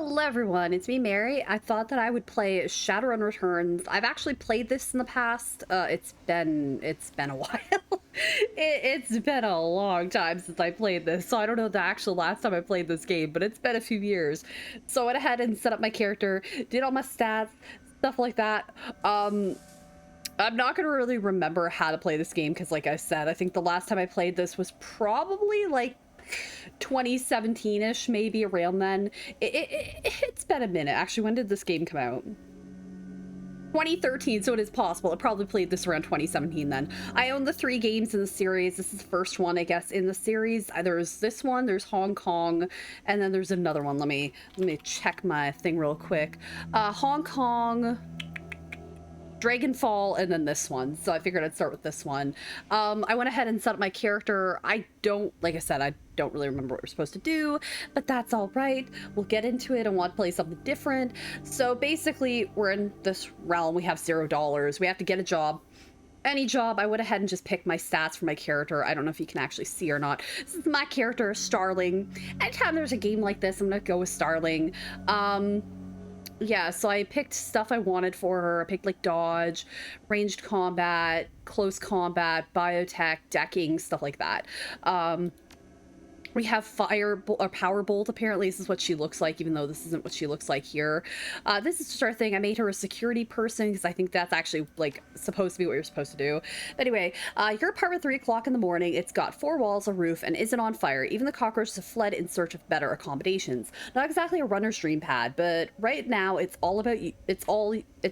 Hello everyone, it's me Mary. I thought that I would play Shadowrun Returns. I've actually played this in the past. It's been a while. It's been a long time since I played this, so I don't know the actual last time I played this game, but it's been a few years. So I went ahead and set up my character, did all my stats, stuff like that. I'm not gonna really remember how to play this game because, like I said, I think the last time I played this was probably like 2017-ish, maybe around then. It's been a minute. Actually, when did this game come out? 2013, so it is possible. I probably played this around 2017 then. I own the 3 games in the series. This is the first one, I guess, in the series. There's this one, there's Hong Kong, and then there's another one. Let me check my thing real quick. Hong Kong, Dragonfall, and then this one. So I figured I'd start with this one. I went ahead and set up my character. Like I said, I don't really remember what we're supposed to do, but that's all right. We'll get into it. I want to play something different. So basically, we're in this realm. We have $0. We have to get a job. Any job. I went ahead and just picked my stats for my character. I don't know if you can actually see or not. This is my character, Starling. Anytime there's a game like this, I'm gonna go with Starling. Yeah, so I picked stuff I wanted for her. I picked like dodge, ranged combat, close combat, biotech, decking, stuff like that. We have fire or power bolt. Apparently this is what she looks like, even though this isn't what she looks like here. This is just our thing. I made her a security person because I think that's actually like supposed to be what you're supposed to do. But anyway, your apartment 3 o'clock in the morning. It's got 4 walls, a roof, and isn't on fire. Even the cockroaches have fled in search of better accommodations. Not exactly a runner's dream pad, but right now it's all about you. It's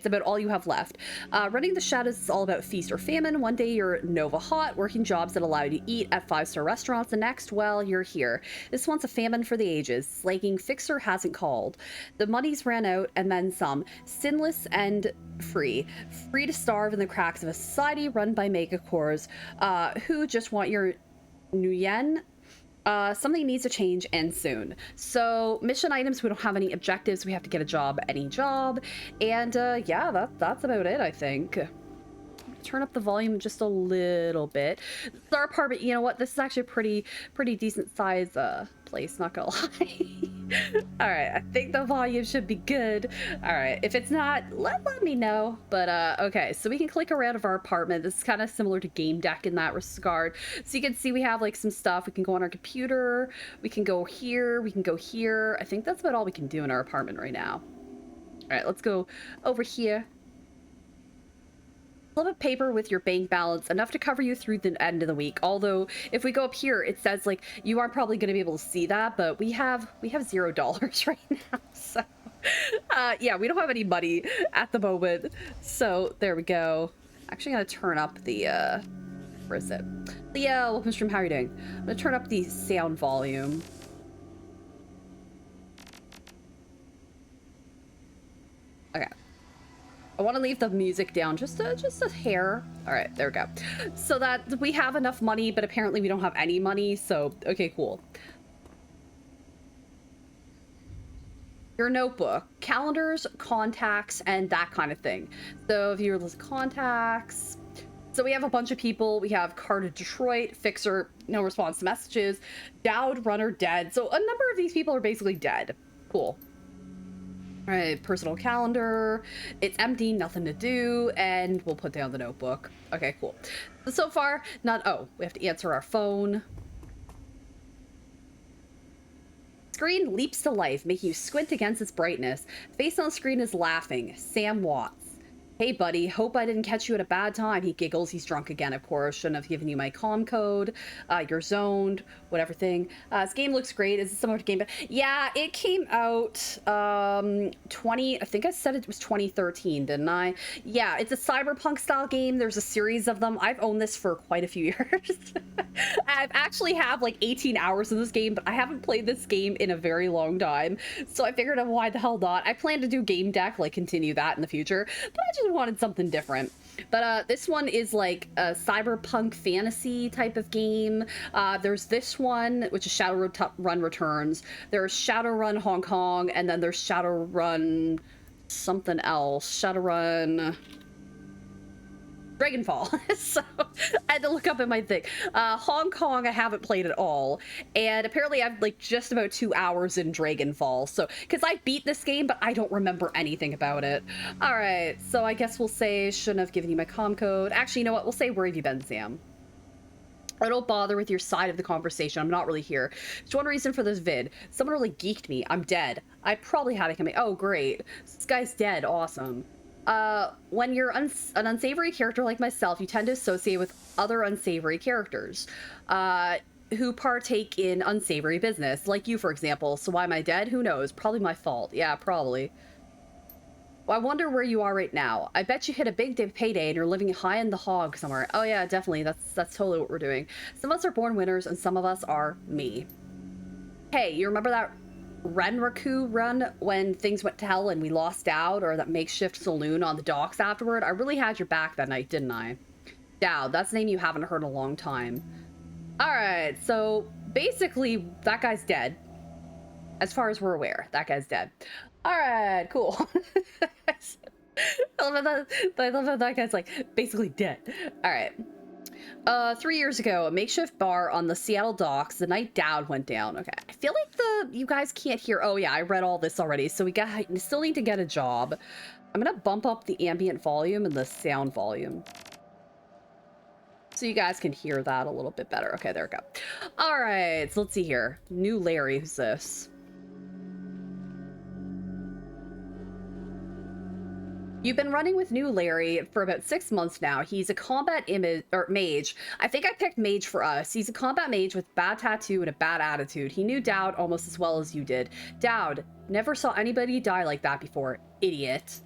about all you have left. Running the shadows is all about feast or famine. One day you're Nova hot, working jobs that allow you to eat at 5-star restaurants. The next, well, you're here. This one's a famine for the ages. Slagging fixer hasn't called. The money's ran out and then some. Sinless and free. Free to starve in the cracks of a society run by megacores who just want your nuyen. Something needs to change, and soon. So mission items, we don't have any objectives. We have to get a job, any job. And yeah, that's about it, I think. Turn up the volume just a little bit. Our apartment, you know what? This is actually a pretty decent size place, not gonna lie. All right, I think the volume should be good. All right, if it's not, let me know. But okay, so we can click around of our apartment. This is kind of similar to Game Deck in that regard. So you can see we have like some stuff. We can go on our computer. We can go here. We can go here. I think that's about all we can do in our apartment right now. All right, let's go over here. Slip of paper with your bank balance, enough to cover you through the end of the week. Although if we go up here, it says like you aren't probably going to be able to see that, but we have $0 right now. So yeah, we don't have any money at the moment. So there we go. Actually gonna turn up the where is it? Leo, welcome to stream. How are you doing? I'm gonna turn up the sound volume. Okay. I want to leave the music down just a hair. All right, there we go. So that we have enough money, but apparently we don't have any money. So, okay, cool. Your notebook, calendars, contacts, and that kind of thing. So if you're list contacts, so we have a bunch of people. We have Car to Detroit, Fixer, no response to messages, Dowd, Runner, dead. So a number of these people are basically dead. Cool. All right, personal calendar. It's empty, nothing to do, and we'll put down the notebook. Okay, cool. So far, oh, we have to answer our phone. Screen leaps to life, making you squint against its brightness. Face on the screen is laughing. Sam Watts. Hey, buddy, hope I didn't catch you at a bad time. He giggles. He's drunk again, of course. Shouldn't have given you my comm code. You're zoned, whatever thing. This game looks great. Is it similar to Game Deck? Yeah, it came out I think I said it was 2013, didn't I? Yeah, it's a cyberpunk style game. There's a series of them. I've owned this for quite a few years. I've actually have like 18 hours in this game, but I haven't played this game in a very long time. So I figured out why the hell not. I plan to do Game Deck, like continue that in the future, but I just wanted something different. But this one is like a cyberpunk fantasy type of game. There's this one, which is Shadowrun Returns. There's Shadowrun Hong Kong, and then there's Shadowrun something else. Shadowrun Dragonfall. So I had to look up in my thing. Hong Kong I haven't played at all, and apparently I've like just about 2 hours in Dragonfall. So because I beat this game, but I don't remember anything about it. All right, so I guess we'll say shouldn't have given you my comm code. Actually, you know what? We'll say where have you been, Sam? I don't bother with your side of the conversation. I'm not really here. Just one reason for this vid. Someone really geeked me. I'm dead. I probably had it coming. Oh, great. This guy's dead. Awesome. When you're an unsavory character like myself, you tend to associate with other unsavory characters who partake in unsavory business, like you, for example. So why am I dead? Who knows? Probably my fault. Yeah, probably. Well, I wonder where you are right now. I bet you hit a big payday and you're living high in the hog somewhere. Oh yeah, definitely. That's totally what we're doing. Some of us are born winners and some of us are me. Hey, you remember that Renraku run when things went to hell and we lost out, or that makeshift saloon on the docks afterward? I really had your back that night, didn't I? Dowd, that's a name you haven't heard in a long time. Alright, so basically that guy's dead. As far as we're aware, that guy's dead. Alright, cool. I love how that guy's like basically dead. Alright. 3 years ago, a makeshift bar on the Seattle docks, the night Dowd went down. Okay, I feel like you guys can't hear. Oh yeah, I read all this already, so we still need to get a job. I'm gonna bump up the ambient volume and the sound volume so you guys can hear that a little bit better. Okay, there we go. All right, so let's see here. New Larry, who's this? You've been running with New Larry for about 6 months now. He's a combat mage. I think I picked mage for us. He's a combat mage with bad tattoo and a bad attitude. He knew Dowd almost as well as you did. Dowd, never saw anybody die like that before. Idiot.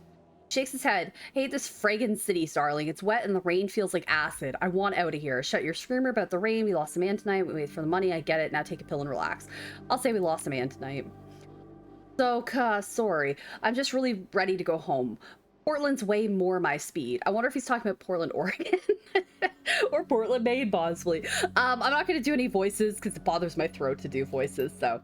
Shakes his head. Hate this friggin' city, darling. It's wet and the rain feels like acid. I want out of here. Shut your screamer about the rain. We lost a man tonight. We wait for the money. I get it. Now take a pill and relax. I'll say we lost a man tonight. So, sorry. I'm just really ready to go home. Portland's way more my speed. I wonder if he's talking about Portland, Oregon. Or Portland, Maine, possibly. I'm not going to do any voices because it bothers my throat to do voices, so.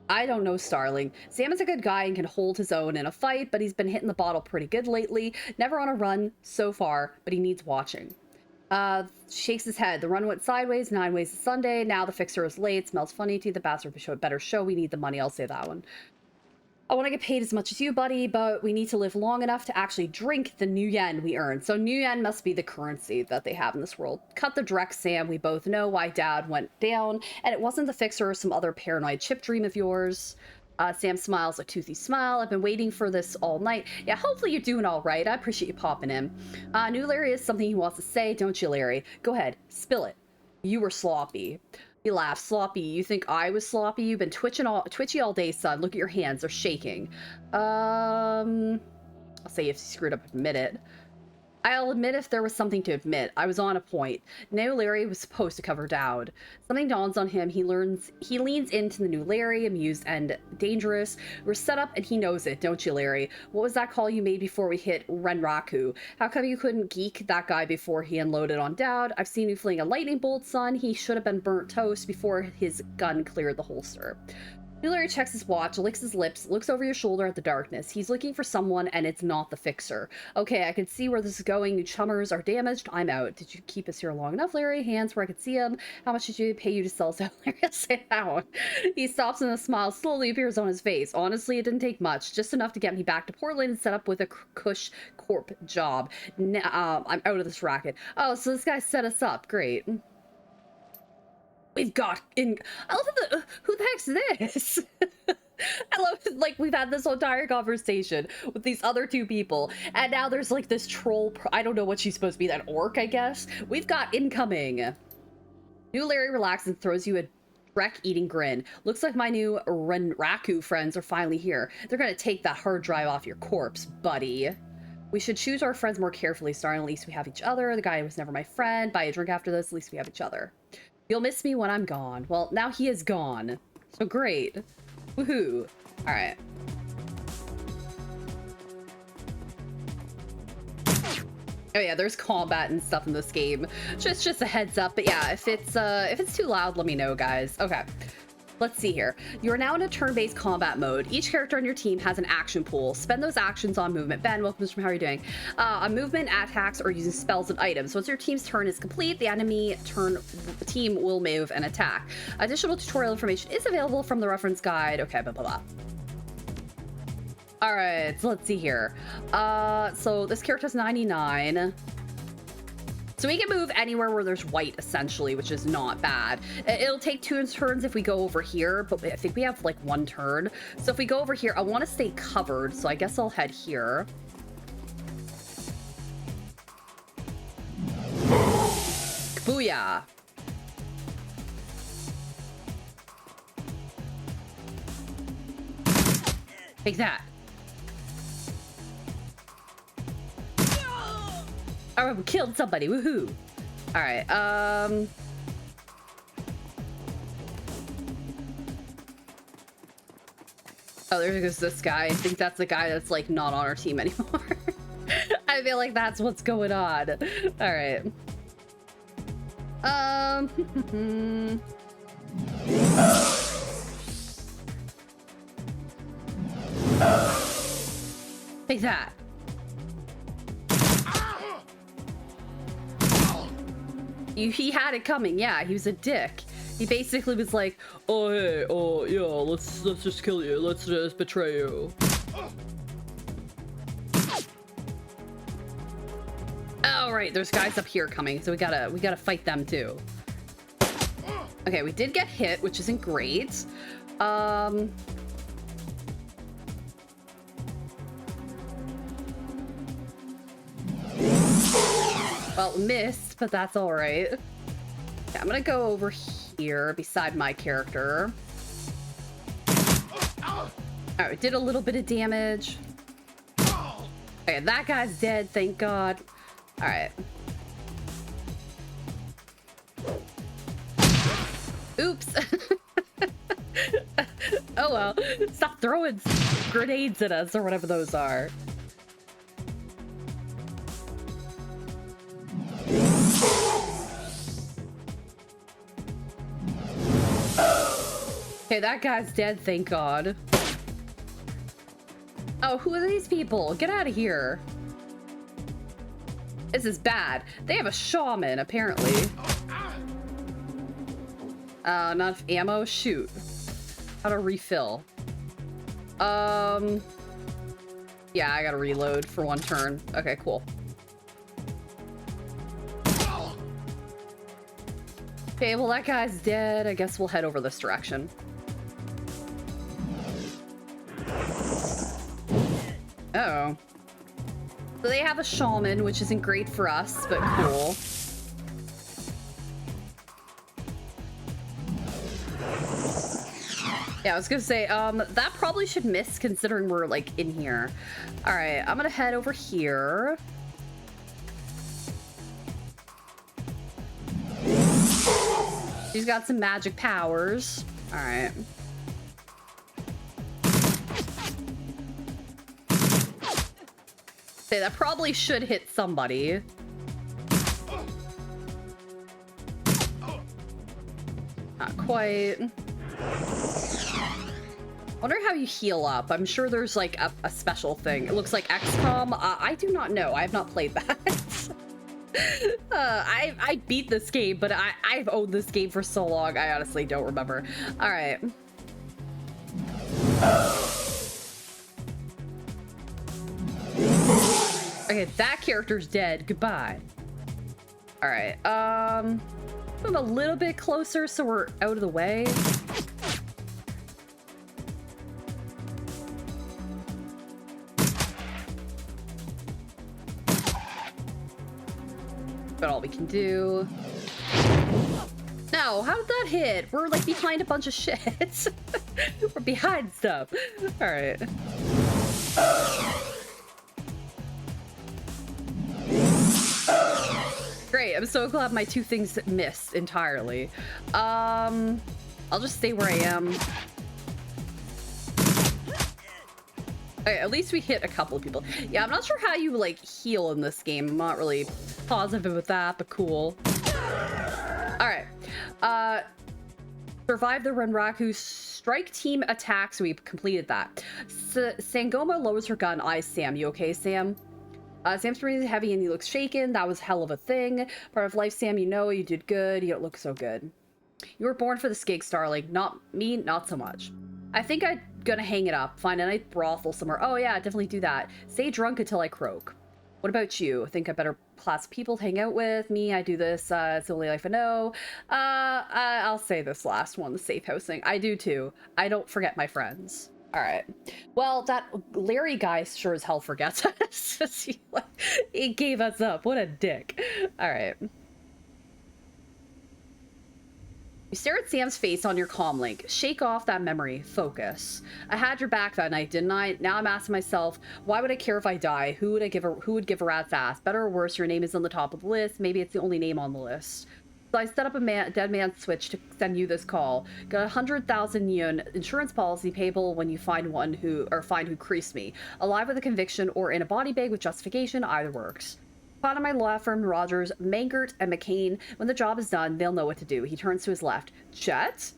I don't know, Starling. Sam is a good guy and can hold his own in a fight, but he's been hitting the bottle pretty good lately. Never on a run so far, but he needs watching. Shakes his head. The run went sideways, 9 ways to Sunday. Now the fixer is late. Smells funny to you. The bastard show a better show. We need the money. I'll say that one. I want to get paid as much as you, buddy, but we need to live long enough to actually drink the new yen we earn. So new yen must be the currency that they have in this world. Cut the direct, Sam. We both know why Dad went down, and it wasn't the fixer or some other paranoid chip dream of yours. Sam smiles a toothy smile. I've been waiting for this all night. Yeah, hopefully you're doing all right. I appreciate you popping in. New Larry has something he wants to say, don't you, Larry? Go ahead, spill it. You were sloppy. He laughs. Sloppy. You think I was sloppy? You've been twitchy all day, son. Look at your hands. They're shaking. I'll say if you screwed up, admit it. I'll admit if there was something to admit. I was on a point. Now Larry was supposed to cover Dowd. Something dawns on him. He leans into the new Larry, amused and dangerous. We're set up and he knows it, don't you, Larry? What was that call you made before we hit Renraku? How come you couldn't geek that guy before he unloaded on Dowd? I've seen you fling a lightning bolt, son. He should have been burnt toast before his gun cleared the holster. Larry checks his watch, licks his lips, looks over your shoulder at the darkness. He's looking for someone, and it's not the fixer. Okay, I can see where this is going. New chummers are damaged. I'm out. Did you keep us here long enough, Larry? Hands where I could see him. How much did you pay you to sell so? Larry, say that one. He stops and a smile slowly appears on his face. Honestly, it didn't take much. Just enough to get me back to Portland and set up with a Cush Corp job. I'm out of this racket. Oh, so this guy set us up. Great. We've got in. I love that. Who the heck's this? I love like we've had this entire conversation with these other two people, and now there's like this troll. I don't know what she's supposed to be. That orc, I guess. We've got incoming. New Larry relaxes and throws you a Shrek-eating grin. Looks like my new Renraku friends are finally here. They're gonna take that hard drive off your corpse, buddy. We should choose our friends more carefully, Star. At least we have each other. The guy was never my friend. Buy a drink after this. At least we have each other. You'll miss me when I'm gone. Well, now he is gone. So great. Woohoo. All right. Oh yeah, there's combat and stuff in this game. Just a heads up. But yeah, if it's too loud, let me know, guys. Okay. Let's see here. You are now in a turn-based combat mode. Each character on your team has an action pool. Spend those actions on movement. Ben, welcome to stream. How are you doing? On movement, attacks, or using spells and items. Once your team's turn is complete, the enemy team will move and attack. Additional tutorial information is available from the reference guide. Okay, blah, blah, blah. All right, so let's see here. So this character's 99. So we can move anywhere where there's white, essentially, which is not bad. It'll take 2 turns if we go over here, but I think we have like 1 turn. So if we go over here, I want to stay covered, so I guess I'll head here. Booyah. Take that. All right, we killed somebody. Woohoo! All right. Oh, there goes this guy. I think that's the guy that's like not on our team anymore. I feel like that's what's going on. All right. Take that. He had it coming. Yeah, he was a dick. He basically was like, oh hey, oh yeah, let's just kill you. Let's just betray you. Oh right, there's guys up here coming, so we gotta fight them too. Okay, we did get hit, which isn't great. Well, missed, but that's all right. Okay, I'm gonna go over here beside my character. All right, did a little bit of damage. Okay, that guy's dead, thank God. All right. Oops. Oh well, stop throwing grenades at us or whatever those are. Okay, that guy's dead, thank God. Oh, who are these people? Get out of here. This is bad. They have a shaman, apparently. Not enough ammo? Shoot. How to refill? Yeah, I gotta reload for 1 turn. Okay, cool. Okay, well that guy's dead. I guess we'll head over this direction. Uh-oh. So they have a shaman, which isn't great for us, but cool. Yeah, I was gonna say, that probably should miss considering we're, like, in here. All right, I'm gonna head over here. She's got some magic powers. All right. Okay, that probably should hit somebody. Not quite. Wonder how you heal up. I'm sure there's like a special thing. It looks like XCOM. I do not know. I have not played that. I beat this game, but I've owned this game for so long. I honestly don't remember. All right. Okay, that character's dead. Goodbye. All right. Move a little bit closer so we're out of the way. But all we can do. No, how did that hit? We're like behind a bunch of shit. We're behind stuff. All right. Great, I'm so glad my 2 things missed entirely. I'll just stay where I am. Okay, at least we hit a couple of people. Yeah, I'm not sure how you, like, heal in this game. I'm not really positive with that, but cool. Alright. Survived the Renraku strike team attack, so we completed that. Sangoma lowers her gun, eyes Sam. You okay, Sam? Sam's breathing heavy and he looks shaken. That was hell of a thing. Part of life, Sam, you know, you did good. You don't look so good. You were born for the gigs, darling. Not me, not so much. I think I'm gonna hang it up. Find a nice brothel somewhere. Oh yeah, definitely do that. Stay drunk until I croak. What about you? I think I better class of people to hang out with. Me, I do this. It's the only life I know. I'll say this last one, the safe house thing. I do too. I don't forget my friends. All right. Well, that Larry guy sure as hell forgets us. He gave us up. What a dick. All right. You stare at Sam's face on your comm link. Shake off that memory. Focus. I had your back that night, didn't I? Now I'm asking myself, why would I care if I die? Who would give a rat's ass? Better or worse, your name is on the top of the list. Maybe it's the only name on the list. So I set up a dead man switch to send you this call. Got 100,000 yen insurance policy payable when you find who creased me. Alive with a conviction or in a body bag with justification, either works. Caught on my law firm, Rogers, Mangert, and McCain. When the job is done, they'll know what to do. He turns to his left. Chet?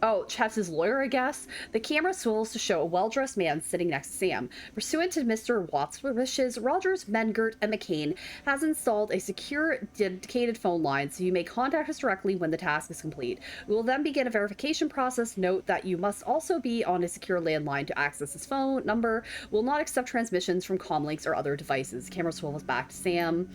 Oh, Chet's his lawyer, I guess? The camera swivels to show a well-dressed man sitting next to Sam. Pursuant to Mr. Watt's wishes, Rogers, Mengert, and McCain has installed a secure, dedicated phone line so you may contact us directly when the task is complete. We will then begin a verification process. Note that you must also be on a secure landline to access his phone number. Will not accept transmissions from comlinks or other devices. Camera swivels back to Sam.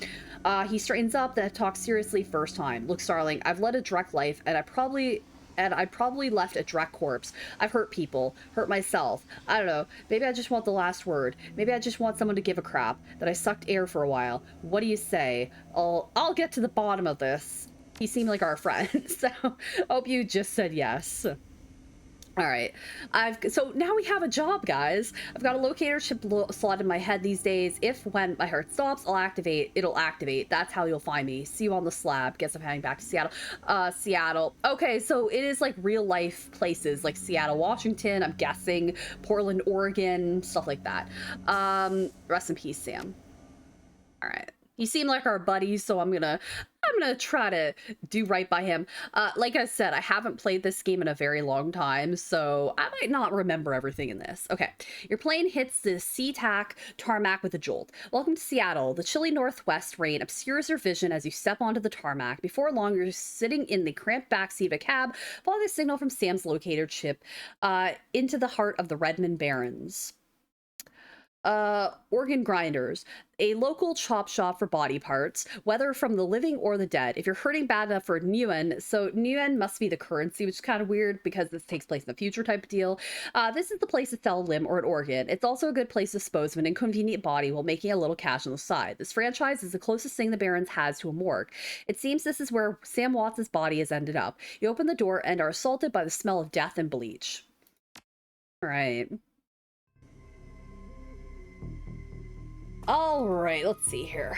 He straightens up, then talks seriously first time. Look, Starling, I've led a direct life, and I probably left a direct corpse. I've hurt people, hurt myself. I don't know. Maybe I just want the last word. Maybe I just want someone to give a crap that I sucked air for a while. What do you say? I'll get to the bottom of this. He seemed like our friend, so hope you just said yes. All right, so now we have a job, guys. I've got a locator chip slot in my head these days. When my heart stops, it'll activate. That's how you'll find me. See you on the slab. Guess I'm heading back to Seattle. Seattle. Okay, so it is like real life places like Seattle, Washington, I'm guessing, Portland, Oregon, stuff like that. Rest in peace, Sam. All right. You seem like our buddies, so I'm gonna try to do right by him. Like I said, I haven't played this game in a very long time, so I might not remember everything in this. Okay, your plane hits the SeaTac tarmac with a jolt. Welcome to Seattle. The chilly northwest rain obscures your vision as you step onto the tarmac. Before long, you're sitting in the cramped backseat of a cab, following a signal from Sam's locator chip into the heart of the Redmond Barrens. Organ grinders, a local chop shop for body parts, whether from the living or the dead. If you're hurting bad enough for Nguyen, so Nguyen must be the currency, which is kind of weird because this takes place in the future type of deal. This is the place to sell a limb or an organ. It's also a good place to dispose of an inconvenient body while making a little cash on the side. This franchise is the closest thing the Barrens has to a morgue. It seems this is where Sam Watts' body has ended up. You open the door and are assaulted by the smell of death and bleach. All right. All right, let's see here.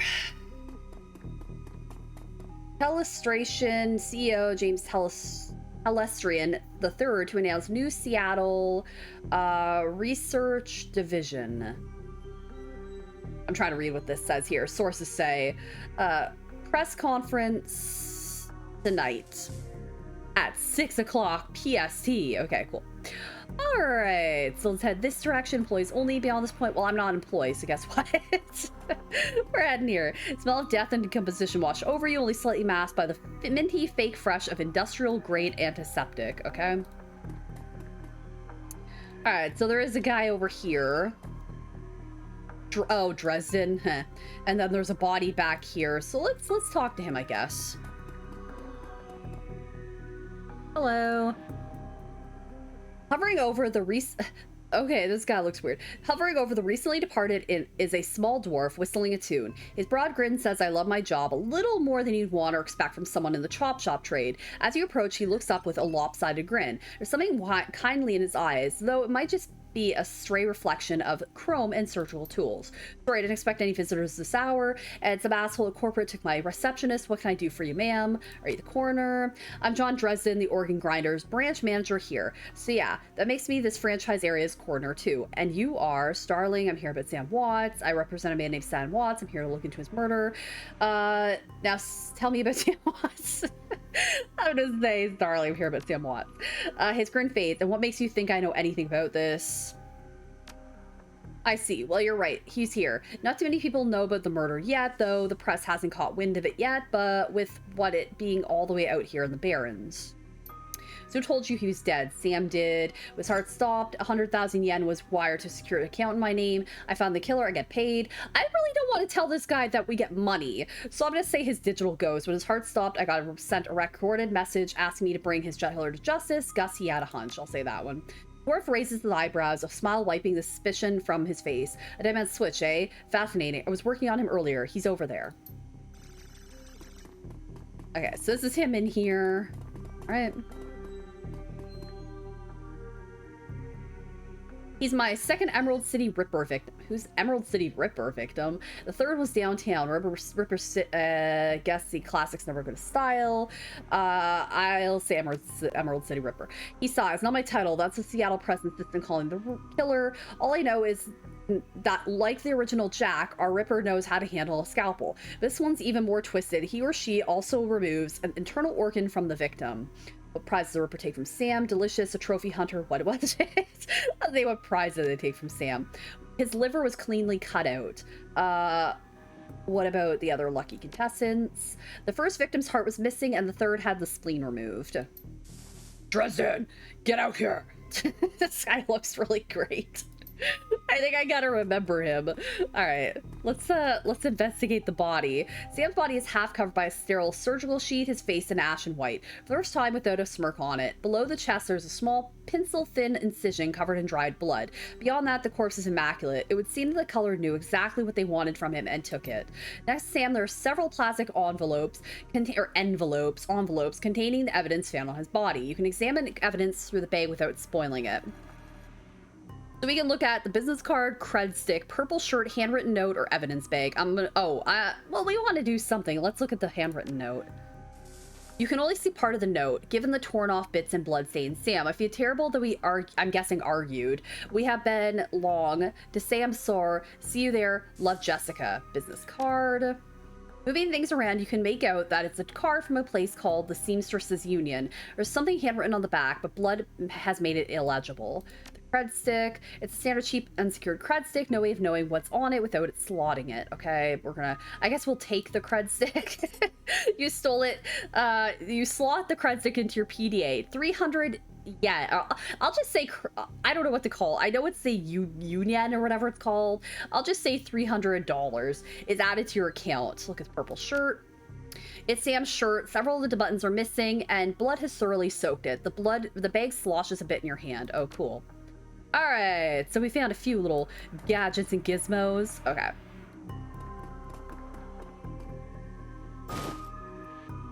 Telestration CEO James Telestrian III to announce new Seattle research division. I'm trying to read what this says here. Sources say press conference tonight at 6 o'clock PST. Okay, cool. All right, so let's head this direction. Employees only beyond this point. Well, I'm not an employee, so guess what? We're heading here. Smell of death and decomposition washed over you, only slightly masked by the minty fake fresh of industrial grade antiseptic. Okay. All right, so there is a guy over here. Oh, Dresden. Huh. And then there's a body back here. So let's talk to him, I guess. Hello. Hovering over the okay, this guy looks weird. Hovering over the recently departed is a small dwarf whistling a tune. His broad grin says, I love my job, a little more than you'd want or expect from someone in the chop shop trade. As you approach, he looks up with a lopsided grin. There's something kindly in his eyes, though it might just be a stray reflection of chrome and surgical tools. Sorry, I didn't expect any visitors this hour, and some asshole at corporate took my receptionist. What can I do for you, ma'am? Are you the coroner? I'm John Dresden, the organ grinders branch manager here. So yeah, that makes me this franchise area's coroner too. And you are Starling. I'm here about Sam Watts. I represent a man named Sam Watts. I'm here to look into his murder. Now tell me about Sam Watts. I'm gonna say he's darling here, but Sam Watts. His grin fades. And what makes you think I know anything about this? I see. Well, you're right. He's here. Not too many people know about the murder yet, though. The press hasn't caught wind of it yet, but with what it being all the way out here in the Barrens. So who told you he was dead? Sam did. Was heart stopped. 100,000 yen was wired to secure an account in my name. I found the killer. I get paid. I really don't want to tell this guy that we get money. So I'm going to say his digital ghost. When his heart stopped, I got sent a recorded message asking me to bring his killer to justice. Gus, he had a hunch. I'll say that one. Dwarf raises his eyebrows, a smile wiping the suspicion from his face. A dead man's switch, eh? Fascinating. I was working on him earlier. He's over there. Okay, so this is him in here. All right. He's my second Emerald City Ripper victim. Who's Emerald City Ripper victim? The third was downtown. Ripper guess the classic's never good style. I'll say Emerald City Ripper. He saw. It's not my title. That's a Seattle press insistent calling the killer. All I know is that, like the original Jack, our Ripper knows how to handle a scalpel. This one's even more twisted. He or she also removes an internal organ from the victim. What prize does the Ripper take from Sam? Delicious, a trophy hunter. What was it? What prize did they take from Sam? His liver was cleanly cut out. What about the other lucky contestants? The first victim's heart was missing, and the third had the spleen removed. Dresden, get out here! This guy looks really great. I think I gotta remember him. All right, let's investigate the body. Sam's body is half covered by a sterile surgical sheet, his face an ashen white. For the first time without a smirk on it. Below the chest, there's a small pencil-thin incision covered in dried blood. Beyond that, the corpse is immaculate. It would seem that the color knew exactly what they wanted from him and took it. Next to Sam, there are several plastic envelopes containing the evidence found on his body. You can examine evidence through the bag without spoiling it. So we can look at the business card, cred stick, purple shirt, handwritten note, or evidence bag. Well, we want to do something. Let's look at the handwritten note. You can only see part of the note, given the torn off bits and bloodstains. Sam, I feel terrible that I'm guessing argued. We have been long. To say I'm sore. See you there. Love, Jessica. Business card. Moving things around, you can make out that it's a card from a place called the Seamstresses Union. There's something handwritten on the back, but blood has made it illegible. Cred stick. It's a standard cheap unsecured cred stick. No way of knowing what's on it without it slotting it. Okay, I guess we'll take the cred stick. You stole it. You slot the cred stick into your PDA. 300. Yeah, I'll just say, I don't know what to call. I know it's the union or whatever it's called. I'll just say $300 is added to your account. Look at the purple shirt. It's Sam's shirt. Several of the buttons are missing, and blood has thoroughly soaked it. The bag sloshes a bit in your hand. Oh, cool. All right, so we found a few little gadgets and gizmos. Okay.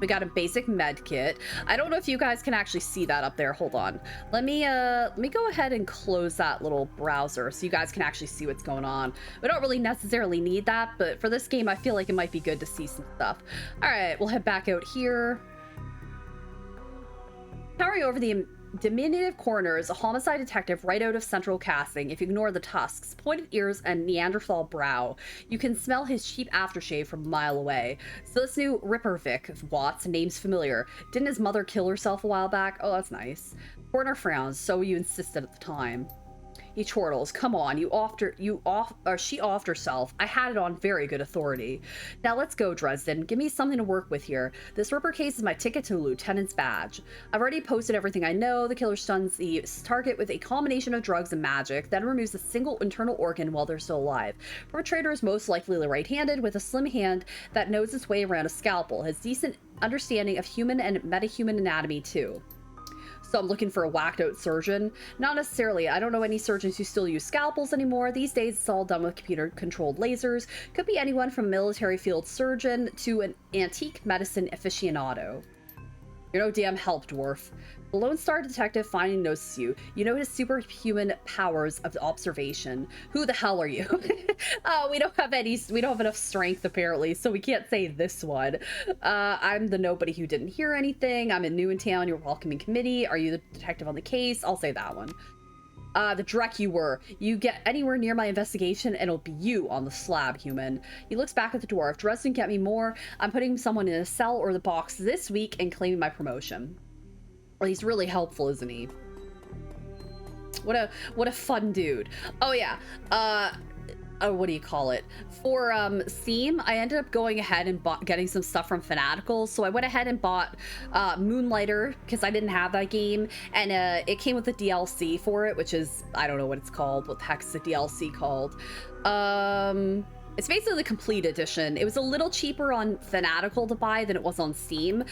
We got a basic med kit. I don't know if you guys can actually see that up there. Hold on. Let me go ahead and close that little browser so you guys can actually see what's going on. We don't really necessarily need that, but for this game, I feel like it might be good to see some stuff. All right, we'll head back out here. Towering over the diminutive corners, a homicide detective right out of Central Casting. If you ignore the tusks, pointed ears, and Neanderthal brow, you can smell his cheap aftershave from a mile away. So this new Ripper Vic Watts, name's familiar. Didn't his mother kill herself a while back? Oh, that's nice. Coroner frowns, so you insisted at the time. He chortles, come on, she offed herself. I had it on very good authority. Now let's go, Dresden. Give me something to work with here. This Ripper case is my ticket to a lieutenant's badge. I've already posted everything I know. The killer stuns the target with a combination of drugs and magic, then removes a single internal organ while they're still alive. Perpetrator is most likely right-handed with a slim hand that knows its way around a scalpel. Has decent understanding of human and metahuman anatomy too. So I'm looking for a whacked out surgeon. Not necessarily. I don't know any surgeons who still use scalpels anymore. These days it's all done with computer controlled lasers. Could be anyone from military field surgeon to an antique medicine aficionado. You're no damn help, dwarf. The Lone Star detective finally notices you. You know his superhuman powers of observation. Who the hell are you? We don't have enough strength apparently, so we can't say this one. I'm the nobody who didn't hear anything. I'm new in town. You're welcoming committee. Are you the detective on the case? I'll say that one. The Drek you were. You get anywhere near my investigation and it'll be you on the slab, human. He looks back at the dwarf. Dres didn't get me more. I'm putting someone in a cell or the box this week and claiming my promotion. Well, he's really helpful, isn't he? What a fun dude. Oh yeah. What do you call it? For Steam, I ended up going ahead and getting some stuff from Fanatical. So I went ahead and bought Moonlighter because I didn't have that game, and it came with the DLC for it, which is, I don't know what it's called. What the heck's the DLC called? It's basically the complete edition. It was a little cheaper on Fanatical to buy than it was on Steam.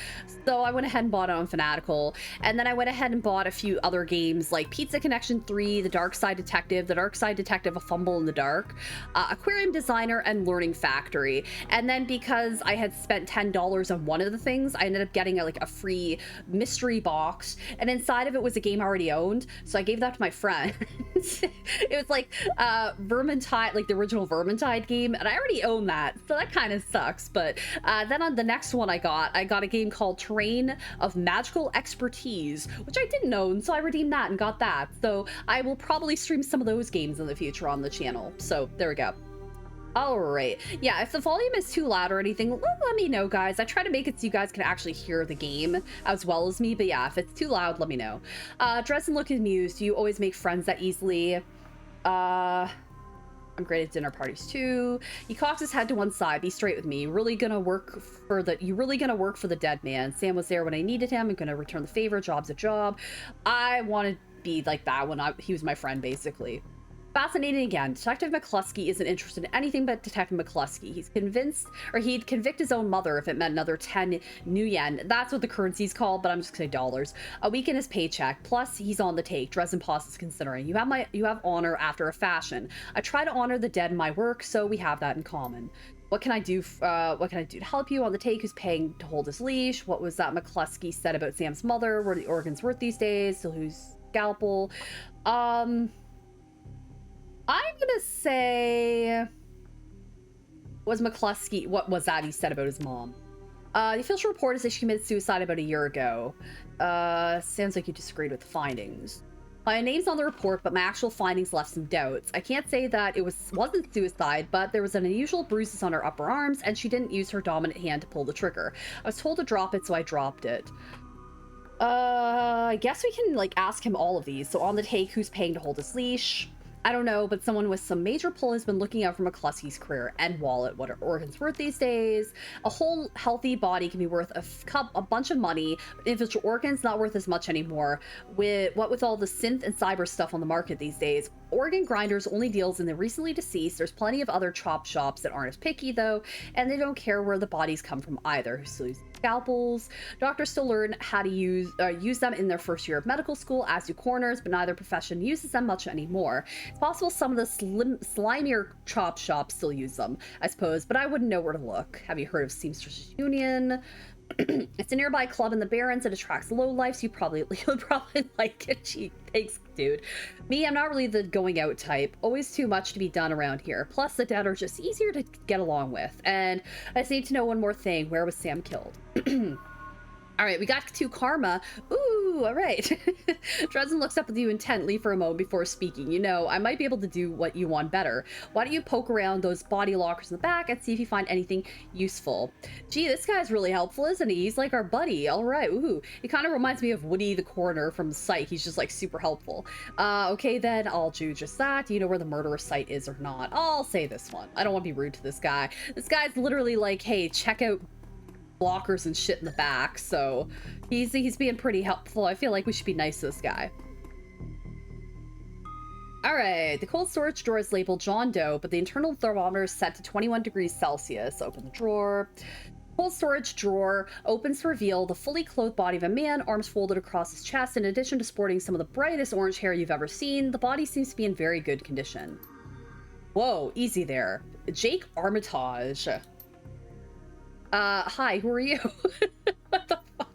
So I went ahead and bought it on Fanatical. And then I went ahead and bought a few other games like Pizza Connection 3, The Dark Side Detective, A Fumble in the Dark, Aquarium Designer, and Learning Factory. And then because I had spent $10 on one of the things, I ended up getting a free mystery box. And inside of it was a game I already owned. So I gave that to my friend. It was like Vermintide, like the original Vermintide game. And I already own that, so that kind of sucks. But then on the next one I got a game called Terrain of Magical Expertise, which I didn't own, so I redeemed that and got that. So I will probably stream some of those games in the future on the channel. So there we go. All right. Yeah, if the volume is too loud or anything, let me know, guys. I try to make it so you guys can actually hear the game as well as me. But yeah, if it's too loud, let me know. Dress and look amused. Do you always make friends that easily? I'm great at dinner parties too. He cocks his head to one side. Be straight with me. You really gonna work for the dead man. Sam was there when I needed him. I'm gonna return the favor. Job's a job. I want to be like that when he was my friend, basically. Fascinating again. Detective McCluskey isn't interested in anything but Detective McCluskey. He'd convict his own mother if it meant another 10 new yen. That's what the currency's called, but I'm just gonna say dollars. A week in his paycheck. Plus, he's on the take. Dresden Post is considering. You have honor after a fashion. I try to honor the dead in my work, so we have that in common. What can I do to help you on the take? Who's paying to hold his leash? What was that McCluskey said about Sam's mother? Where the organs worth these days? Still whose scalpel? I'm gonna say, what was that he said about his mom? The official report is that she committed suicide about a year ago. Sounds like you disagreed with the findings. My name's on the report, but my actual findings left some doubts. I can't say that it wasn't suicide, but there was an unusual bruises on her upper arms, and she didn't use her dominant hand to pull the trigger. I was told to drop it, so I dropped it. I guess we can, ask him all of these. So on the take, who's paying to hold his leash? I don't know, but someone with some major pull has been looking out for McCluskey's career and wallet. What are organs worth these days? A whole healthy body can be worth a bunch of money, but individual organs not worth as much anymore. With all the synth and cyber stuff on the market these days, Organ Grinders only deals in the recently deceased. There's plenty of other chop shops that aren't as picky though, and they don't care where the bodies come from either. Who still use scalpels? Doctors still learn how to use them in their first year of medical school, as do coroners, but neither profession uses them much anymore. It's possible some of the slimier chop shops still use them, I suppose, but I wouldn't know where to look. Have you heard of Seamstress Union? It's a nearby club in the Barrens that attracts lowlifes. You'll probably like it. Gee, thanks, dude. Me, I'm not really the going out type. Always too much to be done around here. Plus, the dead are just easier to get along with. And I just need to know one more thing. Where was Sam killed? All right, we got to Karma. Ooh, all right. Dresden looks up at you intently for a moment before speaking. You know, I might be able to do what you want better. Why don't you poke around those body lockers in the back and see if you find anything useful? Gee, this guy's really helpful, isn't he? He's like our buddy. All right, ooh. He kind of reminds me of Woody the coroner from the site. He's just super helpful. Okay, then I'll do just that. Do you know where the murderer site is or not? I'll say this one. I don't want to be rude to this guy. This guy's literally like, hey, check out blockers and shit in the back, so he's being pretty helpful. I feel like we should be nice to this guy. All right, the cold storage drawer is labeled John Doe, but the internal thermometer is set to 21 degrees Celsius. Open the drawer. Cold storage drawer opens to reveal the fully clothed body of a man, arms folded across his chest. In addition to sporting some of the brightest orange hair you've ever seen, the body seems to be in very good condition. Whoa, easy there. Jake Armitage. Hi, who are you? What the fuck?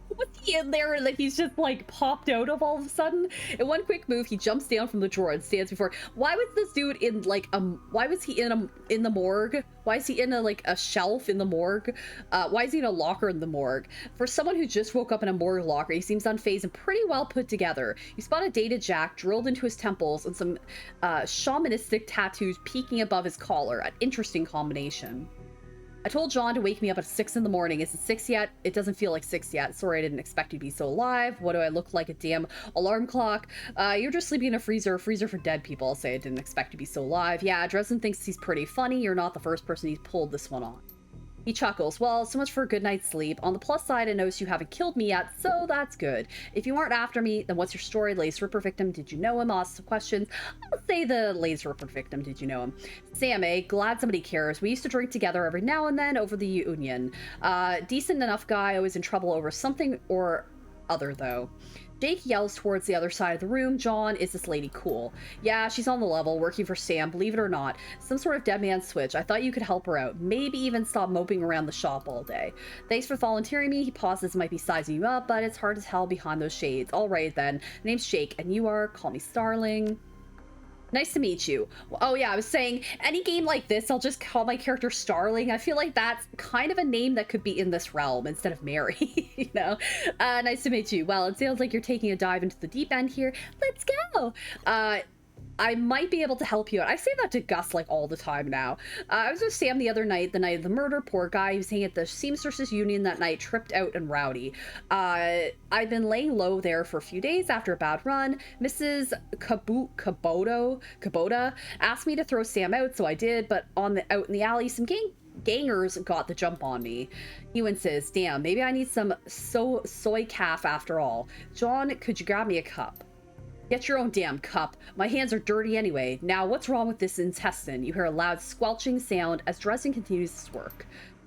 What's in there and like he's just like popped out of all of a sudden. In one quick move, he jumps down from the drawer and stands before. Why was this dude in like why was he in the morgue? Why is he in a shelf in the morgue? Why is he in a locker in the morgue? For someone who just woke up in a morgue locker, he seems unfazed and pretty well put together. You spot a dated jack drilled into his temples and some shamanistic tattoos peeking above his collar. An interesting combination. I told John to wake me up at 6 in the morning. Is it 6 yet? It doesn't feel like 6 yet. Sorry, I didn't expect you to be so alive. What do I look like? A damn alarm clock? You're just sleeping in a freezer for dead people. I'll say I didn't expect you to be so alive. Yeah, Dresden thinks he's pretty funny. You're not the first person he's pulled this one on. He chuckles. Well, so much for a good night's sleep. On the plus side, I notice you haven't killed me yet, so that's good. If you aren't after me, then what's your story? Lace Ripper victim, did you know him? I'll ask some questions. I'll say the Lace Ripper victim, did you know him? Sam, glad somebody cares. We used to drink together every now and then over the Union. Decent enough guy, always in trouble over something or other, though. Jake yells towards the other side of the room. John, is this lady cool? Yeah, she's on the level, working for Sam, believe it or not. Some sort of dead man switch. I thought you could help her out. Maybe even stop moping around the shop all day. Thanks for volunteering me. He pauses, might be sizing you up, but it's hard to tell behind those shades. All right then. Name's Jake, and you are? Call me Starling. Nice to meet you. Oh yeah, I was saying, any game like this, I'll just call my character Starling. I feel like that's kind of a name that could be in this realm instead of Mary, you know? Nice to meet you. Well, it sounds like you're taking a dive into the deep end here. Let's go! I might be able to help you out. I say that to Gus like all the time now. I was with Sam the other night, the night of the murder. Poor guy. He was hanging at the Seamstresses Union that night, tripped out and rowdy. I've been laying low there for a few days after a bad run. Mrs. Kubota asked me to throw Sam out, so I did, but out in the alley, some gangers got the jump on me. He says, damn, maybe I need some soy calf after all. John, could you grab me a cup? Get your own damn cup. My hands are dirty anyway. Now, what's wrong with this intestine? You hear a loud squelching sound as Dresden continues his work.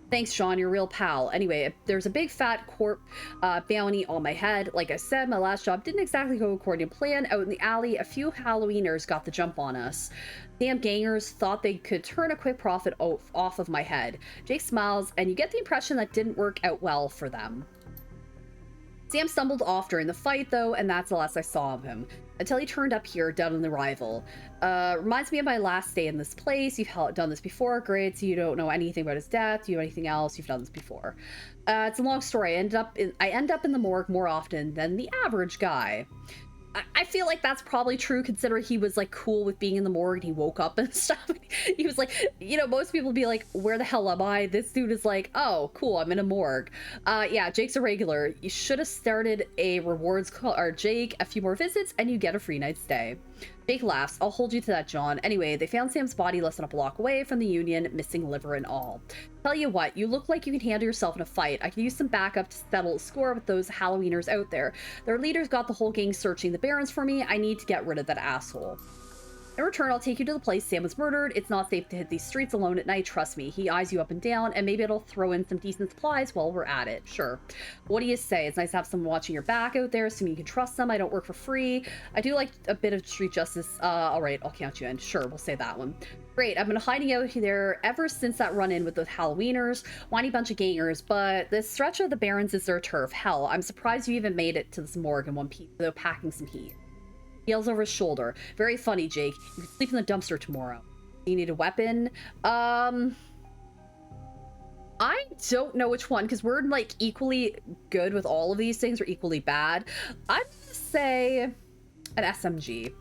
Thanks, Sean, you're a real pal. Anyway, there's a big fat corp bounty on my head. Like I said, my last job didn't exactly go according to plan. Out in the alley, a few Halloweeners got the jump on us. Damn gangers thought they could turn a quick profit off of my head. Jake smiles, and you get the impression that didn't work out well for them. Sam stumbled off during the fight, though, and that's the last I saw of him. Until he turned up here, down on the rival. Reminds me of my last day in this place. You've done this before. Great, so you don't know anything about his death. Do you know anything else? You've done this before. It's a long story. I end up in the morgue more often than the average guy. I feel like that's probably true, considering he was like cool with being in the morgue and he woke up and stuff. He was like, you know, most people be like, where the hell am I? This dude is like, oh, cool, I'm in a morgue. Yeah, Jake's a regular. You should have started a rewards call, or Jake, a few more visits and you get a free night stay. Jake laughs. I'll hold you to that, John. Anyway, they found Sam's body less than a block away from the Union, missing liver and all. Tell you what, you look like you can handle yourself in a fight. I can use some backup to settle a score with those Halloweeners out there. Their leaders got the whole gang searching the Barrens for me. I need to get rid of that asshole. In return, I'll take you to the place Sam was murdered. It's not safe to hit these streets alone at night, trust me. He eyes you up and down, and maybe it'll throw in some decent supplies while we're at it. Sure. What do you say? It's nice to have someone watching your back out there, assuming you can trust them. I don't work for free. I do like a bit of street justice. All right, I'll count you in. Sure, we'll say that one. Great, I've been hiding out there ever since that run-in with the Halloweeners, whiny bunch of gangers, but this stretch of the Barrens is their turf. Hell, I'm surprised you even made it to this morgue in one piece, though packing some heat. He yells over his shoulder. Very funny, Jake. You can sleep in the dumpster tomorrow. You need a weapon? I don't know which one, because we're like equally good with all of these things, or equally bad. I'm gonna say an SMG.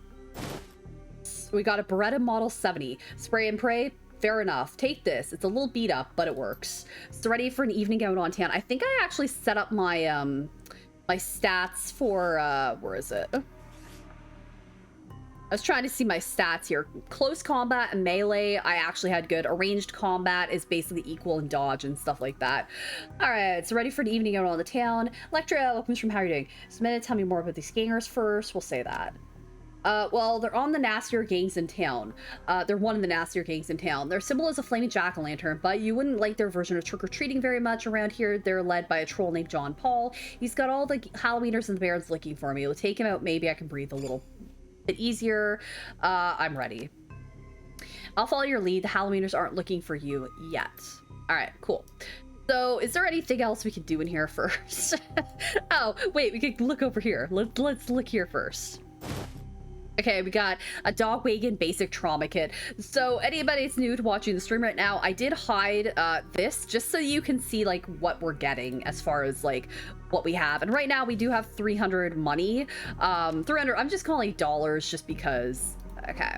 We got a Beretta Model 70. Spray and pray? Fair enough. Take this. It's a little beat up, but it works. So ready for an evening out on town. I think I actually set up my my stats for where is it? I was trying to see my stats here. Close combat and melee, I actually had good. Arranged combat is basically equal in dodge and stuff like that. All right, so ready for an evening out on the town. Electra, welcome from how are you doing? So tell me more about these gangers first. We'll say that. Well, they're on the nastier gangs in town. They're one of the nastier gangs in town. Their symbol is a flaming jack-o'-lantern, but you wouldn't like their version of trick-or-treating very much around here. They're led by a troll named John Paul. He's got all the Halloweeners and the Barrens looking for me. We'll take him out, maybe I can breathe a little bit easier. I'm ready. I'll follow your lead. The Halloweeners aren't looking for you yet. All right, cool. So, is there anything else we could do in here first? Oh, wait, we could look over here. Let's look here first. Okay, we got a dog wagon basic trauma kit. So anybody that's new to watching the stream right now, I did hide this just so you can see like what we're getting as far as like what we have. And right now we do have 300 money. 300, I'm just calling dollars just because. Okay.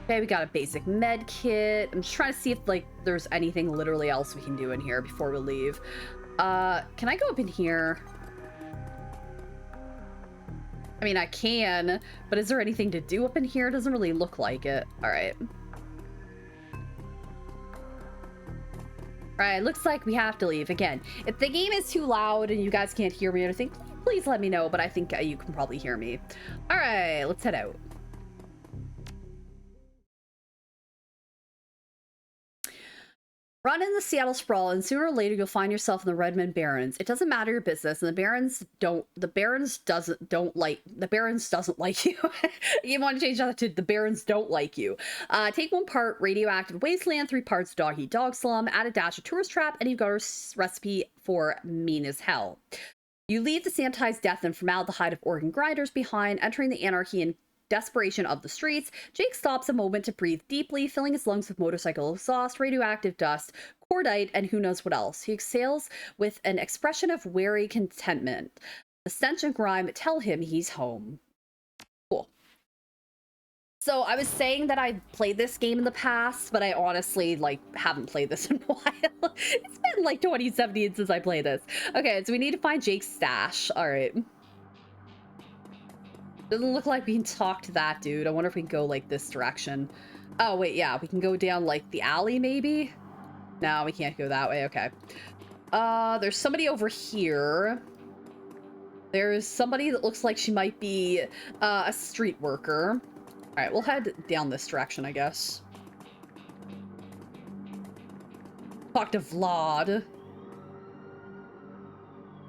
Okay, we got a basic med kit. I'm just trying to see if like there's anything literally else we can do in here before we leave. Can I go up in here? I mean, I can, but is there anything to do up in here? It doesn't really look like it. All right. All right, looks like we have to leave. Again, if the game is too loud and you guys can't hear me or anything, please let me know, but I think you can probably hear me. All right, let's head out. Run in the Seattle sprawl, and sooner or later you'll find yourself in the Redmond Barrens. It doesn't matter your business, and the Barrens doesn't like you. You want to change that to the Barrens don't like you. Take 1 part radioactive wasteland, 3 parts dog eat dog slum, add a dash of tourist trap, and you've got a recipe for mean as hell. You leave the sanitized death and formaldehyde of organ grinders behind, entering the anarchy and desperation of the streets. Jake stops a moment to breathe deeply, filling his lungs with motorcycle exhaust, radioactive dust, cordite, and who knows what else. He exhales with an expression of wary contentment. The stench and grime tell him he's home. Cool. So I was saying that I played this game in the past, but I honestly like haven't played this in a while. It's been like 2017 since I played this. Okay, so we need to find Jake's stash. All right. Doesn't look like we can talk to that dude. I wonder if we can go like this direction. Oh wait, yeah, we can go down like the alley maybe? No, we can't go that way. Okay. There's somebody over here. There's somebody that looks like she might be a street worker. All right, we'll head down this direction, I guess. Talk to Vlad.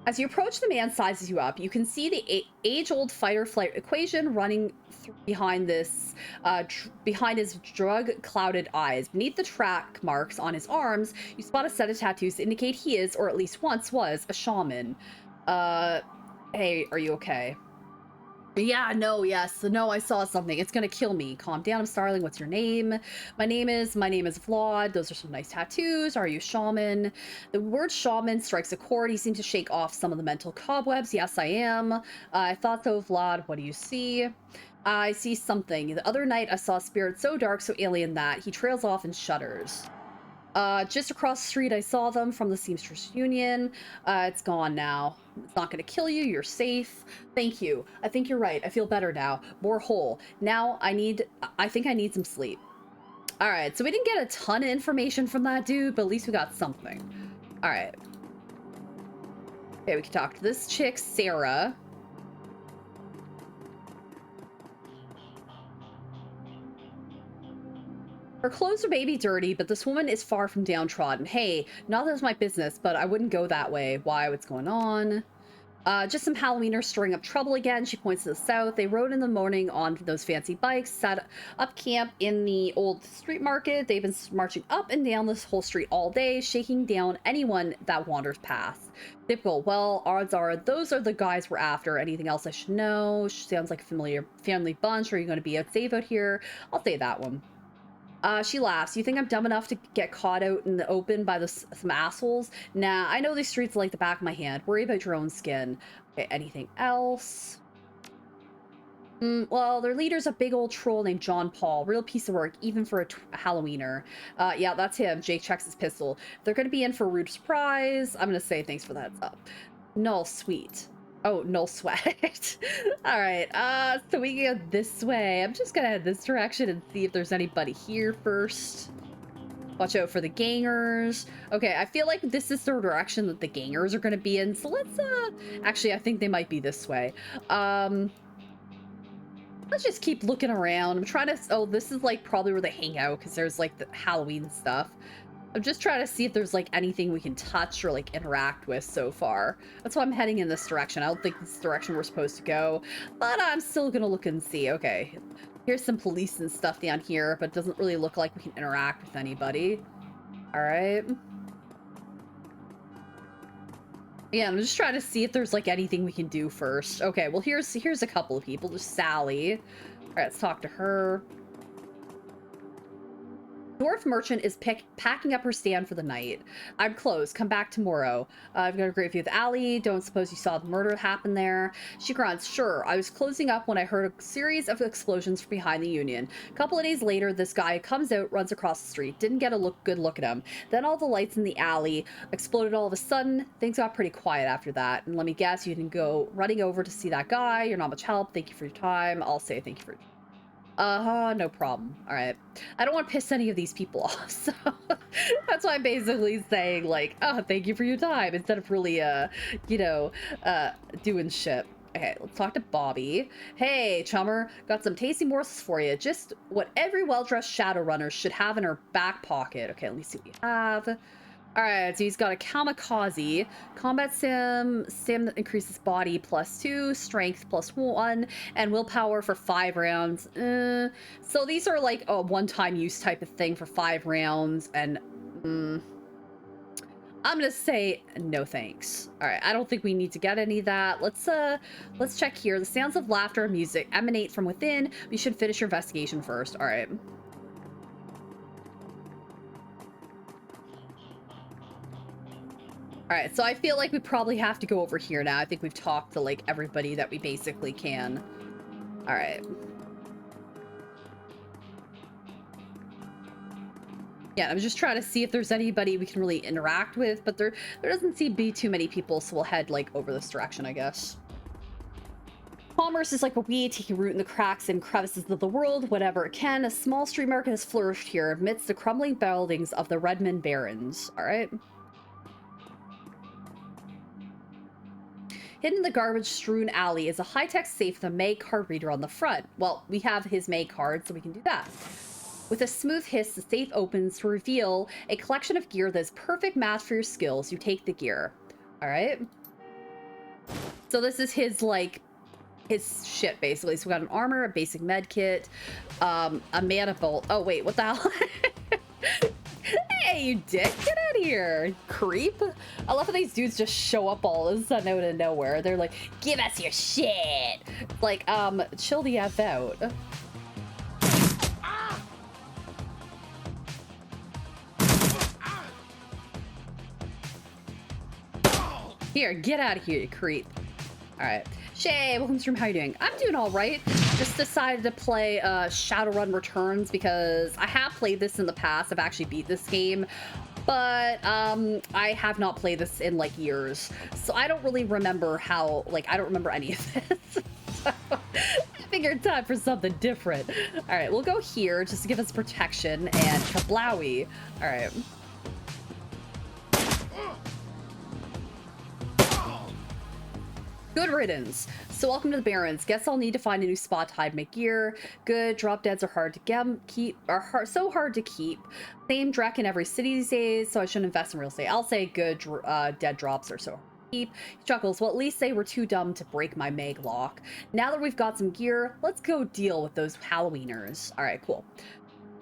As you approach, the man sizes you up. You can see the age-old fight-or-flight equation running behind this, behind his drug-clouded eyes. Beneath the track marks on his arms, you spot a set of tattoos to indicate he is, or at least once was, a shaman. Hey, are you okay? Yeah, no, yes, no, I saw something. It's gonna kill me. Calm down, I'm Starling. What's your name? My name is Vlad. Those are some nice tattoos. Are you shaman? The word shaman strikes a chord. He seems to shake off some of the mental cobwebs. Yes, I am. I thought so, Vlad. What do you see? I see something. The other night I saw a spirit so dark, so alien that he trails off and shudders. Just across the street, I saw them from the Seamstress Union. It's gone now. It's not gonna kill you. You're safe. Thank you. I think you're right. I feel better now. More whole. Now I think I need some sleep. All right, so we didn't get a ton of information from that dude, but at least we got something. All right. Okay, we can talk to this chick, Sarah. Her clothes are maybe dirty, but this woman is far from downtrodden. Hey, not that it's my business, but I wouldn't go that way. Why? What's going on? Just some Halloweeners stirring up trouble again. She points to the south. They rode in the morning on those fancy bikes, set up camp in the old street market. They've been marching up and down this whole street all day, shaking down anyone that wanders past. Typical. Well, odds are those are the guys we're after. Anything else I should know? Sounds like a familiar family bunch. Are you going to be safe out here? I'll say that one. She laughs. You think I'm dumb enough to get caught out in the open by some assholes? Nah, I know these streets like the back of my hand. Worry about your own skin. Okay, anything else? Well, their leader's a big old troll named John Paul. Real piece of work, even for a Halloweener. Yeah, that's him. Jake checks his pistol. They're gonna be in for a rude surprise. I'm gonna say thanks for the heads up. Null, sweet. Oh, no sweat. All right, so we can go this way. I'm just gonna head this direction and see if there's anybody here first. Watch out for the gangers. Okay, I feel like this is the direction that the gangers are gonna be in, so let's, actually, I think they might be this way. Let's just keep looking around. I'm trying to, oh, this is like probably where they hang out, because there's like the Halloween stuff. I'm just trying to see if there's like anything we can touch or like interact with so far. That's why I'm heading in this direction. I don't think this is the direction we're supposed to go, but I'm still gonna look and see. Okay, here's some police and stuff down here, but it doesn't really look like we can interact with anybody. All right. Yeah, I'm just trying to see if there's like anything we can do first. Okay, well here's a couple of people. There's Sally. All right, let's talk to her. Dwarf merchant is packing up her stand for the night. I'm closed. Come back tomorrow. I've got a great view of the alley. Don't suppose you saw the murder happen there? She grunts. Sure. I was closing up when I heard a series of explosions from behind the Union. A couple of days later, this guy comes out, runs across the street. Didn't get a good look at him. Then all the lights in the alley exploded all of a sudden. Things got pretty quiet after that. And let me guess, you didn't go running over to see that guy. You're not much help. Thank you for your time. I'll say thank you for your time. No problem. All right. I don't want to piss any of these people off, so that's why I'm basically saying, like, oh, thank you for your time, instead of really, you know, doing shit. Okay, let's talk to Bobby. Hey, chummer, got some tasty morsels for you. Just what every well-dressed Shadowrunner should have in her back pocket. Okay, let me see what we have. All right, so he's got a kamikaze, combat sim that increases body +2, strength +1, and willpower for 5 rounds. So these are like a one-time use type of thing for 5 rounds, and I'm gonna say no thanks. All right, I don't think we need to get any of that. Let's check here. The sounds of laughter and music emanate from within. We should finish your investigation first. All right. All right, so I feel like we probably have to go over here now. I think we've talked to, like, everybody that we basically can. All right. Yeah, I'm just trying to see if there's anybody we can really interact with, but there doesn't seem to be too many people, so we'll head, like, over this direction, I guess. Commerce is like a weed taking root in the cracks and crevices of the world, whatever it can. A small street market has flourished here amidst the crumbling buildings of the Redmond Barrens. All right. Hidden in the garbage-strewn alley is a high-tech safe with a May card reader on the front. Well, we have his May card, so we can do that. With a smooth hiss, the safe opens to reveal a collection of gear that is perfect match for your skills. You take the gear. All right. So this is his, like, his shit, basically. So we got an armor, a basic med kit, a mana bolt. Oh, wait, what the hell? Hey, you dick! Get out of here, creep! I love how these dudes just show up all of a sudden out of nowhere. They're like, give us your shit! Like, chill the F out. Here, get out of here, you creep. Alright. Shay, welcome to the stream. How you doing? I'm doing alright. Just decided to play Shadowrun Returns because I have played this in the past. I've actually beat this game, but I have not played this in like years. So I don't really remember how, like, I don't remember any of this. So I figured time for something different. Alright, we'll go here just to give us protection and kablowie. Alright. Good riddance. So welcome to the Barrens. Guess I'll need to find a new spot to hide my gear. Good. Drop deads are hard to keep. So hard to keep. Same Drek in every city these days, so I shouldn't invest in real estate. I'll say good. Dead drops are so hard to keep. He chuckles. Well, at least they were too dumb to break my mag lock. Now that we've got some gear, let's go deal with those Halloweeners. All right, cool.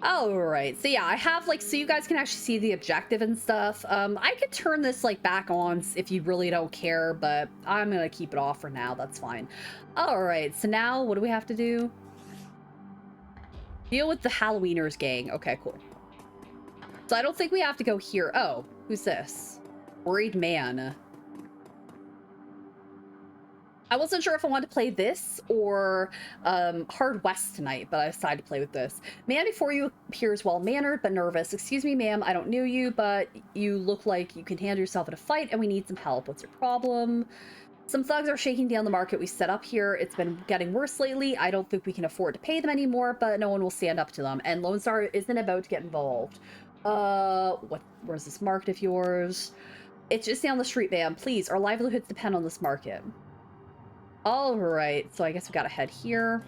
All right, so yeah, I have like, so you guys can actually see the objective and stuff. I could turn this like back on if you really don't care, but I'm gonna keep it off for now. That's fine. All right, so now what do we have to do? Deal with the Halloweeners gang. Okay, cool. So I don't think we have to go here. Oh, who's this? Worried man. I wasn't sure if I wanted to play this or Hard West tonight, but I decided to play with this. Man before you appears well-mannered but nervous. Excuse me, ma'am, I don't know you, but you look like you can handle yourself in a fight and we need some help. What's your problem? Some thugs are shaking down the market we set up here. It's been getting worse lately. I don't think we can afford to pay them anymore, but no one will stand up to them. And Lone Star isn't about to get involved. Where's this market of yours? It's just down the street, ma'am. Please, our livelihoods depend on this market. All right, so I guess we gotta head here.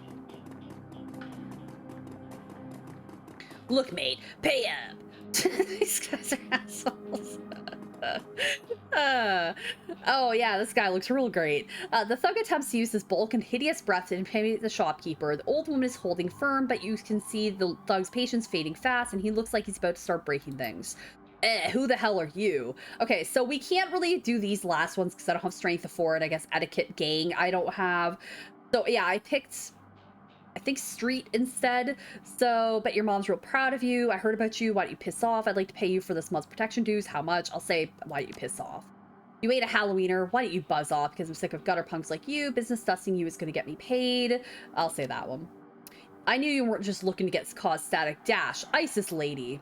Look, mate, pay up. These guys are assholes. Oh yeah, this guy looks real great. The thug attempts to use his bulk and hideous breath to intimidate the shopkeeper. The old woman is holding firm, but you can see the thug's patience fading fast, and he looks like he's about to start breaking things. Who the hell are you? Okay, so we can't really do these last ones because I don't have strength to afford. I guess etiquette, gang, I don't have. So yeah, I picked, I think, street instead. So, bet your mom's real proud of you. I heard about you. Why don't you piss off? I'd like to pay you for this month's protection dues. How much? I'll say, why don't you piss off? You ate a Halloweener. Why don't you buzz off? Because I'm sick of gutter punks like you. Business dusting you is going to get me paid. I'll say that one. I knew you weren't just looking to get cause static dash. ISIS lady.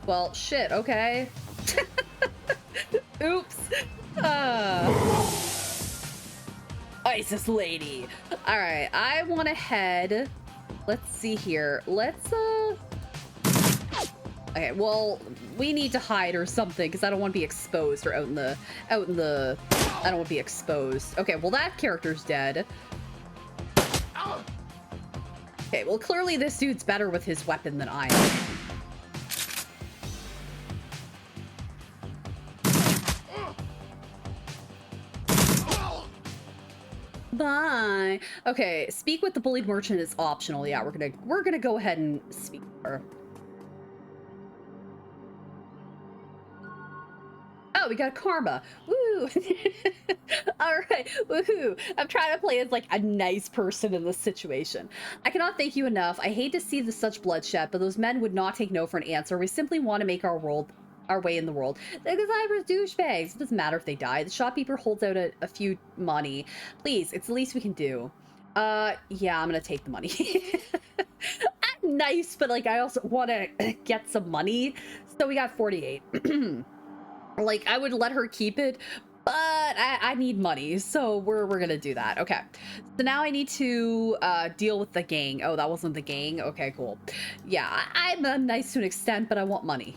Well, shit, okay. Oops. ISIS lady. All right, I went ahead. Let's see here. Let's, okay, well, we need to hide or something because I don't want to be exposed or out in the, I don't want to be exposed. Okay, well, that character's dead. Okay, well, clearly this dude's better with his weapon than I am. Bye. Okay, speak with the bullied merchant is optional. Yeah, we're gonna go ahead and speak to her. Oh, we got karma. Woo! All right, woohoo! I'm trying to play as like a nice person in this situation. I cannot thank you enough. I hate to see such bloodshed, but those men would not take no for an answer. We simply want to make our way in the world. The designers douchebags. It doesn't matter if they die. The shopkeeper holds out a few money. Please, it's the least we can do. Yeah, I'm gonna take the money. I'm nice, but like I also want to get some money. So we got 48. Like I would let her keep it, but I need money, so we're gonna do that. Okay, so now I need to deal with the gang. Oh, that wasn't the gang. Okay, cool. Yeah, I'm nice to an extent, but I want money.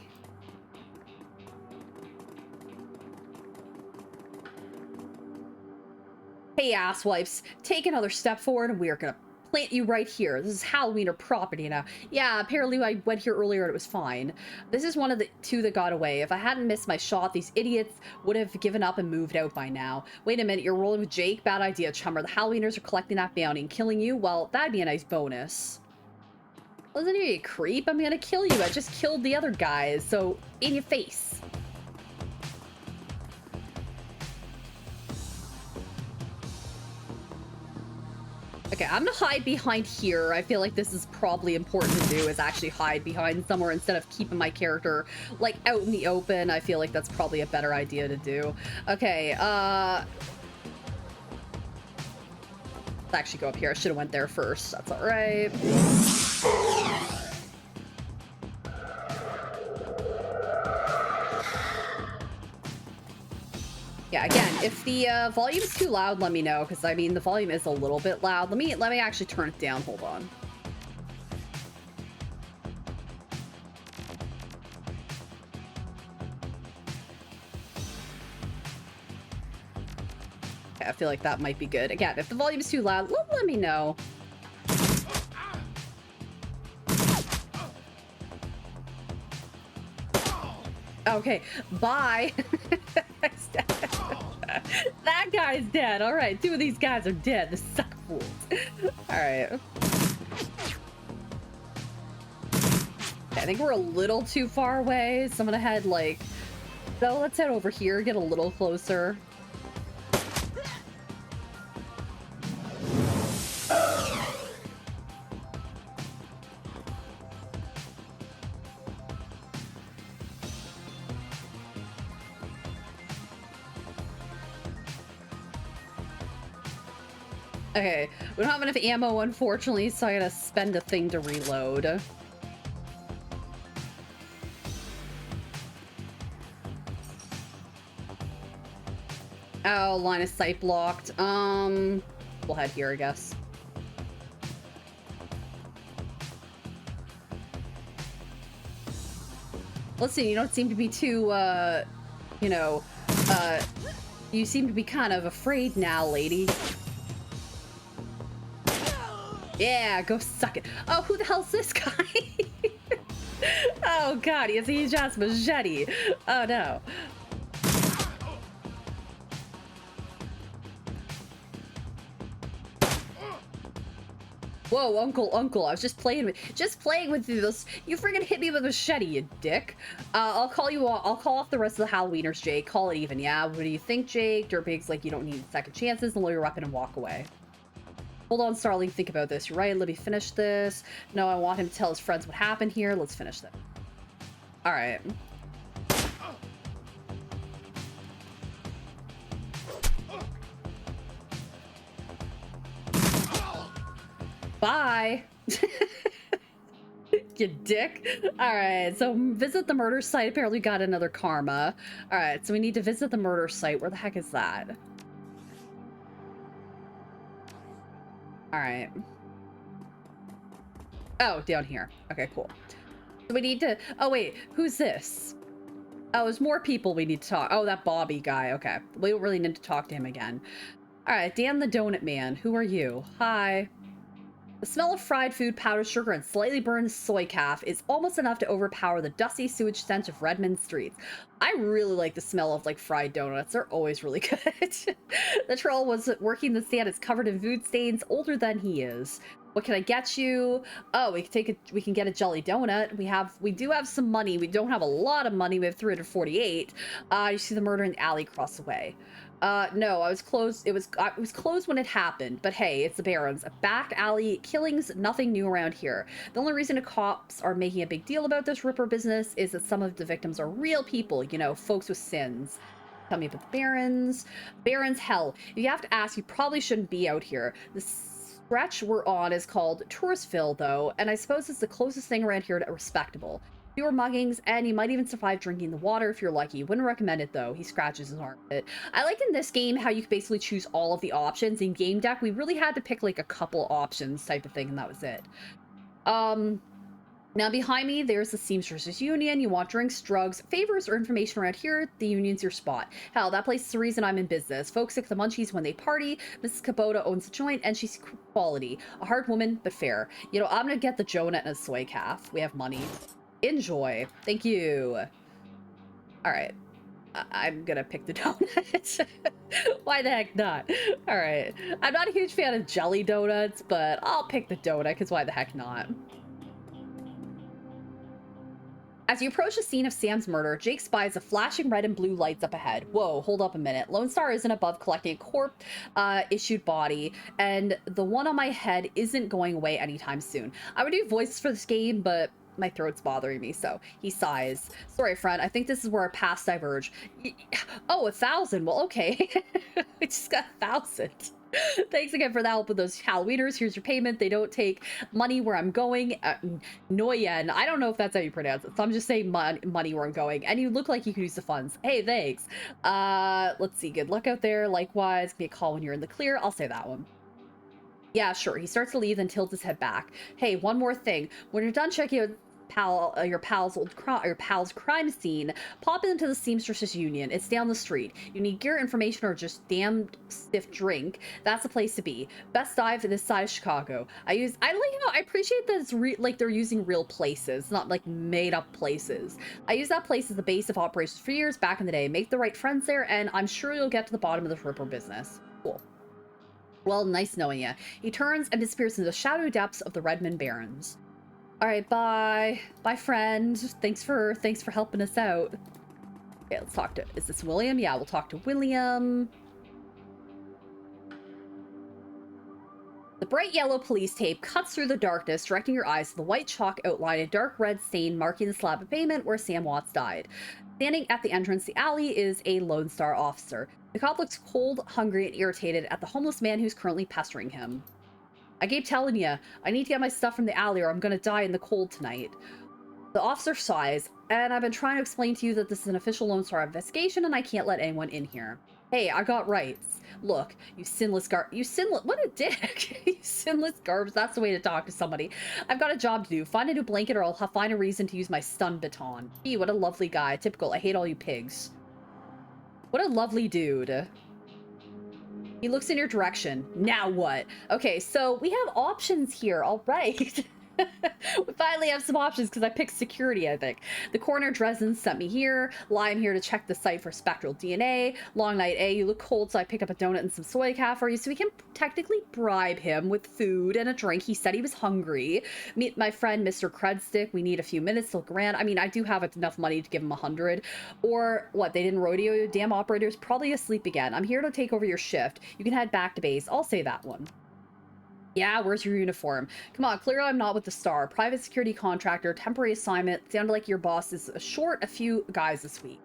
Hey, asswipes, take another step forward and we're gonna plant you right here. This is Halloween or property now. Yeah, apparently I went here earlier and it was fine. This is one of the two that got away. If I hadn't missed my shot, these idiots would have given up and moved out by now. Wait a minute, you're rolling with Jake? Bad idea, chummer. The Halloweeners are collecting that bounty and killing you? Well, that'd be a nice bonus. Listen here, you creep. I'm gonna kill you. I just killed the other guys, so in your face. Okay, I'm gonna hide behind here. I feel like this is probably important to do, is actually hide behind somewhere instead of keeping my character, like, out in the open. I feel like that's probably a better idea to do. Okay, let's actually go up here. I should have went there first. That's all right. Yeah, again, if the volume's too loud, let me know, because I mean the volume is a little bit loud. Let me actually turn it down. Hold on. Okay, I feel like that might be good. Again, if the volume's too loud, let me know. Okay, bye. That guy's dead. All right, two of these guys are dead. The suck fools. All right. Okay, I think we're a little too far away, so I'm gonna head like... So let's head over here, get a little closer. Okay, we don't have enough ammo, unfortunately, so I gotta spend a thing to reload. Oh, line of sight blocked. We'll head here, I guess. Listen, you don't seem to be too, you know, you seem to be kind of afraid now, lady. Yeah, go suck it. Oh, who the hell's this guy? Oh god, he has a huge ass machete. Oh no. Whoa, uncle, I was just playing with you. You freaking hit me with a machete, you dick. I'll call off the rest of the Halloweeners, Jake. Call it even, yeah? What do you think, Jake? Dirtbag's like, you don't need second chances, and lawyer your weapon and walk away. Hold on, Starling, think about this. You're right, let me finish this. No, I want him to tell his friends what happened here. Let's finish this. All right. Bye. You dick. All right, so visit the murder site. Apparently got another karma. All right, so we need to visit the murder site. Where the heck is that? All right. Oh, down here. Okay, cool. So we need to... Oh, wait. Who's this? Oh, there's more people we need to talk. Oh, that Bobby guy. Okay. We don't really need to talk to him again. All right, Dan the Donut Man. Who are you? Hi. The smell of fried food, powdered sugar, and slightly burned soy calf is almost enough to overpower the dusty sewage stench of Redmond streets. I really like the smell of, like, fried donuts. They're always really good. The troll was working the stand. It's covered in food stains, older than he is. What can I get you? Oh, we can get a jelly donut. We do have some money. We don't have a lot of money. We have 348. You see the murder in the alley across the way. No, I was closed. It was closed when it happened, but hey, it's the Barrens. A back alley killings, nothing new around here. The only reason the cops are making a big deal about this Ripper business is that some of the victims are real people, you know, folks with sins. Tell me about the Barrens. Barrens, hell, if you have to ask, you probably shouldn't be out here. The stretch we're on is called Touristville, though, and I suppose it's the closest thing around here to respectable. Fewer muggings, and you might even survive drinking the water if you're lucky. Wouldn't recommend it, though. He scratches his armpit. I like in this game how you could basically choose all of the options. In Game Deck, we really had to pick, like, a couple options type of thing, and that was it. Now behind me, there's the Seamstresses Union. You want drinks, drugs, favors, or information around here, the union's your spot. Hell, that place is the reason I'm in business. Folks get the munchies when they party. Mrs. Kubota owns the joint, and she's quality. A hard woman, but fair. You know, I'm gonna get the donut and a soy calf. We have money. Enjoy. Thank you. All right. I'm gonna pick the donut. Why the heck not? All right. I'm not a huge fan of jelly donuts, but I'll pick the donut because why the heck not? As you approach the scene of Sam's murder, Jake spies the flashing red and blue lights up ahead. Whoa, hold up a minute. Lone Star isn't above collecting a corp issued body, and the one on my head isn't going away anytime soon. I would do voices for this game, but my throat's bothering me, so he sighs. Sorry, friend, I think this is where our paths diverge. Oh, 1,000. Well, okay. I just got 1,000. Thanks again for the help with those Halloweeners. Here's your payment. They don't take money where I'm going. Noyen. I don't know if that's how you pronounce it, so I'm just saying money where I'm going. And you look like you could use the funds. Hey, thanks. Let's see. Good luck out there. Likewise, give me a call when you're in the clear. I'll say that one. Yeah, sure. He starts to leave, then tilts his head back. Hey, one more thing. When you're done checking out your pal's crime scene, pop into the Seamstresses Union. It's down the street. You need gear, information, or just damn stiff drink. That's the place to be. Best dive to this side of Chicago. I appreciate that it's like they're using real places, not like made up places. I used that place as the base of operations for years back in the day. Make the right friends there, and I'm sure you'll get to the bottom of this Ripper business. Cool. Well, nice knowing you. He turns and disappears into the shadowy depths of the Redmond Barrens. All right, bye. Bye, friend. Thanks for helping us out. Okay, let's talk to... Is this William? Yeah, we'll talk to William. The bright yellow police tape cuts through the darkness, directing your eyes to the white chalk outline, a dark red stain marking the slab of pavement where Sam Watts died. Standing at the entrance to the alley is a Lone Star officer. The cop looks cold, hungry, and irritated at the homeless man who's currently pestering him. I keep telling you, I need to get my stuff from the alley or I'm gonna die in the cold tonight. The officer sighs, and I've been trying to explain to you that this is an official Lone Star investigation and I can't let anyone in here. Hey, I got rights. Look, you sinless what a dick. You sinless garbs, that's the way to talk to somebody. I've got a job to do. Find a new blanket or I'll find a reason to use my stun baton. Gee, what a lovely guy. Typical, I hate all you pigs. What a lovely dude. He looks in your direction. Now what? Okay, so we have options here, all right. We finally have some options because I picked security, I think. The coroner Dresden sent me here. Lie, I'm here to check the site for spectral DNA. Long night A, you look cold, so I pick up a donut and some soy calf for you, so we can technically bribe him with food and a drink. He said he was hungry. Meet my friend, Mr. Credstick. We need a few minutes to look around. I mean, I do have enough money to give him 100. Or what, they didn't rodeo you? Damn operator's probably asleep again. I'm here to take over your shift. You can head back to base. I'll say that one. Yeah, where's your uniform? Come on, clearly I'm not with the Star. Private security contractor, temporary assignment. Sounded like your boss is short a few guys this week.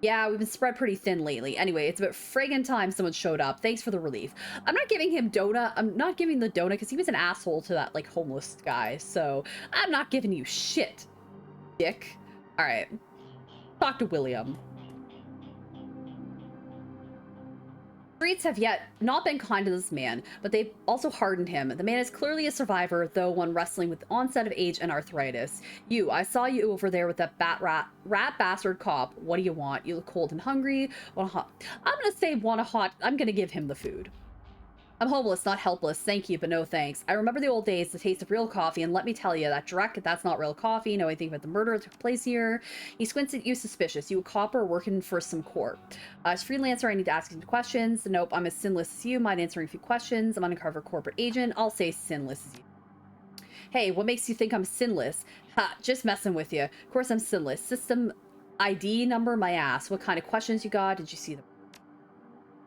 Yeah, we've been spread pretty thin lately. Anyway, it's about friggin' time someone showed up. Thanks for the relief. I'm not giving him donut. I'm not giving the donut because he was an asshole to that, like, homeless guy. So I'm not giving you shit, dick. All right. Talk to William. Streets have yet not been kind to this man, but they've also hardened him. The man is clearly a survivor, though one wrestling with onset of age and arthritis. I saw you over there with that rat bastard cop. What do you want? You look cold and hungry. Want a hot? I'm gonna say want a hot. I'm gonna give him the food. I'm homeless, not helpless. Thank you, but no thanks. I remember the old days, the taste of real coffee, and let me tell you, that's not real coffee. Know anything about the murder that took place here? He squints at you suspicious. You a copper working for some corp. As freelancer, I need to ask you some questions. Nope, I'm as sinless as you. Mind answering a few questions. I'm an undercover corporate agent. I'll say sinless as you. Hey, what makes you think I'm sinless? Ha, just messing with you. Of course I'm sinless. System ID number, my ass. What kind of questions you got? Did you see them?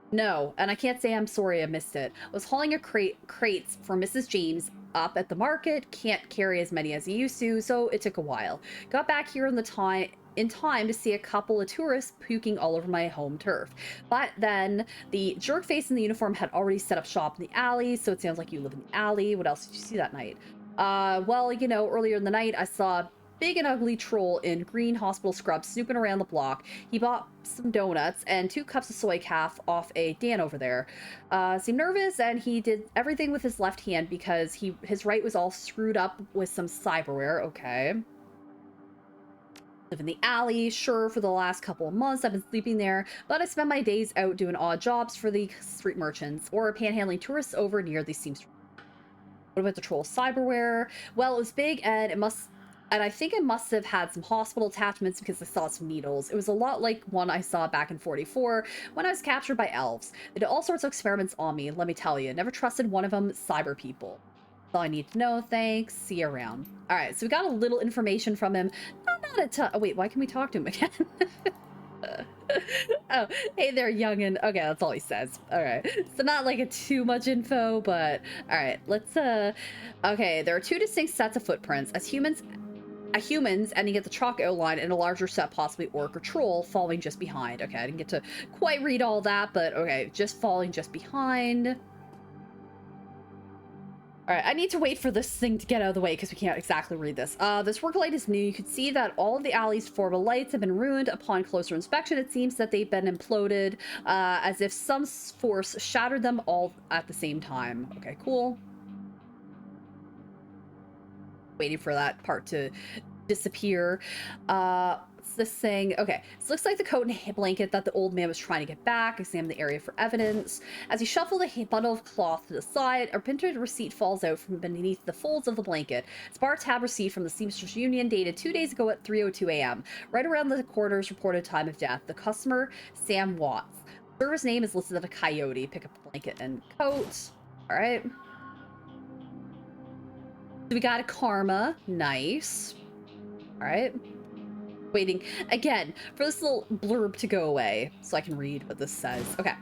No, and I can't say I'm sorry I missed it. I was hauling a crates for Mrs. James up at the market. Can't carry as many as he used to, so it took a while. Got back here in time to see a couple of tourists puking all over my home turf. But then the jerk face in the uniform had already set up shop in the alley, so it sounds like you live in the alley. What else did you see that night? Well, you know, earlier in the night I saw big and ugly troll in green hospital scrubs snooping around the block. He bought some donuts and 2 cups of soy calf off a Dan over there. Seemed nervous, and he did everything with his left hand because his right was all screwed up with some cyberware. Okay. Live in the alley, sure, for the last couple of months I've been sleeping there, but I spend my days out doing odd jobs for the street merchants or panhandling tourists over near the seamstress. What about the troll cyberware? Well, it was big, and I think it must have had some hospital attachments because I saw some needles. It was a lot like one I saw back in 44 when I was captured by elves. They did all sorts of experiments on me, let me tell you. Never trusted one of them cyber people. That's all I need to know, thanks. See you around. All right, so we got a little information from him. Not a ton. Oh, wait, why can we talk to him again? Oh, hey there, youngin'. Okay, that's all he says. All right, so not like a too much info, but all right, let's okay, there are 2 distinct sets of footprints. As humans, and you get the chalk outline and a larger set, possibly orc or troll, following just behind. Okay, I didn't get to quite read all that, but okay, just falling just behind. All right, I need to wait for this thing to get out of the way because we can't exactly read this. This work light is new. You can see that all of the alley's formal lights have been ruined. Upon closer inspection, it seems that they've been imploded, as if some force shattered them all at the same time. Okay, cool. Waiting for that part to disappear. What's this thing? Okay, so looks like the coat and blanket that the old man was trying to get back. Examine the area for evidence. As you shuffle the bundle of cloth to the side, a printed receipt falls out from beneath the folds of the blanket. It's a bar tab receipt from the Seamstress Union dated 2 days ago at 3:02 a.m. Right around the coroner's reported time of death. The customer, Sam Watts. The server's name is listed as a coyote. Pick up the blanket and coat. All right. So we got a karma. Nice. All right. Waiting again for this little blurb to go away so I can read what this says. Okay.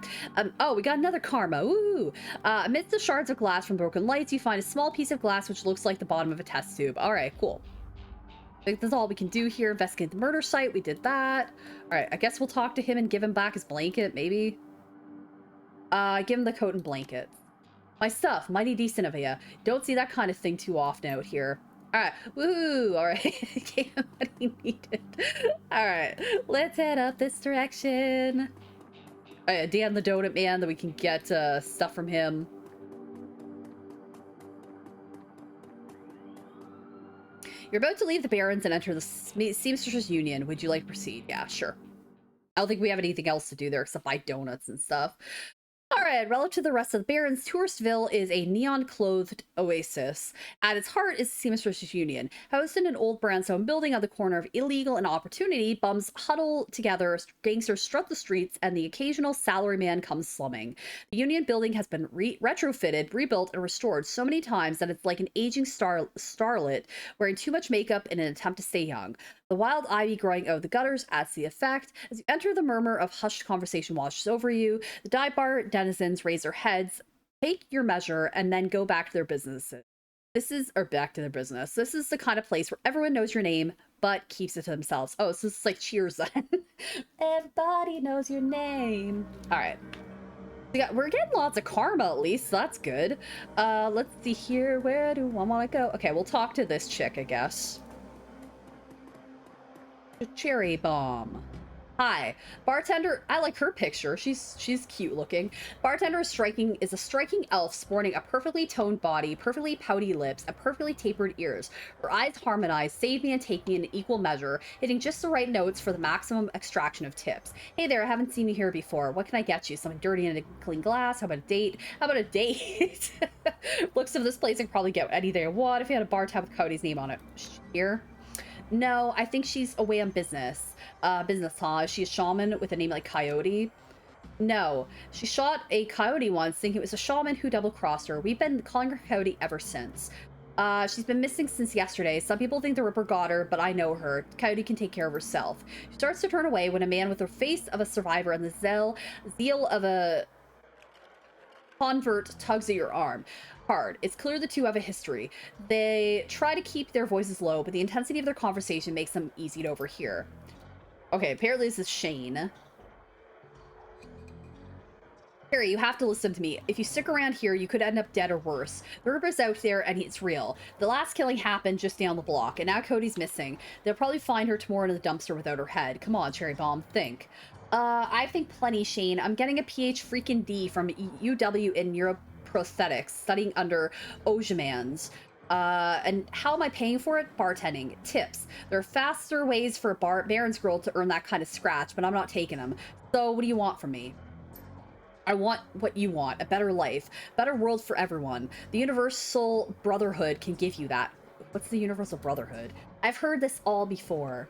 Oh, we got another karma. Ooh. Amidst the shards of glass from broken lights, you find a small piece of glass which looks like the bottom of a test tube. All right, cool. I think that's all we can do here. Investigate the murder site. We did that. All right. I guess we'll talk to him and give him back his blanket, maybe. Give him the coat and blanket. My stuff, mighty decent of you. Don't see that kind of thing too often out here. Alright, woohoo! Alright, gave him what he needed. Alright, let's head up this direction. Alright, Dan the Donut Man, that we can get stuff from him. You're about to leave the Barrens and enter the Seamstress Union. Would you like to proceed? Yeah, sure. I don't think we have anything else to do there except buy donuts and stuff. All right, relative to the rest of the Barrens, Touristville is a neon-clothed oasis. At its heart is Seamstress Union. Housed in an old brownstone building on the corner of Illegal and Opportunity, bums huddle together, gangsters strut the streets, and the occasional salaryman comes slumming. The Union building has been retrofitted, rebuilt, and restored so many times that it's like an aging starlet wearing too much makeup in an attempt to stay young. The wild ivy growing out of the gutters adds to the effect. As you enter, the murmur of hushed conversation washes over you. The dive bar denizens raise their heads, take your measure, and then go back to their businesses. Back to their business. This is the kind of place where everyone knows your name, but keeps it to themselves. Oh, so this is like Cheers then. Everybody knows your name. All right. We're getting lots of karma at least, so that's good. Let's see here. Where do I want to go? Okay, we'll talk to this chick, I guess. Cherry Bomb. Hi, bartender. I like her picture. She's cute looking. Bartender is a striking elf sporting a perfectly toned body, perfectly pouty lips, and perfectly tapered ears. Her eyes harmonize, save me and take me in equal measure, hitting just the right notes for the maximum extraction of tips. Hey there, I haven't seen you here before. What can I get you? Something dirty in a clean glass? How about a date? How about a date? Looks of this place, I could probably get anything I want if you had a bar tab with Cody's name on it. Here. No, I think she's away on business. Is she a shaman with a name like Coyote? No, she shot a coyote once thinking it was a shaman who double-crossed her. We've been calling her Coyote ever since. She's been missing since yesterday. Some people think the Ripper got her, but I know her. Coyote can take care of herself. She starts to turn away when a man with the face of a survivor and the zeal of a convert tugs at your arm hard. It's clear the two have a history. They try to keep their voices low, but the intensity of their conversation makes them easy to overhear. Okay, apparently this is Shane. Harry, you have to listen to me. If you stick around here, you could end up dead or worse. The Ripper's out there, and it's real. The last killing happened just down the block, and now Cody's missing. They'll probably find her tomorrow in the dumpster without her head. Come on, Cherry Bomb, think. I think plenty, Shane. I'm getting a PhD freaking D from UW in neuroprosthetics, studying under Ojemans. And how am I paying for it? Bartending. Tips. There are faster ways for a Baron's girl to earn that kind of scratch, but I'm not taking them. So what do you want from me? I want what you want, a better life, better world for everyone. The Universal Brotherhood can give you that. What's the Universal Brotherhood? I've heard this all before.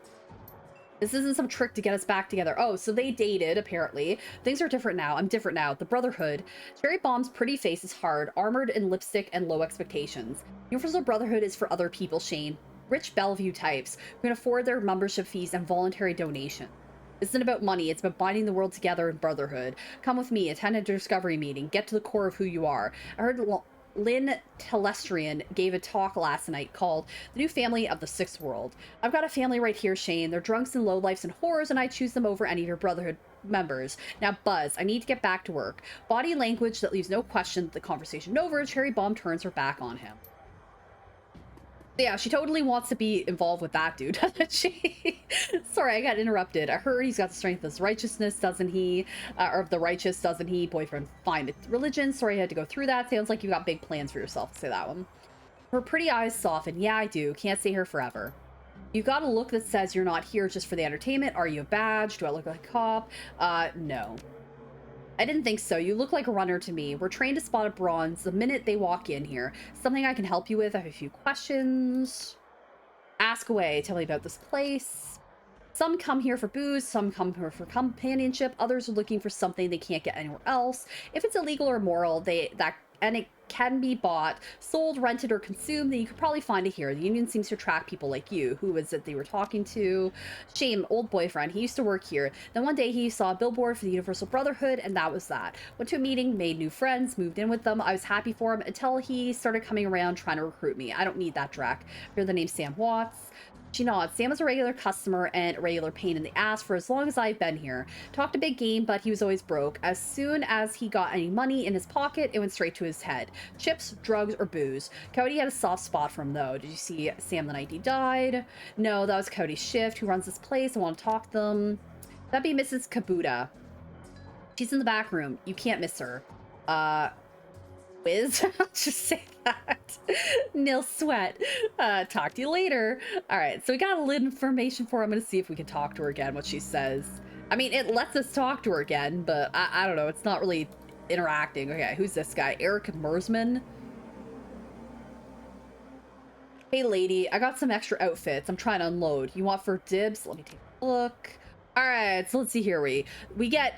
This isn't some trick to get us back together. Oh, so they dated, apparently. Things are different now. I'm different now. The Brotherhood. Cherry Bomb's pretty face is hard, armored in lipstick and low expectations. Universal Brotherhood is for other people, Shane. Rich Bellevue types who can afford their membership fees and voluntary donation. This isn't about money. It's about binding the world together in brotherhood. Come with me. Attend a discovery meeting. Get to the core of who you are. I heard Lynn Telestrian gave a talk last night called The New Family of the Sixth World. I've got a family right here, Shane. They're drunks and lowlifes and whores, and I choose them over any of your Brotherhood members. Now, Buzz, I need to get back to work. Body language that leaves no question that the conversation over. Cherry Bomb turns her back on him. Yeah, she totally wants to be involved with that dude, doesn't she? Sorry, I got interrupted. I heard he's got the strength of his righteousness, doesn't he? Or of the righteous, doesn't he? Boyfriend, fine. Religion, sorry I had to go through that. Sounds like you got big plans for yourself to say that one. Her pretty eyes soften. Yeah, I do. Can't stay here forever. You've got a look that says you're not here just for the entertainment. Are you a badge? Do I look like a cop? No. I didn't think so. You look like a runner to me. We're trained to spot a bronze the minute they walk in here. Something I can help you with? I have a few questions. Ask away. Tell me about this place. Some come here for booze. Some come here for companionship. Others are looking for something they can't get anywhere else. If it's illegal or immoral, and it can be bought, sold, rented, or consumed, then you could probably find it here. The union seems to attract people like you. Who was it they were talking to? Shame, old boyfriend. He used to work here. Then one day he saw a billboard for the Universal Brotherhood, and that was that. Went to a meeting, made new friends, moved in with them. I was happy for him until he started coming around trying to recruit me. I don't need that Drac. Hear the name Sam Watts. She nods. Sam was a regular customer and a regular pain in the ass for as long as I've been here. Talked a big game, but he was always broke. As soon as he got any money in his pocket, it went straight to his head. Chips, drugs, or booze. Cody had a soft spot for him, though. Did you see Sam the night he died? No, that was Cody's shift. Who runs this place? I want to talk to them. That'd be Mrs. Kabuta. She's in the back room. You can't miss her. Wiz? I'll just say that. Nil sweat. Talk to you later. All right, so we got a little information for her. I'm going to see if we can talk to her again, what she says. I mean, it lets us talk to her again, but I don't know. It's not really interacting. Okay, who's this guy? Eric Mersman. Hey lady, I got some extra outfits. I'm trying to unload. You want for dibs? Let me take a look. All right, so let's see here. We get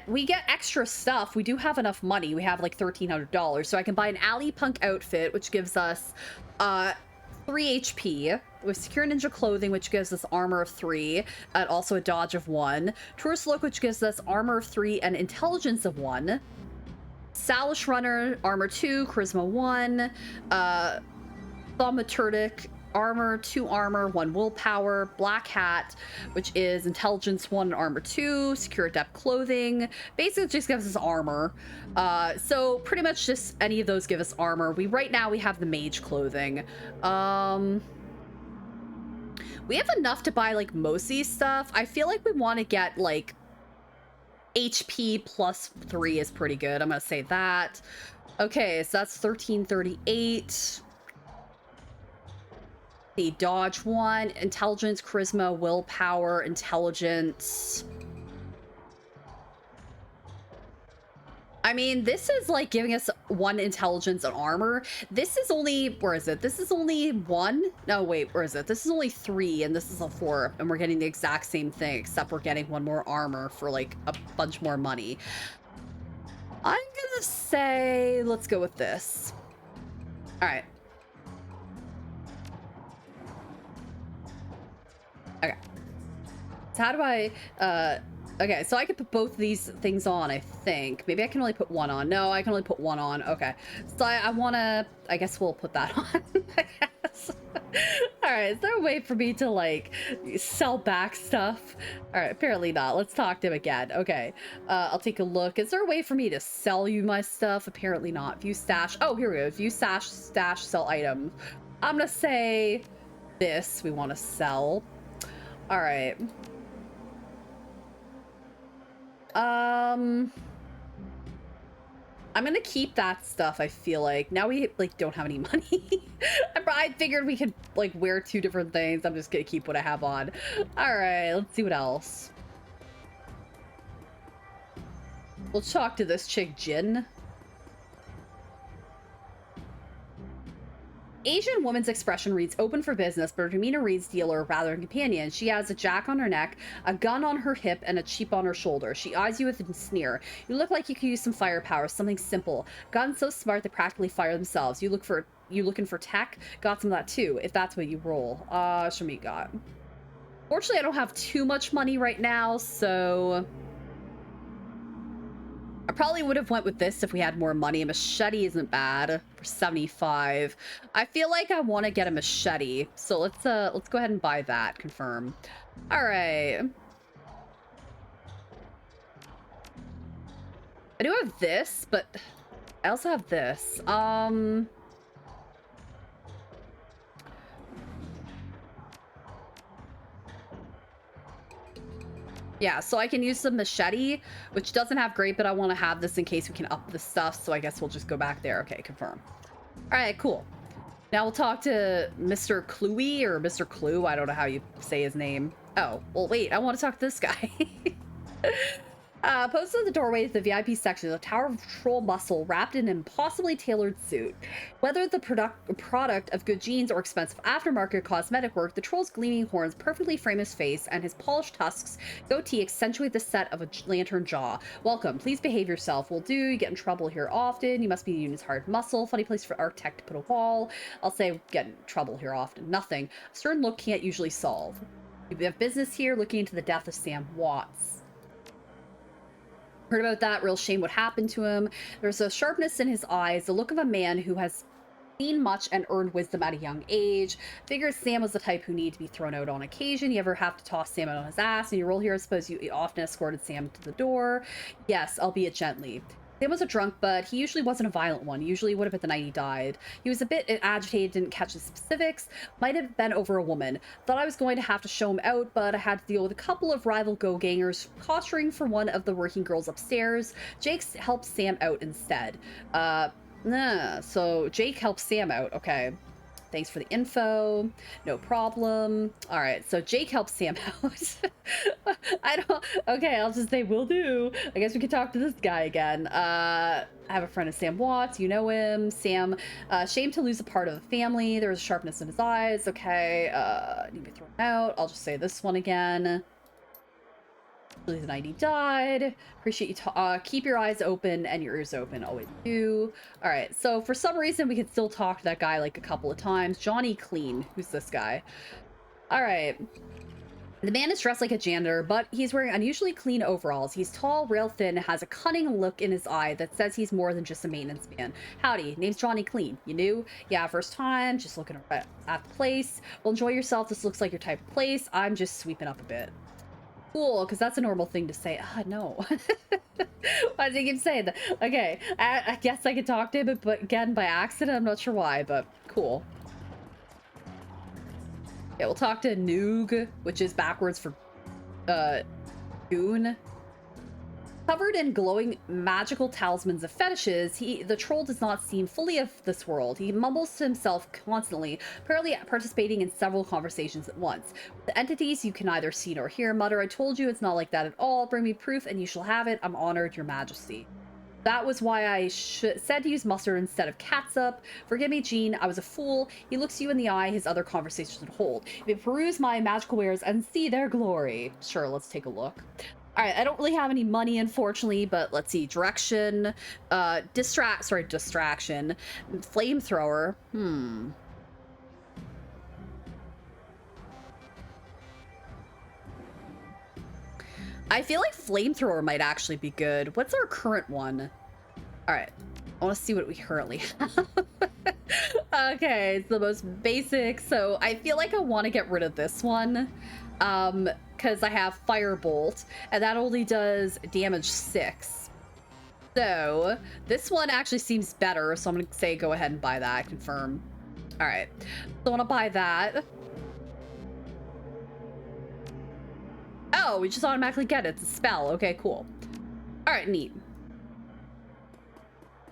extra stuff. We do have enough money. We have like $1,300, so I can buy an alley punk outfit, which gives us 3 HP. With secure ninja clothing, which gives us armor of 3 and also a dodge of 1. Tourist look, which gives us armor of 3 and intelligence of 1. Salish runner, armor 2, charisma 1. Thaumaturgic armor, 2 armor, 1 willpower. Black hat, which is intelligence 1 and armor 2. Secure depth clothing, basically it just gives us armor. So pretty much just any of those give us armor. Right now we have the mage clothing. We have enough to buy like most of these stuff. I feel like we want to get like HP plus 3 is pretty good. I'm gonna say that. Okay, so that's 1338. The dodge 1, intelligence, charisma, willpower, intelligence. I mean, this is like giving us 1 intelligence and armor. This is only, where is it? This is only 1? No, wait, where is it? This is only 3 and this is a 4, and we're getting the exact same thing, except we're getting 1 more armor for like a bunch more money. I'm gonna say, let's go with this. All right. Okay. So how do I, okay, so I could put both of these things on, I think. Maybe I can only put 1 on. No, I can only put 1 on. Okay. So I want to, I guess we'll put that on, I guess. All right, is there a way for me to, like, sell back stuff? All right, apparently not. Let's talk to him again. Okay, I'll take a look. Is there a way for me to sell you my stuff? Apparently not. View stash. Oh, here we go. View stash, sell items. I'm going to say this we want to sell. All right. I'm gonna keep that stuff. I feel like now we like don't have any money. I figured we could like wear 2 different things. I'm just gonna keep what I have on. All right, let's see what else. We'll talk to this chick, Jin. Asian woman's expression reads open for business, but her demeanor reads dealer rather than companion. She has a jack on her neck, a gun on her hip, and a chip on her shoulder. She eyes you with a sneer. You look like you could use some firepower, something simple. Guns so smart they practically fire themselves. You looking for tech? Got some of that too, if that's what you roll. Shamit got. Fortunately, I don't have too much money right now, so I probably would have went with this if we had more money. A machete isn't bad for 75. I feel like I want to get a machete, so let's go ahead and buy that. Confirm. All right. I do have this, but I also have this. Yeah, so I can use the machete, which doesn't have great, but I want to have this in case we can up the stuff, so I guess we'll just go back there. Okay, confirm. All right, cool. Now we'll talk to Mr. Cluey, or Mr. Clue. I don't know how you say his name. Oh, well, wait, I want to talk to this guy. Posted in the doorway of the VIP section is a tower of troll muscle wrapped in an impossibly tailored suit. Whether the product of good genes or expensive aftermarket cosmetic work, the troll's gleaming horns perfectly frame his face, and his polished tusks goatee accentuate the set of a lantern jaw. Welcome, please behave yourself. Will do. You get in trouble here often. You must be the unit's hard muscle. Funny place for architect to put a wall. I'll say get in trouble here often. Nothing. A stern look can't usually solve. You have business here, looking into the death of Sam Watts. Heard about that, real shame what happened to him. There's a sharpness in his eyes, the look of a man who has seen much and earned wisdom at a young age. Figures Sam was the type who needed to be thrown out on occasion. You ever have to toss Sam out on his ass in your role here? I suppose you often escorted Sam to the door. Yes, albeit gently. Sam was a drunk, but he usually wasn't a violent one. Usually would have been the night he died. He was a bit agitated, didn't catch the specifics. Might have been over a woman. Thought I was going to have to show him out, but I had to deal with a couple of rival go-gangers posturing for one of the working girls upstairs. Jake helped Sam out instead. So Jake helped Sam out. Okay. Thanks for the info. No problem. All right, so Jake helps Sam out. Okay, I'll just say will do. I guess we could talk to this guy again. I have a friend of Sam Watts. You know him. Sam, shame to lose a part of the family. There was a sharpness in his eyes. Okay, need to be thrown out. I'll just say this one again. The night he died. Appreciate you. Keep your eyes open and your ears open. Always do. All right. So for some reason, we could still talk to that guy like a couple of times. Johnny Clean. Who's this guy? All right. The man is dressed like a janitor, but he's wearing unusually clean overalls. He's tall, rail thin, has a cunning look in his eye that says he's more than just a maintenance man. Howdy, name's Johnny Clean. You new? Yeah, first time. Just looking at the place. Well, enjoy yourself. This looks like your type of place. I'm just sweeping up a bit. Cool, because that's a normal thing to say. No. Why does he keep saying that? Okay, I guess I could talk to him, but again, by accident, I'm not sure why, but cool. Yeah, we'll talk to Noog, which is backwards for, goon. Covered in glowing magical talismans of fetishes, the troll does not seem fully of this world. He mumbles to himself constantly, apparently participating in several conversations at once. With the entities you can neither see nor hear mutter, I told you it's not like that at all. Bring me proof and you shall have it. I'm honored, your majesty. That was why I said to use mustard instead of catsup. Forgive me, Jean, I was a fool. He looks you in the eye, his other conversations would hold. If you peruse my magical wares and see their glory. Sure, let's take a look. All right, I don't really have any money, unfortunately, but let's see. Direction, distraction, flamethrower. I feel like flamethrower might actually be good. What's our current one? All right, I want to see what we currently have. Okay, it's the most basic, so I feel like I want to get rid of this one. Because I have Firebolt, and that only does damage 6. So, this one actually seems better, so I'm going to say go ahead and buy that, confirm. Alright, so I want to buy that. Oh, we just automatically get it. It's a spell. Okay, cool. Alright, neat.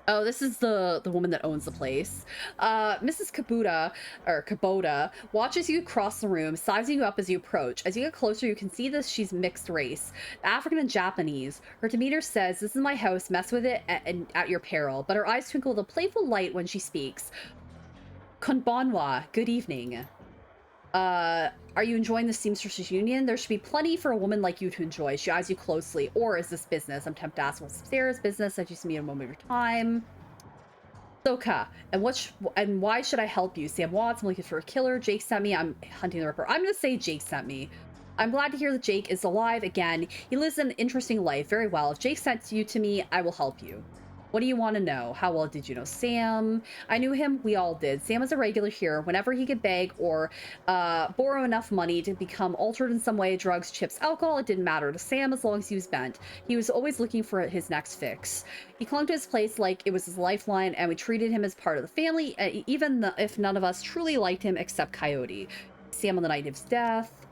Oh, this is the woman that owns the place. Mrs. Kubota watches you cross the room, sizing you up as you approach. As you get closer, you can see this. She's mixed race, African and Japanese. Her demeanor says, "This is my house. Mess with it at your peril." But her eyes twinkle with a playful light when she speaks. Konbanwa, good evening. Are you enjoying the Seamstresses Union? There should be plenty for a woman like you to enjoy. She eyes you closely. Or is this business? I'm tempted to ask what's upstairs. Business. I just need a moment of your time. Soka. And why should I help you? Sam Watts. I'm looking for a killer. Jake sent me. I'm hunting the Ripper. I'm going to say Jake sent me. I'm glad to hear that Jake is alive again. He lives an interesting life. Very well. If Jake sent you to me, I will help you. What do you want to know? How well did you know Sam? I knew him. We all did. Sam was a regular here. Whenever he could beg or borrow enough money to become altered in some way, drugs, chips, alcohol, it didn't matter to Sam as long as he was bent. He was always looking for his next fix. He clung to his place like it was his lifeline, and we treated him as part of the family, even if none of us truly liked him except Coyote. Sam on the night of his death.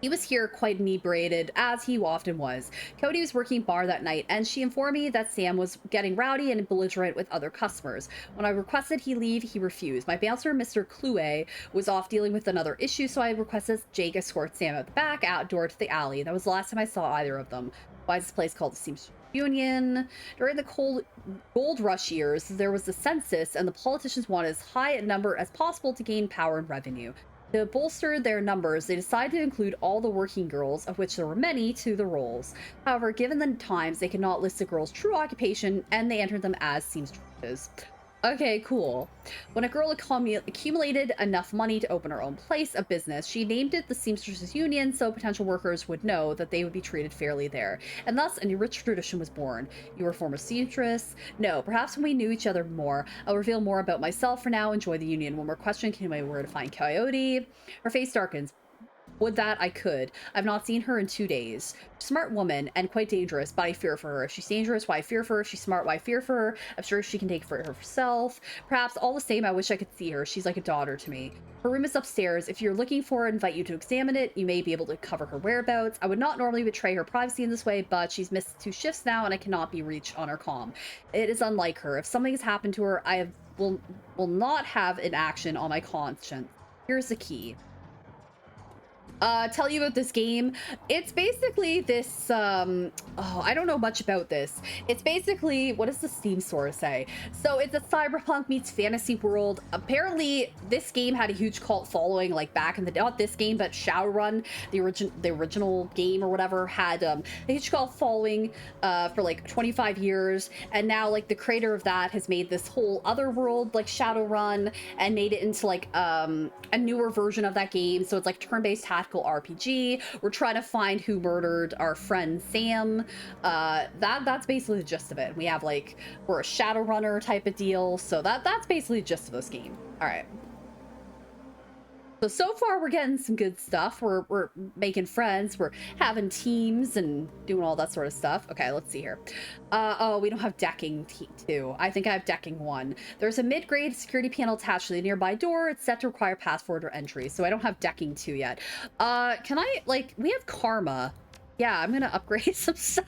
He was here quite inebriated, as he often was. Cody was working bar that night, and she informed me that Sam was getting rowdy and belligerent with other customers. When I requested he leave, he refused. My bouncer, Mr. Clue, was off dealing with another issue, so I requested Jake escort Sam out the back, outdoor to the alley. That was the last time I saw either of them. Why is this place called the Seamsters Union? During the gold rush years, there was the census, and the politicians wanted as high a number as possible to gain power and revenue. To bolster their numbers, they decided to include all the working girls, of which there were many, to the rolls. However, given the times, they could not list a girl's true occupation, and they entered them as seamstresses. Okay, cool. When a girl accumulated enough money to open her own place of business, she named it the Seamstresses Union so potential workers would know that they would be treated fairly there. And thus, a rich tradition was born. You were a former seamstress? No, perhaps when we knew each other more. I'll reveal more about myself for now. Enjoy the union. One more question. Can you tell me where to find Coyote? Her face darkens. Would that I could. I've not seen her in 2 days. Smart woman and quite dangerous, but I fear for her. If she's dangerous, why I fear for her? If she's smart, why I fear for her? I'm sure she can take for herself. Perhaps all the same, I wish I could see her. She's like a daughter to me. Her room is upstairs. If you're looking for her, I invite you to examine it. You may be able to cover her whereabouts. I would not normally betray her privacy in this way, but she's missed 2 shifts now and I cannot be reached on her comm. It is unlike her. If something has happened to her, I have will not have an action on my conscience. Here's the key. Tell you about this game. It's basically this, oh, I don't know much about this. It's basically, what does the Steam store say? So it's a cyberpunk meets fantasy world. Apparently, this game had a huge cult following, like back in the, not this game, but Shadowrun, the original game or whatever, had a huge cult following for like 25 years. And now, like, the creator of that has made this whole other world, like Shadowrun, and made it into like a newer version of that game. So it's like turn-based tactical RPG. We're trying to find who murdered our friend Sam. That's basically the gist of it. We have like, we're a Shadowrunner type of deal. So that's basically the gist of this game. All right. So far we're getting some good stuff. We're making friends. We're having teams and doing all that sort of stuff. Okay, let's see here. Oh, we don't have decking 2. I think I have decking 1. There's a mid-grade security panel attached to the nearby door. It's set to require password or entry. So I don't have decking 2 yet. Can I, like, we have karma. Yeah, I'm gonna upgrade some stuff.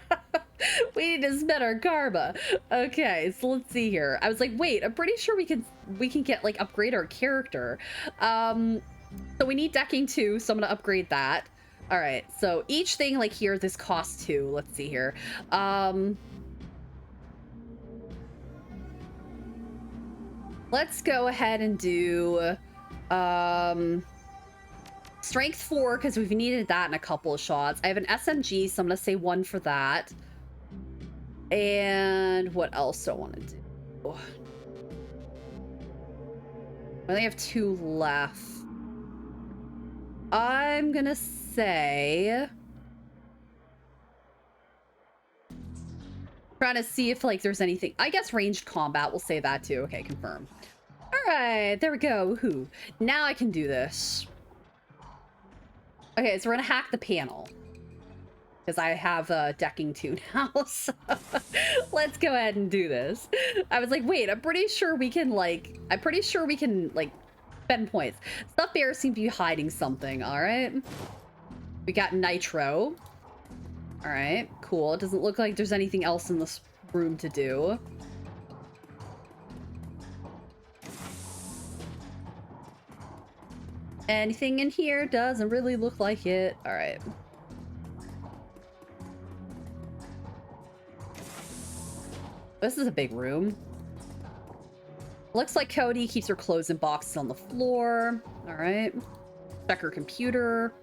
We need to spend our karma. Okay, so let's see here. I was like, wait, I'm pretty sure we can get, like, upgrade our character. So we need decking 2, so I'm gonna upgrade that. All right, so each thing like here, this costs 2. Let's see here. Let's go ahead and do strength 4 because we've needed that in a couple of shots. I have an SMG, so I'm gonna say 1 for that. And what else do I want to do? I only have 2 left. I'm gonna say, trying to see if like there's anything, I guess ranged combat, we'll say that too. Okay, confirm. All right, there we go. Woohoo. Now I can do this. Okay, so we're gonna hack the panel because I have decking 2 now. So let's go ahead and do this. I was like, wait, I'm pretty sure we can like spend points. Stuffed bears seem to be hiding something. All right, we got nitro. All right, cool. It doesn't look like there's anything else in this room to do. Anything in here? Doesn't really look like it. All right. This is a big room. Looks like Cody keeps her clothes in boxes on the floor. All right. Check her computer.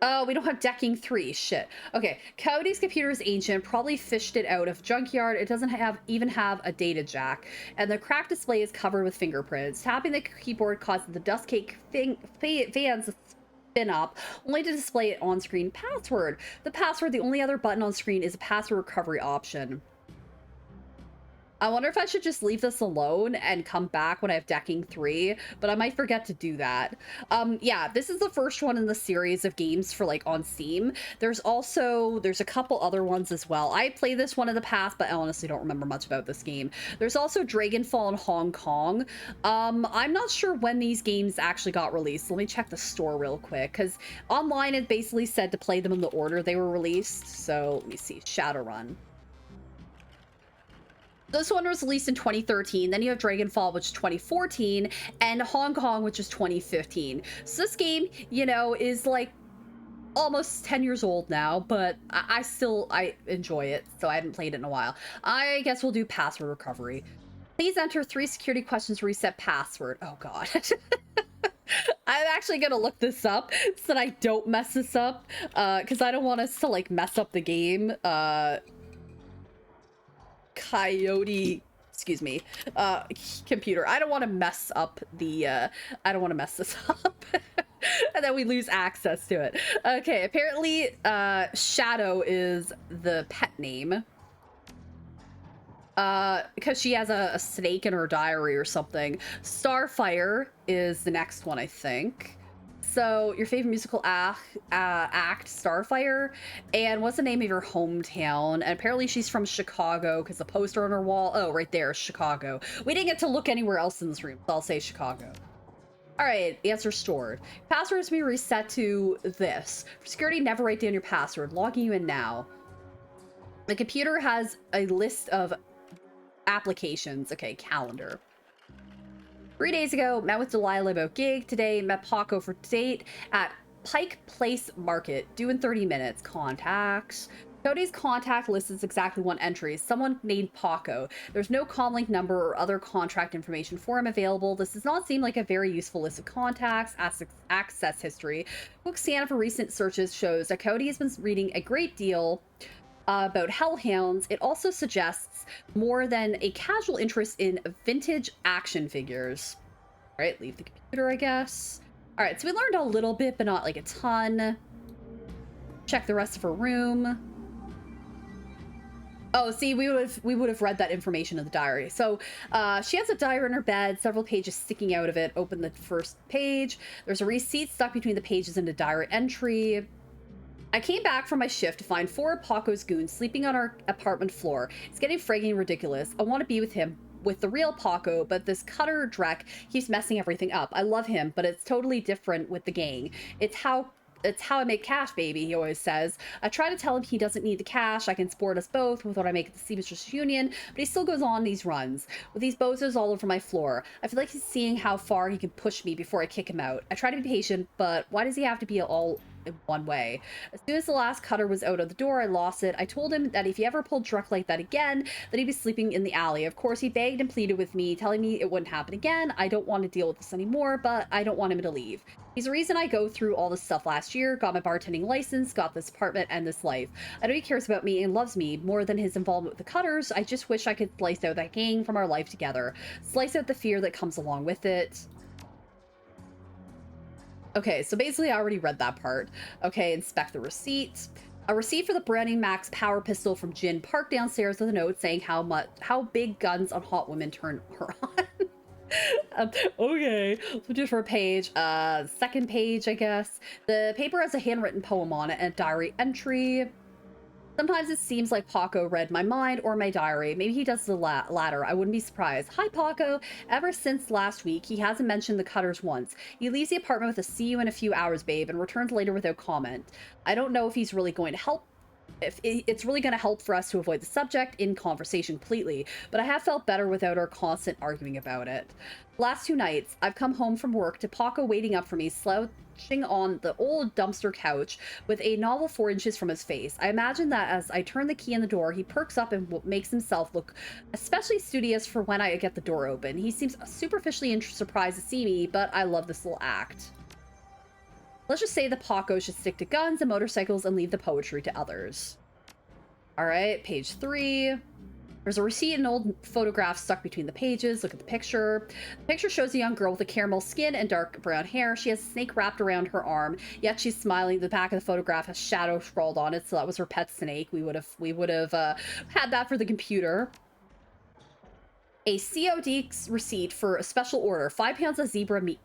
Oh, we don't have decking 3. Shit. Okay. Cody's computer is ancient. Probably fished it out of junkyard. It doesn't even have a data jack. And the cracked display is covered with fingerprints. Tapping the keyboard causes the dust cake fans to spin up, only to display it on-screen password. The password, the only other button on screen, is a password recovery option. I wonder if I should just leave this alone and come back when I have decking 3, but I might forget to do that. Yeah, this is the first one in the series of games for like on Steam. There's a couple other ones as well. I played this one in the past, but I honestly don't remember much about this game. There's also Dragonfall in Hong Kong. I'm not sure when these games actually got released. Let me check the store real quick, because online it basically said to play them in the order they were released. So let me see, Shadowrun. This one was released in 2013. Then you have Dragonfall, which is 2014, and Hong Kong, which is 2015. So this game, you know, is like almost 10 years old now, but I enjoy it, so I haven't played it in a while. I guess we'll do password recovery. Please enter 3 security questions to reset password. Oh god. I'm actually gonna look this up so that I don't mess this up, because I don't want us to like mess up the game. Coyote, excuse me, computer. I don't want to mess up the, I don't want to mess this up. And then we lose access to it. Okay, apparently, Shadow is the pet name. Because she has a snake in her diary or something. Starfire is the next one, I think. So, your favorite musical act, Starfire, and what's the name of your hometown? And apparently she's from Chicago, because the poster on her wall, oh, right there, Chicago. We didn't get to look anywhere else in this room, so I'll say Chicago. All right, answer stored. Password is to be reset to this. For security, never write down your password. Logging you in now. The computer has a list of applications. Okay, calendar. 3 days ago, met with Delilah about gig. Today, met Paco for date at Pike Place Market. Due in 30 minutes. Contacts. Cody's contact list is exactly one entry. Someone named Paco. There's no comlink number or other contract information for him available. This does not seem like a very useful list of contacts. Access history. Quick scan for recent searches shows that Cody has been reading a great deal about hellhounds. It also suggests more than a casual interest in vintage action figures. All right, leave the computer, I guess. All right, so we learned a little bit, but not like a ton. Check the rest of her room. Oh, see, we would have read that information in the diary. So she has a diary in her bed, several pages sticking out of it. Open the first page. There's a receipt stuck between the pages and a diary entry. I came back from my shift to find 4 of Paco's goons sleeping on our apartment floor. It's getting frigging ridiculous. I want to be with him, with the real Paco, but this Cutter Drek keeps messing everything up. I love him, but it's totally different with the gang. It's how I make cash, baby, he always says. I try to tell him he doesn't need the cash. I can support us both with what I make at the Seamstress Union, but he still goes on these runs with these bozos all over my floor. I feel like he's seeing how far he can push me before I kick him out. I try to be patient, but why does he have to be all in one way? As soon as the last Cutter was out of the door, I lost it. I told him that if he ever pulled Drek like that again, that he'd be sleeping in the alley. Of course, he begged and pleaded with me, telling me it wouldn't happen again. I don't want to deal with this anymore, but I don't want him to leave. He's the reason I go through all this stuff last year, got my bartending license, got this apartment and this life. I know he cares about me and loves me more than his involvement with the Cutters. I just wish I could slice out that gang from our life together. Slice out the fear that comes along with it. Okay, so basically I already read that part. Okay, inspect the receipt. A receipt for the Browning Max power pistol from Jin parked downstairs with a note saying how big guns on hot women turn her on. Okay, so different page. Second page, I guess. The paper has a handwritten poem on it and a diary entry. Sometimes it seems like Paco read my mind or my diary. Maybe he does the latter. I wouldn't be surprised. Hi, Paco. Ever since last week, he hasn't mentioned the Cutters once. He leaves the apartment with a "see you in a few hours, babe," and returns later without comment. I don't know if he's really going to help. If it's really going to help for us to avoid the subject in conversation completely, but I have felt better without our constant arguing about it. Last 2 nights, I've come home from work to Paco waiting up for me, slouching on the old dumpster couch with a novel 4 inches from his face. I imagine that as I turn the key in the door, he perks up and makes himself look especially studious for when I get the door open. He seems superficially surprised to see me, but I love this little act. Let's just say the Paco should stick to guns and motorcycles and leave the poetry to others. All right, page 3. There's a receipt and old photograph stuck between the pages. Look at the picture. The picture shows a young girl with a caramel skin and dark brown hair. She has a snake wrapped around her arm, yet she's smiling. The back of the photograph has shadow scrawled on it, so that was her pet snake. We would have had that for the computer. A COD receipt for a special order, 5 pounds of zebra meat,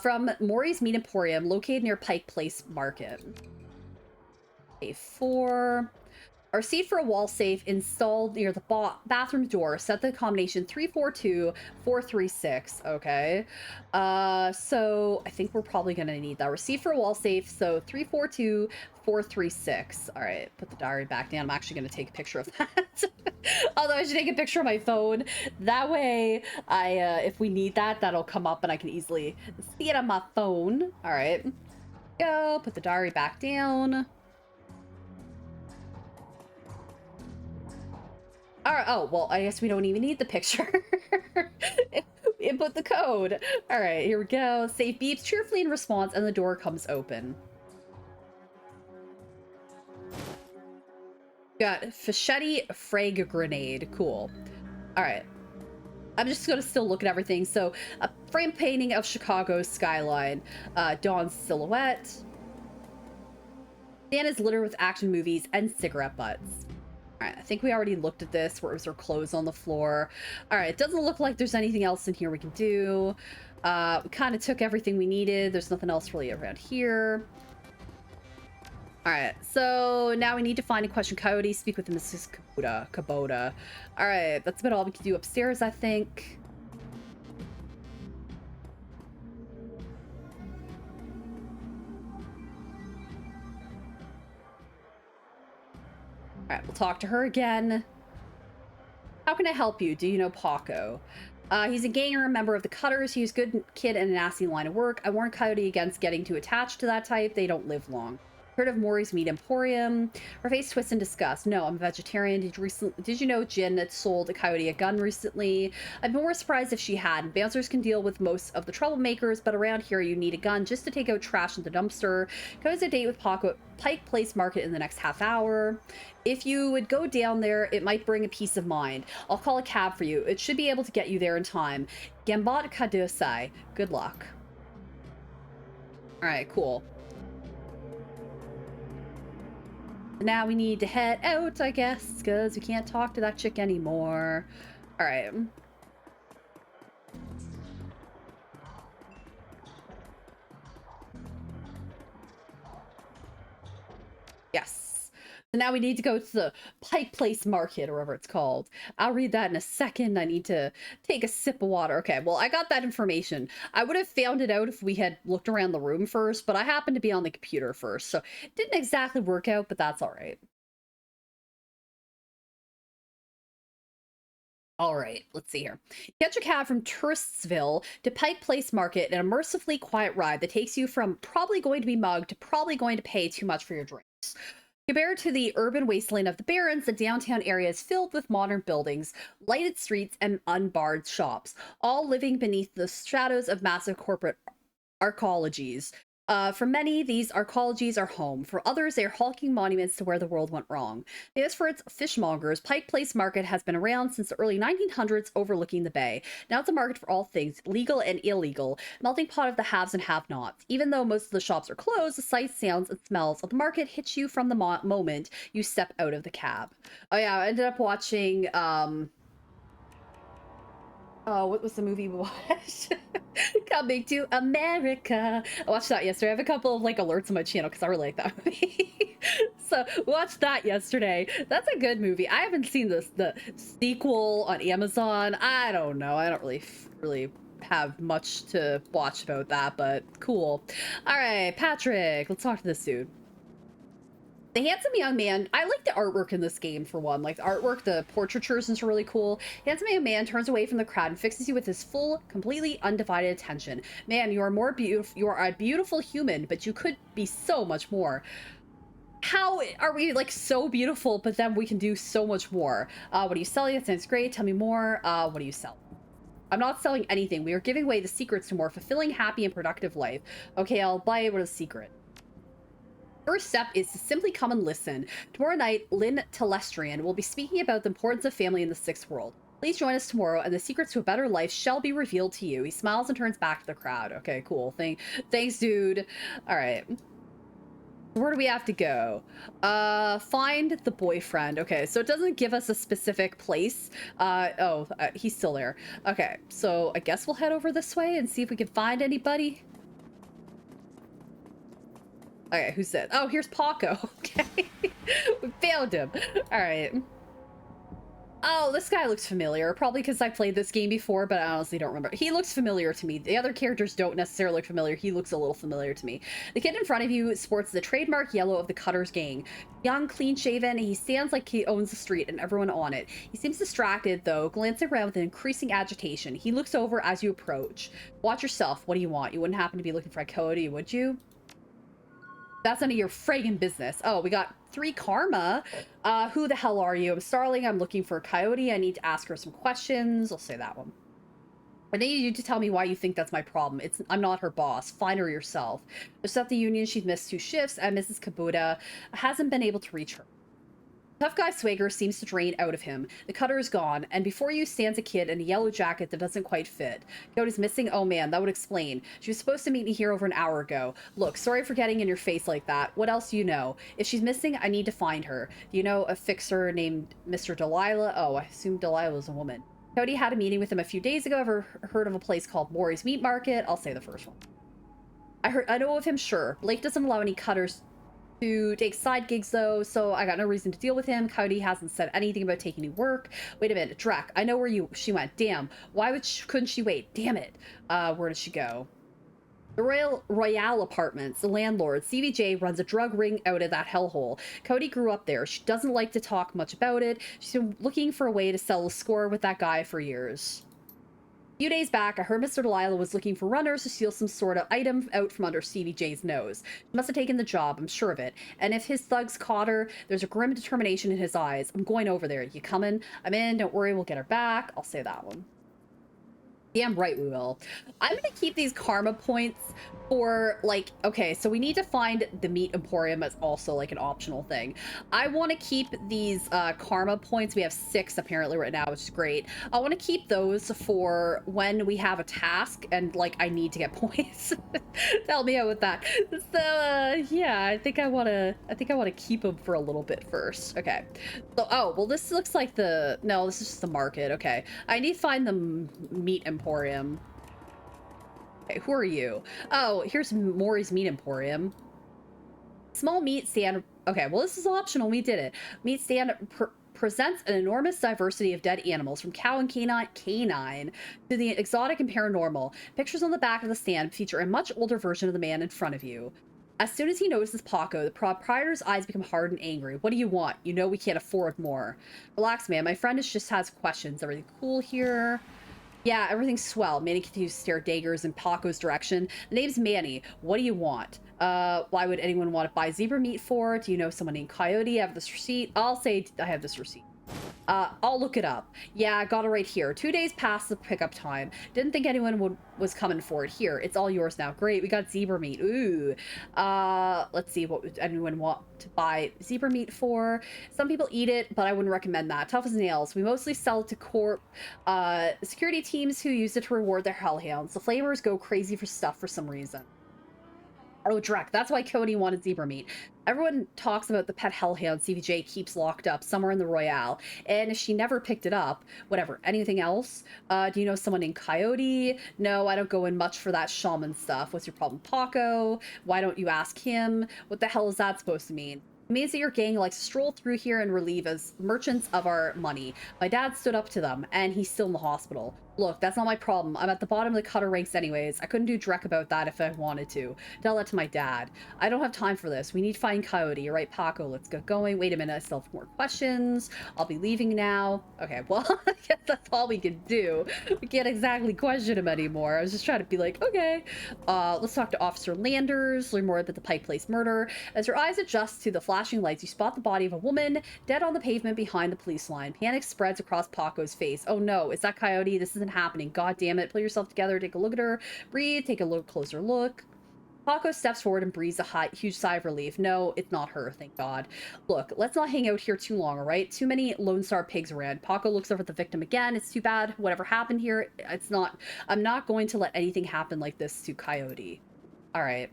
from Maury's Meat Emporium, located near Pike Place Market. A4. A receipt for a wall safe installed near the bathroom door. Set the combination 342436. Okay. So I think we're probably gonna need that receipt for a wall safe. So 342436. All right, put the diary back down. I'm actually gonna take a picture of that. Although I should take a picture of my phone. That way, if we need that, that'll come up and I can easily see it on my phone. All right. Go. Put the diary back down. All right. Oh, well, I guess we don't even need the picture. Input the code. All right, here we go. Safe beeps cheerfully in response, and the door comes open. Got Fischetti frag grenade. Cool. All right. I'm just gonna still look at everything. So, a frame painting of Chicago's skyline. Dawn's silhouette. Dan is littered with action movies and cigarette butts. All right, I think we already looked at this. Where was her clothes on the floor? All right, it doesn't look like there's anything else in here we can do. We kind of took everything we needed. There's nothing else really around here. All right, so now we need to find and question Coyote, speak with Mrs. Kubota. All right, that's about all we can do upstairs, I think. All right, we'll talk to her again. How can I help you? Do you know Paco? He's a ganger, a member of the Cutters. He's a good kid in a nasty line of work. I warned Coyote against getting too attached to that type. They don't live long. Heard of Maury's Meat Emporium? Her face twists in disgust. No, I'm a vegetarian. Did you know Jen had sold a Coyote a gun recently? I'd be more surprised if she had. Bouncers can deal with most of the troublemakers, but around here you need a gun just to take out trash in the dumpster. Goes a date with Paco at Pike Place Market in the next half hour. If you would go down there, it might bring a peace of mind. I'll call a cab for you. It should be able to get you there in time. Gambot Kadosai. Good luck. Alright, cool. Now we need to head out, I guess, because we can't talk to that chick anymore. Alright. Yes. So now we need to go to the Pike Place Market, or whatever it's called. I'll read that in a second. I need to take a sip of water. Okay, well, I got that information. I would have found it out if we had looked around the room first, but I happened to be on the computer first, so it didn't exactly work out, but that's all right. All right, let's see here. Catch a cab from Touristsville to Pike Place Market, an immersively quiet ride that takes you from probably going to be mugged to probably going to pay too much for your drinks. Compared to the urban wasteland of the Barrens, the downtown area is filled with modern buildings, lighted streets, and unbarred shops, all living beneath the shadows of massive corporate arcologies. For many, these arcologies are home. For others, they are hulking monuments to where the world went wrong. As for its fishmongers, Pike Place Market has been around since the early 1900s, overlooking the bay. Now it's a market for all things, legal and illegal, melting pot of the haves and have-nots. Even though most of the shops are closed, the sights, sounds, and smells of the market hit you from the moment you step out of the cab. Oh yeah, I ended up watching, oh, what was the movie we watched? Coming to America. I watched that yesterday. I have a couple of like alerts on my channel because I really like that movie. So watched that yesterday. That's a good movie. I haven't seen the sequel on Amazon. I don't know. I don't really have much to watch about that, but cool. All right, Patrick. Let's talk to this dude. The handsome young man, I like the artwork in this game for one. Like the artwork, the portraitures is really cool. Handsome young man turns away from the crowd and fixes you with his full, completely undivided attention. Man, you are more beautiful. You are a beautiful human, but you could be so much more. How are we like so beautiful, but then we can do so much more? What are you selling? That sounds great. Tell me more. What do you sell? I'm not selling anything. We are giving away the secrets to more fulfilling, happy, and productive life. Okay, I'll buy it with a secret. First step is to simply come and listen. Tomorrow night, Lynn Telestrian will be speaking about the importance of family in the sixth world. Please join us tomorrow, and the secrets to a better life shall be revealed to you. He smiles and turns back to the crowd. Okay, cool. Thanks, dude. All right. Where do we have to go? Find the boyfriend. Okay, so it doesn't give us a specific place. He's still there. Okay, so I guess we'll head over this way and see if we can find anybody. Okay, who's that? Oh, here's Paco. Okay. We found him. All right. Oh, this guy looks familiar. Probably because I played this game before, but I honestly don't remember. He looks familiar to me. The other characters don't necessarily look familiar. He looks a little familiar to me. The kid in front of you sports the trademark yellow of the Cutters gang. Young, clean-shaven, he stands like he owns the street and everyone on it. He seems distracted, though, glancing around with increasing agitation. He looks over as you approach. Watch yourself. What do you want? You wouldn't happen to be looking for a coyote, would you? That's none of your friggin' business. Oh, we got 3 karma. Who the hell are you? I'm Starling. I'm looking for a coyote. I need to ask her some questions. I'll say that one. I need you to tell me why you think that's my problem. I'm not her boss. Find her yourself. Just at the union, she's missed 2 shifts, and Mrs. Kabuta hasn't been able to reach her. Tough guy swagger seems to drain out of him. The cutter is gone, and before you stands a kid in a yellow jacket that doesn't quite fit. Coyote's missing? Oh man, that would explain. She was supposed to meet me here over an hour ago. Look, sorry for getting in your face like that. What else do you know? If she's missing, I need to find her. Do you know a fixer named Mr. Delilah? Oh, I assume Delilah was a woman. Cody had a meeting with him a few days ago. Ever heard of a place called Aries Meat Market? I'll say the first one. I know of him, sure. Blake doesn't allow any cutters to take side gigs though, so I got no reason to deal with him. Coyote hasn't said anything about taking new work. Wait a minute, Drek, I know where she went. Damn, why couldn't she wait? Damn it. Where did she go? The Royale Apartments, the landlord, CBJ, runs a drug ring out of that hellhole. Cody grew up there. She doesn't like to talk much about it. She's been looking for a way to sell a score with that guy for years. A few days back, I heard Mr. Delilah was looking for runners to steal some sort of item out from under CBJ's nose. She must have taken the job, I'm sure of it. And if his thugs caught her, there's a grim determination in his eyes. I'm going over there. You coming? I'm in. Don't worry, we'll get her back. I'll say that one. Damn right we will. I'm gonna keep these karma points for, like, okay, so we need to find the meat emporium as also like an optional thing. I want to keep these karma points. We have 6 apparently right now, which is great. I want to keep those for when we have a task and like I need to get points. Help me out with that. So yeah, I think I want to keep them for a little bit first. Okay. So oh well, this looks like no, this is just the market. Okay, I need to find the meat emporium. Okay, who are you? Oh, here's Maury's Meat Emporium. Small meat stand. Okay, well, this is optional. We did it. Meat stand presents an enormous diversity of dead animals, from cow and canine to the exotic and paranormal. Pictures on the back of the stand feature a much older version of the man in front of you. As soon as he notices Paco, the proprietor's eyes become hard and angry. What do you want? You know we can't afford more. Relax, man. My friend just has questions. Everything cool here? Yeah, everything's swell. Manny continues to stare daggers in Paco's direction. The name's Manny. What do you want? Why would anyone want to buy zebra meat for? Do you know someone named Coyote? I have this receipt. I'll say I have this receipt. I'll look it up. Yeah, I got it right here. 2 days past the pickup time. Didn't think anyone was coming for it. Here, it's all yours now. Great, we got zebra meat. Ooh. Let's see, what would anyone want to buy zebra meat for? Some people eat it, but I wouldn't recommend that. Tough as nails. We mostly sell it to security teams who use it to reward their hellhounds. The flavors go crazy for stuff for some reason. Oh, Drek. That's why Cody wanted zebra meat. Everyone talks about the pet hellhound CVJ keeps locked up somewhere in the Royale, and if she never picked it up, whatever. Anything else? Do you know someone named Coyote? No, I don't go in much for that shaman stuff. What's your problem, Paco? Why don't you ask him? What the hell is that supposed to mean? It means that your gang likes to stroll through here and relieve as merchants of our money. My dad stood up to them, and he's still in the hospital. Look, that's not my problem. I'm at the bottom of the cutter ranks anyways. I couldn't do Drek about that if I wanted to. Tell that to my dad. I don't have time for this. We need to find Coyote. You're right, Paco. Let's get going. Wait a minute. I still have more questions. I'll be leaving now. Okay, well, I guess that's all we can do. We can't exactly question him anymore. I was just trying to be like, okay. Let's talk to Officer Landers. Learn more about the Pike Place murder. As your eyes adjust to the flashing lights, you spot the body of a woman dead on the pavement behind the police line. Panic spreads across Paco's face. Oh no, is that Coyote? This isn't happening. God damn it. Pull yourself together. Take a look at her. Breathe. Take a closer look. Paco steps forward and breathes a huge sigh of relief. No, it's not her, thank God. Look, let's not hang out here too long, all right? Too many Lone Star pigs around. Paco looks over at the victim again. It's too bad. Whatever happened here, I'm not going to let anything happen like this to Coyote. All right.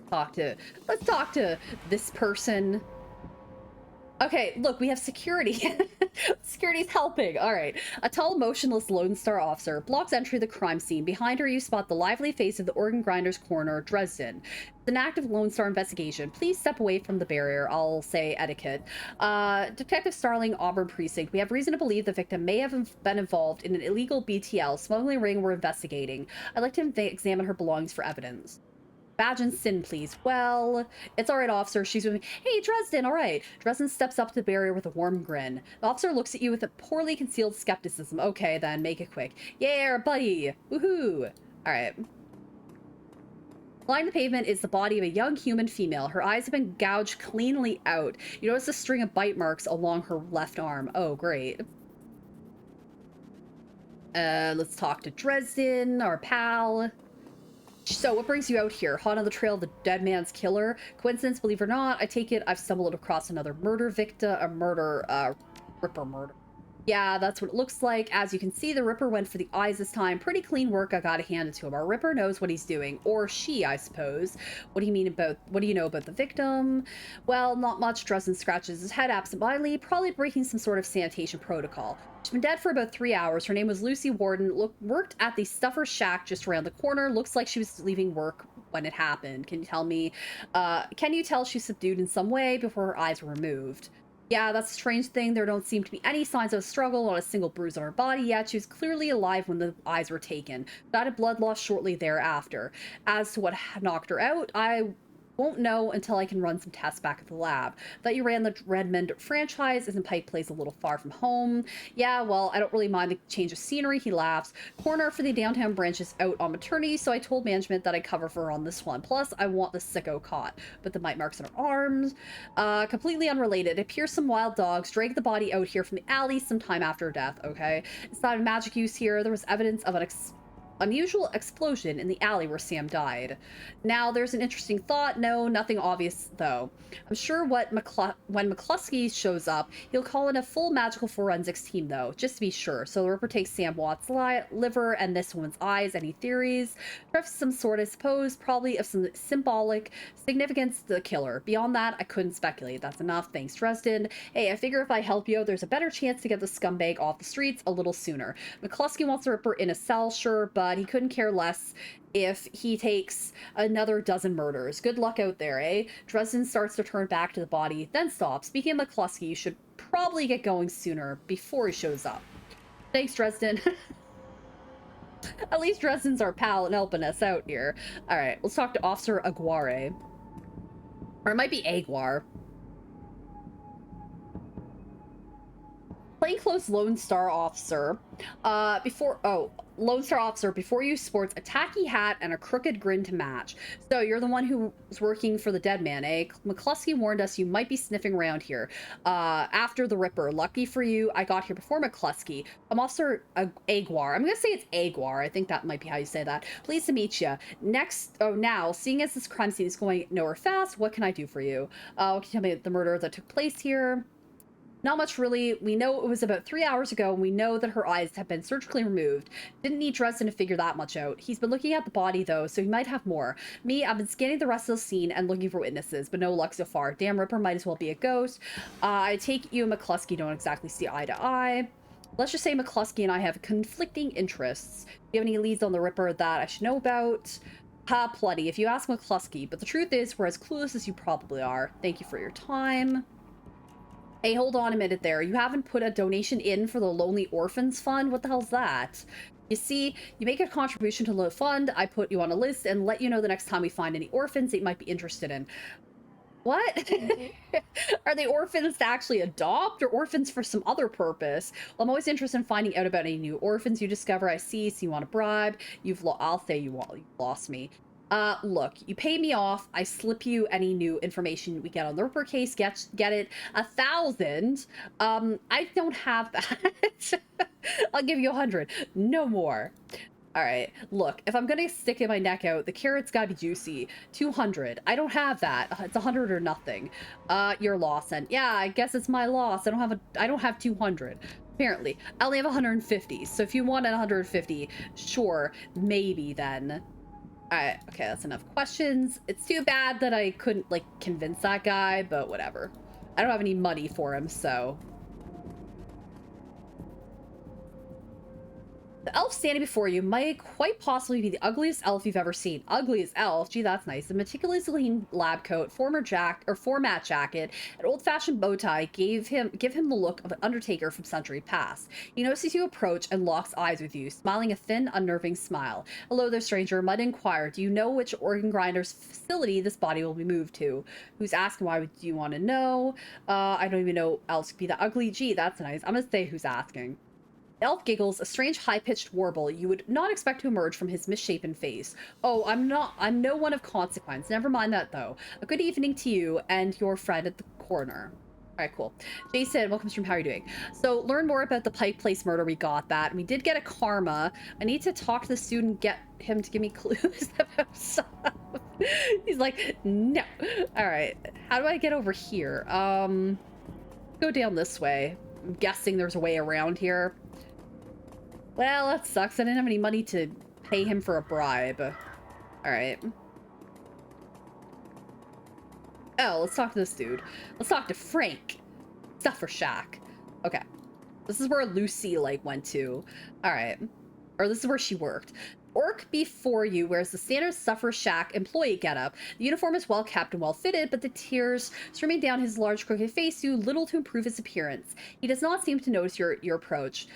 Let's talk to this person. Okay, look, we have security. Security's helping. All right. A tall, motionless Lone Star officer blocks entry to the crime scene. Behind her, you spot the lively face of the organ grinder's coroner, Dresden. It's an active Lone Star investigation. Please step away from the barrier. I'll say etiquette. Detective Starling, Auburn Precinct. We have reason to believe the victim may have been involved in an illegal BTL smuggling ring we're investigating. I'd like to examine her belongings for evidence. Badge and sin, please. Well, it's all right, officer. She's with me. Hey, Dresden, all right. Dresden steps up to the barrier with a warm grin. The officer looks at you with a poorly concealed skepticism. Okay, then, make it quick. Yeah, buddy. Woohoo. All right. Lying the pavement is the body of a young human female. Her eyes have been gouged cleanly out. You notice a string of bite marks along her left arm. Oh, great. Let's talk to Dresden, our pal. So, what brings you out here? Hot on the trail of the dead man's killer? Coincidence, believe it or not, I take it I've stumbled across another murder victim, Ripper murder. Yeah, that's what it looks like. As you can see, the Ripper went for the eyes this time. Pretty clean work, I gotta hand it to him. Our Ripper knows what he's doing. Or she, I suppose. What do you know about the victim? Well, not much. Dresden scratches his head absentmindedly, probably breaking some sort of sanitation protocol. She's been dead for about 3 hours. Her name was Lucy Warden. Worked at the Stuffer Shack just around the corner. Looks like she was leaving work when it happened. Can you tell me? Can you tell she's subdued in some way before her eyes were removed? Yeah, that's a strange thing. There don't seem to be any signs of a struggle, not a single bruise on her body yet. She was clearly alive when the eyes were taken. Died of blood loss shortly thereafter. As to what knocked her out, I won't know until I can run some tests back at the lab. Thought you ran the Redmond franchise. Isn't Pike Place a little far from home? Yeah, well, I don't really mind the change of scenery. He laughs. Corner for the downtown branch is out on maternity, so I told management that I'd cover for her on this one. Plus, I want the sicko caught. But the bite marks on her arms. Completely unrelated. It appears some wild dogs dragged the body out here from the alley sometime after her death, okay? It's not a magic use here. There was evidence of an unusual explosion in the alley where Sam died. Now, there's an interesting thought. No, nothing obvious, though. I'm sure when McCluskey shows up, he'll call in a full magical forensics team, though, just to be sure. So the Ripper takes Sam Watt's liver and this woman's eyes. Any theories? Perhaps some sort, I suppose, probably of some symbolic significance to the killer. Beyond that, I couldn't speculate. That's enough. Thanks, Dresden. Hey, I figure if I help you, there's a better chance to get the scumbag off the streets a little sooner. McCluskey wants the Ripper in a cell, sure, but he couldn't care less if he takes another dozen murders. Good luck out there, eh? Dresden starts to turn back to the body, then stops. Speaking of McCluskey, you should probably get going sooner before he shows up. Thanks, Dresden. At least Dresden's our pal and helping us out here. All right, let's talk to Officer Aguare. Or it might be Aguar. Plainclothes Lone Star Officer. Lone Star Officer, before you sports a tacky hat and a crooked grin to match. So you're the one who's working for the dead man, eh? McCluskey warned us you might be sniffing around here. After the Ripper. Lucky for you, I got here before McCluskey. I'm Officer Aguar. I'm gonna say it's Aguar. I think that might be how you say that. Pleased to meet you. Now, seeing as this crime scene is going nowhere fast, what can I do for you? Can you tell me the murder that took place here? Not much, really. We know it was about 3 hours ago, and we know that her eyes have been surgically removed. Didn't need Dresden to figure that much out. He's been looking at the body, though, so he might have more. Me, I've been scanning the rest of the scene and looking for witnesses, but no luck so far. Damn Ripper might as well be a ghost. I take you and McCluskey don't exactly see eye to eye. Let's just say McCluskey and I have conflicting interests. Do you have any leads on the Ripper that I should know about? Plenty, if you ask McCluskey, but the truth is, we're as clueless as you probably are. Thank you for your time. Hey, hold on a minute there. You haven't put a donation in for the Lonely Orphans Fund? What the hell's that? You see, you make a contribution to the fund, I put you on a list and let you know the next time we find any orphans that you might be interested in. What? Are they orphans to actually adopt or orphans for some other purpose? Well, I'm always interested in finding out about any new orphans you discover. I see, so you want to bribe. I'll say you've lost me. Look, you pay me off, I slip you any new information we get on the Ripper case, get it, 1,000. I don't have that. I'll give you 100, no more. All right, look, if I'm gonna stick my neck out, the carrot's gotta be juicy. 200, I don't have that. It's 100 or nothing. Your loss, and yeah, I guess it's my loss. I don't have 200. Apparently, I only have 150, so if you want 150, sure, maybe then. Alright, okay, that's enough questions. It's too bad that I couldn't, like, convince that guy, but whatever. I don't have any money for him, so... The elf standing before you might quite possibly be the ugliest elf you've ever seen. Ugliest elf? Gee, that's nice. A meticulously clean lab coat, format jacket, an old-fashioned bow tie give him the look of an undertaker from century past. He notices you approach and locks eyes with you, smiling a thin, unnerving smile. Hello there, stranger. Might inquire, do you know which organ grinder's facility this body will be moved to? Who's asking? Why do you want to know? I don't even know else could be that ugly. Gee, that's nice. I'm gonna say who's asking. Elf giggles, a strange high-pitched warble you would not expect to emerge from his misshapen face. Oh, I'm no one of consequence. Never mind that, though. A good evening to you and your friend at the corner. All right, cool. Jason, welcome to stream. How are you doing? So, learn more about the Pike Place murder. We got that. We did get a karma. I need to talk to the student, get him to give me clues about stuff. He's like, no. All right. How do I get over here? Go down this way. I'm guessing there's a way around here. Well, that sucks. I didn't have any money to pay him for a bribe. Alright. Oh, let's talk to this dude. Let's talk to Frank. Stuffer Shack. Okay. This is where Lucy, like, went to. Alright. Or this is where she worked. Orc before you wears the standard Suffer Shack employee getup. The uniform is well kept and well fitted, but the tears streaming down his large crooked face do little to improve his appearance. He does not seem to notice your approach.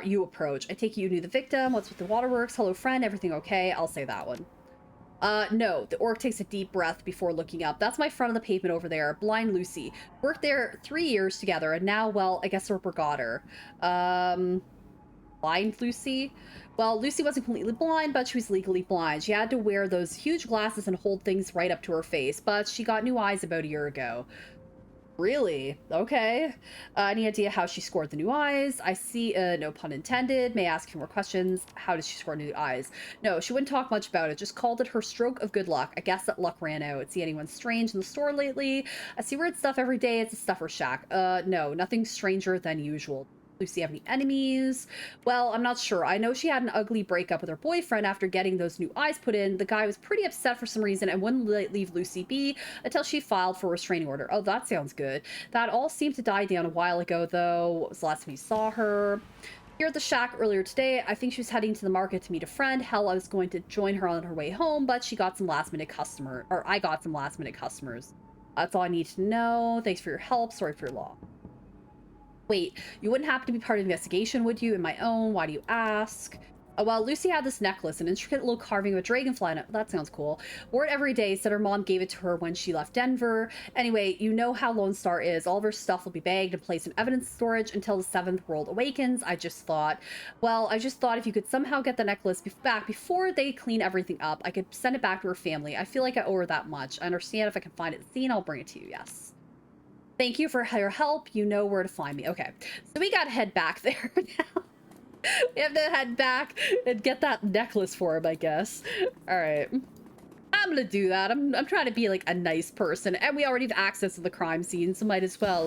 You approach. I take it you knew the victim. What's with the waterworks? Hello, friend. Everything okay? I'll say that one. No. The orc takes a deep breath before looking up. That's my friend on the pavement over there, Blind Lucy. Worked there 3 years together, and now, well, I guess Ripper got her. Blind Lucy? Well, Lucy wasn't completely blind, but she was legally blind. She had to wear those huge glasses and hold things right up to her face, but she got new eyes about a year ago. Really? Okay. Any idea how she scored the new eyes? I see, no pun intended. May I ask you more questions? How did she score new eyes? No, she wouldn't talk much about it. Just called it her stroke of good luck. I guess that luck ran out. See anyone strange in the store lately? I see weird stuff every day. It's a stuffer shack. No, nothing stranger than usual. Lucy have any enemies? Well, I'm not sure. I know she had an ugly breakup with her boyfriend after getting those new eyes put in. The guy was pretty upset for some reason and wouldn't leave Lucy be until she filed for a restraining order. Oh, that sounds good. That all seemed to die down a while ago, though. What was the last time you saw her? Here at the shack earlier today. I think she was heading to the market to meet a friend. Hell, I was going to join her on her way home, but she got some last-minute customer, or I got some last-minute customers. That's all I need to know. Thanks for your help. Sorry for your loss. Wait, you wouldn't happen to be part of the investigation, would you? In my own? Why do you ask? Well, Lucy had this necklace, an intricate little carving of a dragonfly in it. That sounds cool. Wore it every day, said her mom gave it to her when she left Denver. Anyway, you know how Lone Star is. All of her stuff will be bagged and placed in evidence storage until the Seventh World awakens. I just thought if you could somehow get the necklace back before they clean everything up, I could send it back to her family. I feel like I owe her that much. I understand if I can find it at the scene, I'll bring it to you, yes. Thank you for your help. You know where to find me. Okay, so we gotta head back there now. We have to head back and get that necklace for him, I guess. All right. I'm gonna do that. I'm trying to be like a nice person, and we already have access to the crime scene, so might as well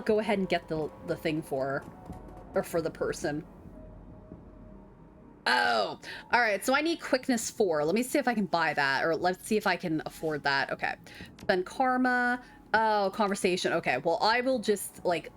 go ahead and get the thing for her, or for the person. Oh, all right. So I need quickness 4. Let me see if I can buy that, or let's see if I can afford that. Okay, then karma. Oh, conversation. Okay, well, I will just, like,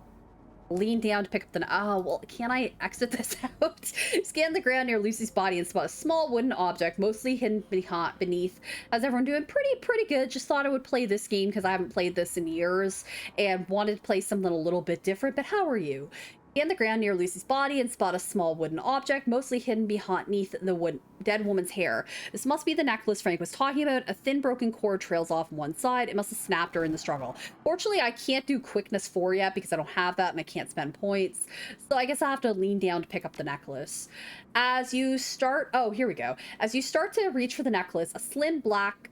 lean down to pick up the... Oh, well, can I exit this out? Scan the ground near Lucy's body and spot a small wooden object, mostly hidden beneath. How's everyone doing? Pretty good. Just thought I would play this game because I haven't played this in years and wanted to play something a little bit different, but how are you? Scan the ground near Lucy's body and spot a small wooden object, mostly hidden beneath the dead woman's hair. This must be the necklace Frank was talking about. A thin broken cord trails off one side. It must have snapped during the struggle. Fortunately, I can't do quickness 4 yet because I don't have that and I can't spend points. So I guess I have to lean down to pick up the necklace. As you start... Oh, here we go. As you start to reach for the necklace, a slim black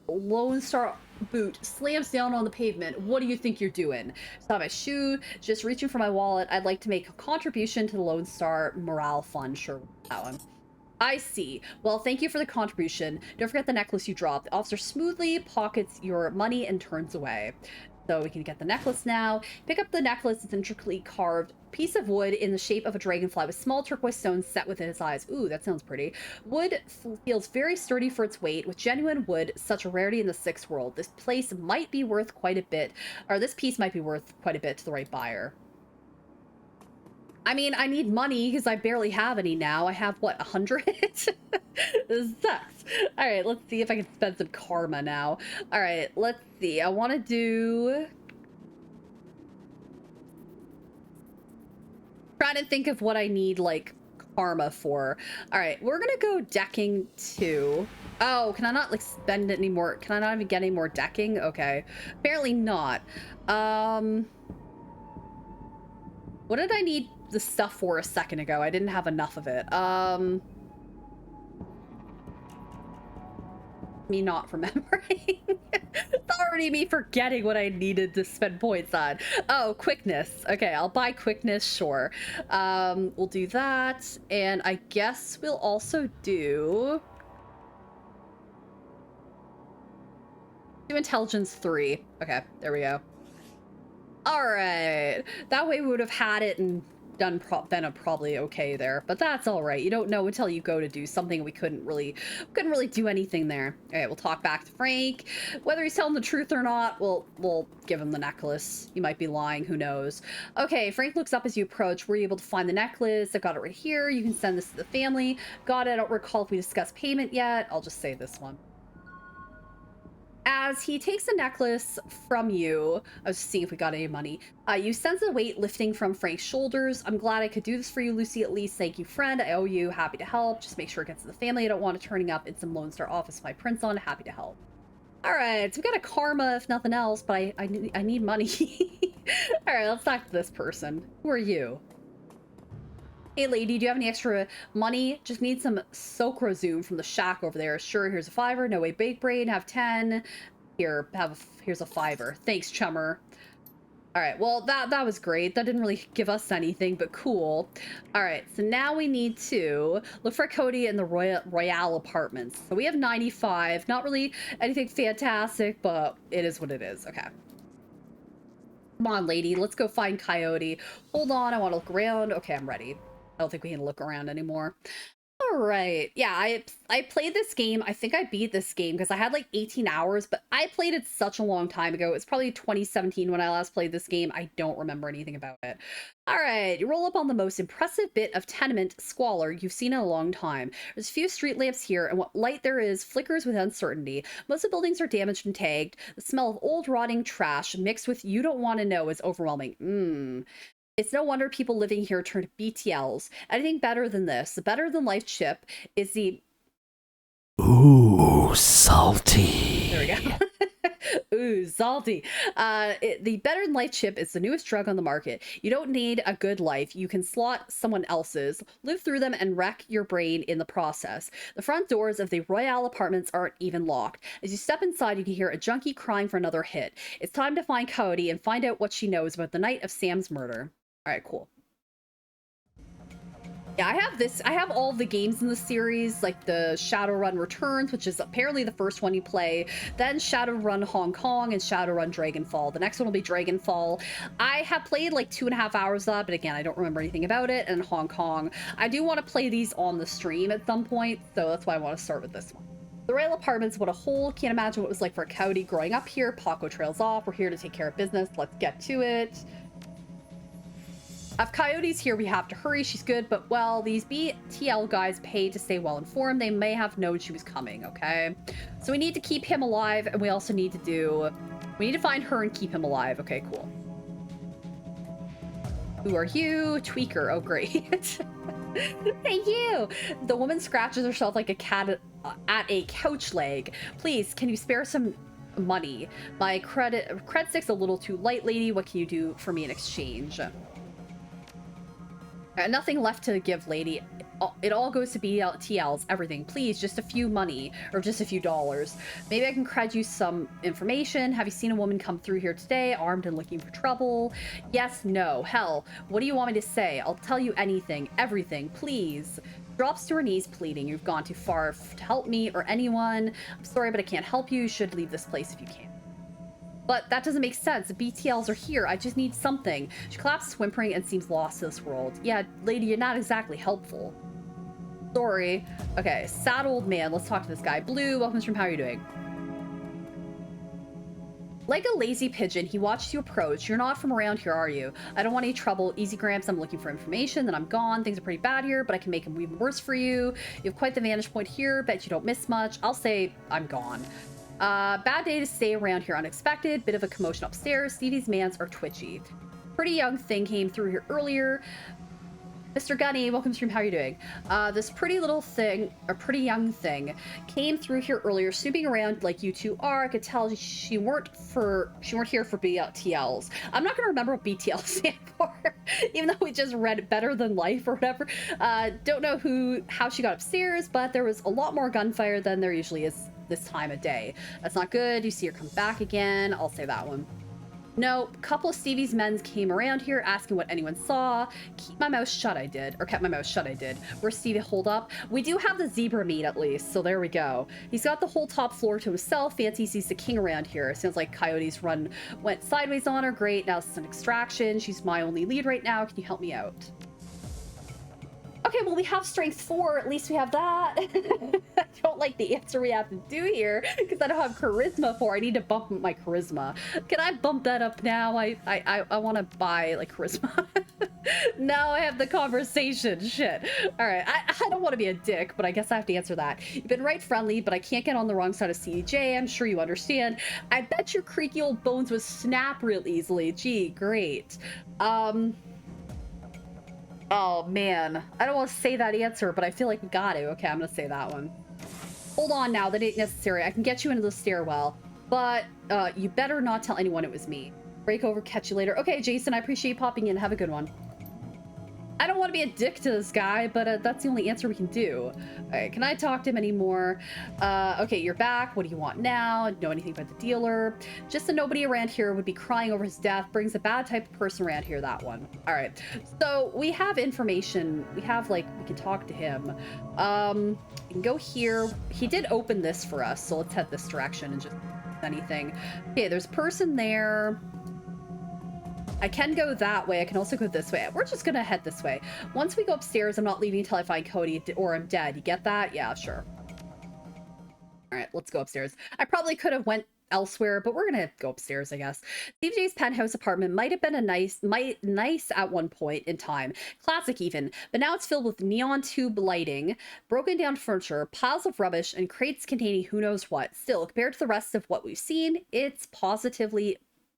Lone Star boot slams down on the pavement. What do you think you're doing? It's not my shoe, just reaching for my wallet. I'd like to make a contribution to the Lone Star morale fund. Sure, that one. I see. Well, thank you for the contribution. Don't forget the necklace you dropped. The officer smoothly pockets your money and turns away. So we can get the necklace now. Pick up the necklace. It's intricately carved piece of wood in the shape of a dragonfly with small turquoise stones set within its eyes. Ooh, that sounds pretty. Wood feels very sturdy for its weight. With genuine wood, such a rarity in the 6th world. This place might be worth quite a bit, or this piece might be worth quite a bit to the right buyer. I mean, I need money because I barely have any now. I have, what, 100? This sucks. All right, let's see if I can spend some karma now. All right, let's see. I want to do... Try to think of what I need, like, karma for. All right, we're gonna go decking 2. Oh, can I not, like, spend it anymore? Can I not even get any more decking? Okay. Apparently not. What did I need the stuff for a second ago? I didn't have enough of it. Me not remembering. It's already me forgetting what I needed to spend points on. Oh, quickness. Okay, I'll buy quickness, sure. We'll do that, and I guess we'll also do intelligence 3. Okay, there we go. All right, that way we would have had it and been probably okay there, but that's all right. You don't know until you go to do something. We couldn't really do anything there. All right, we'll talk back to Frank. Whether he's telling the truth or not, we'll give him the necklace. He might be lying, who knows. Okay, Frank looks up as you approach. Were you able to find the necklace? I've got it right here. You can send this to the family. Got it. I don't recall if we discussed payment yet. I'll just say this one. As he takes the necklace from you, I was seeing if we got any money. You sense the weight lifting from Frank's shoulders. I'm glad I could do this for you, Lucy, at least. Thank you, friend. I owe you. Happy to help. Just make sure it gets to the family. I don't want it turning up in some Lone Star office with my prints on. Happy to help. All right, so we got a karma, if nothing else, but I need money. All right, let's talk to this person. Who are you? Hey lady, do you have any extra money? Just need some Socrazoom from the shack over there. Sure, here's a $5. No way, bake brain. Have 10. Here, here's a $5. Thanks, chummer. All right, well, that was great. That didn't really give us anything, but cool. All right, so now we need to look for Cody in the Royale apartments. So we have 95. Not really anything fantastic, but it is what it is. Okay. Come on, lady. Let's go find Coyote. Hold on, I want to look around. Okay, I'm ready. I don't think we can look around anymore. All right. Yeah, I played this game. I think I beat this game because I had like 18 hours, but I played it such a long time ago. It was probably 2017 when I last played this game. I don't remember anything about it. All right, you roll up on the most impressive bit of tenement squalor you've seen in a long time. There's a few street lamps here, and what light there is flickers with uncertainty. Most of the buildings are damaged and tagged. The smell of old rotting trash mixed with you don't want to know is overwhelming. It's no wonder people living here turned BTLs. Anything better than this? The better than life chip is the... Ooh, salty. There we go. Ooh, salty. The better than life chip is the newest drug on the market. You don't need a good life. You can slot someone else's, live through them, and wreck your brain in the process. The front doors of the Royale apartments aren't even locked. As you step inside, you can hear a junkie crying for another hit. It's time to find Coyote and find out what she knows about the night of Sam's murder. All right, cool. Yeah, I have all the games in the series, like the Shadowrun Returns, which is apparently the first one you play, then Shadowrun Hong Kong and Shadowrun Dragonfall. The next one will be Dragonfall. I have played like 2.5 hours of that, but again, I don't remember anything about it. And Hong Kong, I do want to play these on the stream at some point, so that's why I want to start with this one. The Royal Apartments, what a hole. Can't imagine what it was like for a Coyote growing up here. Paco trails off. We're here to take care of business. Let's get to it. If Coyote's here, we have to hurry. She's good, but well, these BTL guys pay to stay well informed. They may have known she was coming, okay? So we need to keep him alive, and we also need to find her and keep him alive. Okay, cool. Who are you? Tweaker. Oh, great. Thank you. The woman scratches herself like a cat at a couch leg. Please, can you spare some money? My credit stick's a little too light, lady. What can you do for me in exchange? Nothing left to give, lady. It all goes to BTLs, everything. Please, just a few money, or just a few dollars. Maybe I can cred you some information. Have you seen a woman come through here today, armed and looking for trouble? Yes, no, hell. What do you want me to say? I'll tell you anything, everything, please. Drops to her knees, pleading. You've gone too far to help me or anyone. I'm sorry, but I can't help you. You should leave this place if you can. But that doesn't make sense. The BTLs are here. I just need something. She collapses, whimpering, and seems lost to this world. Yeah, lady, you're not exactly helpful. Sorry. Okay, sad old man. Let's talk to this guy. Blue, welcome from. How are you doing? Like a lazy pigeon, he watched you approach. You're not from around here, are you? I don't want any trouble. Easy, Gramps. I'm looking for information. Then I'm gone. Things are pretty bad here, but I can make them even worse for you. You have quite the vantage point here. Bet you don't miss much. I'll say I'm gone. Bad day to stay around here. Unexpected. Bit of a commotion upstairs. Stevie's mans are twitchy. Pretty young thing came through here earlier. Mr. Gunny, welcome to stream. How are you doing? This pretty little thing, or pretty young thing, came through here earlier, snooping around like you two are. I could tell she weren't here for BTLs. I'm not gonna remember what BTL stand for, even though we just read Better Than Life or whatever. Don't know how she got upstairs, but there was a lot more gunfire than there usually is this time of day. That's not good. You see her come back again. I'll say that one. No, a couple of Stevie's men came around here asking what anyone saw. Kept my mouth shut, I did. Where's Stevie hold up? We do have the zebra meat at least, so there we go. He's got the whole top floor to himself. Fancy sees the king around here. Sounds like Coyote's run went sideways on her. Great, now it's an extraction. She's my only lead right now. Can you help me out? Okay, well, we have strength 4. At least we have that. I don't like the answer we have to do here because I don't have charisma 4. I need to bump my charisma. Can I bump that up now? I want to buy like charisma. Now I have the conversation. Shit. All right. I don't want to be a dick, but I guess I have to answer that. You've been right friendly, but I can't get on the wrong side of CDJ. I'm sure you understand. I bet your creaky old bones would snap real easily. Gee, great. Oh man, I don't want to say that answer, but I feel like we got to. Okay, I'm gonna say that one. Hold on now, that ain't necessary. I can get you into the stairwell, but you better not tell anyone it was me. Break over, catch you later. Okay, Jason, I appreciate you popping in. Have a good one. I don't want to be a dick to this guy, but that's the only answer we can do. All right, can I talk to him anymore? Okay, you're back. What do you want now? Know anything about the dealer? Just a nobody around here would be crying over his death. Brings a bad type of person around here, that one. All right, so we have information. We have, like, we can talk to him. We can go here. He did open this for us, so let's head this direction and just anything. Okay, there's a person there. I can go that way. I can also go this way. We're just gonna head this way. Once we go upstairs, I'm not leaving until I find Cody or I'm dead. You get that? Yeah, sure. All right, let's go upstairs. I probably could have went elsewhere, but we're gonna go upstairs, I guess. Steve J's penthouse apartment might have been nice at one point in time, classic even, but now it's filled with neon tube lighting, broken down furniture, piles of rubbish, and crates containing who knows what. Still, compared to the rest of what we've seen, it's positively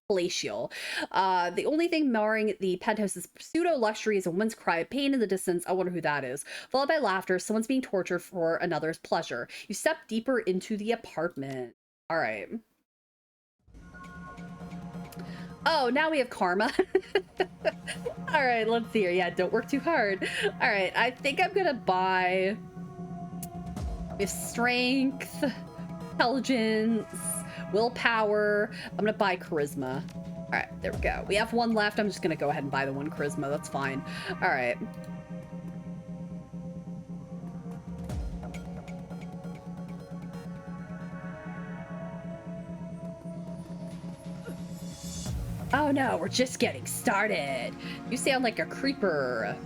palatial. The only thing marring the penthouse's pseudo luxury is a woman's cry of pain in the distance. I wonder who that is. Followed by laughter. Someone's being tortured for another's pleasure. You step deeper into the apartment. All right. Oh, now we have karma. All right, let's see here. Yeah, don't work too hard. All right, I think I'm gonna buy with strength, intelligence, willpower. I'm gonna buy charisma. All right, there we go. We have one left. I'm just gonna go ahead and buy the one charisma. That's fine. All right. Oh no, we're just getting started. You sound like a creeper.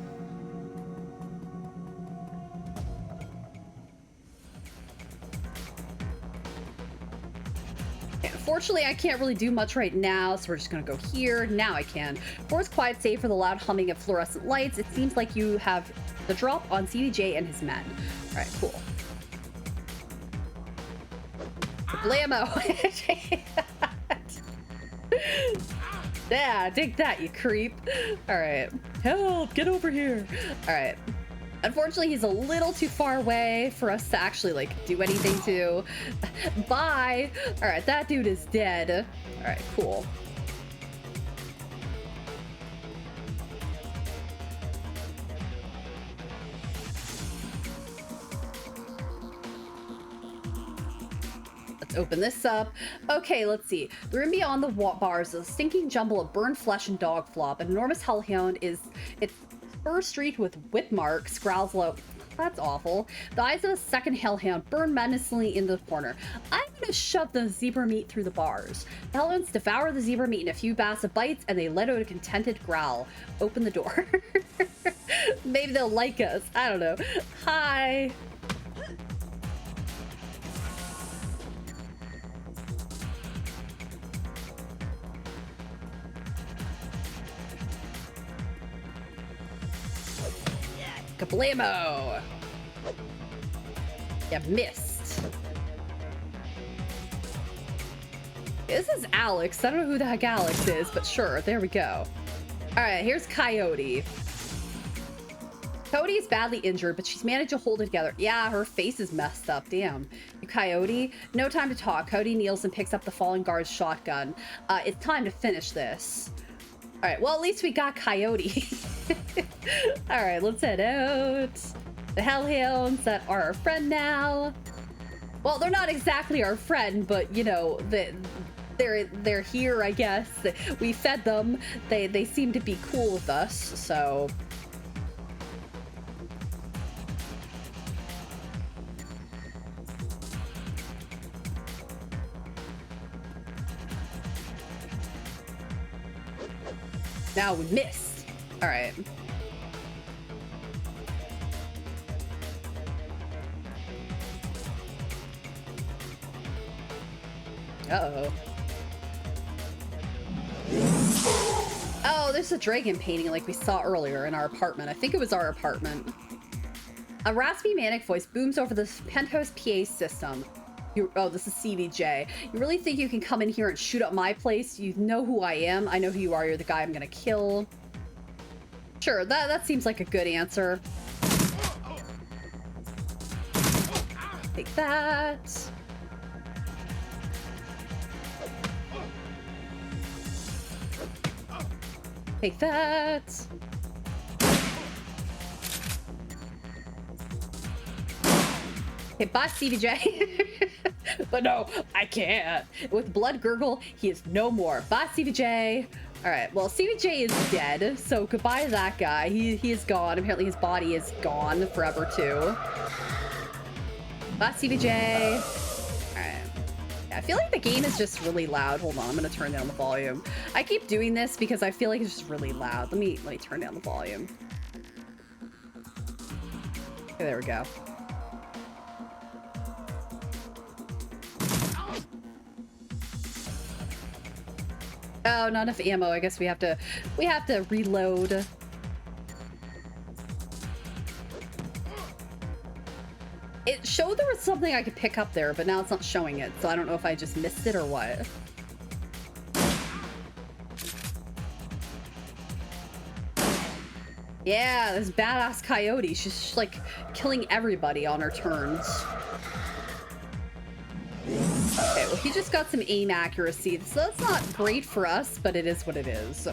Unfortunately, I can't really do much right now, so we're just gonna go here. Now I can. Floor's quiet, save for the loud humming of fluorescent lights. It seems like you have the drop on CDJ and his men. All right, cool. Blammo! Yeah, dig that, you creep. All right, help, get over here. All right. Unfortunately, he's a little too far away for us to actually, like, do anything to. Bye. All right, that dude is dead. All right, cool. Let's open this up. Okay, let's see. The room beyond the bars is a stinking jumble of burned flesh and dog flop. An enormous hellhound is its fur streaked with whip marks, growls low. That's awful. The eyes of a second hellhound burn menacingly in the corner. I'm gonna shove the zebra meat through the bars. The hellhounds devour the zebra meat in a few massive bites, and they let out a contented growl. Open the door. Maybe they'll like us. I don't know. Hi. Kablamo! You missed. This is Alex. I don't know who the heck Alex is, but sure, there we go. Alright, here's Coyote. Coyote is badly injured, but she's managed to hold it together. Yeah, her face is messed up. Damn. You Coyote? No time to talk. Coyote kneels and picks up the fallen guard's shotgun. It's time to finish this. All right, well, at least we got Coyote. All right, let's head out. The hellhounds that are our friend now. Well, they're not exactly our friend, but, you know, they're here, I guess. We fed them. They seem to be cool with us, so... Now we missed. All right. Uh-oh. Oh, there's a dragon painting like we saw earlier in our apartment. I think it was our apartment. A raspy manic voice booms over the penthouse PA system. Oh, this is CVJ. You really think you can come in here and shoot up my place? You know who I am. I know who you are. You're the guy I'm gonna kill. Sure, that seems like a good answer. Take that. Take that. Okay, bye, CVJ. But no, I can't. With blood gurgle, he is no more. Bye, CVJ. All right, well, CVJ is dead, so goodbye to that guy. He is gone. Apparently his body is gone forever, too. Bye, CVJ. All right. Yeah, I feel like the game is just really loud. Hold on, I'm gonna turn down the volume. I keep doing this because I feel like it's just really loud. Let me turn down the volume. Okay, there we go. Oh, not enough ammo. I guess we have to reload. It showed there was something I could pick up there, but now it's not showing it, so I don't know if I just missed it or what. Yeah, this badass coyote. She's just, like, killing everybody on her turns. Okay, well, he just got some aim accuracy, so that's not great for us, but it is what it is.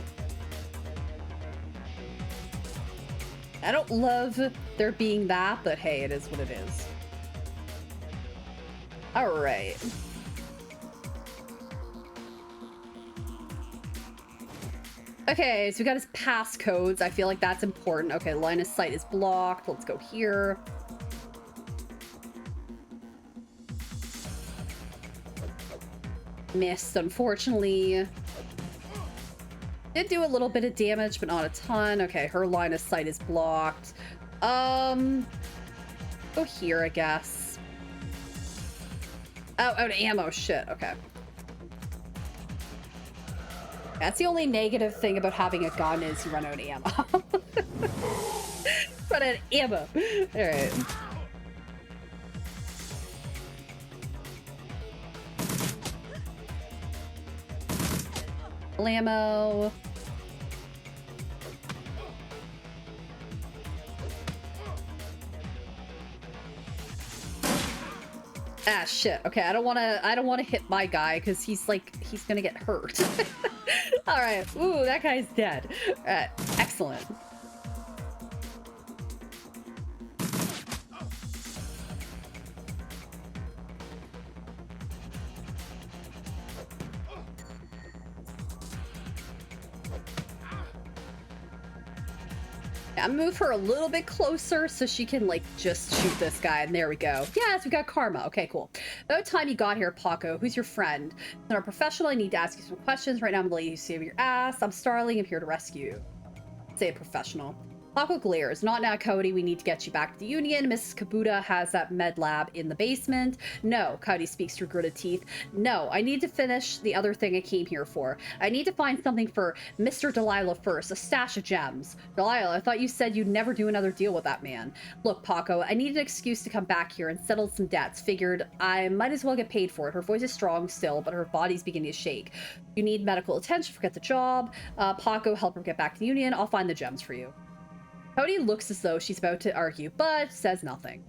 I don't love there being that, but hey, it is what it is. All right. Okay, so we got his passcodes. I feel like that's important. Okay, line of sight is blocked. Let's go here. Missed, unfortunately. Did do a little bit of damage, but not a ton. Okay, her line of sight is blocked. Go here, I guess. Oh, out of ammo. Shit. Okay. That's the only negative thing about having a gun is you run out of ammo. Run out of ammo. All right. Ammo. Ah, shit. Okay, I don't want to hit my guy because he's gonna get hurt. All right. Ooh, that guy's dead. All right. Excellent. I'm gonna move her a little bit closer so she can, like, just shoot this guy. And there we go. Yes, we got karma. Okay, cool. About time you got here, Paco. Who's your friend? I'm a professional. I need to ask you some questions. Right now, I'm the lady who's saving your ass. I'm Starling. I'm here to rescue you. Say a professional. Paco glares. Not now, Cody. We need to get you back to the Union. Mrs. Kabuta has that med lab in the basement. No, Cody speaks through gritted teeth. No, I need to finish the other thing I came here for. I need to find something for Mr. Delilah first. A stash of gems. Delilah, I thought you said you'd never do another deal with that man. Look, Paco, I need an excuse to come back here and settle some debts. Figured I might as well get paid for it. Her voice is strong still, but her body's beginning to shake. You need medical attention. Forget the job. Paco, help her get back to the Union. I'll find the gems for you. Cody looks as though she's about to argue, but says nothing.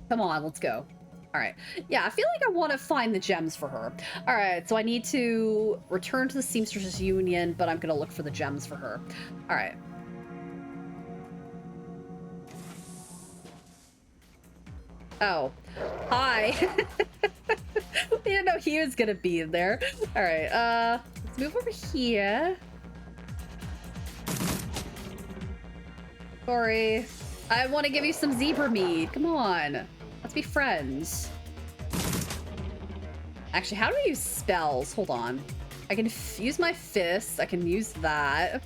Come on, let's go. All right. Yeah, I feel like I want to find the gems for her. All right, so I need to return to the Seamstress Union, but I'm going to look for the gems for her. All right. Oh. Hi. I didn't know he was going to be in there. All right, let's move over here. Sorry. I want to give you some zebra meat. Come on. Let's be friends. Actually, how do I use spells? Hold on. I can use my fists. I can use that.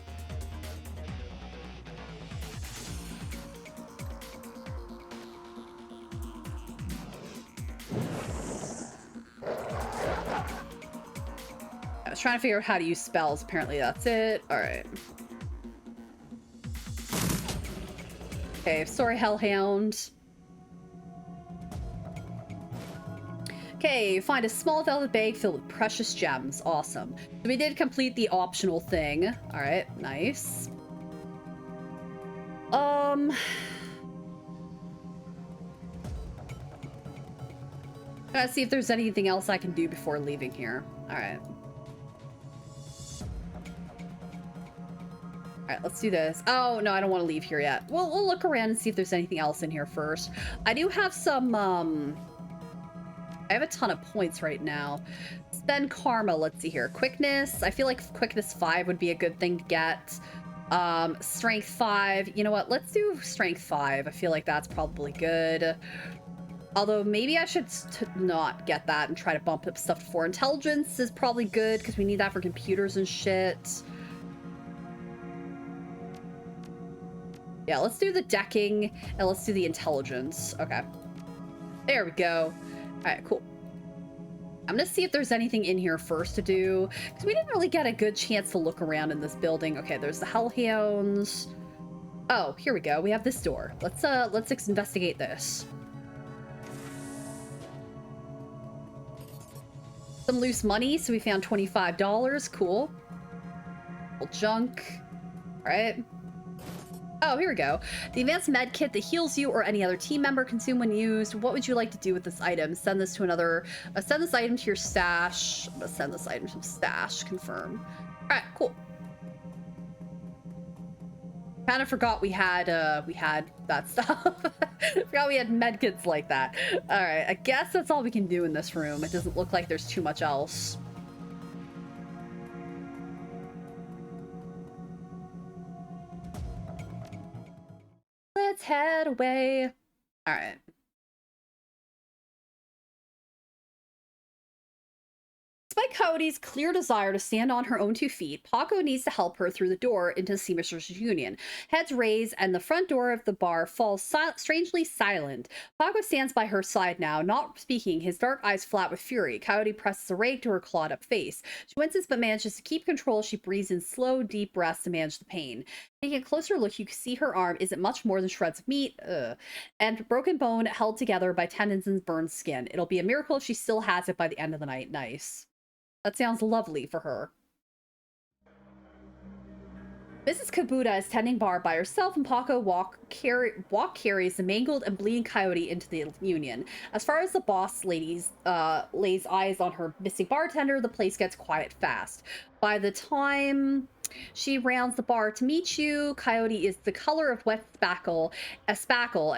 trying to figure out how to use spells. Apparently that's it. All right. Okay, sorry, Hellhound. Okay, find a small velvet bag filled with precious gems. Awesome. So we did complete the optional thing. All right, nice. Gotta see if there's anything else I can do before leaving here. All right. All right, let's do this. Oh, no, I don't want to leave here yet. We'll look around and see if there's anything else in here first. I do have some, I have a ton of points right now. Spend karma, let's see here. Quickness, I feel like quickness 5 would be a good thing to get. Strength 5, you know what? Let's do strength 5. I feel like that's probably good. Although maybe I should not get that and try to bump up stuff for intelligence is probably good because we need that for computers and shit. Yeah, let's do the decking and let's do the intelligence. Okay. There we go. All right, cool. I'm gonna see if there's anything in here first to do because we didn't really get a good chance to look around in this building. Okay, there's the Hellhounds. Oh, here we go. We have this door. Let's investigate this. Some loose money, so we found $25. Cool. Junk. All right. Oh, here we go. The advanced med kit that heals you or any other team member consume when used. What would you like to do with this item? Send this to another. Send this item to your stash. I'm gonna send this item to stash. Confirm. All right, cool. Kind of forgot we had that stuff. Forgot we had med kits like that. All right, I guess that's all we can do in this room. It doesn't look like there's too much else. Let's head away. All right. Despite Coyote's clear desire to stand on her own 2 feet, Paco needs to help her through the door into the Seamstress Union. Heads raise, and the front door of the bar falls strangely silent. Paco stands by her side now, not speaking, his dark eyes flat with fury. Coyote presses a rake to her clawed-up face. She winces but manages to keep control. She breathes in slow, deep breaths to manage the pain. Taking a closer look, you can see her arm isn't much more than shreds of meat, and broken bone held together by tendons and burned skin. It'll be a miracle if she still has it by the end of the night. Nice. That sounds lovely for her. Mrs. Kabuta is tending bar by herself, and Paco carries the mangled and bleeding Coyote into the Union. As far as the boss lays eyes on her missing bartender, the place gets quiet fast. By the time she rounds the bar to meet you, Coyote is the color of wet spackle,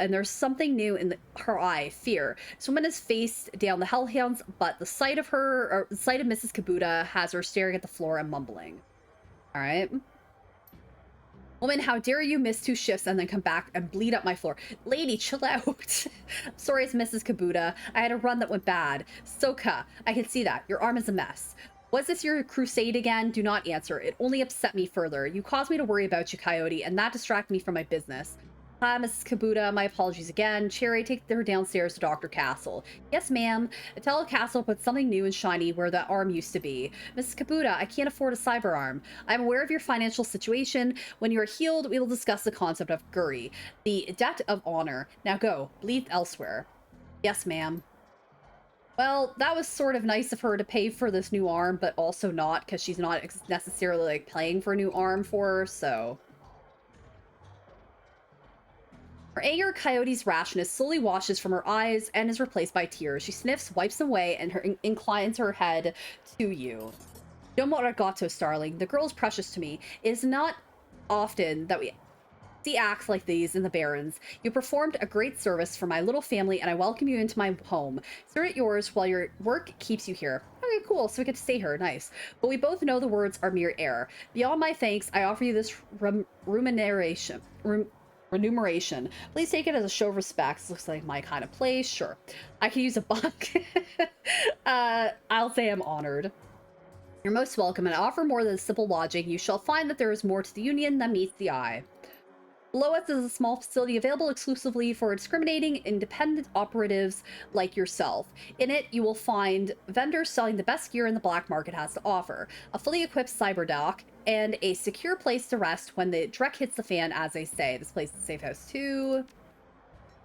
and there's something new in her eye, fear. This woman is faced down the Hellhounds, but the sight of Mrs. Kabuta has her staring at the floor and mumbling. All right. Woman, how dare you miss 2 shifts and then come back and bleed up my floor? Lady, chill out. Sorry, it's Mrs. Kabuta. I had a run that went bad. Soka, I can see that. Your arm is a mess. Was this your crusade again? Do not answer. It only upset me further. You caused me to worry about you, Coyote, and that distracted me from my business. Hi, Mrs. Kabuta. My apologies again. Cherry, take her downstairs to Dr. Castle. Yes, ma'am. Tell Castle put something new and shiny where that arm used to be. Mrs. Kabuta, I can't afford a cyber arm. I'm aware of your financial situation. When you are healed, we will discuss the concept of Guri, the debt of honor. Now go. Bleed elsewhere. Yes, ma'am. Well, that was sort of nice of her to pay for this new arm, but also not, because she's not necessarily, like, paying for a new arm for her, so... Her anger, Coyote's rashness slowly washes from her eyes and is replaced by tears. She sniffs, wipes them away, and inclines her head to you. Domo arigato, Starling. The girl is precious to me. It is not often that we see acts like these in the Barrens. You performed a great service for my little family, and I welcome you into my home. Consider it yours while your work keeps you here. Okay, cool. So we get to stay here. Nice. But we both know the words are mere air. Beyond my thanks, I offer you this remuneration. Please take it as a show of respect. This looks like my kind of place. Sure. I can use a buck. I'll say I'm honored. You're most welcome, and I offer more than simple lodging. You shall find that there is more to the Union than meets the eye. Below us is a small facility available exclusively for discriminating independent operatives like yourself. In it, you will find vendors selling the best gear in the black market has to offer, a fully equipped cyber dock, and a secure place to rest when the dreck hits the fan, as they say. This place is a safe house too.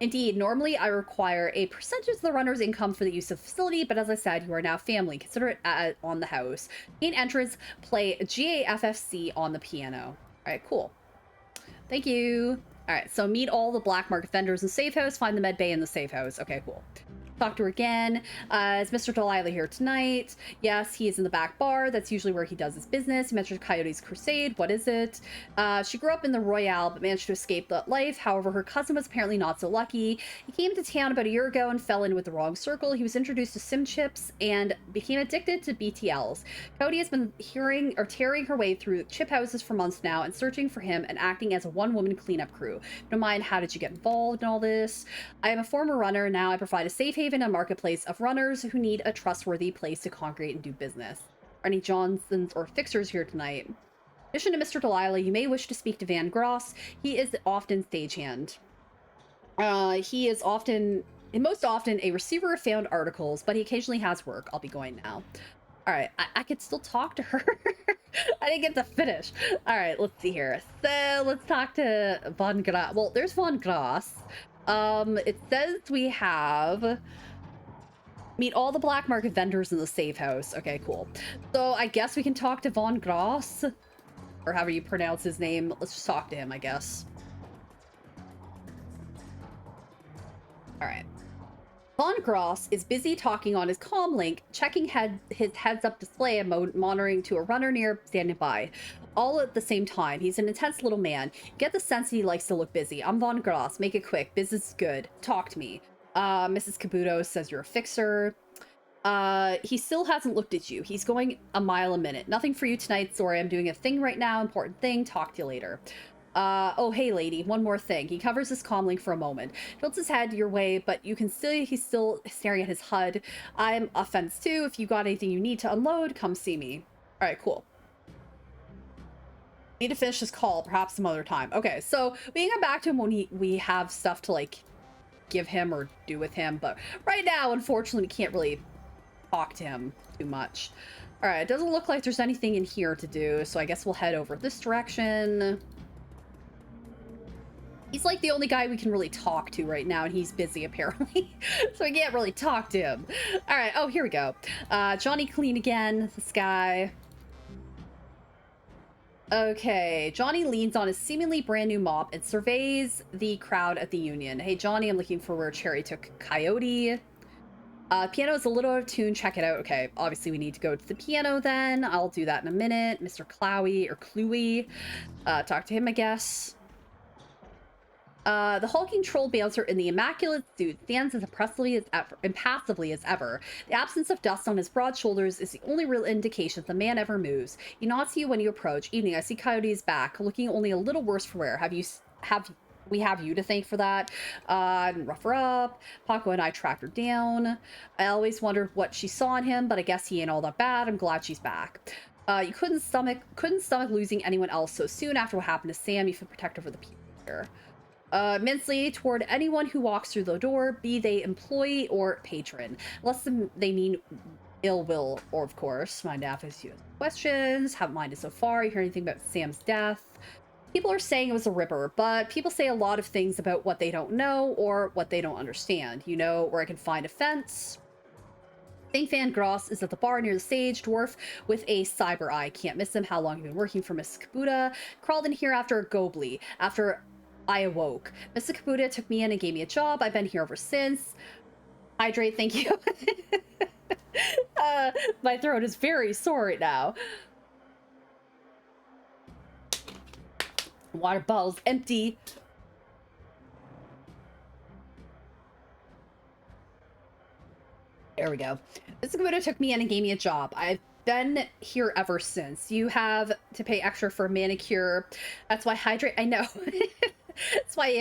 Indeed, normally I require a percentage of the runner's income for the use of the facility, but as I said, you are now family. Consider it on the house. Gain entrance, play GAFFC on the piano. All right, cool. Thank you. All right, so meet all the black market vendors in the safe house. Find the med bay in the safe house. Okay, cool. Talk to her again. Is Mr. Delilah here tonight? Yes, he is in the back bar. That's usually where he does his business. He mentioned Coyote's Crusade. What is it? She grew up in the Royale, but managed to escape that life. However, her cousin was apparently not so lucky. He came to town about a year ago and fell in with the wrong circle. He was introduced to sim chips and became addicted to BTLs. Coyote has been tearing her way through chip houses for months now and searching for him and acting as a one-woman cleanup crew. Don't mind, how did you get involved in all this? I am a former runner. Now I provide a safe haven, a marketplace of runners who need a trustworthy place to congregate and do business. Are any Johnsons or fixers here tonight? In addition to Mr. Delilah, you may wish to speak to Van Gross. He is often stagehand. He is most often a receiver of found articles, but he occasionally has work. I'll be going now. All right, I could still talk to her. I didn't get to finish. All right, let's see here. So let's talk to Von Grass. Well, there's Von Grass. It says we have meet all the black market vendors in the safe house. Okay, cool. So I guess we can talk to Von Grass, or however you pronounce his name. Let's just talk to him, I guess. All right. Von Gross is busy talking on his comm link, checking his heads-up display and monitoring to a runner near standing by. All at the same time. He's an intense little man. Get the sense he likes to look busy. I'm Von Gross. Make it quick. Business is good. Talk to me. Mrs. Kabuto says you're a fixer. He still hasn't looked at you. He's going a mile a minute. Nothing for you tonight. Sorry, I'm doing a thing right now. Important thing. Talk to you later. Oh, hey, lady, one more thing. He covers his comm link for a moment, tilts his head your way, but you can see he's still staring at his HUD. I'm a fence too. If you got anything you need to unload, come see me. All right, cool. Need to finish this call, perhaps some other time. Okay, so we can come back to him when we have stuff to, like, give him or do with him, but right now, unfortunately, we can't really talk to him too much. All right, it doesn't look like there's anything in here to do, so I guess we'll head over this direction. He's like the only guy we can really talk to right now, and he's busy apparently, so we can't really talk to him. All right, oh, here we go. Johnny Clean again, this guy. Okay, Johnny leans on his seemingly brand new mop and surveys the crowd at the Union. Hey, Johnny, I'm looking for where Cherry took Coyote. Piano is a little out of tune. Check it out. Okay, obviously we need to go to the piano then. I'll do that in a minute. Mr. Clowy or Cluey. Talk to him, I guess. The hulking troll bouncer in the immaculate suit stands as impassively as ever. The absence of dust on his broad shoulders is the only real indication that the man ever moves. He nods to you when you approach. Evening, I see Coyote's back, looking only a little worse for wear. We have you to thank for that. Rough her up. Paco and I tracked her down. I always wondered what she saw in him, but I guess he ain't all that bad. I'm glad she's back. You couldn't stomach losing anyone else so soon after what happened to Sam. You feel protective of the people here. Immensely toward anyone who walks through the door, be they employee or patron, unless they mean ill will, or of course, mind to ask you questions. Haven't minded so far. You hear anything about Sam's death? People are saying it was a ripper, but people say a lot of things about what they don't know or what they don't understand. You know where I can find a fence? St. Van Gross is at the bar near the stage. Dwarf with a cyber eye. Can't miss him. How long have you been working for Miss Kabuta? Crawled in here after a gobly. After I awoke. Mr. Kabuta took me in and gave me a job. I've been here ever since. Hydrate, thank you. My throat is very sore right now. Water bottle's empty. There we go. Mr. Kabuta took me in and gave me a job. I've been here ever since. You have to pay extra for a manicure. That's why hydrate. I know. That's why,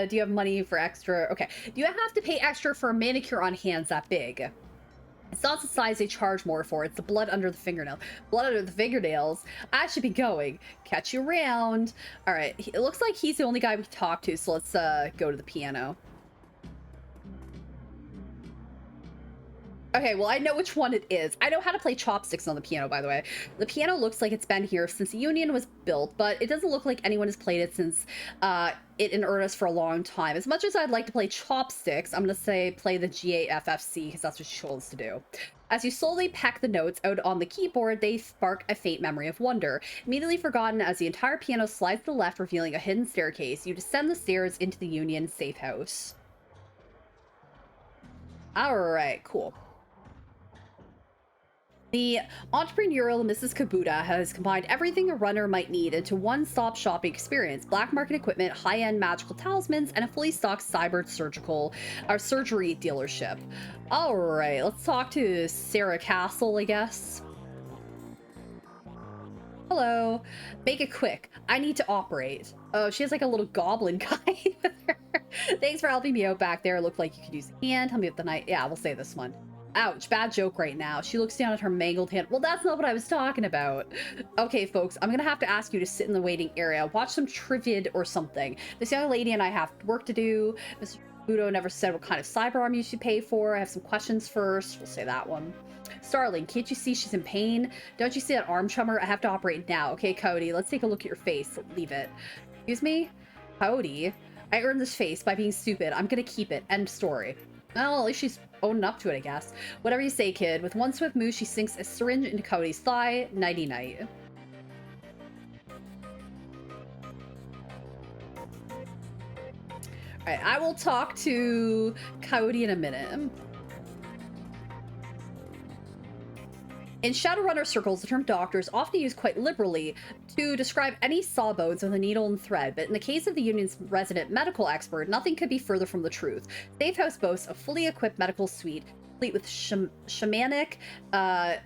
do you have money for extra? Okay. Do you have to pay extra for a manicure on hands that big? It's not the size they charge more for, it's the blood under the fingernail. Blood under the fingernails. I should be going. Catch you around. All right, it looks like he's the only guy we can talk to, so let's go to the piano. Okay, well, I know which one it is. I know how to play chopsticks on the piano, by the way. The piano looks like it's been here since the Union was built, but it doesn't look like anyone has played it since it in earnest for a long time. As much as I'd like to play chopsticks, I'm gonna say play the GAFFC, because that's what she chose to do. As you slowly peck the notes out on the keyboard, they spark a faint memory of wonder. Immediately forgotten as the entire piano slides to the left, revealing a hidden staircase, you descend the stairs into the Union safe house. Alright, cool. The entrepreneurial Mrs. Kabuta has combined everything a runner might need into one-stop shopping experience: black market equipment, high-end magical talismans, and a fully stocked cyber surgery dealership. All right, let's talk to Sarah Castle, I guess. Hello. Make it quick. I need to operate. Oh, she has like a little goblin guy with her. Thanks for helping me out back there. Looked like you could use a hand. Tell me what the night. Yeah, we'll say this one. Ouch, bad joke right now. She looks down at her mangled hand. Well, that's not what I was talking about. Okay, folks, I'm gonna have to ask you to sit in the waiting area. Watch some trivia or something. This young lady and I have work to do. Mr. Budo never said what kind of cyberarm you should pay for. I have some questions first. We'll say that one. Starling, can't you see she's in pain? Don't you see that arm tremor? I have to operate now. Okay, Cody, let's take a look at your face. Leave it. Excuse me? Cody? I earned this face by being stupid. I'm gonna keep it. End story. Well, at least she's owning up to it, I guess. Whatever you say, kid. With one swift move, she sinks a syringe into Cody's thigh. Nighty-night. Alright, I will talk to Cody in a minute. In Shadowrunner circles, the term doctor is often used quite liberally to describe any sawbones with a needle and thread, but in the case of the Union's resident medical expert, nothing could be further from the truth. Safe House boasts a fully equipped medical suite, complete with shamanic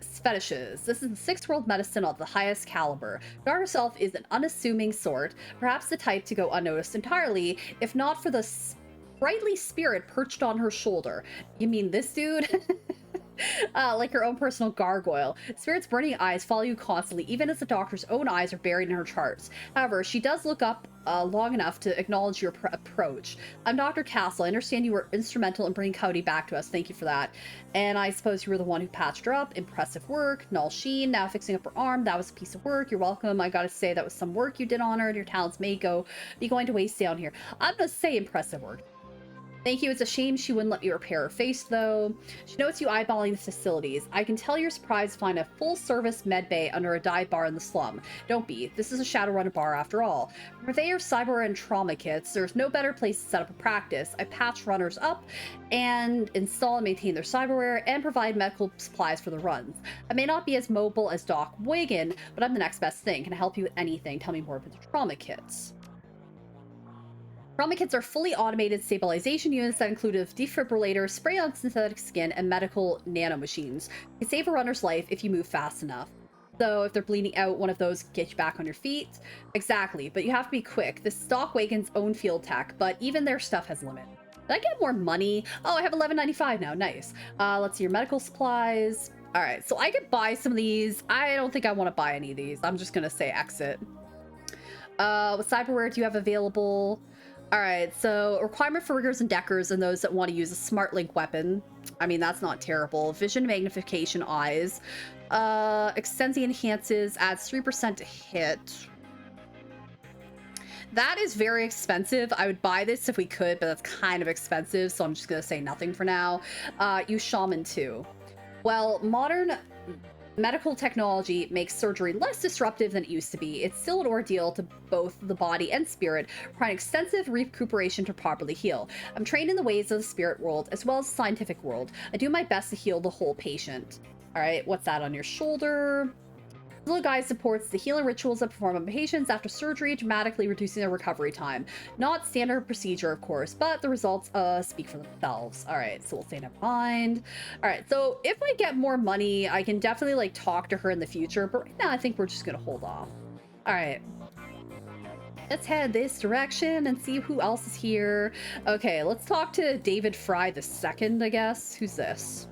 fetishes. This is the 6th world medicine of the highest caliber. Dar herself is an unassuming sort, perhaps the type to go unnoticed entirely, if not for the sprightly spirit perched on her shoulder. You mean this dude? Like her own personal gargoyle. Spirit's burning eyes follow you constantly, even as the doctor's own eyes are buried in her charts. However, she does look up long enough to acknowledge your approach. I'm Dr. Castle. I understand you were instrumental in bringing Cody back to us. Thank you for that. And I suppose you were the one who patched her up. Impressive work. Null Sheen, now fixing up her arm. That was a piece of work. You're welcome. I gotta say, that was some work you did on her, and your talents may be going to waste down here. I'm gonna say impressive work. Thank you. It's a shame she wouldn't let me repair her face, though. She notes you eyeballing the facilities. I can tell you're surprised to find a full-service med bay under a dive bar in the slum. Don't be. This is a Shadowrun bar, after all. For purveyor of cyber and trauma kits, there's no better place to set up a practice. I patch runners up and install and maintain their cyberware and provide medical supplies for the runs. I may not be as mobile as Doc Wigan, but I'm the next best thing. Can I help you with anything? Tell me more about the trauma kits. Trauma kits are fully automated stabilization units that include a defibrillator, spray on synthetic skin, and medical nanomachines. You can save a runner's life if you move fast enough. So if they're bleeding out, one of those can get you back on your feet. Exactly, but you have to be quick. This is Doc Wagon's own field tech, but even their stuff has limit. Did I get more money? Oh, I have $11.95 now. Nice. Let's see your medical supplies. All right, so I could buy some of these. I don't think I want to buy any of these. I'm just gonna say exit. What cyberware do you have available? All right, so requirement for riggers and deckers and those that want to use a smart link weapon. I mean, that's not terrible. Vision magnification eyes. Extensi enhances, adds 3% to hit. That is very expensive. I would buy this if we could, but that's kind of expensive, so I'm just going to say nothing for now. Use Shaman too. Well, modern medical technology makes surgery less disruptive than it used to be. It's still an ordeal to both the body and spirit, requiring extensive recuperation to properly heal. I'm trained in the ways of the spirit world as well as the scientific world. I do my best to heal the whole patient. All right, what's that on your shoulder? The little guy supports the healing rituals that perform on patients after surgery, dramatically reducing their recovery time. Not standard procedure, of course, but the results speak for themselves. All right, so we'll stay never mind. All right, so if I get more money, I can definitely like talk to her in the future, but right now I think we're just gonna hold off. All right. Let's head this direction and see who else is here. Okay, let's talk to David Fry II, I guess. Who's this?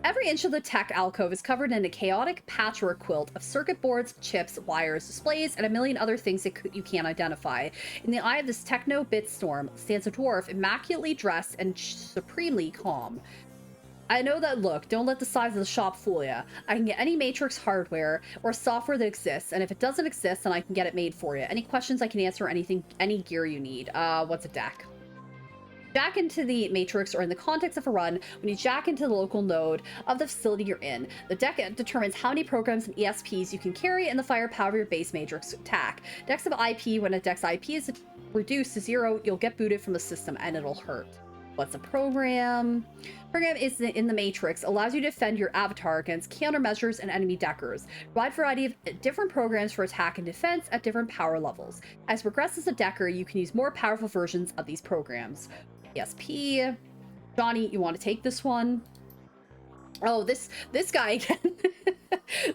Every inch of the tech alcove is covered in a chaotic patchwork quilt of circuit boards, chips, wires, displays, and a million other things that you can't identify. In the eye of this techno-bit storm stands a dwarf, immaculately dressed and supremely calm. I know that look. Don't let the size of the shop fool you. I can get any Matrix hardware or software that exists, and if it doesn't exist, then I can get it made for you. Any questions I can answer, any gear you need. What's a deck? Jack into the Matrix, or in the context of a run, when you jack into the local node of the facility you're in. The deck determines how many programs and ESPs you can carry and the firepower of your base Matrix attack. Decks have IP. When a deck's IP is reduced to 0, you'll get booted from the system and it'll hurt. What's a program? Program is in the Matrix, allows you to defend your avatar against countermeasures and enemy deckers. Wide variety of different programs for attack and defense at different power levels. As you progress as a decker, you can use more powerful versions of these programs. ESP. Johnny, you want to take this one? Oh, this guy again.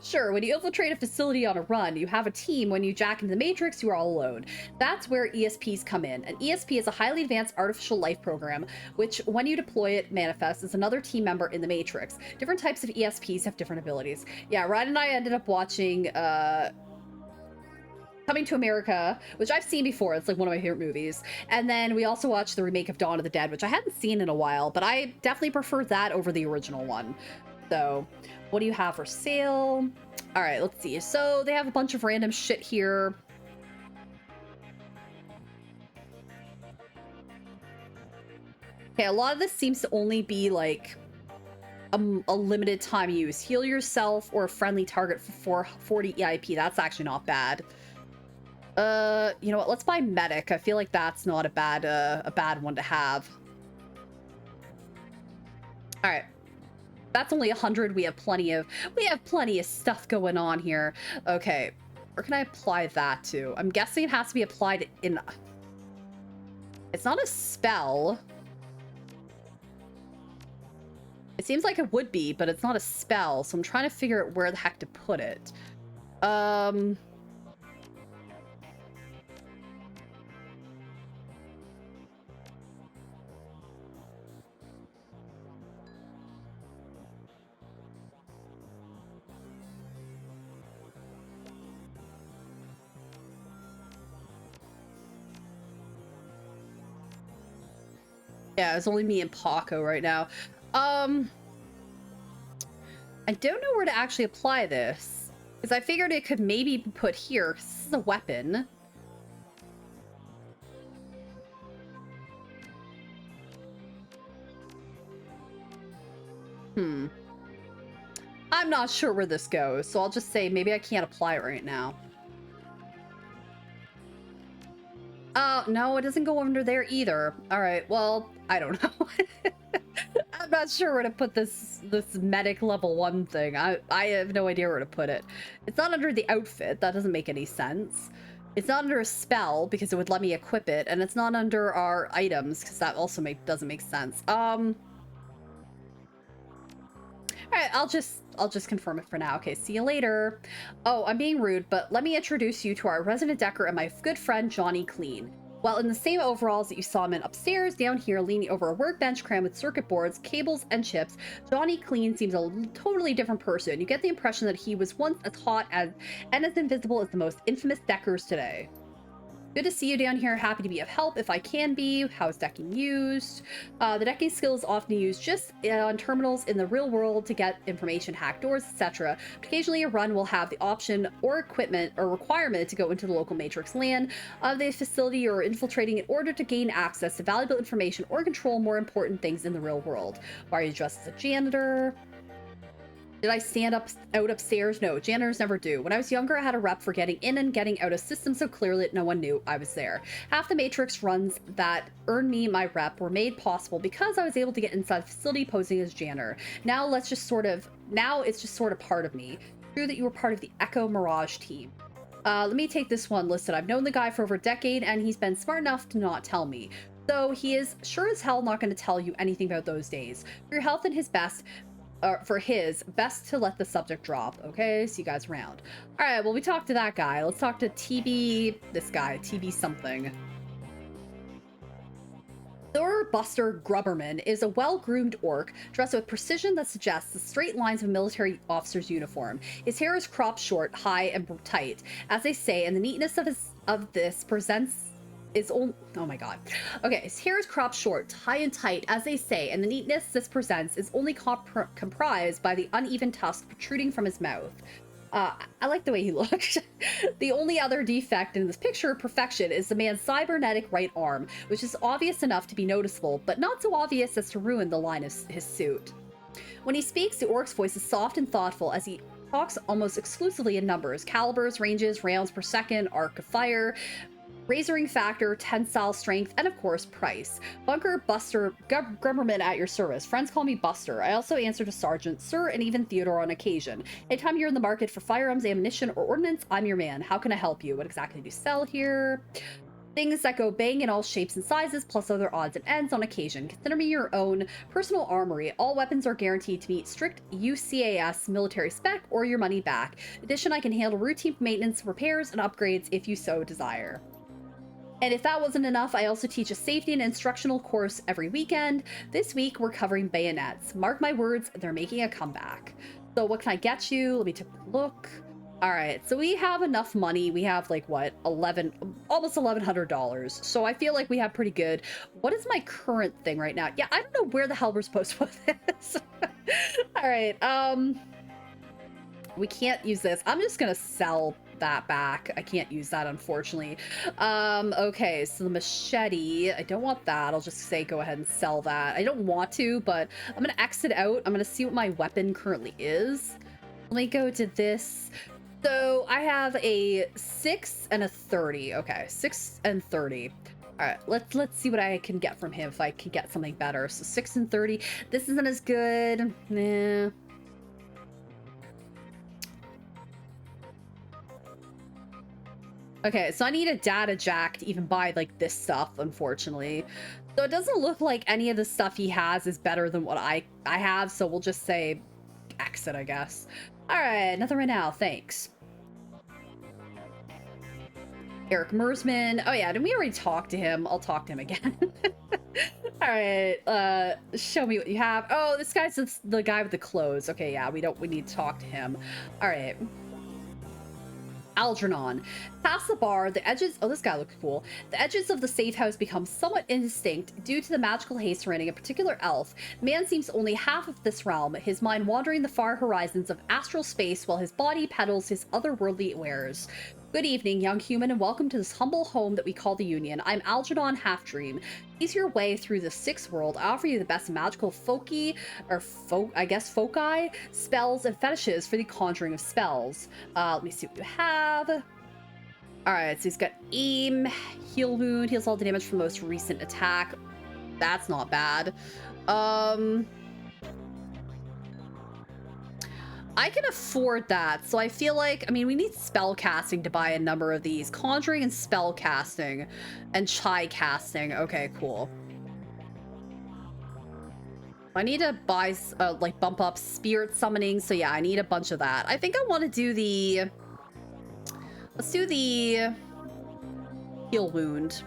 Sure, when you infiltrate a facility on a run, you have a team. When you jack into the Matrix, you are all alone. That's where ESPs come in. An ESP is a highly advanced artificial life program, which, when you deploy it, manifests as another team member in the Matrix. Different types of ESPs have different abilities. Yeah, Ryan and I ended up watching Coming to America, which I've seen before. It's like one of my favorite movies. And then we also watched the remake of Dawn of the Dead, which I hadn't seen in a while, but I definitely prefer that over the original one. So, what do you have for sale? All right, let's see. So they have a bunch of random shit here. Okay, a lot of this seems to only be like a limited time use. Heal yourself or a friendly target for 40 EIP. That's actually not bad. You know what? Let's buy medic. I feel like that's not a bad one to have. All right. That's only 100. We have plenty of stuff going on here. Okay. Where can I apply that to? I'm guessing it has to be applied in... It's not a spell. It seems like it would be, but it's not a spell. So I'm trying to figure out where the heck to put it. Yeah, it's only me and Paco right now. I don't know where to actually apply this, because I figured it could maybe be put here. This is a weapon. I'm not sure where this goes, so I'll just say maybe I can't apply it right now. No, it doesn't go under there either. All right, well, I don't know. I'm not sure where to put this medic level 1 thing. I have no idea where to put it. It's not under the outfit. That doesn't make any sense. It's not under a spell because it would let me equip it, and it's not under our items because that also doesn't make sense. All right, I'll just confirm it for now. Okay, see you later. Oh, I'm being rude, but let me introduce you to our resident decker and my good friend Johnny Clean. While in the same overalls that you saw him in upstairs, down here leaning over a workbench crammed with circuit boards, cables, and chips, Johnny Clean seems a totally different person. You get the impression that he was once as hot and as invisible as the most infamous deckers today. Good to see you down here. Happy to be of help if I can be. How's decking used? The decking skill is often used just on terminals in the real world to get information, hack doors, etc. Occasionally a run will have the option or equipment or requirement to go into the local Matrix LAN of the facility you're infiltrating in order to gain access to valuable information or control more important things in the real world. Why are you dressed as a janitor? Did I stand out upstairs? No, janitors never do. When I was younger, I had a rep for getting in and getting out of systems so clearly that no one knew I was there. Half the Matrix runs that earned me my rep were made possible because I was able to get inside the facility posing as janitor. Now it's just sort of part of me. True that you were part of the Echo Mirage team. Let me take this one listed. I've known the guy for over a decade and he's been smart enough to not tell me. Though he is sure as hell not going to tell you anything about those days. For your health and his best, best to let the subject drop. Okay, see you guys around. All right, well, we talked to that guy. Let's talk to TB, this guy, TB something. Buster Grubberman is a well-groomed orc dressed with precision that suggests the straight lines of a military officer's uniform. His hair is cropped short, high, and tight, as they say, and the neatness of this presents is only... Oh my god. Okay, his hair is cropped short, high and tight, as they say, and the neatness this presents is only comprised by the uneven tusk protruding from his mouth. I like the way he looked. The only other defect in this picture of perfection is the man's cybernetic right arm, which is obvious enough to be noticeable, but not so obvious as to ruin the line of his suit. When he speaks, the orc's voice is soft and thoughtful as he talks almost exclusively in numbers, calibers, ranges, rounds per second, arc of fire, razoring factor, tensile strength, and of course, price. Bunker Buster Grumberman at your service. Friends call me Buster. I also answer to Sergeant, Sir, and even Theodore on occasion. Anytime you're in the market for firearms, ammunition, or ordnance, I'm your man. How can I help you? What exactly do you sell here? Things that go bang in all shapes and sizes, plus other odds and ends on occasion. Consider me your own personal armory. All weapons are guaranteed to meet strict UCAS military spec or your money back. In addition, I can handle routine maintenance, repairs, and upgrades if you so desire. And if that wasn't enough, I also teach a safety and instructional course every weekend. This week, we're covering bayonets. Mark my words, they're making a comeback. So what can I get you? Let me take a look. All right, so we have enough money. We have like what, almost $1,100. So I feel like we have pretty good. What is my current thing right now? Yeah, I don't know where the hell we're supposed to put this. All right, we can't use this. I'm just gonna sell that back. I can't use that, unfortunately. Okay, so the machete, I don't want that. I'll just say go ahead and sell that. I don't want to, but I'm gonna exit out. I'm gonna see what my weapon currently is. Let me go to this. So I have a 6 and a 30. Okay, 6 and 30. All right, let's see what I can get from him if I can get something better. So 6 and 30. This isn't as good. Nah. Okay, so I need a data jack to even buy, like, this stuff, unfortunately. So it doesn't look like any of the stuff he has is better than what I have, so we'll just say exit, I guess. Alright, nothing right now, thanks. Eric Mersman. Oh yeah, didn't we already talk to him? I'll talk to him again. Alright, show me what you have. Oh, this guy's the guy with the clothes. Okay, yeah, we need to talk to him. Alright. Algernon. Past the bar, the edges... Oh, this guy looks cool. The edges of the safe house become somewhat indistinct due to the magical haste surrounding a particular elf. Man seems only half of this realm, his mind wandering the far horizons of astral space while his body peddles his otherworldly wares. Good evening, young human, and welcome to this humble home that we call the Union. I'm Algernon Halfdream. Ease your way through the sixth world. I offer you the best magical foci, spells, and fetishes for the conjuring of spells. Let me see what you have. Alright, so he's got aim, heal wound, heals all the damage from the most recent attack. That's not bad. I can afford that, so I feel like, I mean, we need spell casting to buy a number of these. Conjuring and spell casting and chai casting. Okay, cool. I need to buy, like, bump up spirit summoning, so yeah, I need a bunch of that. I think I want to do the... Let's do the heal wound.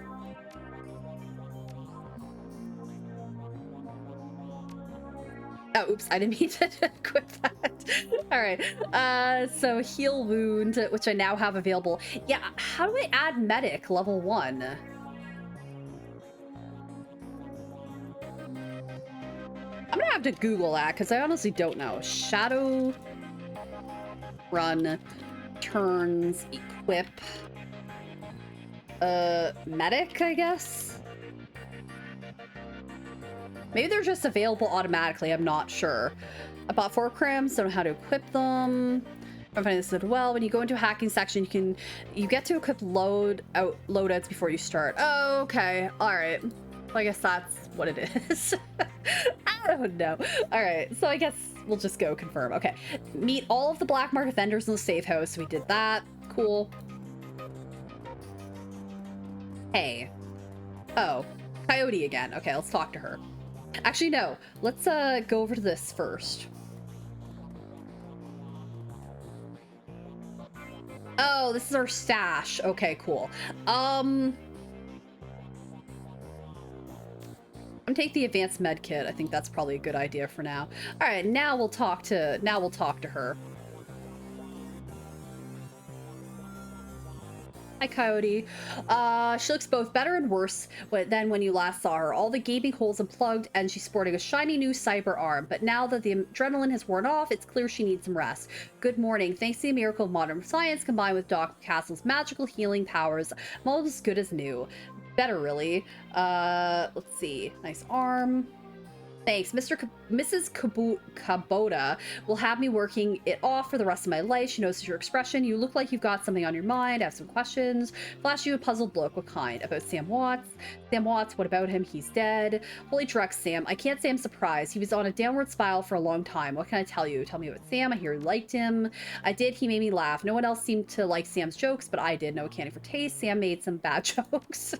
Oh, oops, I didn't mean to equip that. All right, so heal wound, which I now have available. Yeah, how do I add medic level 1? I'm gonna have to Google that because I honestly don't know. Shadowrun turns equip medic, I guess. Maybe they're just available automatically, I'm not sure. I bought 4 crims, don't know how to equip them. I'm finding this as well. When you go into a hacking section, you get to equip loadouts before you start. Oh, okay. Alright. Well, I guess that's what it is. I don't know. Alright, so I guess we'll just go confirm. Okay. Meet all of the black market vendors in the safe house. So we did that. Cool. Hey. Oh. Coyote again. Okay, let's talk to her. Actually, no. Let's go over to this first. Oh, this is our stash. Okay, cool. And take the advanced med kit. I think that's probably a good idea for now. All right, now we'll talk to her. Hi, Coyote. She looks both better and worse than when you last saw her. All the gaping holes unplugged, and she's sporting a shiny new cyber arm. But now that the adrenaline has worn off, it's clear she needs some rest. Good morning. Thanks to the miracle of modern science combined with Doc Castle's magical healing powers, I'm almost as good as new. Better, really. Let's see. Nice arm. Thanks. Mrs. Kubota will have me working it off for the rest of my life. She notices your expression. You look like you've got something on your mind. I have some questions. Flash you a puzzled look. What kind? About Sam Watts? Sam Watts, what about him? He's dead. Holy Drex, Sam. I can't say I'm surprised. He was on a downward spiral for a long time. What can I tell you? Tell me about Sam. I hear you liked him. I did. He made me laugh. No one else seemed to like Sam's jokes, but I did. No accounting for taste. Sam made some bad jokes.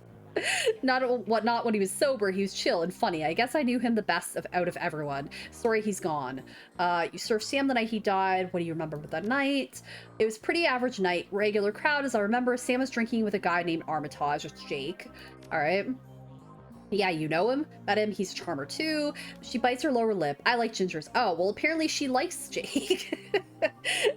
Not when he was sober. He was chill and funny. I guess I knew him the best out of everyone. Sorry he's gone. You served Sam the night he died. What do you remember about that night? It was pretty average night. Regular crowd, as I remember. Sam was drinking with a guy named Armitage. It's Jake. All right. Yeah, you know him. Met him. He's a charmer too. She bites her lower lip. I like gingers. Oh, well, apparently she likes Jake.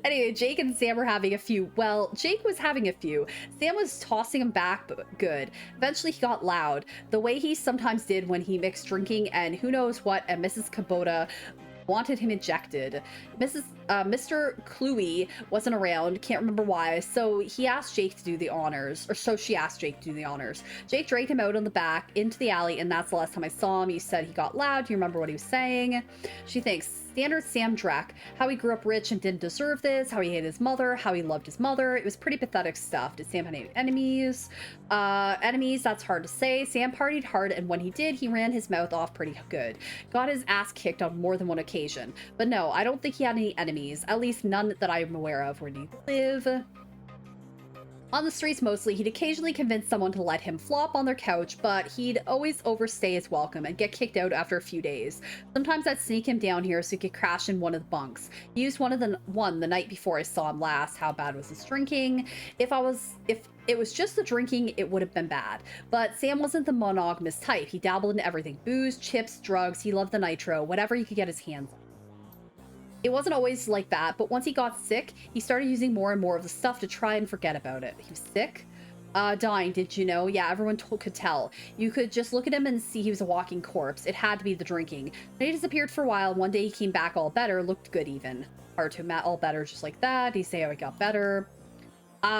Anyway, Jake and Sam were having a few. Well, Jake was having a few. Sam was tossing him back, but good. Eventually, he got loud, the way he sometimes did when he mixed drinking and who knows what, and Mrs. Kubota wanted him ejected. Mr. Cluey wasn't around, can't remember why, so he asked Jake to do the honors, or so she asked Jake to do the honors. Jake dragged him out on the back into the alley, and that's the last time I saw him. You said he got loud. Do you remember what he was saying? She thinks, standard Sam Drack. How he grew up rich and didn't deserve this, how he hated his mother, how he loved his mother. It was pretty pathetic stuff. Did Sam have any enemies? Enemies, that's hard to say. Sam partied hard, and when he did, he ran his mouth off pretty good. Got his ass kicked on more than one occasion. But no, I don't think he had any enemies, at least none that I'm aware of. Where did he live? On the streets mostly. He'd occasionally convince someone to let him flop on their couch, but he'd always overstay his welcome and get kicked out after a few days. Sometimes I'd sneak him down here so he could crash in one of the bunks. He used one the night before I saw him last. How bad was his drinking? If it was just the drinking, it would have been bad. But Sam wasn't the monogamous type. He dabbled in everything. Booze, chips, drugs. He loved the nitro. Whatever he could get his hands on. It wasn't always like that, but once he got sick, he started using more and more of the stuff to try and forget about it. He was sick? Dying, did you know? Yeah, everyone could tell. You could just look at him and see he was a walking corpse. It had to be the drinking. Then he disappeared for a while. One day he came back all better, looked good even. Hard to imagine, all better just like that. He say how he got better.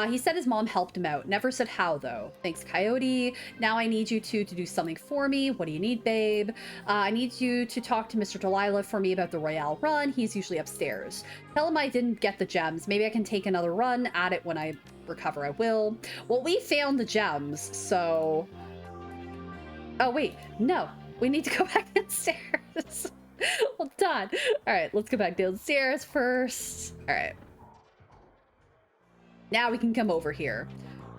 He said his mom helped him out. Never said how, though. Thanks, Coyote. Now I need you two to do something for me. What do you need, babe? I need you to talk to Mr. Delilah for me about the Royale run. He's usually upstairs. Tell him I didn't get the gems. Maybe I can take another run at it when I recover. I will. Well, we found the gems, so... Oh, wait. No. We need to go back downstairs. Hold on. All right, let's go back downstairs first. All right. Now we can come over here.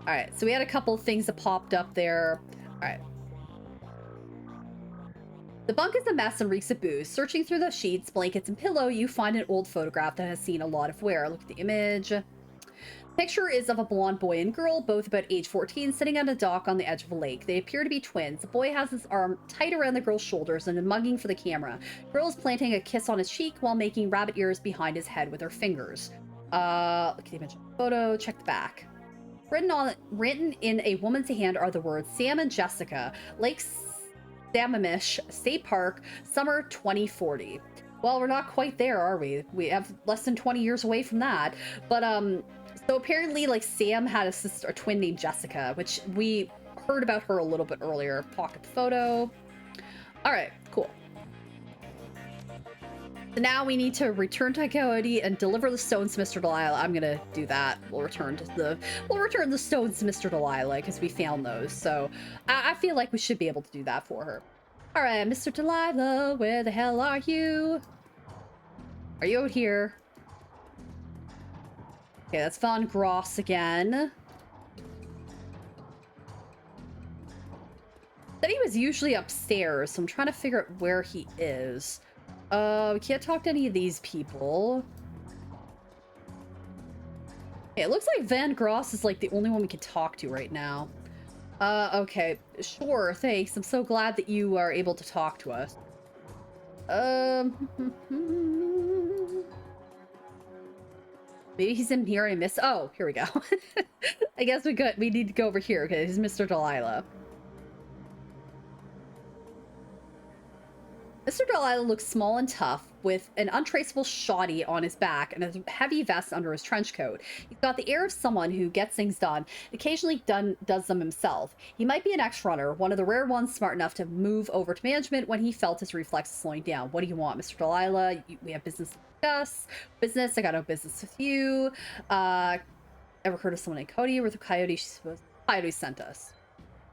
All right, so we had a couple of things that popped up there. All right. The bunk is a mess and reeks of booze. Searching through the sheets, blankets, and pillow, you find an old photograph that has seen a lot of wear. Look at the image. Picture is of a blonde boy and girl, both about age 14, sitting on a dock on the edge of a lake. They appear to be twins. The boy has his arm tight around the girl's shoulders and is mugging for the camera. Girl is planting a kiss on his cheek while making rabbit ears behind his head with her fingers. Look at the image of the photo, check the back. Written in a woman's hand are the words Sam and Jessica, Lake Sammamish State Park, summer 2040. Well, we're not quite there, are we? We have less than 20 years away from that. But, so apparently, like, Sam had a twin named Jessica, which we heard about her a little bit earlier. Pocket photo. All right, cool. So now we need to return to Coyote and deliver the stones to Mr. Delilah. I'm gonna do that. We'll return the stones to Mr. Delilah because we found those. So I feel like we should be able to do that for her. All right, Mr. Delilah, where the hell are you? Are you out here? Okay, that's Von Gross again. Said he was usually upstairs, so I'm trying to figure out where he is. We can't talk to any of these people. Okay, it looks like Van Gross is like the only one we can talk to right now. Okay. Sure, thanks. I'm so glad that you are able to talk to us. Um, maybe he's in here and I missed. Oh, here we go. I guess we need to go over here. Okay, he's Mr. Delilah. Mr. Delilah looks small and tough, with an untraceable shoddy on his back and a heavy vest under his trench coat. He's got the air of someone who gets things done, occasionally does them himself. He might be an ex-runner, one of the rare ones smart enough to move over to management when he felt his reflexes slowing down. What do you want, Mr. Delilah? We have business to discuss. Business? I got no business with you. Ever heard of someone named Cody with a coyote? Coyote sent us.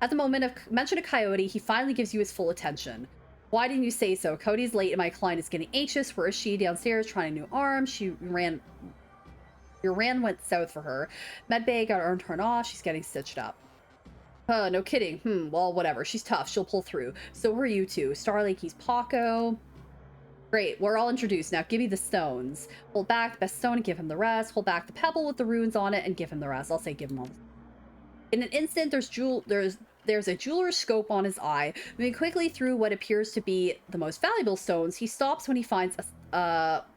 At the moment of mention of Coyote, he finally gives you his full attention. Why didn't you say so? Cody's late and my client is getting anxious. Where is she? Downstairs trying a new arm. Your ran went south for her. Medbay got her arm torn off. She's getting stitched up. No kidding. Well, whatever. She's tough. She'll pull through. So are you two. Starlake, he's Paco. Great. We're all introduced. Now give me the stones. Hold back the best stone and give him the rest. Hold back the pebble with the runes on it and give him the rest. I'll say give him all. In an instant, there's a jeweler's scope on his eye. Moving quickly through what appears to be the most valuable stones, he stops when he finds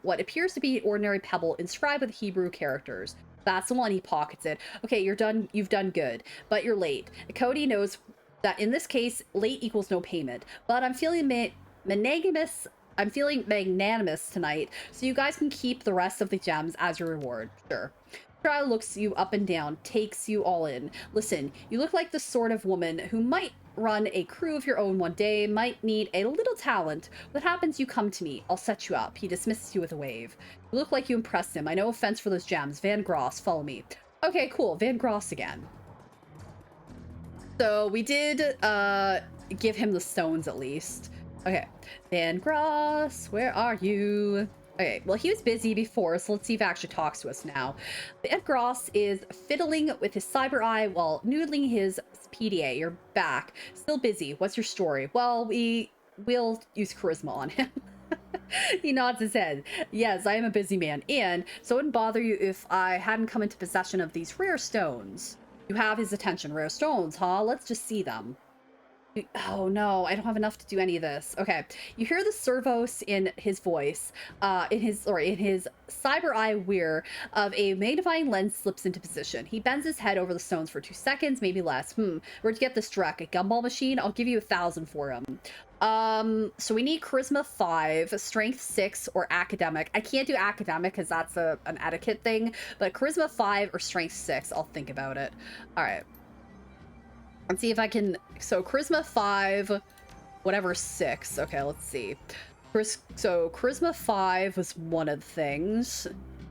what appears to be an ordinary pebble inscribed with Hebrew characters. That's the one. He pockets it. Okay, you're done. You've done good, but you're late. Cody knows that in this case, late equals no payment. But I'm feeling magnanimous. I'm feeling magnanimous tonight, so you guys can keep the rest of the gems as your reward. Sure. Trial looks you up and down, takes you all in. Listen, you look like the sort of woman who might run a crew of your own one day, might need a little talent. What happens? You come to me. I'll set you up. He dismisses you with a wave. You look like you impressed him. I no offense for those gems. Van Gross, follow me. Okay, cool. Van Gross again. So we did give him the stones at least. Okay. Van Gross, where are you? Okay, well, he was busy before, so let's see if he actually talks to us now. Van Gross is fiddling with his cyber eye while noodling his PDA. You're back. Still busy. What's your story? Well, we'll use charisma on him. He nods his head. Yes, I am a busy man, and so it wouldn't bother you if I hadn't come into possession of these rare stones. You have his attention. Rare stones, huh? Let's just see them. Oh no, I don't have enough to do any of this. Okay, you hear the servos in his voice, in his cyber eye weir of a magnifying lens slips into position. He bends his head over the stones for 2 seconds, maybe less. Where'd you get this Drek? A gumball machine? I'll give you 1,000 for him. So we need charisma 5, strength 6, or academic. I can't do academic because that's an etiquette thing, but charisma 5 or strength 6, I'll think about it. All right. Let's see if I can. So charisma 5, whatever 6. Okay, let's see. So charisma 5 was one of the things.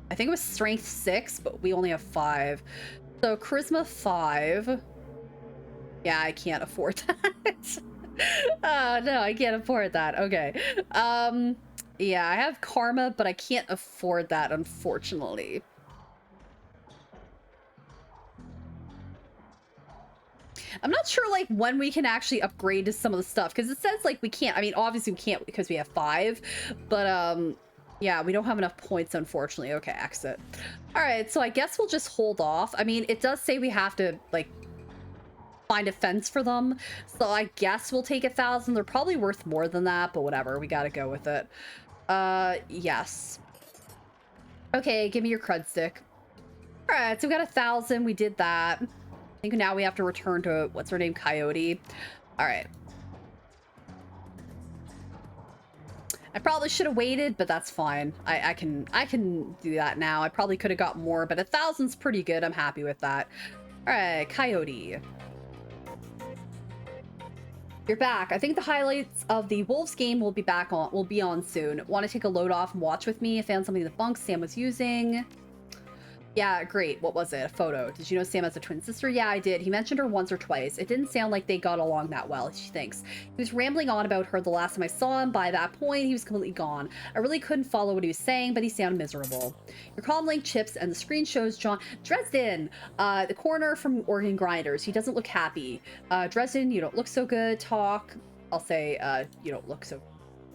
I think it was strength 6, but we only have 5. So charisma 5. Yeah, I can't afford that. No, I can't afford that. Okay. Yeah, I have karma, but I can't afford that, unfortunately. I'm not sure like when we can actually upgrade to some of the stuff, because it says like we can't. I mean, obviously we can't because we have 5, but yeah, we don't have enough points, unfortunately. Okay, exit. All right, so I guess we'll just hold off. I mean, it does say we have to like find a fence for them, so I guess we'll take 1,000. They're probably worth more than that, but whatever, we gotta go with it. Yes. Okay, give me your crud stick. All right, so we got 1,000. We did that. I think now we have to return to, what's her name, Coyote. All right. I probably should have waited, but that's fine. I can do that now. I probably could have got more, but 1,000's pretty good. I'm happy with that. All right, Coyote. You're back. I think the highlights of the Wolves game will be on soon. Want to take a load off and watch with me? I found something the bunk Sam was using. Yeah, great. What was it? A photo. Did you know Sam has a twin sister? Yeah, I did. He mentioned her once or twice. It didn't sound like they got along that well, she thinks. He was rambling on about her the last time I saw him. By that point, he was completely gone. I really couldn't follow what he was saying, but he sounded miserable. Your comm link chips and the screen shows John Dresden, the coroner from Organ Grinders. He doesn't look happy. Dresden, you don't look so good. Talk. I'll say, you don't look so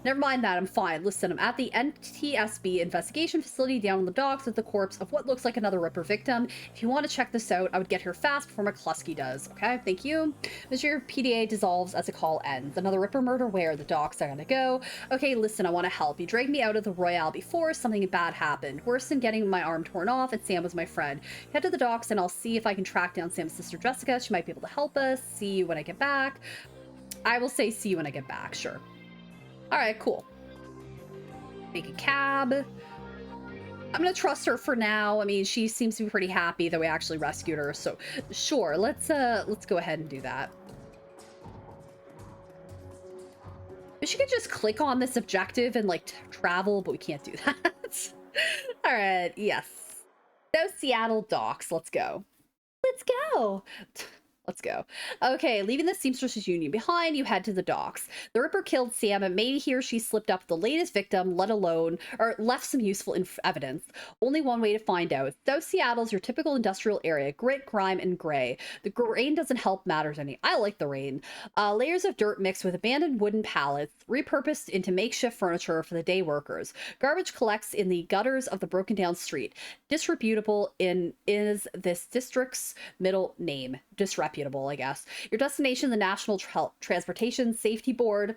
Never mind that, I'm fine. Listen, I'm at the NTSB investigation facility down on the docks with the corpse of what looks like another Ripper victim. If you want to check this out, I would get here fast before McCluskey does. Okay, thank you. Monsieur PDA dissolves as the call ends. Another Ripper murder where? The docks, I gotta go. Okay, listen, I want to help. You dragged me out of the Royale before, something bad happened. Worse than getting my arm torn off, and Sam was my friend. Head to the docks and I'll see if I can track down Sam's sister Jessica. She might be able to help us. See you when I get back. I will say see you when I get back, sure. All right, cool. Make a cab. I'm gonna trust her for now. I mean, she seems to be pretty happy that we actually rescued her, so sure, let's go ahead and do that. Wish you could just click on this objective and like travel, but we can't do that. All right, yes. So Seattle docks, let's go. Let's go. Let's go. Okay, leaving the Seamstresses Union behind, you head to the docks. The Ripper killed Sam, and maybe he or she slipped up with the latest victim, let alone, or left some useful evidence. Only one way to find out. South Seattle's your typical industrial area. Grit, grime, and gray. The rain doesn't help matters any. I like the rain. Layers of dirt mixed with abandoned wooden pallets, repurposed into makeshift furniture for the day workers. Garbage collects in the gutters of the broken down street. Disreputable is this district's middle name. Disreputable, I guess. Your destination, the National Transportation Safety Board.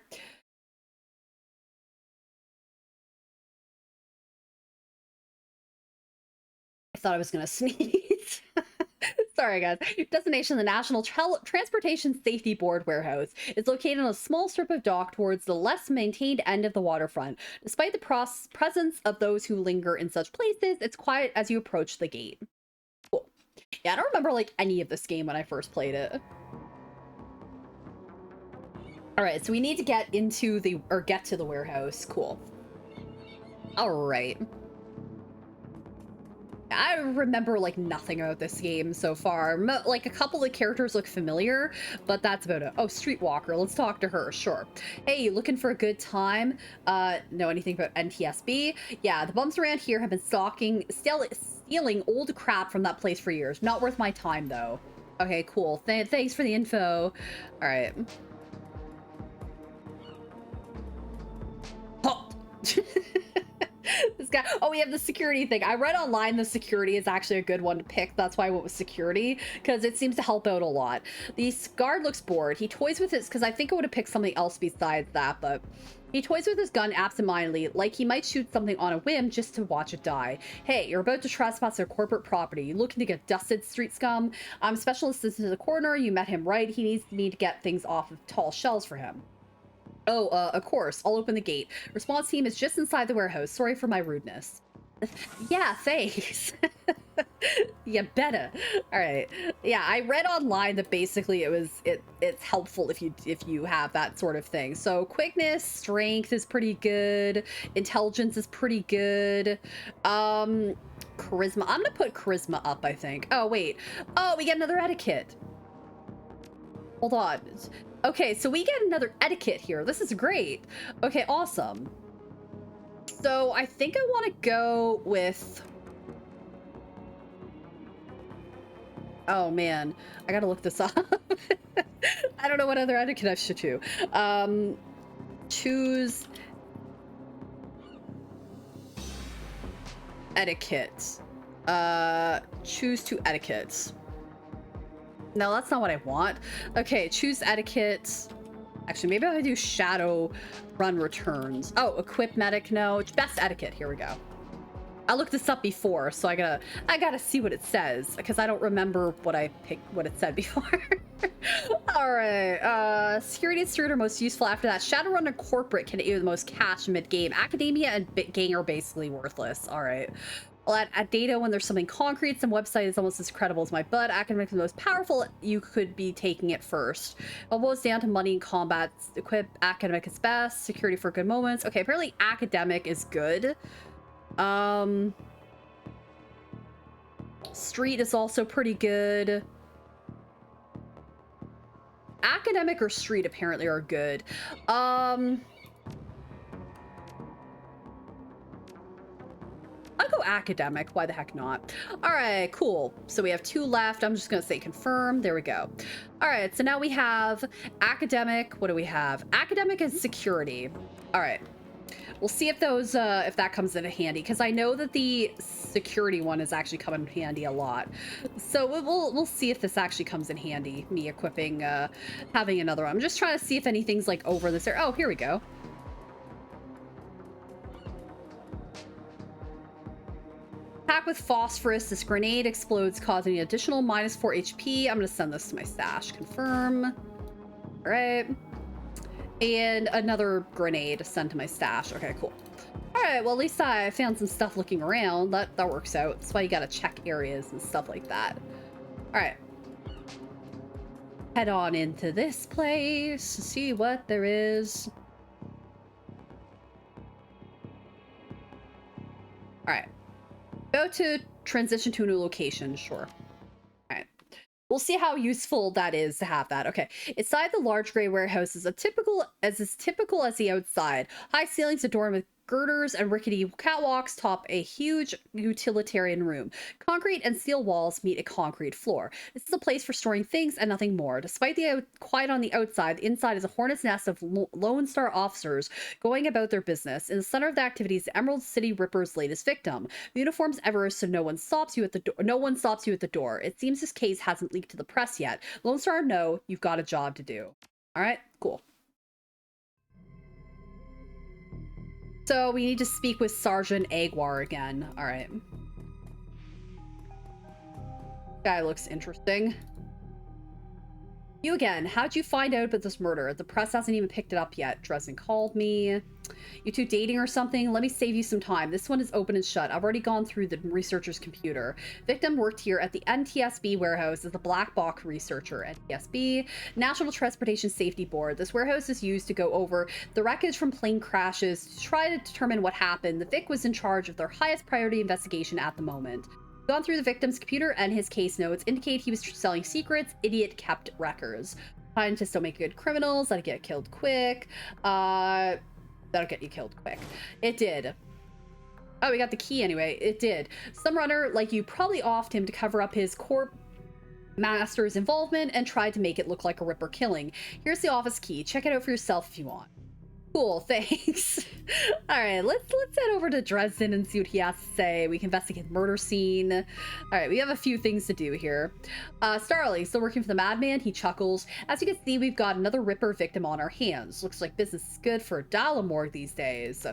I thought I was gonna sneeze. Sorry, guys. Your destination, the National Transportation Safety Board warehouse, is located on a small strip of dock towards the less maintained end of the waterfront. Despite the presence of those who linger in such places, it's quiet as you approach the gate. Cool. Yeah, I don't remember like any of this game when I first played it. All right, so we need to get into the, or get to the warehouse. Cool. All right. I remember like nothing about this game so far. Like a couple of characters look familiar, but that's about it. Oh, Streetwalker. Let's talk to her. Sure. Hey, looking for a good time? Know anything about NTSB? Yeah, the bums around here have been stealing old crap from that place for years. Not worth my time though. Okay, cool. Thanks for the info. All right. Oh. This guy. Oh, we have the security thing. I read online the security is actually a good one to pick. That's why I went with security, because it seems to help out a lot. The guard looks bored. He toys with his, because I think I would have picked something else besides that, but he toys with his gun absentmindedly, like he might shoot something on a whim just to watch it die. Hey, you're about to trespass their corporate property. You looking to get dusted, street scum? I'm special assistant to the coroner. You met him right. He needs me to get things off of tall shelves for him. Oh, of course. I'll open the gate. Response team is just inside the warehouse. Sorry for my rudeness. Yeah, thanks. Yeah, better. All right. Yeah, I read online that basically it's helpful if you have that sort of thing. So quickness, strength is pretty good. Intelligence is pretty good. Charisma. I'm gonna put charisma up, I think. Oh, wait. Oh, we get another etiquette. Hold on. Okay, so we get another etiquette here. This is great. Okay, awesome. So I think I want to go with... Oh man, I gotta look this up. I don't know what other etiquette I should do. Choose etiquette. Choose two etiquettes. No, that's not what I want. Okay, choose etiquette. Actually, maybe I do Shadowrun returns. Oh, equip medic. No, best etiquette. Here we go. I looked this up before, so I gotta see what it says because I don't remember what it said before. All right. Security and steward are most useful after that. Shadowrun and corporate can get you the most cash mid-game. Academia and gang are basically worthless. All right. Well, at data, when there's something concrete, some website is almost as credible as my butt. Academic is the most powerful. You could be taking it first. It boils down to money and combat. Equip academic is best. Security for good moments. Okay, apparently academic is good. Street is also pretty good. Academic or street apparently are good. I'll go academic. Why the heck not? All right, cool. So we have 2 left. I'm just going to say confirm. There we go. All right, so now we have academic. What do we have? Academic and security. All right. We'll see if those, if that comes in handy, because I know that the security one is actually coming in handy a lot. So we'll see if this actually comes in handy, me equipping, having another one. I'm just trying to see if anything's like over this area. Oh, here we go. Pack with phosphorus. This grenade explodes, causing an additional -4 HP. I'm gonna send this to my stash. Confirm. All right. And another grenade sent to my stash. Okay, cool. All right, well, at least I found some stuff looking around. That works out. That's why you gotta check areas and stuff like that. All right. Head on into this place, see what there is. All right. Go to transition to a new location, sure. All right. We'll see how useful that is to have that. Okay. Inside the large gray warehouse is as typical as the outside. High ceilings adorned with girders and rickety catwalks top a huge utilitarian room. Concrete and steel walls meet a concrete floor. This is a place for storing things and nothing more. Despite the quiet on the outside, the inside is a hornet's nest of Lone Star officers going about their business. In the center of the activity is the Emerald City Ripper's latest victim. The uniform's ever so no one stops you at the door. No one stops you at the door. It seems this case hasn't leaked to the press yet. Lone Star, no, you've got a job to do. All right, cool. So we need to speak with Sergeant Aguar again. All right. Guy looks interesting. You again. How'd you find out about this murder? The press hasn't even picked it up yet. Dresden called me. You two dating or something? Let me save you some time. This one is open and shut. I've already gone through the researcher's computer. Victim worked here at the NTSB warehouse as a black box researcher. NTSB, National Transportation Safety Board. This warehouse is used to go over the wreckage from plane crashes to try to determine what happened. The Vic was in charge of their highest priority investigation at the moment. Gone through the victim's computer and his case notes indicate he was selling secrets. Idiot kept records. Scientists don't make good criminals. That'll get killed quick. That'll get you killed quick. It did. Oh, we got the key anyway. It did. Some runner like you probably offed him to cover up his corp master's involvement and tried to make it look like a Ripper killing. Here's the office key. Check it out for yourself if you want. Cool, thanks. All right, let's head over to Dresden and see what he has to say. We can investigate the murder scene. All right, we have a few things to do here. Starley, still working for the madman? He chuckles. As you can see, we've got another Ripper victim on our hands. Looks like business is good for a dollar more these days.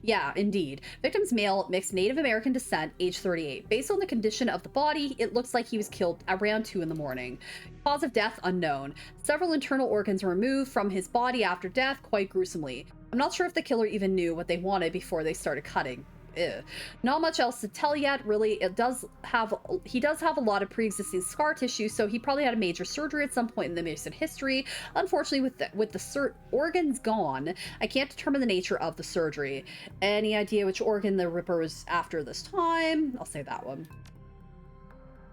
Yeah, indeed. Victim's male, mixed Native American descent, age 38. Based on the condition of the body, it looks like he was killed around 2 in the morning. Cause of death unknown. Several internal organs were removed from his body after death, quite gruesomely. I'm not sure if the killer even knew what they wanted before they started cutting. Ew. Not much else to tell yet, really. He does have a lot of pre-existing scar tissue, so he probably had a major surgery at some point in the recent history. Unfortunately, with the organs gone, I can't determine the nature of the surgery. Any idea which organ the Ripper was after this time? I'll say that one.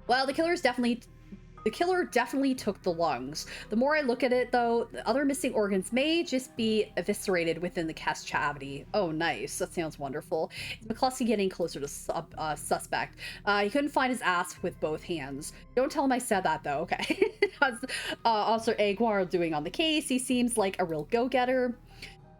Well, the killer definitely took the lungs. The more I look at it, though, the other missing organs may just be eviscerated within the chest cavity. Oh, nice. That sounds wonderful. Is McCluskey getting closer to suspect? He couldn't find his ass with both hands. Don't tell him I said that, though. Okay. How's Officer Aguar doing on the case? He seems like a real go-getter.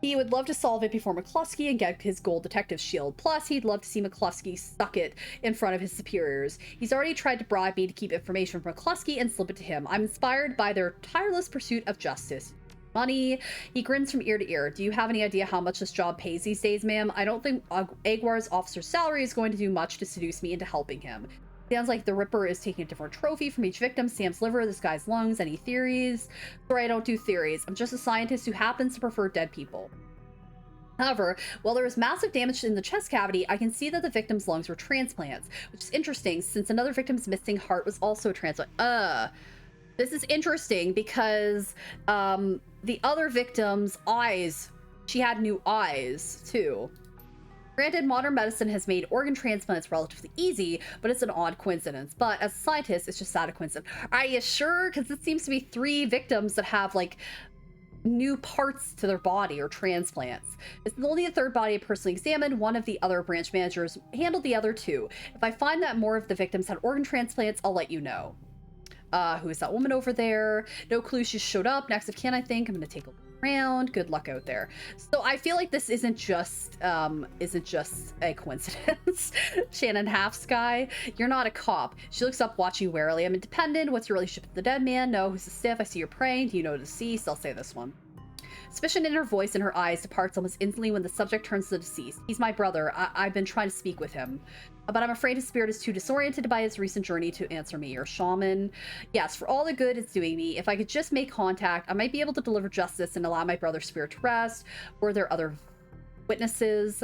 He would love to solve it before McCluskey and get his gold detective shield. Plus, he'd love to see McCluskey suck it in front of his superiors. He's already tried to bribe me to keep information from McCluskey and slip it to him. I'm inspired by their tireless pursuit of justice. Money. He grins from ear to ear. Do you have any idea how much this job pays these days, ma'am? I don't think Aguar's officer's salary is going to do much to seduce me into helping him. Sounds like the Ripper is taking a different trophy from each victim. Sam's liver, this guy's lungs. Any theories? Sorry, I don't do theories. I'm just a scientist who happens to prefer dead people. However, while there is massive damage in the chest cavity, I can see that the victim's lungs were transplants, which is interesting since another victim's missing heart was also a transplant. This is interesting because the other victim's eyes, she had new eyes too. Granted, modern medicine has made organ transplants relatively easy, but it's an odd coincidence. But as a scientist, it's just not a coincidence. Are you sure? Because it seems to be 3 victims that have, like, new parts to their body or transplants. This is only the 3rd body I personally examined. One of the other branch managers handled the other 2. If I find that more of the victims had organ transplants, I'll let you know. Who is that woman over there? No clue she showed up. Next of kin, I think. I'm going to take a look around. Good luck out there. So I feel like this isn't just a coincidence. Shannon Half Sky, you're not a cop. She looks up, watching warily. I'm independent. What's your relationship with the dead man? No. Who's the stiff? I see you're praying. Do you know deceased? I'll say this one. Suspicion in her voice and her eyes departs almost instantly when the subject turns to the deceased. He's my brother. I've been trying to speak with him, but I'm afraid his spirit is too disoriented by his recent journey to answer me. Or shaman. Yes, for all the good it's doing me, if I could just make contact, I might be able to deliver justice and allow my brother's spirit to rest. Were there other witnesses?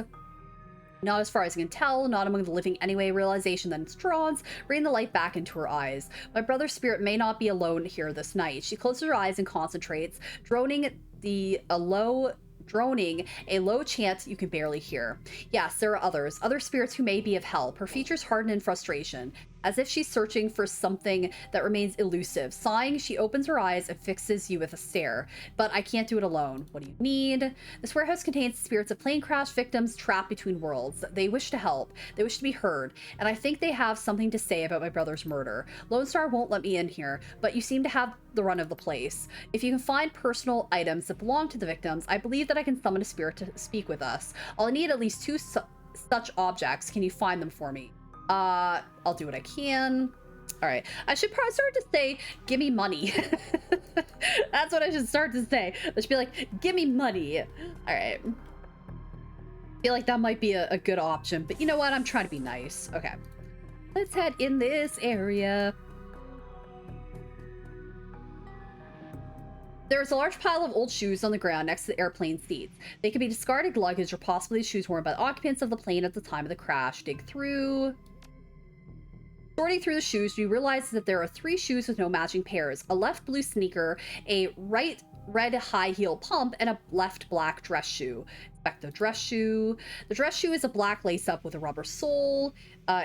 Not as far as I can tell, not among the living anyway. Realization then dawns, bringing the light back into her eyes. My brother's spirit may not be alone here this night. She closes her eyes and concentrates, droning a low chant you can barely hear. Yes, there are other spirits who may be of help. Her features harden in frustration, as if she's searching for something that remains elusive. Sighing, she opens her eyes and fixes you with a stare. But I can't do it alone. What do you need? This warehouse contains spirits of plane crash victims trapped between worlds. They wish to help. They wish to be heard. And I think they have something to say about my brother's murder. Lone Star won't let me in here, but you seem to have the run of the place. If you can find personal items that belong to the victims, I believe that I can summon a spirit to speak with us. I'll need at least 2 such objects. Can you find them for me? I'll do what I can. All right. I should probably start to say, give me money. That's what I should start to say. I should be like, give me money. All right. I feel like that might be a good option, but you know what? I'm trying to be nice. Okay. Let's head in this area. There's a large pile of old shoes on the ground next to the airplane seats. They could be discarded luggage or possibly shoes worn by the occupants of the plane at the time of the crash. Dig through. Sorting through the shoes, you realize that there are 3 shoes with no matching pairs. A left blue sneaker, a right red high heel pump, and a left black dress shoe. Inspect the dress shoe. The dress shoe is a black lace up with a rubber sole.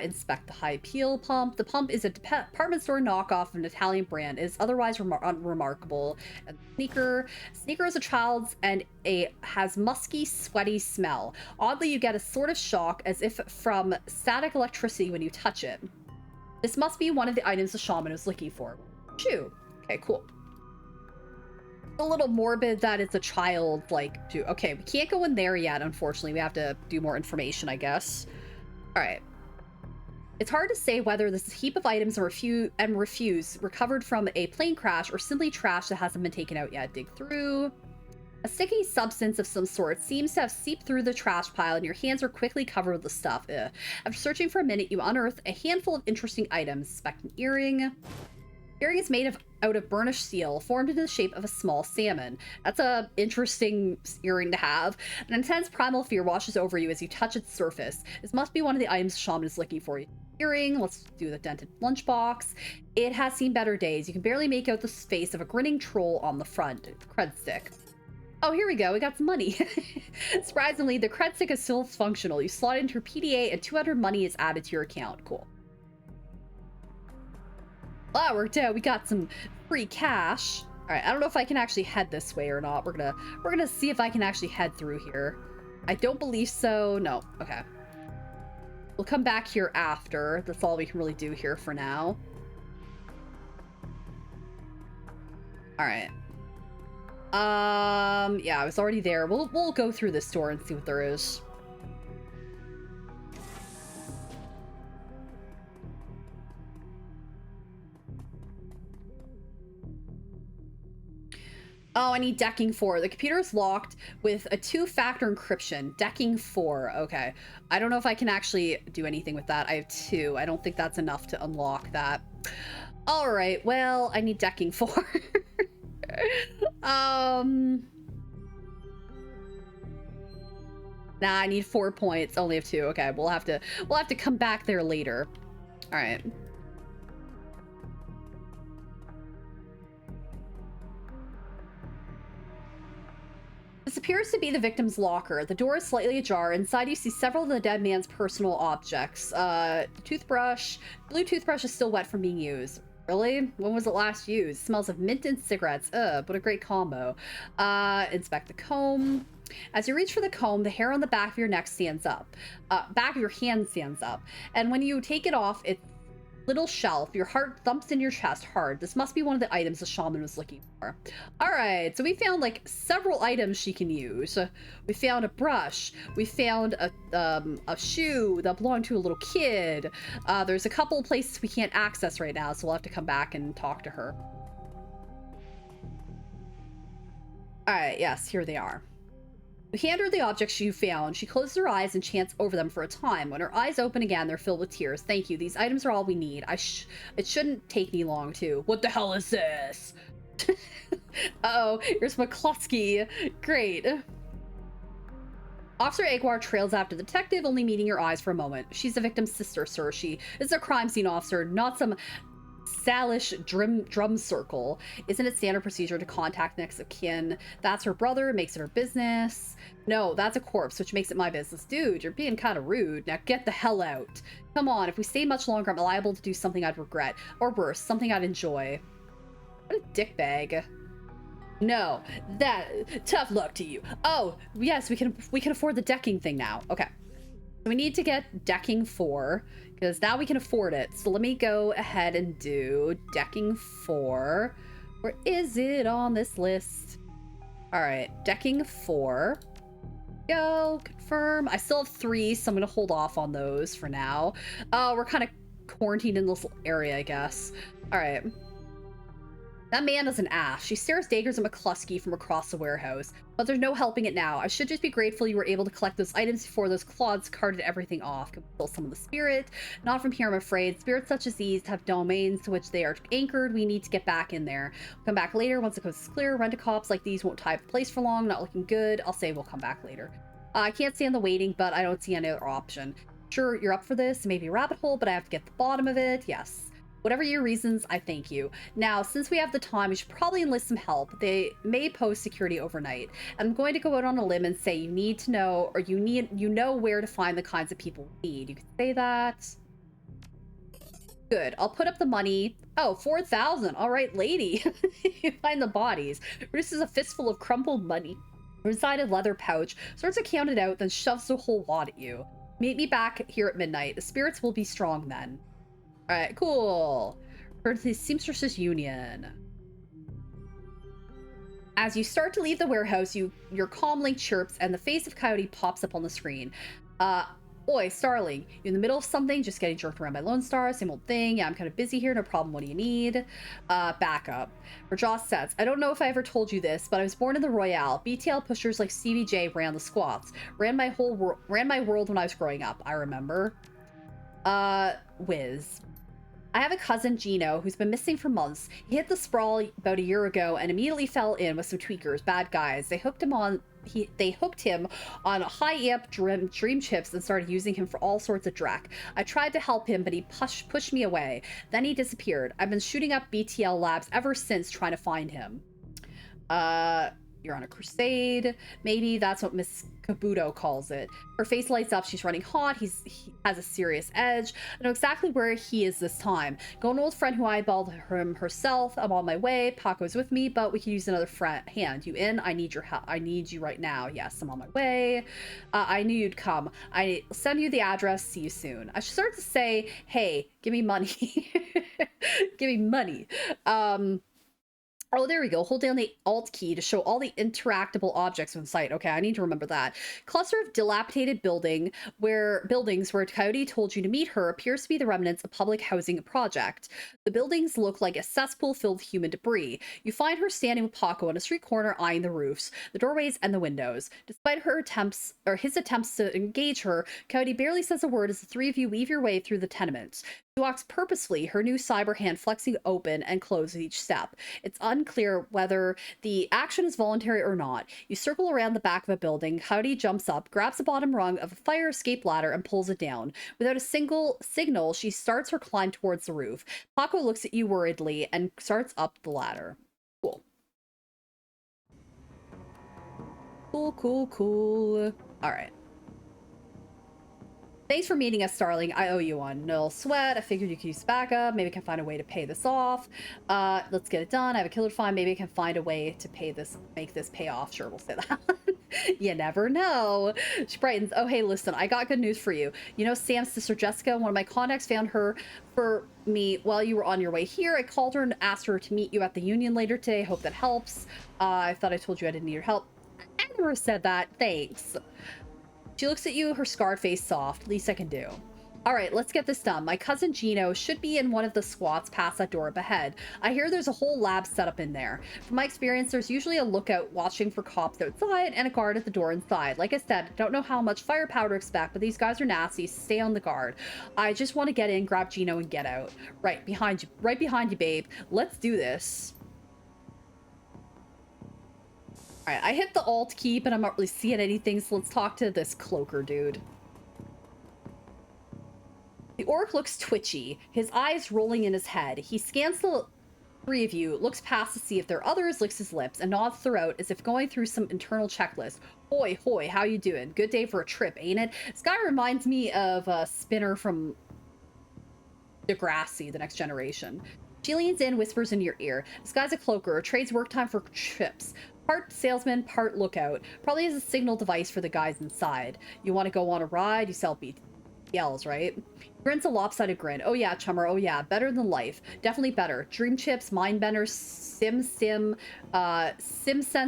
Inspect the high heel pump. The pump is a department store knockoff of an Italian brand. It is otherwise unremarkable. And sneaker is a child's and has musky, sweaty smell. Oddly, you get a sort of shock as if from static electricity when you touch it. This must be one of the items the shaman is looking for. Shoe. Okay, cool. A little morbid that it's a child, like, shoe. Okay, we can't go in there yet, unfortunately. We have to do more information, I guess. All right. It's hard to say whether this heap of items refuse recovered from a plane crash or simply trash that hasn't been taken out yet. Dig through. A sticky substance of some sort seems to have seeped through the trash pile, and your hands are quickly covered with the stuff. Ugh. After searching for a minute, you unearth a handful of interesting items. Inspect an earring. Earring is made out of burnished steel, formed into the shape of a small salmon. That's a interesting earring to have. An intense primal fear washes over you as you touch its surface. This must be one of the items the shaman is looking for. Earring. Let's do the dented lunchbox. It has seen better days. You can barely make out the face of a grinning troll on the front. Cred stick. Oh, here we go. We got some money. Surprisingly, the cred stick is still functional. You slot it into your PDA and 200 money is added to your account. Cool. Well, that worked out. We got some free cash. All right, I don't know if I can actually head this way or not. We're gonna see if I can actually head through here. I don't believe so. No. Okay. We'll come back here after. That's all we can really do here for now. All right. Yeah, I was already there. We'll go through this door and see what there is. Oh, I need decking 4. The computer is locked with a 2-factor encryption. Decking 4. Okay. I don't know if I can actually do anything with that. I have 2. I don't think that's enough to unlock that. All right. Well, I need decking 4. Nah, I need 4 points. Only have 2. Okay, we'll have to come back there later. All right. This appears to be the victim's locker. The door is slightly ajar. Inside, you see several of the dead man's personal objects. Toothbrush. Blue toothbrush is still wet from being used. Really? When was it last used? It smells of mint and cigarettes. Ugh, what a great combo. Inspect the comb. As you reach for the comb, the hair on the back of your neck stands up. Back of your hand stands up. And when you take it off, Little shelf. Your heart thumps in your chest hard. This must be one of the items the shaman was looking for. All right, so we found like several items she can use. We found a brush. We found a shoe that belonged to a little kid. There's a couple places we can't access right now, so we'll have to come back and talk to her. All right, yes, here they are. You hand her the objects you found. She closes her eyes and chants over them for a time. When her eyes open again, they're filled with tears. Thank you. These items are all we need. It shouldn't take me long, too. What the hell is this? Uh-oh, here's McCluskey. Great. Officer Aguar trails after the detective, only meeting your eyes for a moment. She's the victim's sister, sir. She is a crime scene officer, not some Salish drum circle. Isn't it standard procedure to contact next of kin? That's her brother, makes it her business. No, that's a corpse, which makes it my business. Dude, you're being kind of rude. Now get the hell out. Come on, if we stay much longer, I'm liable to do something I'd regret. Or worse, something I'd enjoy. What a dickbag. No, tough luck to you. Oh, yes, we can afford the decking thing now. Okay. So we need to get decking 4, because now we can afford it. So let me go ahead and do decking 4. Where is it on this list? All right, decking 4. Go, confirm. I still have 3, so I'm gonna hold off on those for now. Oh, we're kind of quarantined in this area, I guess. All right. That man is an ass. She stares daggers at McCluskey from across the warehouse, but there's no helping it now. I should just be grateful you were able to collect those items before those clods carted everything off. Can we still summon the spirit? Not from here, I'm afraid. Spirits such as these have domains to which they are anchored. We need to get back in there. We'll come back later once the coast is clear. Rent-a-cops like these won't tie up the place for long. Not looking good. I'll say we'll come back later. I can't stand the waiting, but I don't see any other option. Sure, you're up for this. Maybe a rabbit hole, but I have to get to the bottom of it. Yes. Whatever your reasons, I thank you. Now, since we have the time, we should probably enlist some help. They may post security overnight. I'm going to go out on a limb and say you need to know, or you know where to find the kinds of people we need. You can say that. Good. I'll put up the money. Oh, 4,000. All right, lady. You find the bodies. Reduces a fistful of crumpled money inside a leather pouch, starts to count it out, then shoves the whole wad at you. Meet me back here at midnight. The spirits will be strong then. All right, cool. For the Seamstresses Union. As you start to leave the warehouse, your comlink chirps and the face of Coyote pops up on the screen. Oi, Starling, you in the middle of something? Just getting jerked around by Lone Star, same old thing. Yeah, I'm kind of busy here, no problem. What do you need? Backup. Rajoss says, I don't know if I ever told you this, but I was born in the Royale. BTL pushers like Stevie J ran the squats. Ran my world when I was growing up. I remember. Whiz. I have a cousin, Gino, who's been missing for months. He hit the sprawl about a year ago and immediately fell in with some tweakers, bad guys. They hooked him on high amp dream chips and started using him for all sorts of dreck. I tried to help him, but he pushed me away. Then he disappeared. I've been shooting up BTL labs ever since trying to find him. You're on a crusade. Maybe that's what Miss Kabuto calls it. Her face lights up. She's running hot. He has a serious edge. I know exactly where he is this time. Got an old friend who eyeballed him herself. I'm on my way. Paco's with me, but we could use another hand. You in? I need your help. I need you right now. Yes, I'm on my way. I knew you'd come. I send you the address. See you soon. I should start to say, hey, give me money. Give me money. Oh, there we go. Hold down the Alt key to show all the interactable objects on site. Okay, I need to remember that. Cluster of dilapidated buildings where Coyote told you to meet her appears to be the remnants of public housing project. The buildings look like a cesspool filled with human debris. You find her standing with Paco on a street corner eyeing the roofs, the doorways, and the windows. Despite his attempts to engage her, Coyote barely says a word as the three of you weave your way through the tenements. She walks purposefully, her new cyber hand flexing open and closed with each step. It's unclear whether the action is voluntary or not. You circle around the back of a building. Coyote jumps up, grabs the bottom rung of a fire escape ladder, and pulls it down. Without a single signal, she starts her climb towards the roof. Paco looks at you worriedly and starts up the ladder. Cool. Cool. All right. Thanks for meeting us, Starling. I owe you one. No sweat. I figured you could use backup. Maybe I can find a way to pay this off. Let's get it done. I have a killer to find. Maybe I can find a way to make this pay off. Sure, we'll say that. You never know. She brightens. Oh, hey, listen, I got good news for you. You know Sam's sister Jessica? One of my contacts found her for me while you were on your way here. I called her and asked her to meet you at the Union later today. Hope that helps. I thought I told you I didn't need your help. I never said that. Thanks. She looks at you, her scarred face soft. Least I can do. All right, let's get this done. My cousin Gino should be in one of the squats past that door up ahead. I hear there's a whole lab set up in there. From my experience, there's usually a lookout watching for cops outside and a guard at the door inside. Like I said, don't know how much firepower to expect, but these guys are nasty. Stay on the guard. I just want to get in, grab Gino, and get out. Right behind you, babe. Let's do this. All right, I hit the Alt key, but I'm not really seeing anything, so let's talk to this cloaker dude. The orc looks twitchy, his eyes rolling in his head. He scans the three of you, looks past to see if there are others, licks his lips, and nods throughout as if going through some internal checklist. Hoy, hoy, how you doing? Good day for a trip, ain't it? This guy reminds me of a Spinner from Degrassi, The Next Generation. She leans in, whispers in your ear. This guy's a cloaker, trades work time for trips. Part salesman, part lookout. Probably has a signal device for the guys inside. You want to go on a ride? You sell yells, right? Grins a lopsided grin. Oh yeah, chummer, oh yeah, better than life. Definitely better. Dream chips, mind benders, sim sense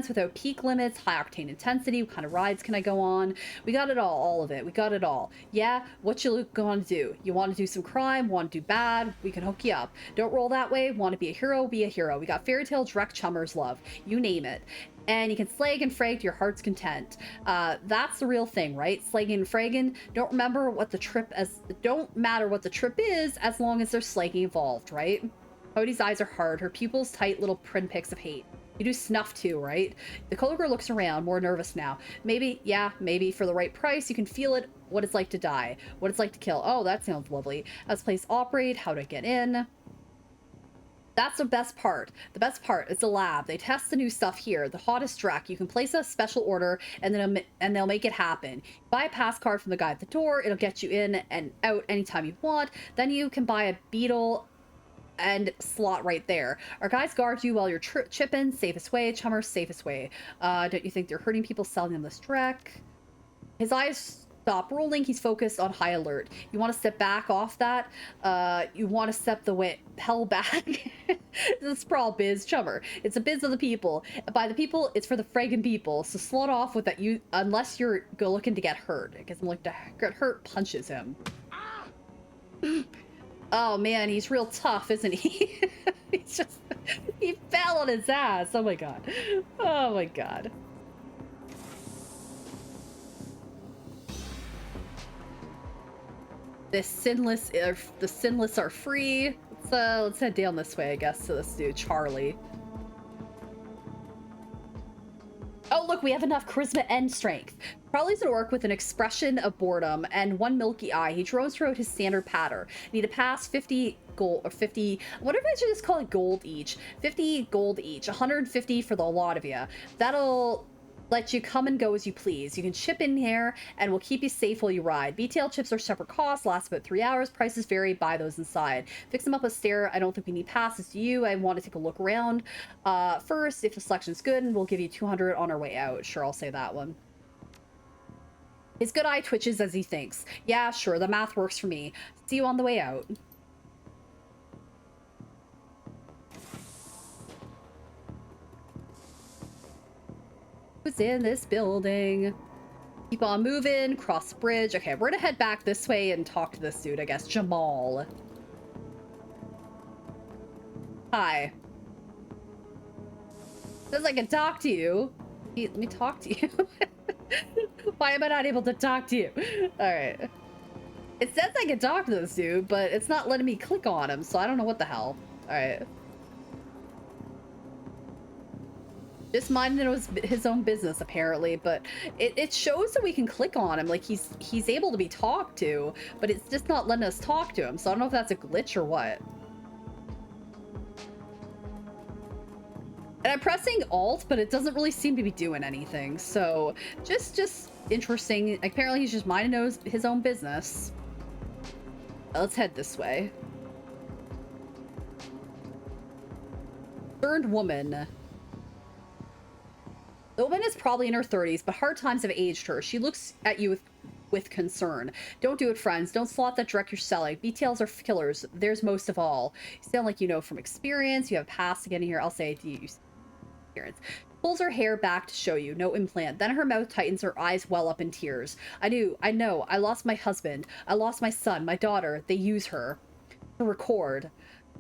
without peak limits, high octane intensity. What kind of rides can I go on? We got it all of it. We got it all. Yeah, what you going to do? You want to do some crime? Want to do bad? We can hook you up. Don't roll that way. Want to be a hero? Be a hero. We got fairy tale, Drek, chummers, love. You name it. And you can slag and frag to your heart's content. That's the real thing, right? Slagging and fragging. Don't matter what the trip is, as long as there's slagging involved, right? Cody's eyes are hard, her pupils tight little pinpricks of hate. You do snuff too, right? The cloaker looks around, more nervous now. Maybe, yeah, maybe for the right price, you can feel it, what it's like to die, what it's like to kill. Oh, that sounds lovely. How does the place operate? How to get in? That's the best part. The best part is the lab. They test the new stuff here. The hottest Drek. You can place a special order and they'll make it happen. Buy a pass card from the guy at the door. It'll get you in and out anytime you want. Then you can buy a beetle and slot right there. Our guys guard you while you're chipping. Safest way, chummer, safest way. Don't you think they're hurting people selling them this Drek? His eyes stop rolling. He's focused on high alert. You want to step back off that. You want to step the hell back. This sprawl biz, chummer. It's a biz of the people. By the people, it's for the friggin' people. So slot off with that. Unless you're looking to get hurt. I guess I'm looking to get hurt. Punches him. Oh man, he's real tough, isn't he? He fell on his ass. Oh my god. Oh my god. The sinless are free. Let's head down this way, I guess, to this dude, Charlie. Oh, look, we have enough charisma and strength. Charlie's an orc with an expression of boredom and one milky eye. He drones throughout his standard patter. Need to pass 50 gold, or 50, what if I should just call it gold each? 50 gold each, 150 for the lot of you. That'll let you come and go as you please. You can chip in here and we'll keep you safe while you ride. BTL chips are separate costs, last about 3 hours. Prices vary, buy those inside. Fix them up a stair. I don't think we need passes to you. I want to take a look around first if the selection's good, and we'll give you 200 on our way out. Sure, I'll say that one. His good eye twitches as he thinks. Yeah, sure, the math works for me. See you on the way out. Who's in this building? Keep on moving, cross the bridge. Okay, we're gonna head back this way and talk to this dude, I guess. Jamal. Hi. Says I can talk to you. Let me talk to you. Why am I not able to talk to you? Alright. It says I can talk to this dude, but it's not letting me click on him, so I don't know what the hell. Alright. Just minding his own business, apparently, but it shows that we can click on him, like he's able to be talked to, but it's just not letting us talk to him, so I don't know if that's a glitch or what. And I'm pressing Alt, but it doesn't really seem to be doing anything, so just interesting. Apparently he's just minding his own business. Let's head this way. Concerned woman. The woman is probably in her 30s, but hard times have aged her. She looks at you with concern. Don't do it, friends. Don't slot that direct you're selling. BTLs are killers. There's most of all. You sound like you know from experience. You have passed to get in here. I'll say it to you. Experience. Pulls her hair back to show you. No implant. Then her mouth tightens. Her eyes well up in tears. I know. I lost my husband. I lost my son, my daughter. They use her to record.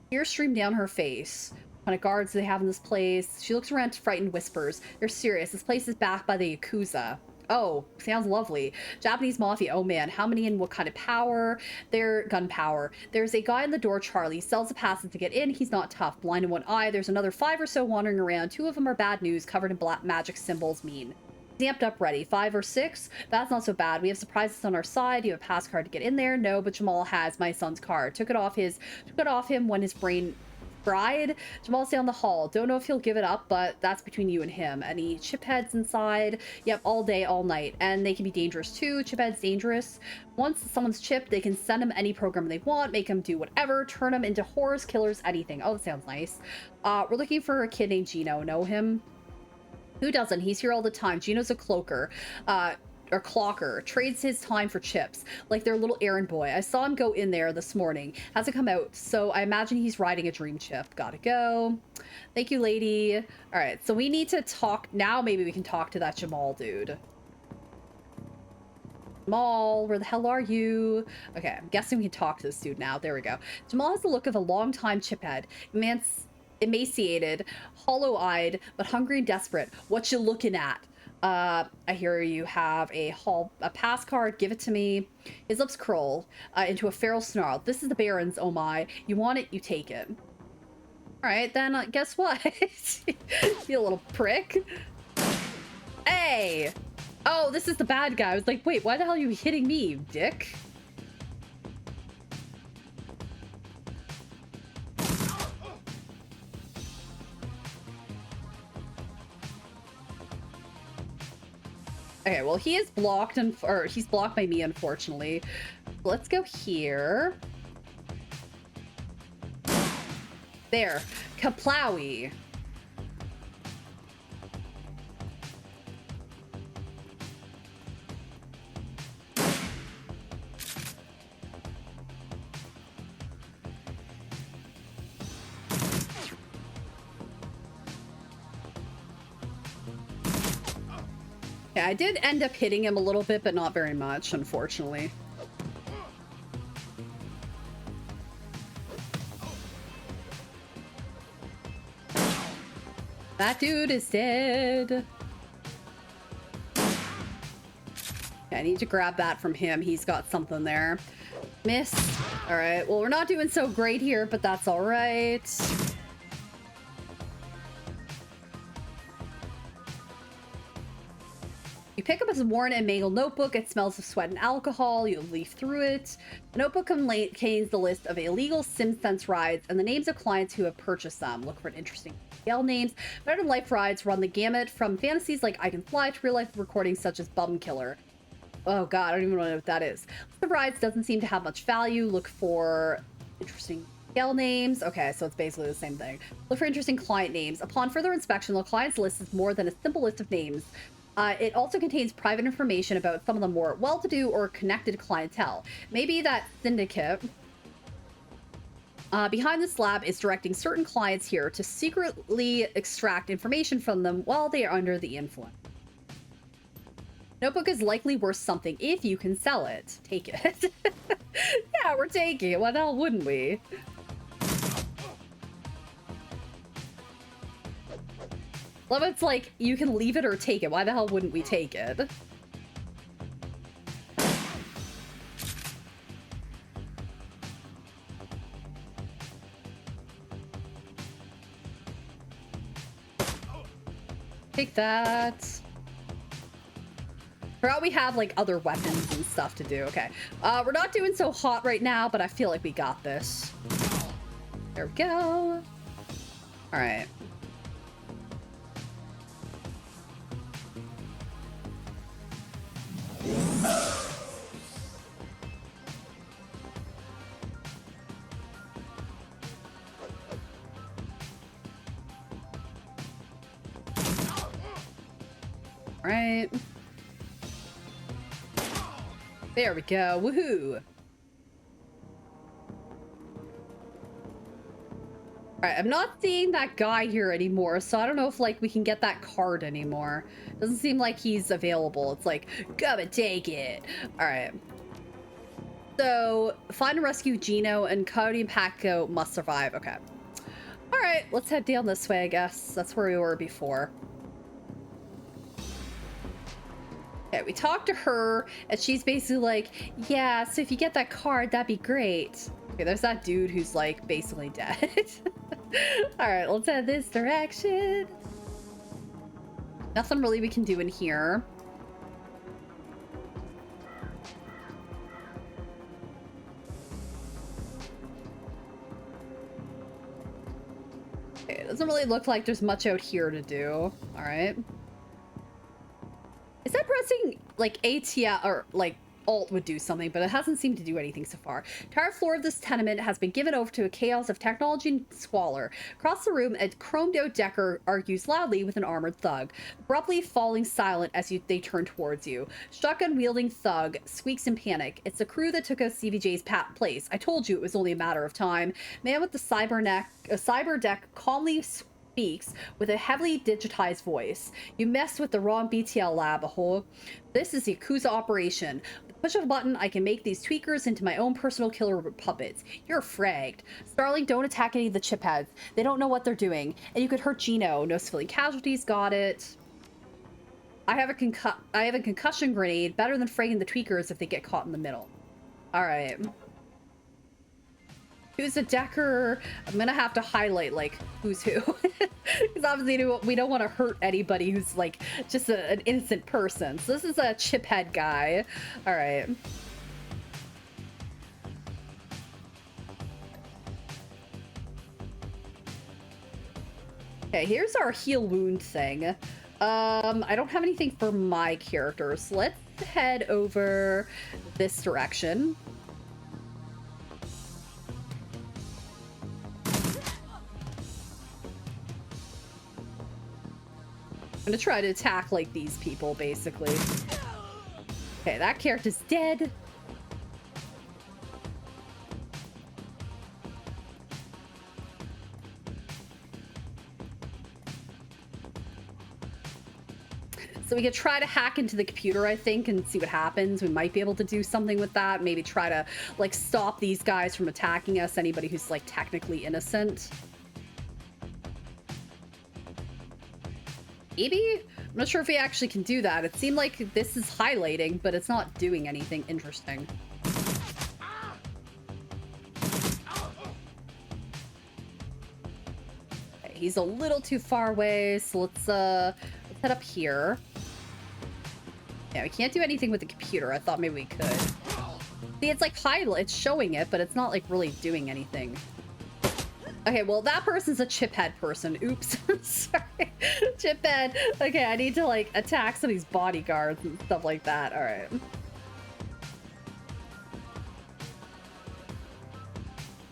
Tears stream down her face. What kind of guards do they have in this place? She looks around, frightened, whispers. They're serious. This place is backed by the Yakuza. Oh, sounds lovely. Japanese mafia. Oh man, how many and what kind of power? They're gunpowder. There's a guy in the door, Charlie. Sells a passes to get in. He's not tough. Blind in one eye. There's another 5 or so wandering around. 2 of them are bad news, covered in black magic symbols. Mean. Amped up, ready. 5 or 6? That's not so bad. We have surprises on our side. You have a pass card to get in there? No, but Jamal has my son's card. Took it off him when his brain fried. Jamal's down the hall. Don't know if he'll give it up, but that's between you and him. Any chip heads inside? Yep, all day, all night. And they can be dangerous too. Chip heads dangerous. Once someone's chipped, they can send them any program they want, make them do whatever, turn them into horrors, killers, anything. Oh, that sounds nice. We're looking for a kid named Gino. Know him? Who doesn't? He's here all the time. Gino's a cloaker. Or clocker. Trades his time for chips. Like their little errand boy. I saw him go in there this morning. Hasn't come out. So I imagine he's riding a dream chip. Gotta go. Thank you, lady. Alright, so we need to talk. Now maybe we can talk to that Jamal dude. Jamal, where the hell are you? Okay, I'm guessing we can talk to this dude now. There we go. Jamal has the look of a long-time chiphead. Emaciated, hollow-eyed, but hungry and desperate. What you looking at? I hear you have a pass card. Give it to me. His lips curl into a feral snarl. This is the Baron's, oh my. You want it, you take it. Alright, then guess what? You little prick. Hey! Oh, this is the bad guy. I was like, wait, why the hell are you hitting me, you dick? Okay, well, he is blocked, or he's blocked by me, unfortunately. Let's go here. There. Kaplowy. Yeah, I did end up hitting him a little bit, but not very much, unfortunately. That dude is dead. Okay, I need to grab that from him. He's got something there. Miss. All right. Well, we're not doing so great here, but that's all right. You pick up a worn and mangled notebook. It smells of sweat and alcohol. You leaf through it. The notebook contains the list of illegal SimSense rides and the names of clients who have purchased them. Look for an interesting scale names. Better life rides run the gamut from fantasies like I Can Fly to real life recordings such as Bum Killer. Oh god, I don't even know what that is. The rides doesn't seem to have much value. Look for interesting scale names. Okay, so it's basically the same thing. Look for interesting client names. Upon further inspection, the client's list is more than a simple list of names. It also contains private information about some of the more well-to-do or connected clientele. Maybe that syndicate behind the slab is directing certain clients here to secretly extract information from them while they are under the influence. Notebook is likely worth something if you can sell it. Take it. Yeah, we're taking it. Why the hell wouldn't we? Love it's like, you can leave it or take it. Why the hell wouldn't we take it? Take that. Forgot we have like other weapons and stuff to do. Okay. We're not doing so hot right now, but I feel like we got this. There we go. All right. right. There we go. Woohoo! Alright, I'm not seeing that guy here anymore, so I don't know if, like, we can get that card anymore. Doesn't seem like he's available. It's like, come and take it! Alright. So, find and rescue Gino, and Cody and Paco must survive. Okay. Alright, let's head down this way, I guess. That's where we were before. Okay, we talked to her, and she's basically like, yeah, so if you get that card, that'd be great. Okay, there's that dude who's, like, basically dead. Alright, let's head this direction. Nothing really we can do in here. Okay, it doesn't really look like there's much out here to do. Alright. Is that pressing, like, ATL or, like, Alt would do something, but it hasn't seemed to do anything so far. The entire floor of this tenement has been given over to a chaos of technology and squalor. Across the room, a chromed-out Decker argues loudly with an armored thug, abruptly falling silent as they turn towards you. Shotgun-wielding thug squeaks in panic. It's the crew that took out CVJ's place. I told you it was only a matter of time. Man with the cyber deck calmly speaks with a heavily digitized voice. You messed with the wrong BTL lab, aho. This is the Yakuza operation. With the push of a button, I can make these tweakers into my own personal killer puppets. You're fragged. Starling, don't attack any of the chip heads. They don't know what they're doing. And you could hurt Gino. No civilian casualties. Got it. I have a concussion grenade. Better than fragging the tweakers if they get caught in the middle. Alright. Who's a Decker? I'm gonna have to highlight, like, who's who. Because obviously we don't want to hurt anybody who's, like, just an innocent person. So this is a chiphead guy. Alright. Okay, here's our heal wound thing. I don't have anything for my character, so let's head over this direction. I'm gonna try to attack, like, these people, basically. Okay, that character's dead. So we could try to hack into the computer, I think, and see what happens. We might be able to do something with that. Maybe try to, like, stop these guys from attacking us, anybody who's, like, technically innocent. Maybe? I'm not sure if we actually can do that. It seemed like this is highlighting, but it's not doing anything interesting. Okay, he's a little too far away, so let's head up here. Yeah, we can't do anything with the computer. I thought maybe we could. See, it's like it's showing it, but it's not, like, really doing anything. Okay, well, that person's a chiphead person. Oops. Sorry. Chiphead. Okay, I need to, like, attack some of these bodyguards and stuff like that. All right.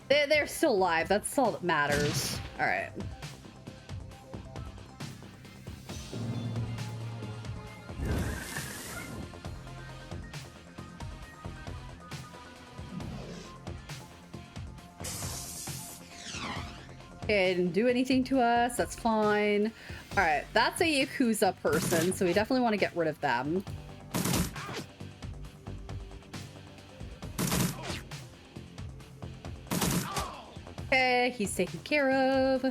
They're still alive. That's all that matters. All right. Okay, didn't do anything to us. That's fine. All right, that's a Yakuza person, so we definitely want to get rid of them. Okay, he's taken care of.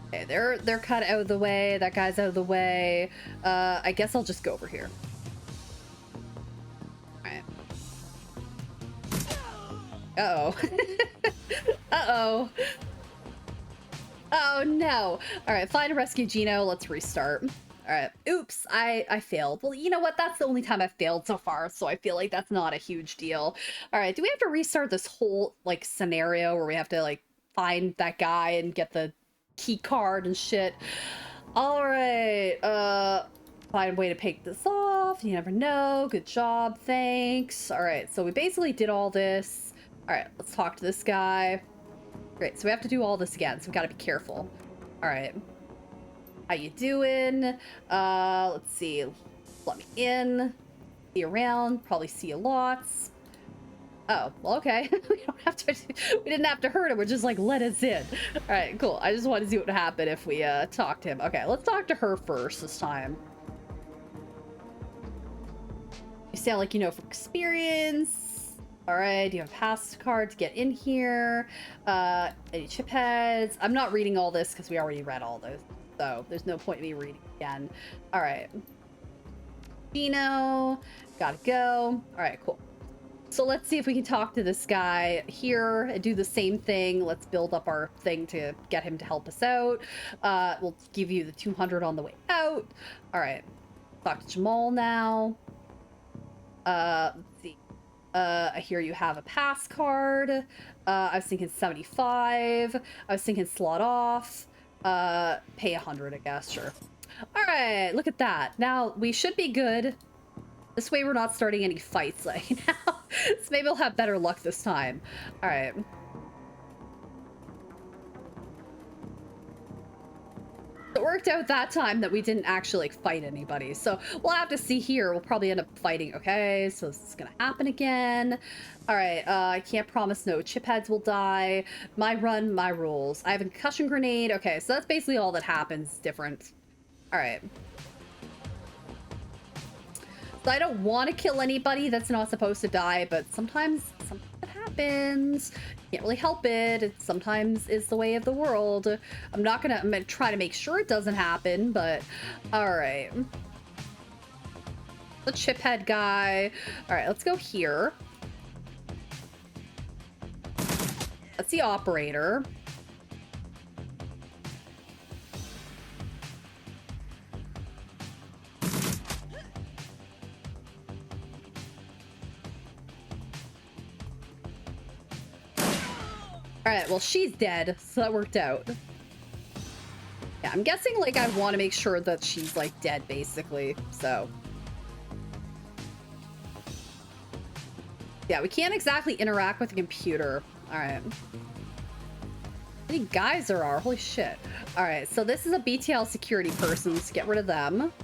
Okay, they're cut out of the way. That guy's out of the way. I guess I'll just go over here. Uh-oh. Uh-oh. Oh, no. All right, find and rescue Gino. Let's restart. All right. Oops, I failed. Well, you know what? That's the only time I've failed so far, so I feel like that's not a huge deal. All right, do we have to restart this whole, like, scenario where we have to, like, find that guy and get the key card and shit? All right. Find a way to pick this off. You never know. Good job. Thanks. All right, so we basically did all this. All right, let's talk to this guy. Great, so we have to do all this again, so we gotta be careful. All right. How you doing? Let's see. Let me in. See you around. Probably see you lots. Oh, well, okay. We don't have to. We didn't have to hurt him. We're just like, let us in. All right, cool. I just want to see what would happen if we talk to him. Okay, let's talk to her first this time. You sound like you know from experience. All right, you have a pass card to get in here. Any chip heads? I'm not reading all this because we already read all those, so there's no point in me reading again. All right. Dino, gotta go. All right, cool. So let's see if we can talk to this guy here and do the same thing. Let's build up our thing to get him to help us out. We'll give you the 200 on the way out. All right. Talk to Jamal now. Let's see. I hear you have a pass card. I was thinking 75. I was thinking slot off. Pay 100, I guess. Sure. All right. Look at that. Now we should be good. This way we're not starting any fights like now. So maybe we'll have better luck this time. All right. It worked out that time that we didn't actually like fight anybody. So we'll have to see here. We'll probably end up fighting. Okay, so this is gonna happen again. All right, I can't promise no chip heads will die. My run, my rules. I have a concussion grenade. Okay, so that's basically all that happens different. All right. So I don't want to kill anybody that's not supposed to die, but sometimes it happens. Can't really help it. It sometimes is the way of the world. I'm gonna try to make sure it doesn't happen, but all right. The chip head guy. All right, let's go here. That's the operator. All right, well, she's dead, so that worked out. Yeah, I'm guessing, like, I want to make sure that she's, like, dead, basically, so. Yeah, we can't exactly interact with the computer. All right. How many guys there are? Holy shit. All right, so this is a BTL security person, so get rid of them.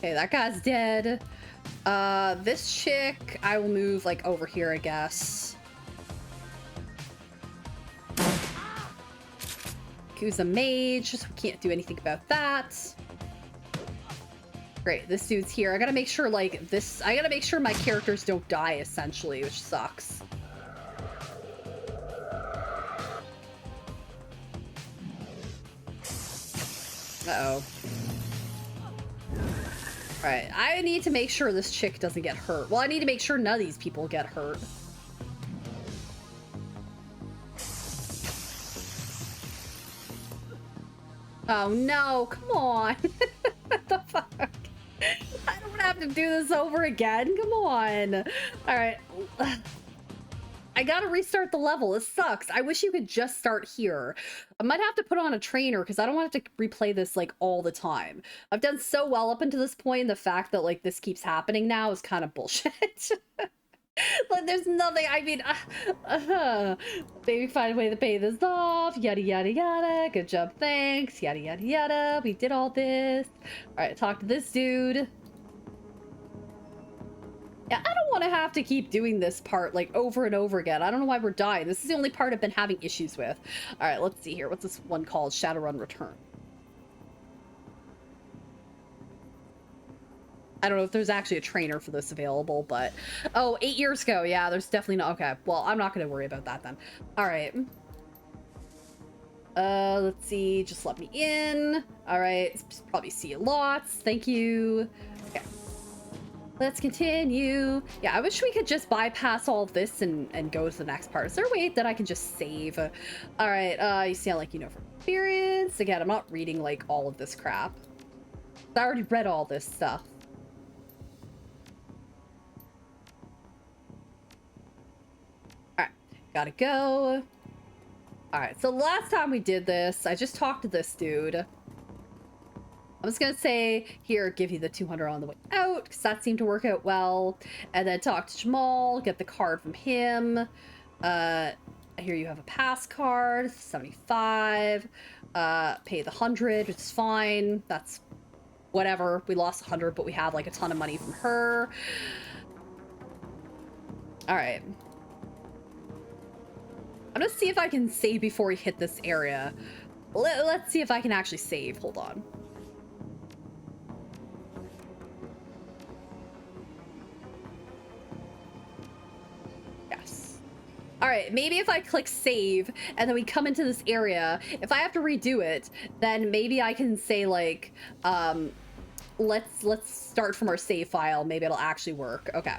Okay, that guy's dead. This chick, I will move, like, over here, I guess. Who's a mage, so we can't do anything about that. Great, this dude's here. I gotta make sure, like, I gotta make sure my characters don't die, essentially, which sucks. Uh-oh. Alright, I need to make sure this chick doesn't get hurt. Well, I need to make sure none of these people get hurt. Oh no, come on. What the fuck? I don't have to do this over again. Come on. Alright. I gotta restart the level. This sucks. I wish you could just start here. I might have to put on a trainer because I don't want to replay this like all the time. I've done so well up until this point. The fact that like this keeps happening now is kind of bullshit. Like there's nothing. I mean, maybe find a way to pay this off. Yada yada yada. Good job. Thanks. Yada yada yada. We did all this. All right. Talk to this dude. Yeah, I don't want to have to keep doing this part like over and over again. I don't know why we're dying. This is the only part I've been having issues with. All right, let's see here. What's this one called? Shadowrun Return. I don't know if there's actually a trainer for this available, but... Oh, 8 years ago. Yeah, there's definitely not... Okay, well, I'm not going to worry about that then. All right. Let's see. Just let me in. All right. Probably see you lots. Thank you. Okay. Let's continue. Yeah, I wish we could just bypass all of this and go to the next part. Is there a way that I can just save? All right, you sound like you know from experience. Again, I'm not reading like all of this crap. I already read all this stuff. All right, gotta go. All right, so last time we did this, I just talked to this dude. I'm just gonna say, here, give you the 200 on the way out, because that seemed to work out well. And then talk to Jamal, get the card from him. Here you have a pass card, 75. Pay the 100, which is fine. That's whatever. We lost 100, but we have like a ton of money from her. All right. I'm gonna see if I can save before we hit this area. Let's see if I can actually save. Hold on. Yes. All right, maybe if I click save and then we come into this area, if I have to redo it, then maybe I can say like, let's start from our save file. Maybe it'll actually work. Okay.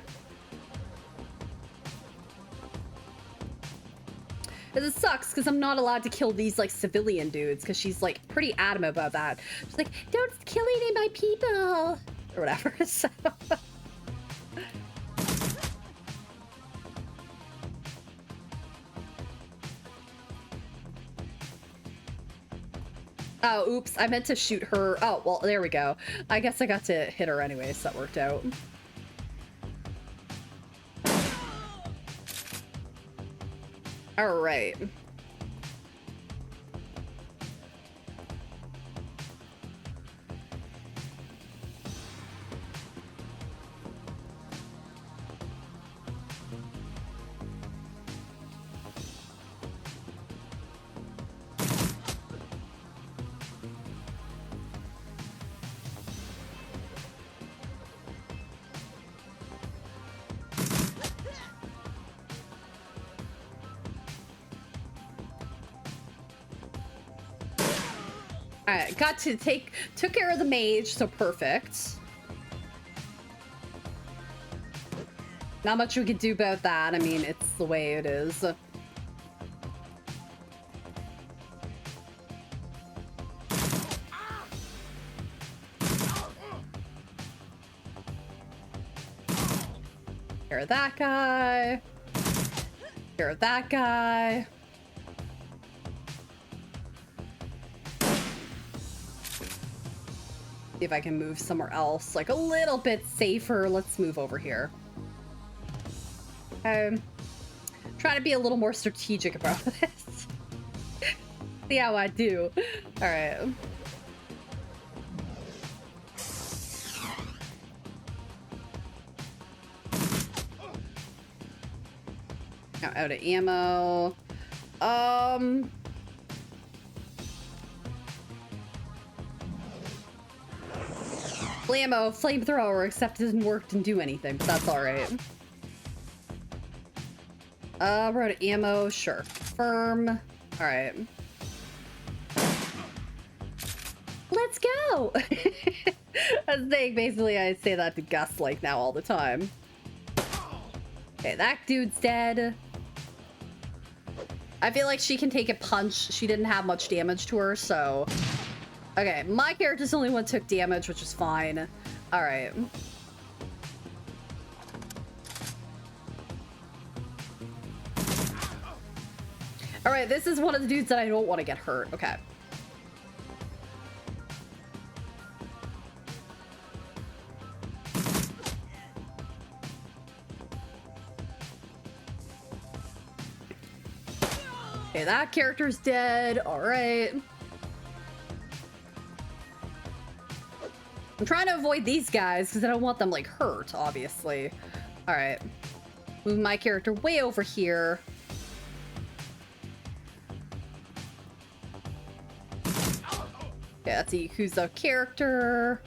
It sucks because I'm not allowed to kill these like civilian dudes because she's like pretty adamant about that. She's like, don't kill any of my people or whatever. So. Oh, oops. I meant to shoot her. Oh, well, there we go. I guess I got to hit her anyway, so that worked out. All right. Alright, got to took care of the mage, so perfect. Not much we could do about that. I mean, it's the way it is. Care of that guy. Care of that guy. See if I can move somewhere else, like a little bit safer. Let's move over here. Trying to be a little more strategic about this. See how I do. All right. Now out of ammo. Blammo, flamethrower, except it didn't work, didn't do anything, but that's alright. We're out of ammo, sure. Firm. Alright. Let's go! That's the thing, basically I say that to Gus like now all the time. Okay, that dude's dead. I feel like she can take a punch. She didn't have much damage to her, so... Okay, my character's the only one took damage, which is fine. Alright. Alright, this is one of the dudes that I don't want to get hurt. Okay. Okay, that character's dead. Alright. I'm trying to avoid these guys because I don't want them like hurt, obviously. All right, move my character way over here. Yeah, that's a Yakuza character.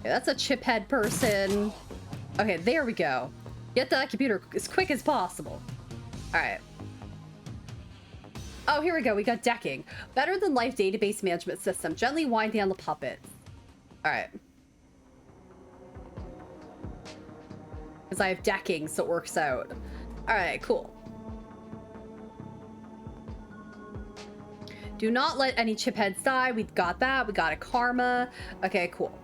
Yeah, that's a chiphead person. Okay, there we go. Get to that computer as quick as possible. All right. Oh, here we go. We got decking. Better than life database management system. Gently wind down the puppet. All right. Because I have decking, so it works out. All right, cool. Do not let any chipheads die. We've got that. We got a karma. Okay, cool.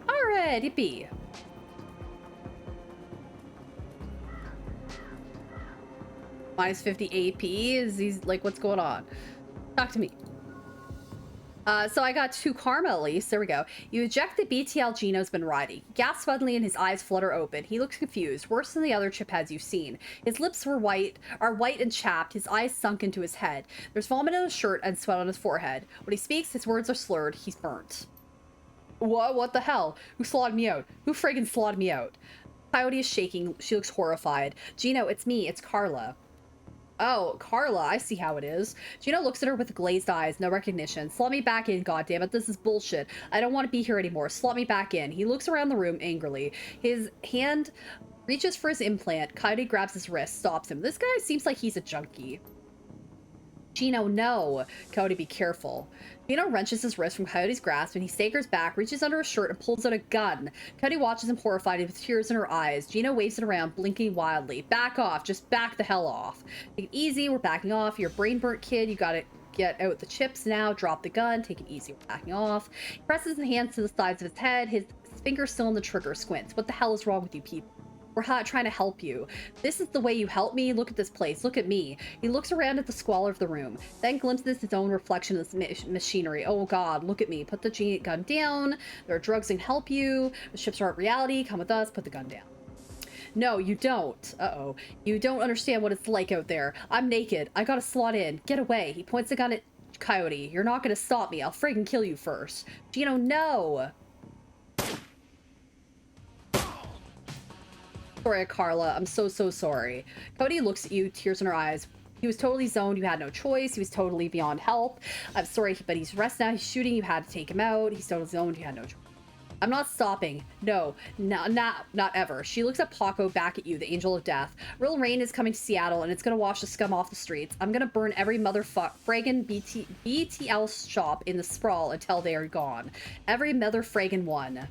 All right, yippee. Minus 50 AP? Is these like what's going on? Talk to me. So I got 2 karma at least. There we go. You eject the BTL Gino's been riding. He gasps suddenly and his eyes flutter open. He looks confused, worse than the other chipheads you've seen. His lips are white and chapped, his eyes sunk into his head. There's vomit on his shirt and sweat on his forehead. When he speaks, his words are slurred. He's burnt. What the hell? Who slaughtered me out? Who friggin' slaughtered me out? Coyote is shaking. She looks horrified. Gino, it's me. It's Carla. Oh, Carla, I see how it is. Gino looks at her with glazed eyes, no recognition. Slot me back in, goddammit, this is bullshit. I don't want to be here anymore. Slot me back in. He looks around the room angrily. His hand reaches for his implant. Coyote grabs his wrist, stops him. This guy seems like he's a junkie. Gino, no. Coyote, be careful. Gino wrenches his wrist from Coyote's grasp and he staggers back, reaches under his shirt, and pulls out a gun. Coyote watches him horrified with tears in her eyes. Gino waves it around, blinking wildly. Back off. Just back the hell off. Take it easy. We're backing off. You're a brain burnt kid. You gotta get out the chips now. Drop the gun. Take it easy. We're backing off. He presses his hands to the sides of his head. His finger's still on the trigger. Squints. What the hell is wrong with you people? We're trying to help you. This is the way you help me? Look at this place. Look at me. He looks around at the squalor of the room, then glimpses his own reflection in this machinery. Oh god, look at me. Put the gun down. There are drugs that can help you. The ships aren't reality. Come with us. Put the gun down. No, you don't. Uh-oh. You don't understand what it's like out there. I'm naked. I gotta slot in. Get away. He points the gun at Coyote. You're not gonna stop me. I'll friggin' kill you first. Gino, no! Sorry, Carla. I'm so sorry. Cody looks at you, tears in her eyes. He was totally zoned. You had no choice. He was totally beyond help. I'm sorry, but he's rest now. He's shooting. You had to take him out. He's totally zoned. You had no choice. I'm not stopping. No, not ever. She looks at Paco back at you, the angel of death. Real rain is coming to Seattle, and it's gonna wash the scum off the streets. I'm gonna burn every fraggin' BTL shop in the sprawl until they are gone. Every mother fraggin' one.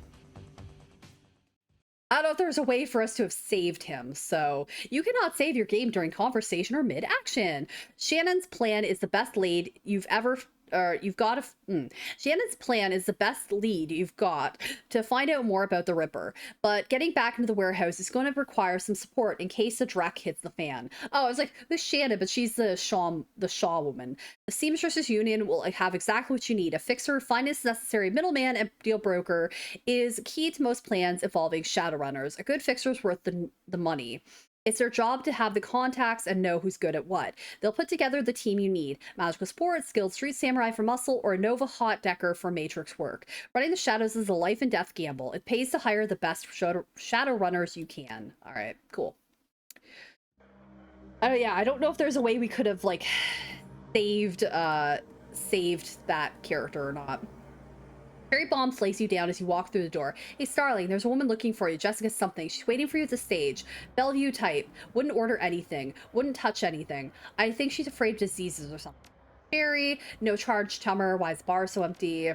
I don't know if there's a way for us to have saved him, so you cannot save your game during conversation or mid-action. Shannon's plan is the best lead you've ever... Shannon's plan is the best lead you've got to find out more about the Ripper, but getting back into the warehouse is going to require some support in case the dreck hits the fan. Oh, I was like, who's Shannon? But she's the Shaw woman. The Seamstresses Union will have exactly what you need. A fixer, finest necessary middleman, and deal broker is key to most plans involving Shadowrunners. A good fixer is worth the money. It's their job to have the contacts and know who's good at what. They'll put together the team you need. Magical support, skilled street samurai for muscle, or a Nova hot decker for matrix work. Running the shadows is a life and death gamble. It pays to hire the best shadow runners you can. All right, cool. Oh yeah, I don't know if there's a way we could have like saved that character or not. Cherry Bomb slays you down as you walk through the door. Hey, Starling, there's a woman looking for you. Jessica something. She's waiting for you at the stage. Bellevue type. Wouldn't order anything. Wouldn't touch anything. I think she's afraid of diseases or something. Cherry, no charge, Tummer. Why is the bar so empty?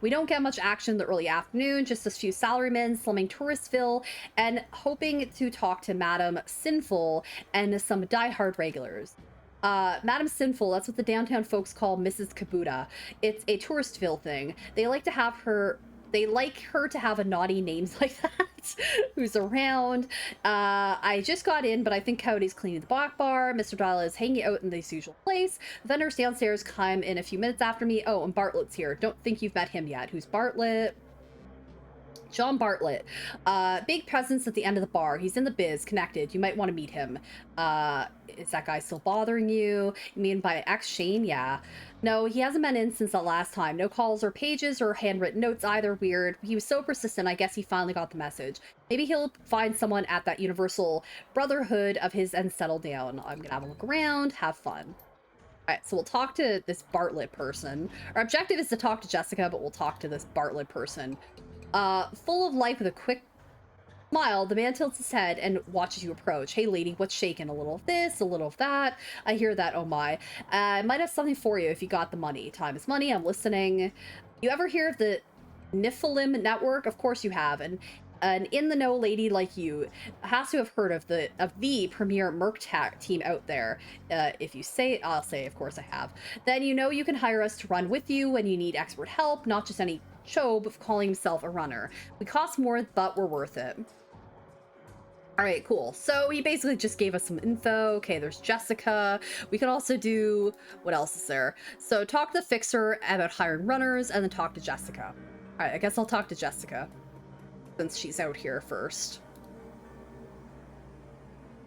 We don't get much action in the early afternoon, just a few salarymen slumming Touristville and hoping to talk to Madame Sinful and some diehard regulars. Madame Sinful, that's what the downtown folks call Mrs. Kabuta. It's a Touristville thing. They like her to have a naughty names like that. Who's around? I just got in, but I think Coyote's cleaning the back bar. Mr. Dial is hanging out in the usual place. The vendors downstairs come in a few minutes after me. Oh, and Bartlett's here. Don't think you've met him yet. Who's Bartlett? John Bartlett. Big presence at the end of the bar. He's in the biz, connected. You might want to meet him. Is that guy still bothering you? You mean by ex Shane? Yeah. No, he hasn't been in since the last time. No calls or pages or handwritten notes either. Weird. He was so persistent, I guess he finally got the message. Maybe he'll find someone at that universal brotherhood of his and settle down. I'm gonna have a look around, have fun. Alright, so we'll talk to this Bartlett person. Our objective is to talk to Jessica, but we'll talk to this Bartlett person. Full of life with a quick smile, the man tilts his head and watches you approach. Hey lady, what's shaking? A little of this, a little of that. I hear that, oh my. I might have something for you if you got the money. Time is money, I'm listening. You ever hear of the Nephilim Network? Of course you have. And an in-the-know lady like you has to have heard of the premier merc team out there. If you say, I'll say, of course I have. Then you know you can hire us to run with you when you need expert help, not just any Chobe calling himself a runner. We cost more, but we're worth it. All right, cool. So he basically just gave us some info. Okay, there's Jessica. We could also do, what else is there? So talk to the fixer about hiring runners and then talk to Jessica. All right, I guess I'll talk to Jessica since she's out here first.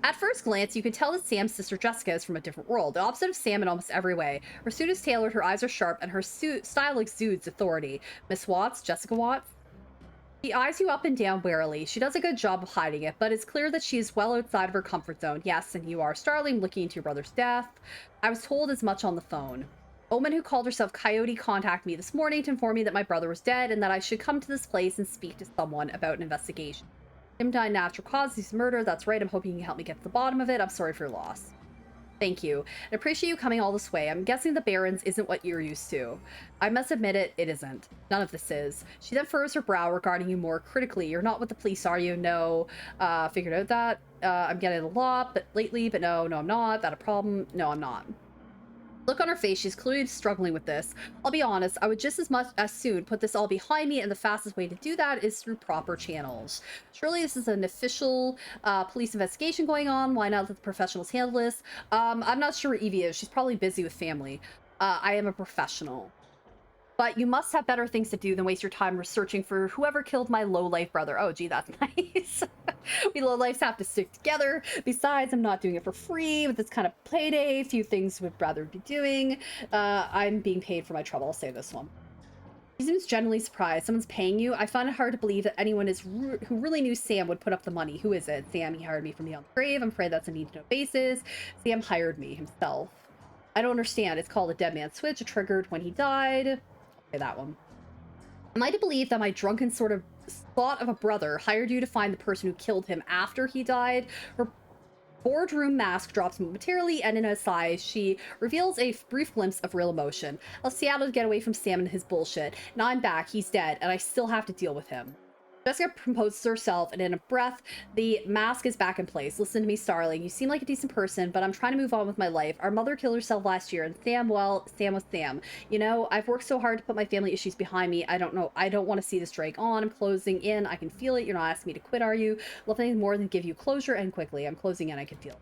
At first glance, you can tell that Sam's sister Jessica is from a different world, the opposite of Sam in almost every way. Her suit is tailored, her eyes are sharp, and her style exudes authority. Miss Watts, Jessica Watts? She eyes you up and down warily. She does a good job of hiding it, but it's clear that she is well outside of her comfort zone. Yes, and you are Starling looking into your brother's death. I was told as much on the phone. A woman who called herself Coyote contacted me this morning to inform me that my brother was dead and that I should come to this place and speak to someone about an investigation. Him died natural causes, he's murder. That's right. I'm hoping you can help me get to the bottom of it. I'm sorry for your loss. Thank you. I appreciate you coming all this way. I'm guessing the Barrens isn't what you're used to. I must admit it isn't. None of this is. She then furrows her brow, regarding you more critically. You're not with the police, are you? No. Figured out that. I'm getting a lot, but lately, but no, I'm not. That a problem? No, I'm not. Look on her face, she's clearly struggling with this. I'll be honest, I would just as soon put this all behind me, and the fastest way to do that is through proper channels. Surely this is an official police investigation going on. Why not let the professionals handle this? I'm not sure where Evie is. She's probably busy with family. I am a professional. But you must have better things to do than waste your time researching for whoever killed my low-life brother. Oh, gee, that's nice. We low-lifes have to stick together. Besides, I'm not doing it for free with this kind of payday. Few things would rather be doing. I'm being paid for my trouble. I'll say this one. He seems genuinely surprised. Someone's paying you. I find it hard to believe that anyone who really knew Sam would put up the money. Who is it? Sam, he hired me from beyond the grave. I'm afraid that's a need-to-know basis. Sam hired me himself. I don't understand. It's called a dead man switch. It triggered when he died. Okay, that one. Am I to believe that my drunken sort of thought of a brother hired you to find the person who killed him after he died? Her boardroom mask drops momentarily, and in a sigh, she reveals a brief glimpse of real emotion. I'll Seattle to get away from Sam and his bullshit. Now I'm back, he's dead, and I still have to deal with him. Jessica composes herself, and in a breath, the mask is back in place. Listen to me, Starling. You seem like a decent person, but I'm trying to move on with my life. Our mother killed herself last year, and Sam, well, Sam was Sam. You know, I've worked so hard to put my family issues behind me. I don't want to see this drag on. I'm closing in. I can feel it. You're not asking me to quit, are you? Nothing more than give you closure, and quickly. I'm closing in. I can feel it.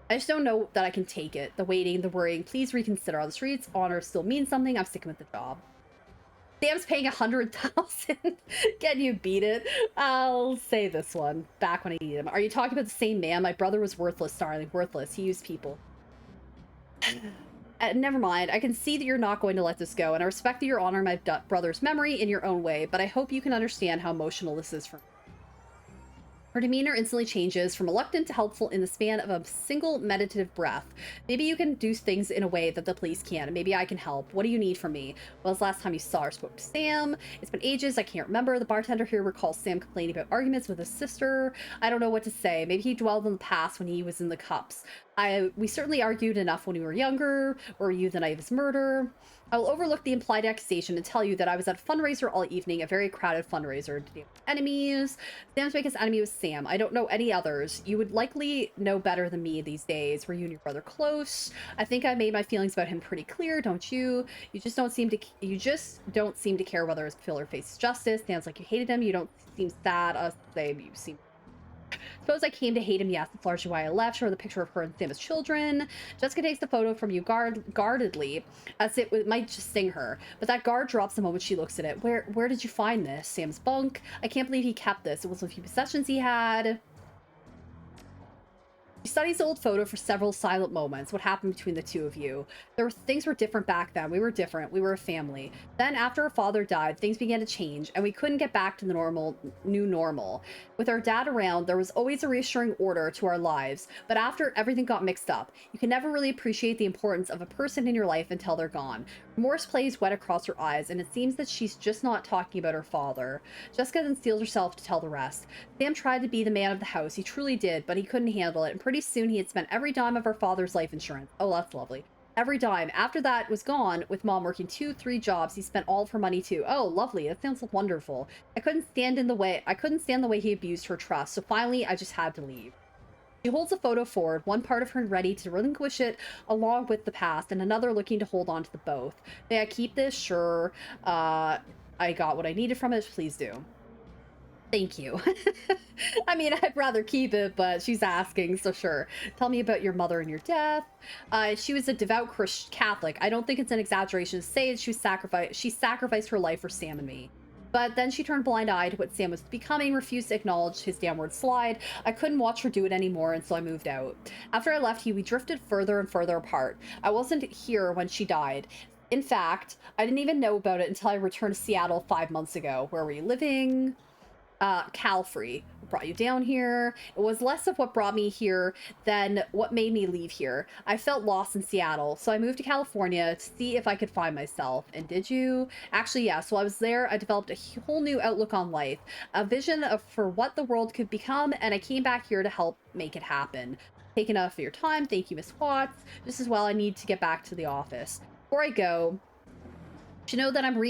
I just don't know that I can take it. The waiting, the worrying. Please reconsider. On the streets, honor still means something. I'm sticking with the job. Sam's paying 100,000. Can you beat it? I'll say this one. Back when I need him. Are you talking about the same man? My brother was worthless, Starling. Worthless. He used people. Never mind. I can see that you're not going to let this go, and I respect that you're honoring my brother's memory in your own way, but I hope you can understand how emotional this is for me. Her demeanor instantly changes from reluctant to helpful in the span of a single meditative breath. Maybe you can do things in a way that the police can't. Maybe I can help. What do you need from me? When was the last time you saw or spoke to Sam? It's been ages. I can't remember. The bartender here recalls Sam complaining about arguments with his sister. I don't know what to say. Maybe he dwelled in the past when he was in the cups. We certainly argued enough when we were younger, or you the night of his murder. I will overlook the implied accusation and tell you that I was at a fundraiser all evening, a very crowded fundraiser. To deal with enemies. Sam's biggest enemy was Sam. I don't know any others. You would likely know better than me these days. Were you and your brother close? I think I made my feelings about him pretty clear, don't you? You just don't seem to care whether his killer faces justice. Sounds like you hated him. You don't seem sad. You seem. Suppose I came to hate him. Yes, that's largely why I left. Show her the picture of her and Sam as children. Jessica takes the photo from you guardedly, as it might just sting her. But that guard drops the moment she looks at it. Where did you find this? Sam's bunk? I can't believe he kept this. It was a few possessions he had. She studies the old photo for several silent moments. What happened between the two of you? Things were different back then. We were different. We were a family. Then after her father died, things began to change, and we couldn't get back to the new normal. With our dad around, there was always a reassuring order to our lives, but after everything got mixed up, you can never really appreciate the importance of a person in your life until they're gone. Remorse plays wet across her eyes, and it seems that she's just not talking about her father. Jessica then steels herself to tell the rest. Sam tried to be the man of the house. He truly did, but he couldn't handle it, and pretty soon he had spent every dime of her father's life insurance. Oh, that's lovely. Every dime. After that was gone, with mom working 2-3 jobs, he spent all of her money too. Oh, lovely. That sounds wonderful. I couldn't stand the way he abused her trust, so finally I just had to leave. She holds the photo forward, one part of her ready to relinquish it along with the past, and another looking to hold on to the both. May I keep this? Sure. I got what I needed from it. Please do. Thank you. I mean, I'd rather keep it, but she's asking, so sure. Tell me about your mother and your death. She was a devout Catholic. I don't think it's an exaggeration to say she sacrificed her life for Sam and me. But then she turned a blind eye to what Sam was becoming, refused to acknowledge his downward slide. I couldn't watch her do it anymore, and so I moved out. After I left, we drifted further and further apart. I wasn't here when she died. In fact, I didn't even know about it until I returned to Seattle 5 months ago. Where were you living? Calfree brought you down here. It was less of what brought me here than what made me leave here. I felt lost in Seattle, so I moved to California to see if I could find myself. And did you? Actually, yeah. So I was there. I developed a whole new outlook on life, a vision for what the world could become, and I came back here to help make it happen. Take enough of your time. Thank you, Miss Watts. Just as well, I need to get back to the office. Before I go, you should know that I'm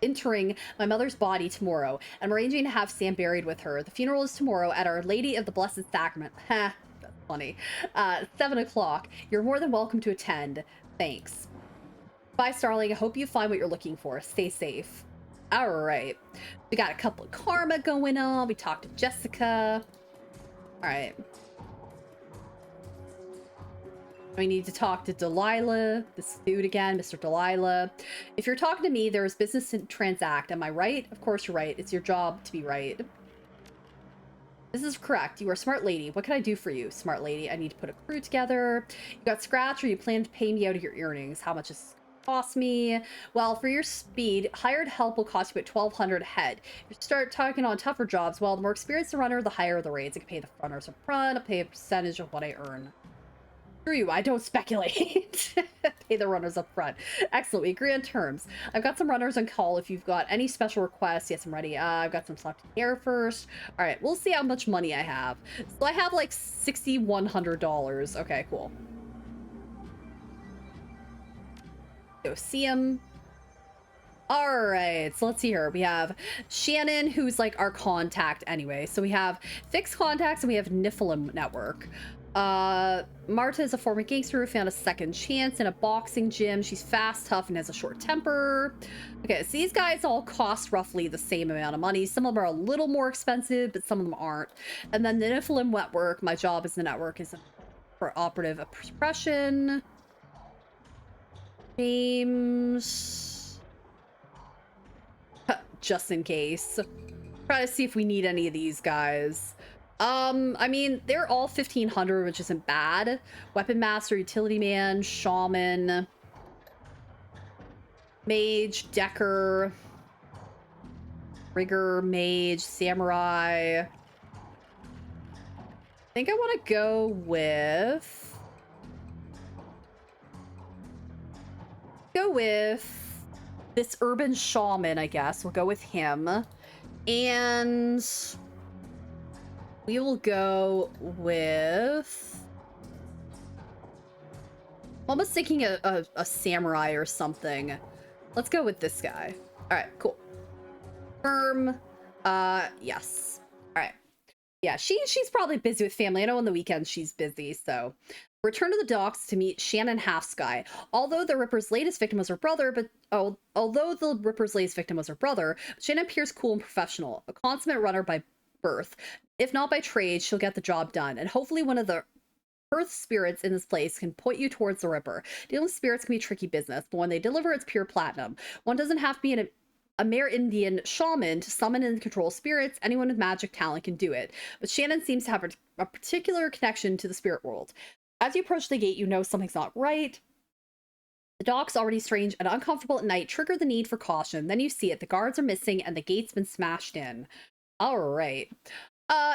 entering my mother's body tomorrow. I'm arranging to have Sam buried with her. The funeral is tomorrow at Our Lady of the Blessed Sacrament. Ha, that's funny. 7 o'clock. You're more than welcome to attend. Thanks. Bye, Starling. I hope you find what you're looking for. Stay safe. All right. We got a couple of karma going on. We talked to Jessica. All right. We need to talk to Delilah, this dude again, Mr. Delilah. If you're talking to me, there is business to transact. Am I right? Of course you're right. It's your job to be right. This is correct. You are a smart lady. What can I do for you, smart lady? I need to put a crew together. You got scratch or you plan to pay me out of your earnings? How much does it cost me? Well, for your speed, hired help will cost you about $1,200 a head. If you start talking on tougher jobs, well, the more experienced the runner, the higher the rates. I can pay the runners up front. I'll pay a percentage of what I earn. Screw you, I don't speculate. Pay the runners up front. Excellent, we agree on terms. I've got some runners on call if you've got any special requests. Yes, I'm ready. I've got some stuff to air first. All right, we'll see how much money I have. So I have like $6,100. Okay, cool. Go see him. All right, so let's see here. We have Shannon, who's like our contact anyway. So we have fixed contacts and we have Nephilim network. Marta is a former gangster who found a second chance in a boxing gym. She's fast, tough, and has a short temper. Okay, so these guys all cost roughly the same amount of money. Some of them are a little more expensive, but some of them aren't. And then the Nephilim network, my job as the network is for operative oppression. James. Just in case. Try to see if we need any of these guys. I mean, they're all 1,500, which isn't bad. Weapon Master, Utility Man, Shaman, Mage, Decker, Rigger, Mage, Samurai. I think I want to go with... this Urban Shaman, I guess. We'll go with him. And... we will go with... I'm almost thinking a samurai or something. Let's go with this guy. All right, cool. Firm. Yes. All right. Yeah, she's probably busy with family. I know on the weekends she's busy, so... return to the docks to meet Shannon Halfsky. Although the Ripper's latest victim was her brother, Shannon appears cool and professional. A consummate runner by birth. If not by trade, she'll get the job done. And hopefully one of the earth spirits in this place can point you towards the Ripper. Dealing with spirits can be tricky business, but when they deliver, it's pure platinum. One doesn't have to be a Amerindian shaman to summon and control spirits. Anyone with magic talent can do it. But Shannon seems to have a particular connection to the spirit world. As you approach the gate, you know something's not right. The dock's already strange and uncomfortable at night. Trigger the need for caution. Then you see it. The guards are missing and the gate's been smashed in. All right.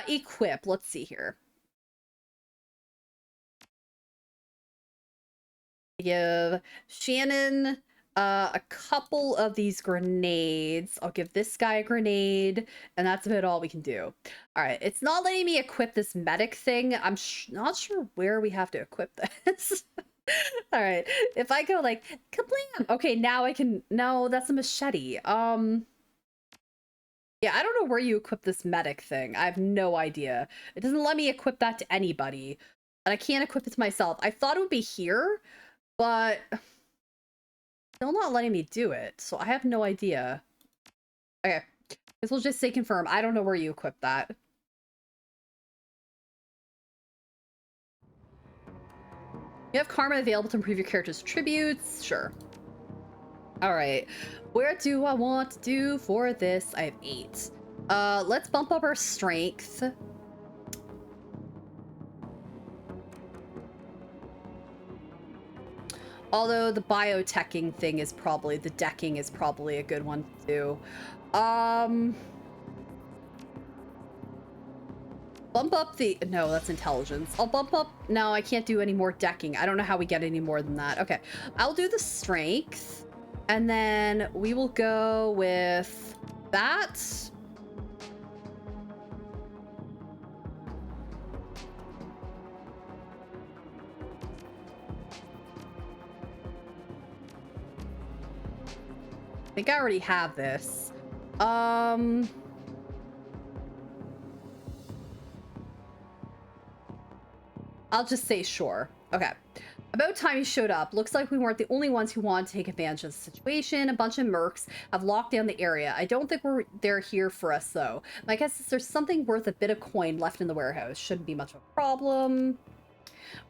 Equip. Let's see here. Give Shannon a couple of these grenades. I'll give this guy a grenade, and that's about all we can do. All right, it's not letting me equip this medic thing. I'm not sure where we have to equip this. All right, if I go like kablam. Okay, now I can. No, that's a machete. Yeah, I don't know where you equip this medic thing. I have no idea. It doesn't let me equip that to anybody, and I can't equip it to myself. I thought it would be here, but still not letting me do it, so I have no idea. Okay, Guess we'll just say confirm. I don't know where you equip that. You have karma available to improve your character's attributes. Sure. All right. Where do I want to do for this? I have 8. Let's bump up our strength. Although the bioteching thing is probably, the decking is probably a good one to do. Bump up the, no, that's intelligence. I'll bump up, no, I can't do any more decking. I don't know how we get any more than that. Okay, I'll do the strength. And then we will go with that. I think I already have this. I'll just say sure. Okay. About time you showed up. Looks like we weren't the only ones who wanted to take advantage of the situation. A bunch of mercs have locked down the area. I don't think they're here for us, though. My guess is there's something worth a bit of coin left in the warehouse. Shouldn't be much of a problem.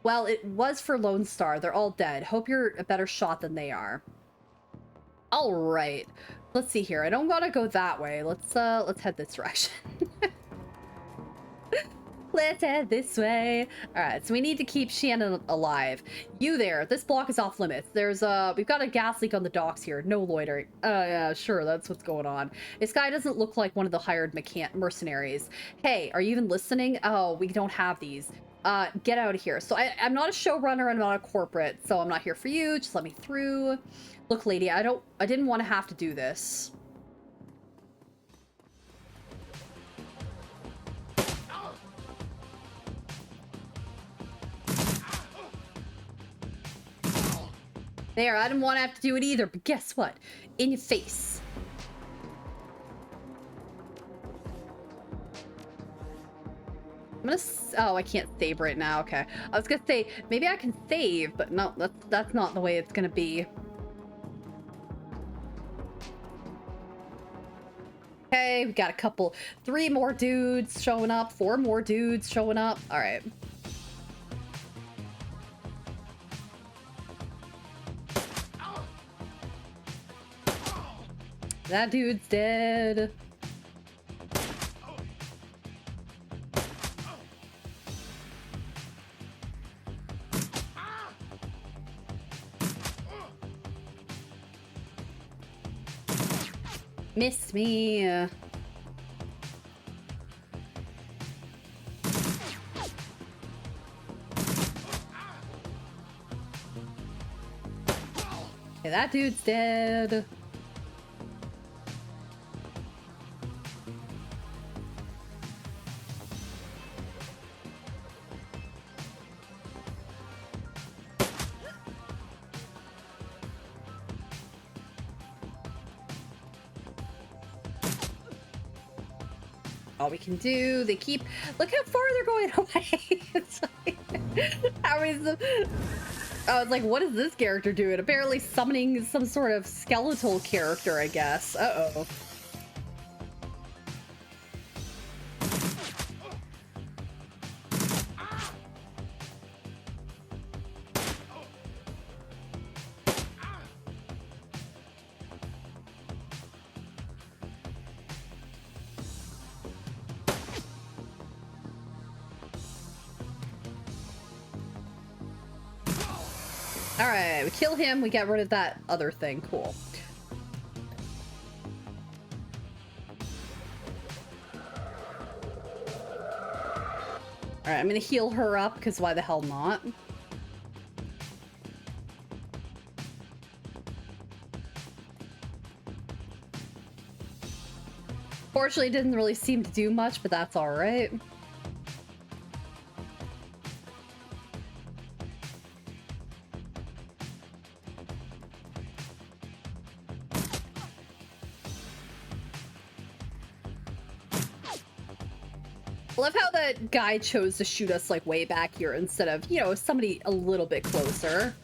Well, it was for Lone Star. They're all dead. Hope you're a better shot than they are. All right. Let's see here. I don't want to go that way. Let's head this direction. Let's head this way. All right, so we need to keep Shannon alive. You there, this block is off limits. There's we've got a gas leak on the docks here. No loitering. Yeah, sure, that's what's going on. This guy doesn't look like one of the hired mercenaries. Hey, are you even listening? Oh, we don't have these. Get out of here. So I'm not a showrunner, I'm not a corporate, so I'm not here for you. Just let me through. Look, lady, I didn't want to have to do this. There, I didn't want to have to do it either, but guess what? In your face. I'm gonna, oh, I can't save right now, okay. I was gonna say, maybe I can save, but no, that's not the way it's gonna be. Okay, we got a couple, 3 more dudes showing up, 4 more dudes showing up. All right. That dude's dead. Missed me. Okay, that dude's dead. All we can do, they keep, look how far they're going away. It's like, how is the, oh, it's like, what is this character doing? Apparently summoning some sort of skeletal character, I guess. Uh-oh. Alright, we kill him, we get rid of that other thing. Cool. Alright, I'm gonna heal her up, because why the hell not? Fortunately, it didn't really seem to do much, but that's alright. I love how that guy chose to shoot us like way back here instead of, you know, somebody a little bit closer.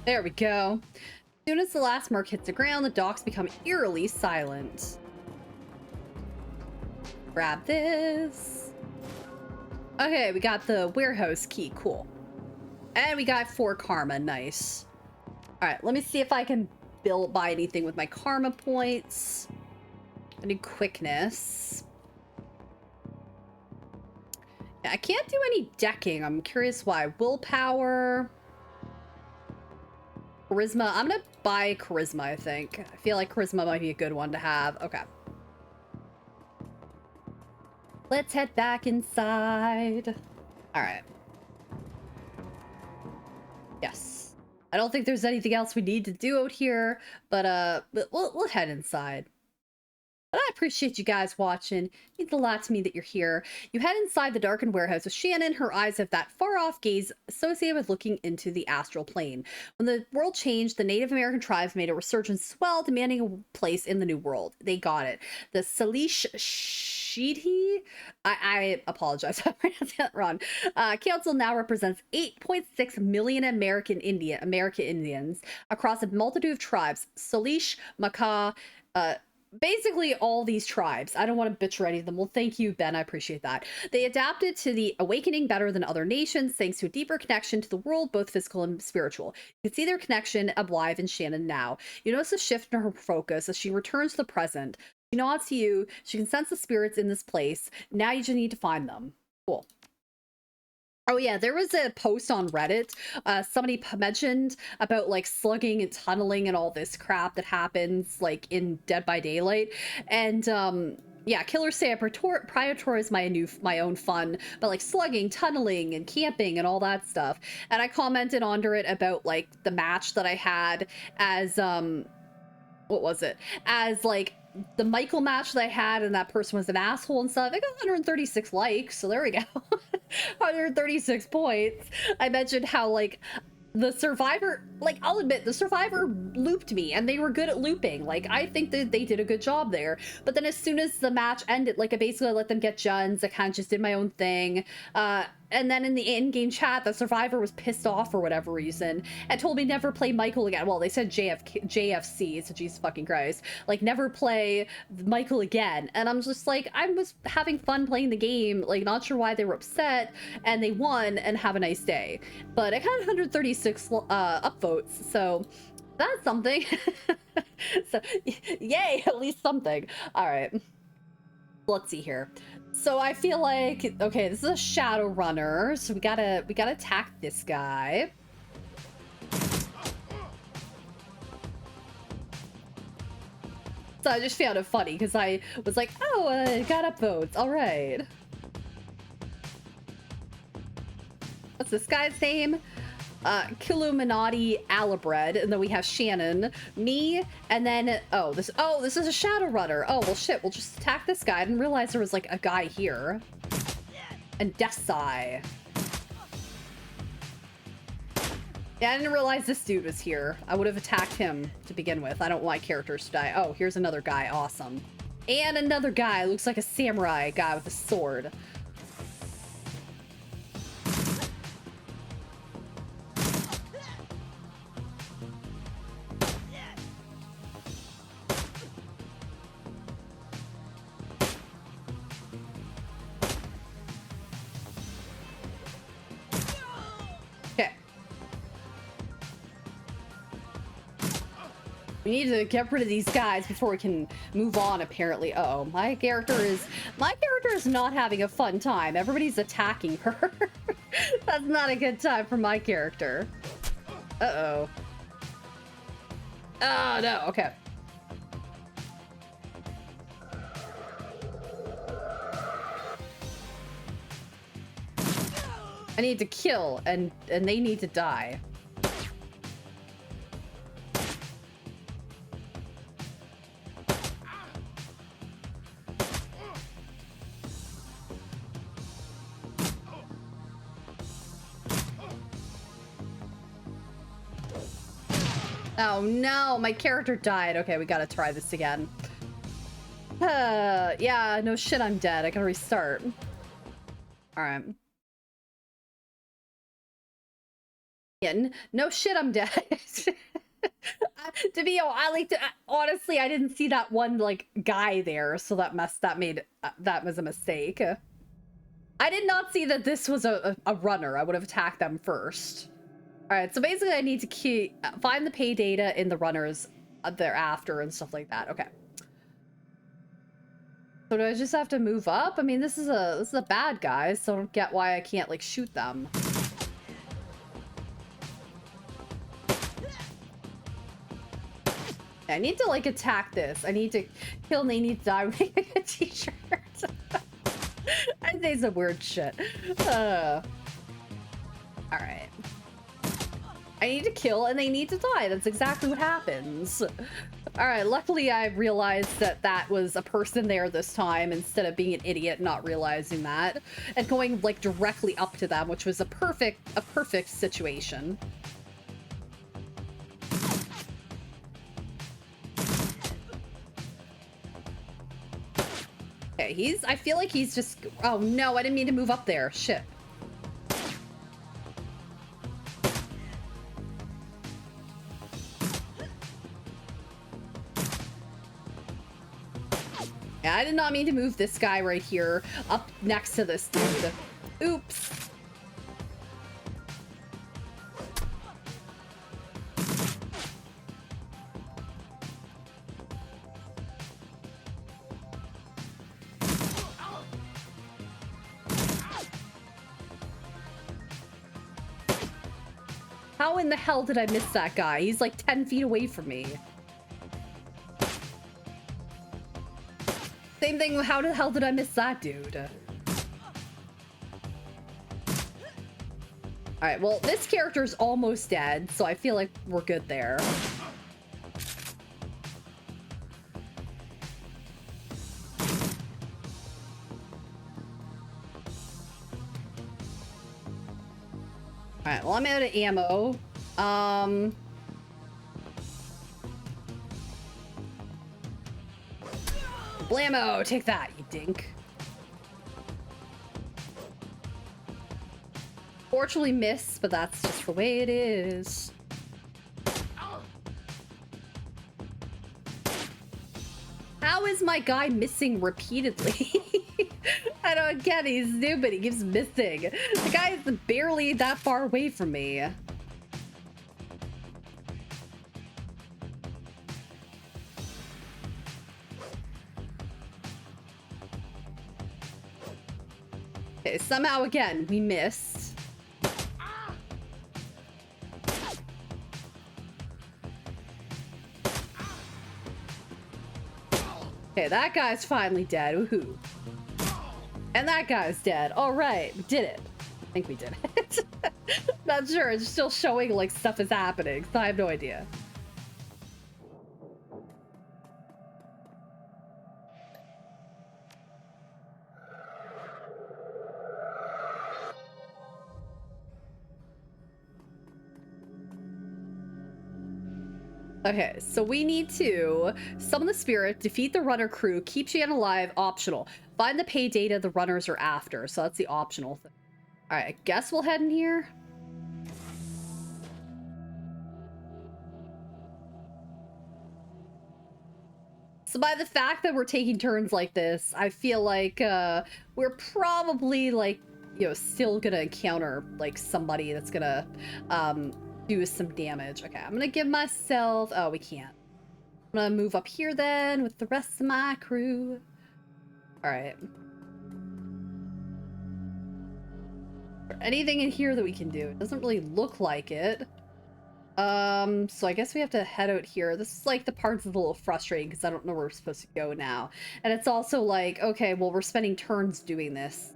There we go. As soon as the last mark hits the ground, the docks become eerily silent. Grab this. Okay, we got the warehouse key. Cool. And we got 4 karma. Nice. All right, let me see if I can buy anything with my karma points. I need quickness. Yeah, I can't do any decking. I'm curious why. Willpower. Charisma. I'm gonna buy charisma, I think. I feel like charisma might be a good one to have. Okay. Let's head back inside. All right. Yes. I don't think there's anything else we need to do out here, but we'll head inside. But I appreciate you guys watching. It means a lot to me that you're here. You head inside the darkened warehouse with Shannon. Her eyes have that far-off gaze associated with looking into the astral plane. When the world changed, the Native American tribes made a resurgence swell, demanding a place in the new world. They got it. The Salish Shidhi? I apologize if I pronounced that wrong. Council now represents 8.6 million American Indians across a multitude of tribes. Salish, Maka, basically all these tribes. I don't want to butcher any of them. Well, thank you, Ben. I appreciate that. They adapted to the awakening better than other nations, thanks to a deeper connection to the world, both physical and spiritual. You can see their connection alive in Shannon now. You notice a shift in her focus as she returns to the present. She nods to you. She can sense the spirits in this place. Now you just need to find them. Cool. Oh yeah, there was a post on Reddit. Somebody mentioned about like slugging and tunneling and all this crap that happens like in Dead by Daylight. And yeah, killers say I prioritize my own fun, but like slugging, tunneling, and camping and all that stuff. And I commented under it about like the match that I had as what was it? As like the Michael match that I had, and that person was an asshole and stuff. I got 136 likes, so there we go. 136 points. I mentioned how like the survivor, like I'll admit the survivor looped me, and they were good at looping. Like I think that they did a good job there. But then as soon as the match ended, like I basically let them get Juns. I kind of just did my own thing. And then in the in-game chat, the survivor was pissed off for whatever reason and told me never play Michael again. Well, they said JFC, so Jesus fucking Christ. Like, never play Michael again. And I'm just like, I was having fun playing the game, like, not sure why they were upset, and they won, and have a nice day. But I got 136 upvotes, so that's something. So, yay, at least something. All right. Let's see here. So I feel like, okay, this is a Shadowrunner, so we gotta attack this guy. So I just found it funny because I was like, oh, got upvotes, all right. What's this guy's name? Killuminati Alabred, and then we have Shannon, me, and then this is a Shadowrunner. Oh well, shit. We'll just attack this guy. I didn't realize there was like a guy here. And Desai. Yeah, I didn't realize this dude was here. I would have attacked him to begin with. I don't want characters to die. Oh, here's another guy. Awesome. And another guy. Looks like a samurai guy with a sword. We need to get rid of these guys before we can move on, apparently. Uh-oh, my character is not having a fun time. Everybody's attacking her. That's not a good time for my character. Uh-oh. Oh, no, okay. I need to kill, and they need to die. Oh no, my character died. Okay, we gotta try this again. Yeah, no shit, I'm dead. I gotta restart. Alright. Yeah, no shit, I'm dead. To be honestly, I didn't see that one like guy there, so that was a mistake. I did not see that this was a runner. I would have attacked them first. All right, so basically I need to find the pay data in the runners thereafter and stuff like that. Okay. So do I just have to move up? I mean, this is a bad guy, so I don't get why I can't like shoot them. I need to like attack this. I need to kill and they need to die with a t-shirt. I say some weird shit. All right. I need to kill and they need to die. That's exactly what happens. All right, luckily I realized that that was a person there this time instead of being an idiot not realizing that and going like directly up to them, which was a perfect situation. Okay, I feel like he's just, oh no, I didn't mean to move up there. Shit. Yeah, I did not mean to move this guy right here up next to this dude. Oops. How in the hell did I miss that guy? He's like 10 feet away from me. Same thing, how the hell did I miss that dude? Alright, well, this character's almost dead, so I feel like we're good there. Alright, well, I'm out of ammo. Blammo! Take that, you dink. Fortunately missed, but that's just the way it is. How is my guy missing repeatedly? I don't get it. He's new, but he keeps missing. The guy is barely that far away from me. Okay, somehow again, we missed. Okay, that guy's finally dead. Woohoo. And that guy's dead. All right, we did it. I think we did it. Not sure. It's still showing like stuff is happening, so I have no idea. Okay, so we need to summon the spirit, defeat the runner crew, keep Shan alive, optional. Find the pay data the runners are after, so that's the optional thing. All right, I guess we'll head in here. So by the fact that we're taking turns like this, I feel like we're probably like, you know, still gonna encounter like somebody that's gonna do some damage. Okay, I'm gonna give myself, oh, we can't. I'm gonna move up here then with the rest of my crew. All right. Anything in here that we can do? It doesn't really look like it. So I guess we have to head out here. This is like the parts that's a little frustrating because I don't know where we're supposed to go now. And it's also like, okay, well, we're spending turns doing this.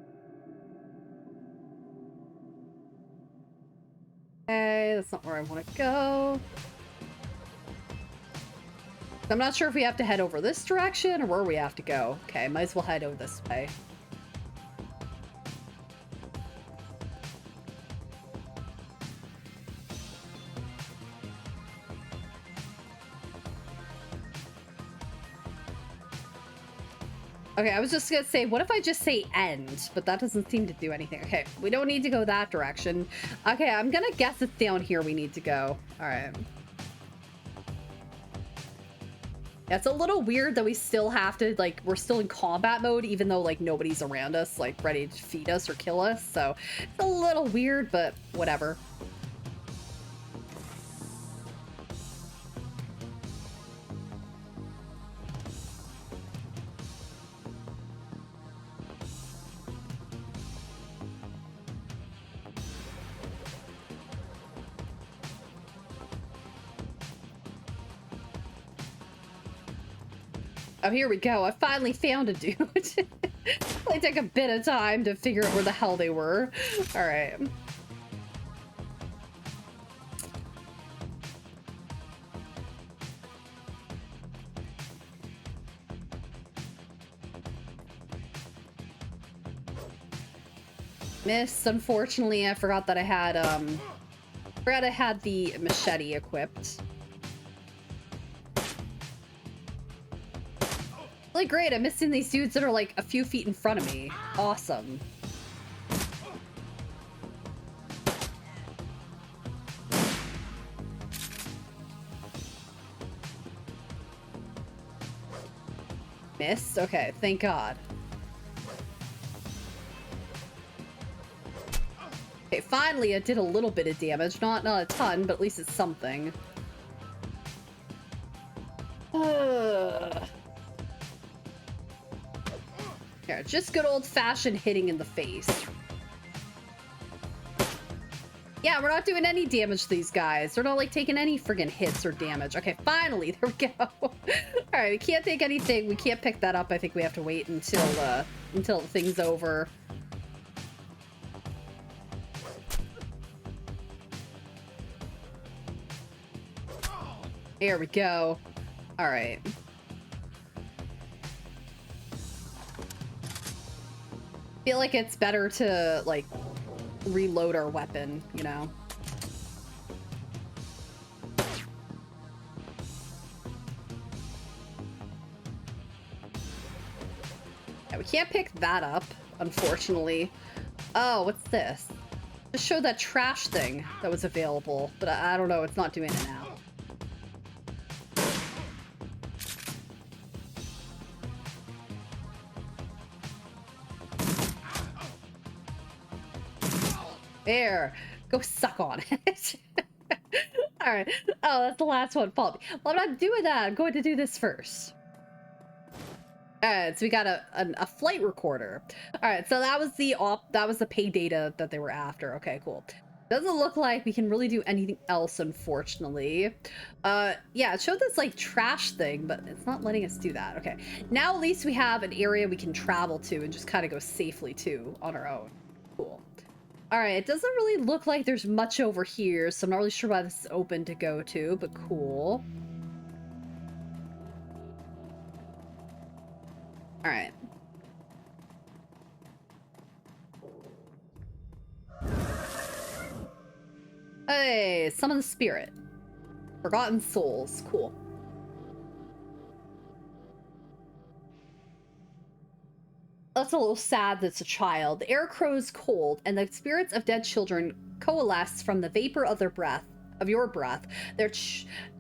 Okay, that's not where I want to go. I'm not sure if we have to head over this direction or where we have to go. Okay, might as well head over this way. Okay, I was just gonna say, what if I just say end? But that doesn't seem to do anything. Okay, we don't need to go that direction. Okay, I'm gonna guess it's down here we need to go. All right. Yeah, it's a little weird that we still have to, like, we're still in combat mode, even though, like, nobody's around us, like, ready to feed us or kill us. So it's a little weird, but whatever. Oh, here we go. I finally found a dude. They take a bit of time to figure out where the hell they were. All right. Missed, unfortunately. I forgot that I had, the machete equipped. Really great, I'm missing these dudes that are like a few feet in front of me. Awesome. Missed? Okay, thank God. Okay, finally it did a little bit of damage. Not a ton, but at least it's something. Yeah, just good old-fashioned hitting in the face. Yeah, we're not doing any damage to these guys. They're not, like, taking any friggin' hits or damage. Okay, finally, there we go. Alright, we can't take anything. We can't pick that up. I think we have to wait until the thing's over. There we go. Alright. Feel like it's better to, like, reload our weapon, you know? Yeah, we can't pick that up, unfortunately. Oh, what's this? Just showed that trash thing that was available, but I don't know, it's not doing it now. There, go suck on it. All right. Oh, that's the last one. Fault me. Well, I'm not doing that. I'm going to do this first. All right. So we got a flight recorder. All right. So that was the pay data that they were after. Okay, cool. Doesn't look like we can really do anything else, unfortunately. Yeah, it showed this like trash thing, but it's not letting us do that. Okay. Now at least we have an area we can travel to and just kind of go safely to on our own. Cool. Alright, it doesn't really look like there's much over here, so I'm not really sure why this is open to go to, but cool. Alright. Hey, summon the spirit. Forgotten souls. Cool. That's a little sad that's a child. The air grows cold, and the spirits of dead children coalesce from the vapor of your breath. Their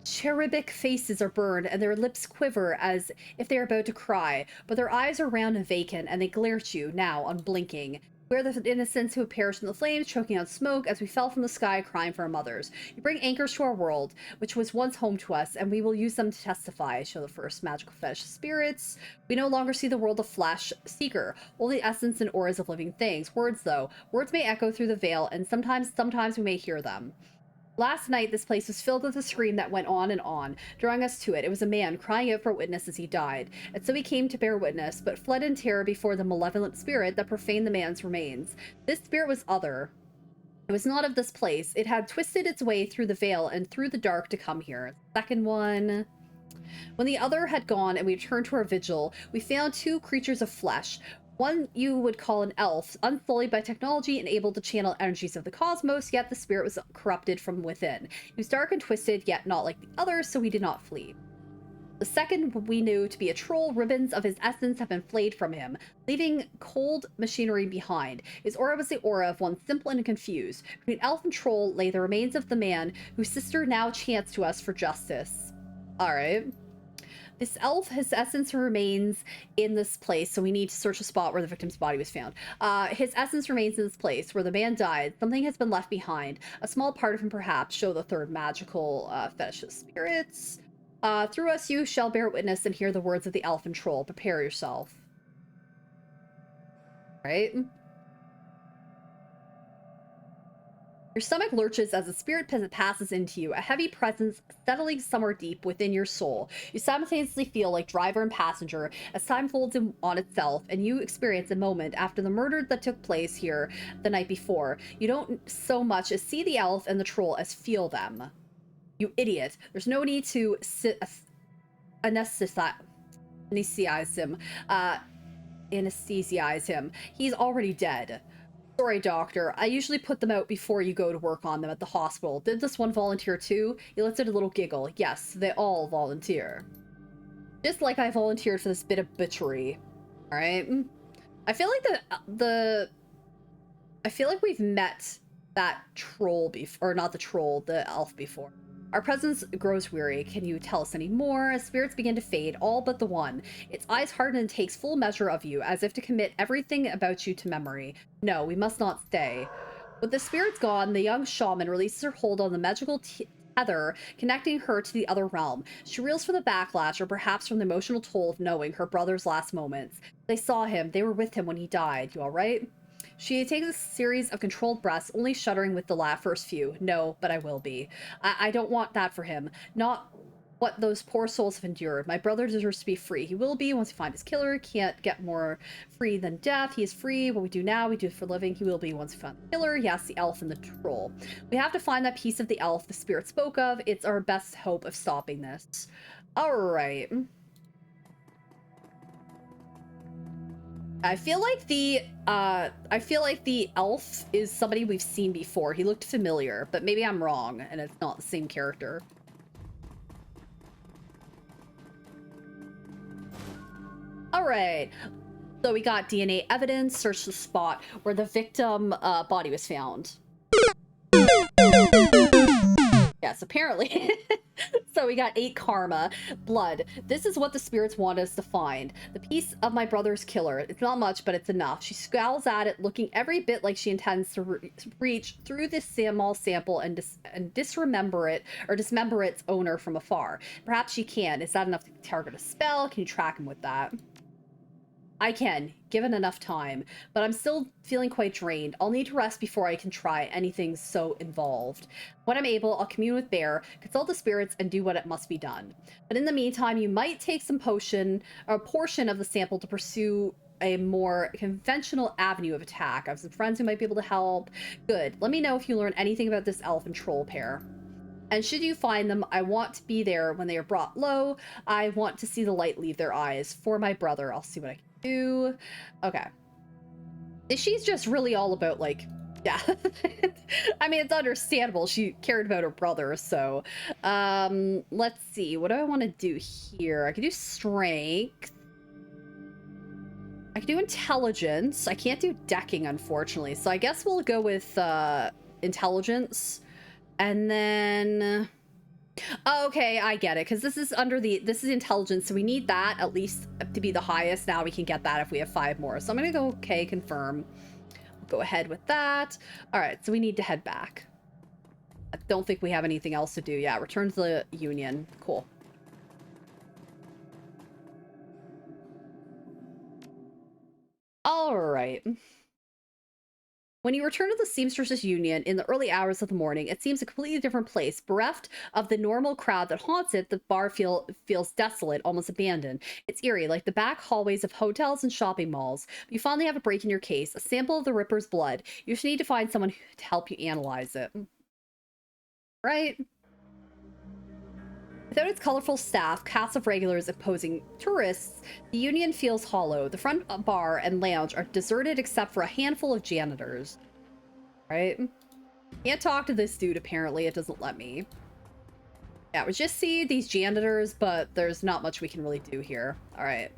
cherubic faces are burned, and their lips quiver as if they are about to cry. But their eyes are round and vacant, and they glare at you, now unblinking. We are the innocents who have perished in the flames, choking on smoke as we fell from the sky, crying for our mothers. You bring anchors to our world, which was once home to us, and we will use them to testify. Show the first magical fetish spirits. We no longer see the world of flesh seeker, only essence and auras of living things. Words, though. Words may echo through the veil, and sometimes we may hear them. Last night, this place was filled with a scream that went on, drawing us to it. It was a man crying out for witness as he died. And so he came to bear witness, but fled in terror before the malevolent spirit that profaned the man's remains. This spirit was other. It was not of this place. It had twisted its way through the veil and through the dark to come here. Second one. When the other had gone and we returned to our vigil, we found two creatures of flesh. One you would call an elf, unsullied by technology and able to channel energies of the cosmos, yet the spirit was corrupted from within. He was dark and twisted, yet not like the others, so we did not flee. The second we knew to be a troll, ribbons of his essence have been flayed from him, leaving cold machinery behind. His aura was the aura of one simple and confused. Between elf and troll lay the remains of the man whose sister now chants to us for justice. Alright. This elf, his essence remains in this place, so we need to search the spot where the victim's body was found. His essence remains in this place where the man died. Something has been left behind. A small part of him, perhaps. Show the third magical fetish of spirits. Through us you shall bear witness and hear the words of the elf and troll. Prepare yourself. Right? Your stomach lurches as the spirit passes into you, a heavy presence settling somewhere deep within your soul. You simultaneously feel like driver and passenger as time folds in on itself, and you experience a moment after the murder that took place here the night before. You don't so much as see the elf and the troll as feel them. You idiot. There's no need to anesthetize him. Anesthesize him. He's already dead. Sorry, doctor. I usually put them out before you go to work on them at the hospital. Did this one volunteer too? He lets out a little giggle. Yes, they all volunteer. Just like I volunteered for this bit of butchery. Alright? I feel like I feel like we've met that troll before, or not the troll, the elf before. Our presence grows weary. Can you tell us any more? As spirits begin to fade, all but the one. Its eyes harden and takes full measure of you, as if to commit everything about you to memory. No, we must not stay. With the spirits gone, the young shaman releases her hold on the magical tether, connecting her to the other realm. She reels from the backlash, or perhaps from the emotional toll of knowing her brother's last moments. They saw him. They were with him when he died. You all right? She takes a series of controlled breaths, only shuddering with the first few. No, but I will be. I don't want that for him. Not what those poor souls have endured. My brother deserves to be free. He will be once we find his killer. Can't get more free than death. He is free. What we do now, we do it for a living. He will be once we find the killer. Yes, the elf and the troll. We have to find that piece of the elf the spirit spoke of. It's our best hope of stopping this. All right. I feel like the elf is somebody we've seen before. He looked familiar, but maybe I'm wrong and it's not the same character. All right. So we got DNA evidence, search the spot where the victim body was found. Yes, apparently. So we got 8 karma. Blood. This is what the spirits want us to find. The piece of my brother's killer. It's not much, but it's enough. She scowls at it, looking every bit like she intends to reach through this small sample and dismember its owner from afar. Perhaps she can. Is that enough to target a spell? Can you track him with that? I can, given enough time, but I'm still feeling quite drained. I'll need to rest before I can try anything so involved. When I'm able, I'll commune with Bear, consult the spirits, and do what it must be done. But in the meantime, you might take some potion, or a portion of the sample to pursue a more conventional avenue of attack. I have some friends who might be able to help. Good. Let me know if you learn anything about this elf and troll pair. And should you find them, I want to be there when they are brought low. I want to see the light leave their eyes. For my brother, I'll see what I can do. Okay. She's just really all about, like, yeah. I mean, it's understandable. She cared about her brother, so. Let's see. What do I want to do here? I could do strength. I could do intelligence. I can't do decking, unfortunately. So I guess we'll go with intelligence. And then, oh, okay, I get it, because this is intelligence, so we need that at least to be the highest. Now we can get that if we have 5 more. So I'm gonna go, okay, confirm. We'll go ahead with that. All right, so we need to head back. I don't think we have anything else to do. Yeah, return to the Union. Cool. All right. When you return to the Seamstresses Union in the early hours of the morning, it seems a completely different place. Bereft of the normal crowd that haunts it, the bar feels desolate, almost abandoned. It's eerie, like the back hallways of hotels and shopping malls. But you finally have a break in your case, a sample of the Ripper's blood. You just need to find someone to help you analyze it. Right? Without its colorful staff, cast of regulars opposing tourists, the Union feels hollow. The front bar and lounge are deserted except for a handful of janitors. Right? Can't talk to this dude, apparently. It doesn't let me. Yeah, we just see these janitors, but there's not much we can really do here. All right.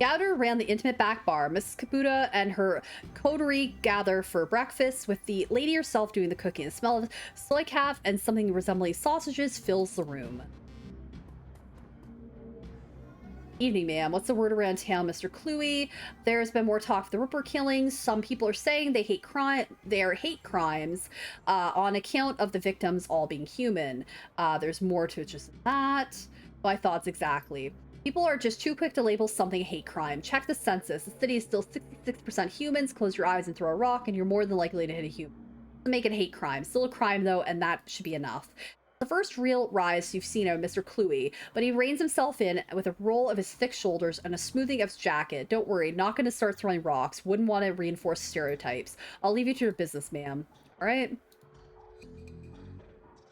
Gather around the intimate back bar. Mrs. Kabuta and her coterie gather for breakfast, with the lady herself doing the cooking. The smell of soy calf and something resembling sausages fills the room. Evening, ma'am. What's the word around town, Mr. Cluey? There's been more talk of the Ripper killings. Some people are saying they hate crimes on account of the victims all being human. There's more to it just that. My thoughts exactly. People are just too quick to label something a hate crime. Check the census. The city is still 66% humans. Close your eyes and throw a rock, and you're more than likely to hit a human. Make it a hate crime. Still a crime, though, and that should be enough. The first real rise you've seen of Mr. Cluey, but he reins himself in with a roll of his thick shoulders and a smoothing of his jacket. Don't worry, not going to start throwing rocks. Wouldn't want to reinforce stereotypes. I'll leave you to your business, ma'am. All right?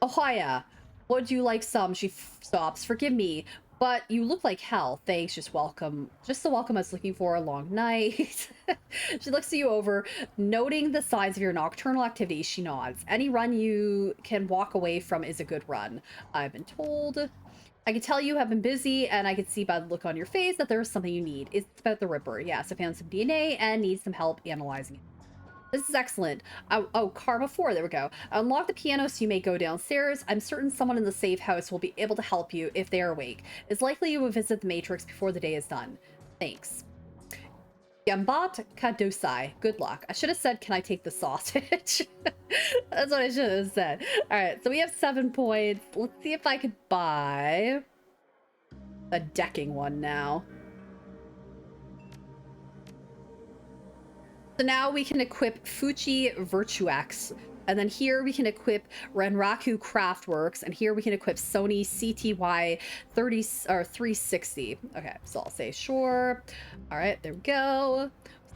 Oh, hiya. Would you like some? She stops. Forgive me, but you look like hell. Thanks, just welcome. Just the welcome I was looking for. A long night. She looks you over, noting the signs of your nocturnal activities. She nods. Any run you can walk away from is a good run, I've been told. I can tell you have been busy, and I can see by the look on your face that there is something you need. It's about the Ripper. Yes, I found some DNA and need some help analyzing it. This is excellent. Oh, Karma 4, there we go. Unlock the piano so you may go downstairs. I'm certain someone in the safe house will be able to help you if they are awake. It's likely you will visit the Matrix before the day is done. Thanks. Gambat Kadosai. Good luck. I should have said, can I take the sausage? That's what I should have said. All right, so we have 7 points. Let's see if I could buy a decking one now. So now we can equip Fuchi Virtuex. And then here we can equip Renraku Craftworks. And here we can equip Sony CTY 360. Okay, so I'll say sure. All right, there we go.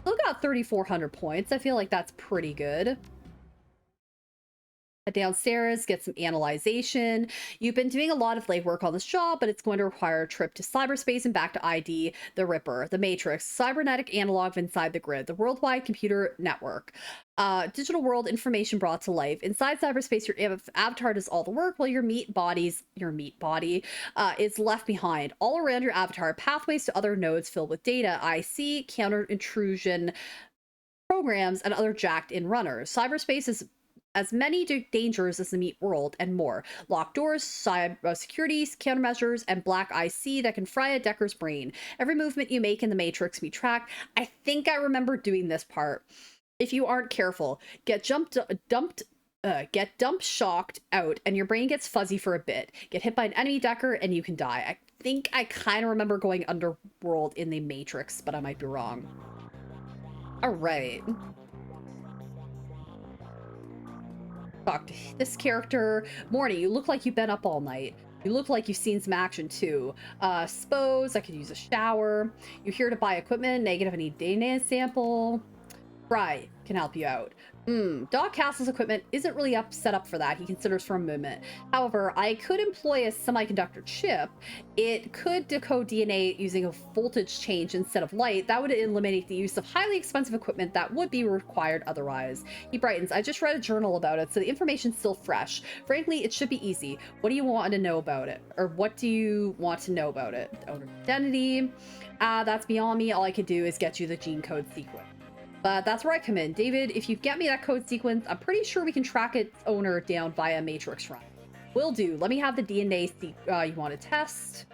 Still got 3,400 points. I feel like that's pretty good. Downstairs, get some analyzation. You've been doing a lot of legwork on this job, but it's going to require a trip to cyberspace and back to ID, the Ripper, the Matrix, cybernetic analog inside the grid, the worldwide computer network. Digital world information brought to life. Inside cyberspace, your avatar does all the work while your meat body is left behind. All around your avatar, pathways to other nodes filled with data, IC, counter intrusion programs, and other jacked in runners. Cyberspace is as many dangers as the meat world and more. Locked doors, cyber security, countermeasures, and black IC that can fry a Decker's brain. Every movement you make in the Matrix be tracked. I think I remember doing this part. If you aren't careful, get dumped, shocked out, and your brain gets fuzzy for a bit. Get hit by an enemy Decker, and you can die. I think I kind of remember going underworld in the Matrix, but I might be wrong. All right. Talk to this character. Morning, you look like you've been up all night. You look like you've seen some action too. Suppose I could use a shower. You're here to buy equipment. Negative, any DNA sample. Fry can help you out. Doc Castle's equipment isn't really set up for that, he considers for a moment. However, I could employ a semiconductor chip. It could decode DNA using a voltage change instead of light. That would eliminate the use of highly expensive equipment that would be required otherwise. He brightens. I just read a journal about it, so the information's still fresh. Frankly, it should be easy. What do you want to know about it? Or what do you want to know about it? Owner identity. That's beyond me. All I could do is get you the gene code sequence. But that's where I come in. David, if you get me that code sequence, I'm pretty sure we can track its owner down via Matrix run. Will do. Let me have the DNA you want to test.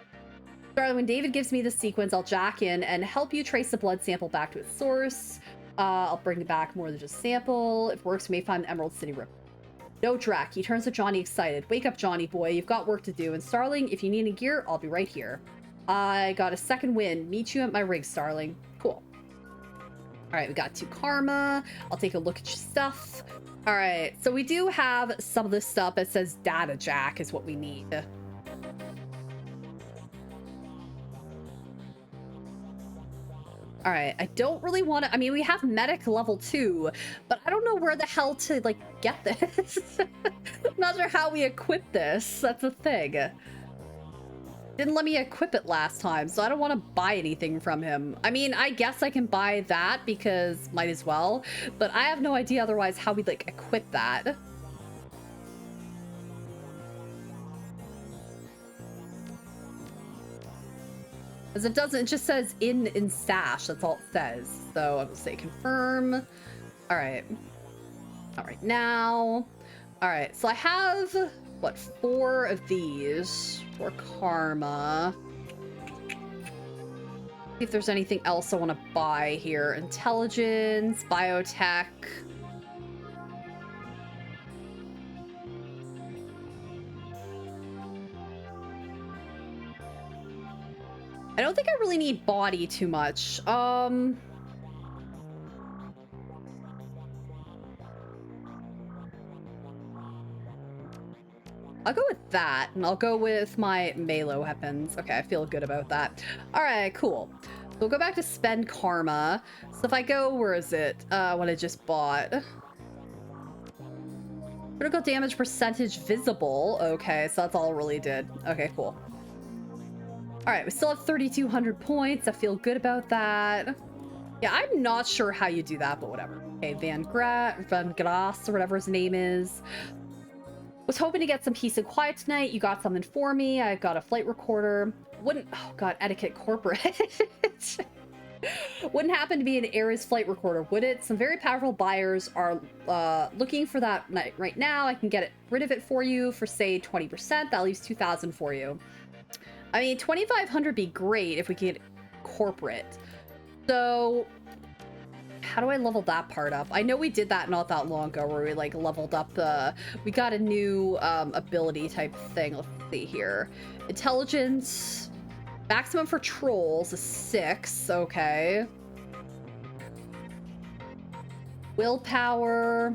Darling, when David gives me the sequence, I'll jack in and help you trace the blood sample back to its source. I'll bring back more than just sample. If it works, we may find the Emerald City Ripper. No, Drac. He turns to Johnny excited. Wake up, Johnny boy. You've got work to do. And Starling, if you need any gear, I'll be right here. I got a second win. Meet you at my rig, Starling. Cool. All right, we got 2 karma. I'll take a look at your stuff. All right, so we do have some of this stuff that says data jack is what we need. All right, I don't really want to, I mean, we have medic level 2, but I don't know where the hell to, like, get this. I'm not sure how we equip this. That's the thing. Didn't let me equip it last time, so I don't want to buy anything from him. I mean, I guess I can buy that because might as well, but I have no idea otherwise how we like equip that. Because it doesn't, it just says in stash. That's all it says. So I will say confirm. All right. All right, now. All right, so I have, what, 4 of these for karma. See if there's anything else I want to buy here. Intelligence, biotech. I don't think I really need body too much. I'll go with that, and I'll go with my melee weapons. Okay, I feel good about that. All right, cool. We'll go back to spend karma. So if I go, where is it? What I just bought. Critical damage percentage visible. Okay, so that's all it really did. Okay, cool. All right, we still have 3,200 points. I feel good about that. Yeah, I'm not sure how you do that, but whatever. Okay, Van Grass, or whatever his name is. Was hoping to get some peace and quiet tonight. You got something for me. I got a flight recorder. Wouldn't, oh god, etiquette corporate. Wouldn't happen to be an Aries flight recorder, would it? Some very powerful buyers are looking for that right now. I can get rid of it for you for, say, 20%. That leaves 2,000 for you. I mean, 2,500 be great if we could get corporate. So how do I level that part up? I know we did that not that long ago where we like leveled up we got a new ability type thing. Let's see here. Intelligence. Maximum for trolls is 6. Okay. Willpower.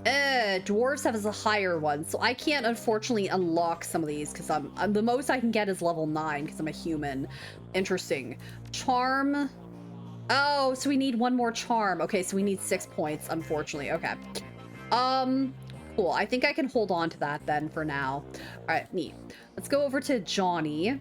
Dwarves have a higher one, so I can't unfortunately unlock some of these because I'm the most I can get is level 9 because I'm a human. Interesting. Charm. Oh, so we need 1 more charm. Okay, so we need 6 points, unfortunately. Okay. Cool. I think I can hold on to that then for now. All right, neat. Let's go over to Johnny.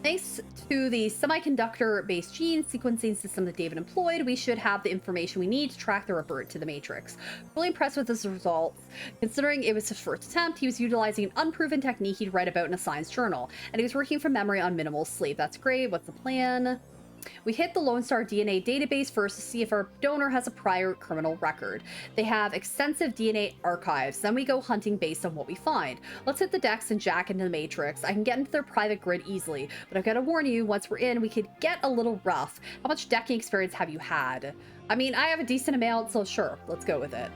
Thanks to the semiconductor-based gene sequencing system that David employed, we should have the information we need to track the Ripper to the Matrix. Really impressed with his results. Considering it was his first attempt, he was utilizing an unproven technique he'd read about in a science journal, and he was working from memory on minimal sleep. That's great. What's the plan? We hit the Lone Star DNA database first to see if our donor has a prior criminal record. They have extensive DNA archives. Then we go hunting based on what we find. Let's hit the decks and jack into the Matrix. I can get into their private grid easily, but I've got to warn you, once we're in, we could get a little rough. How much decking experience have you had? I mean, I have a decent amount, so sure, let's go with it.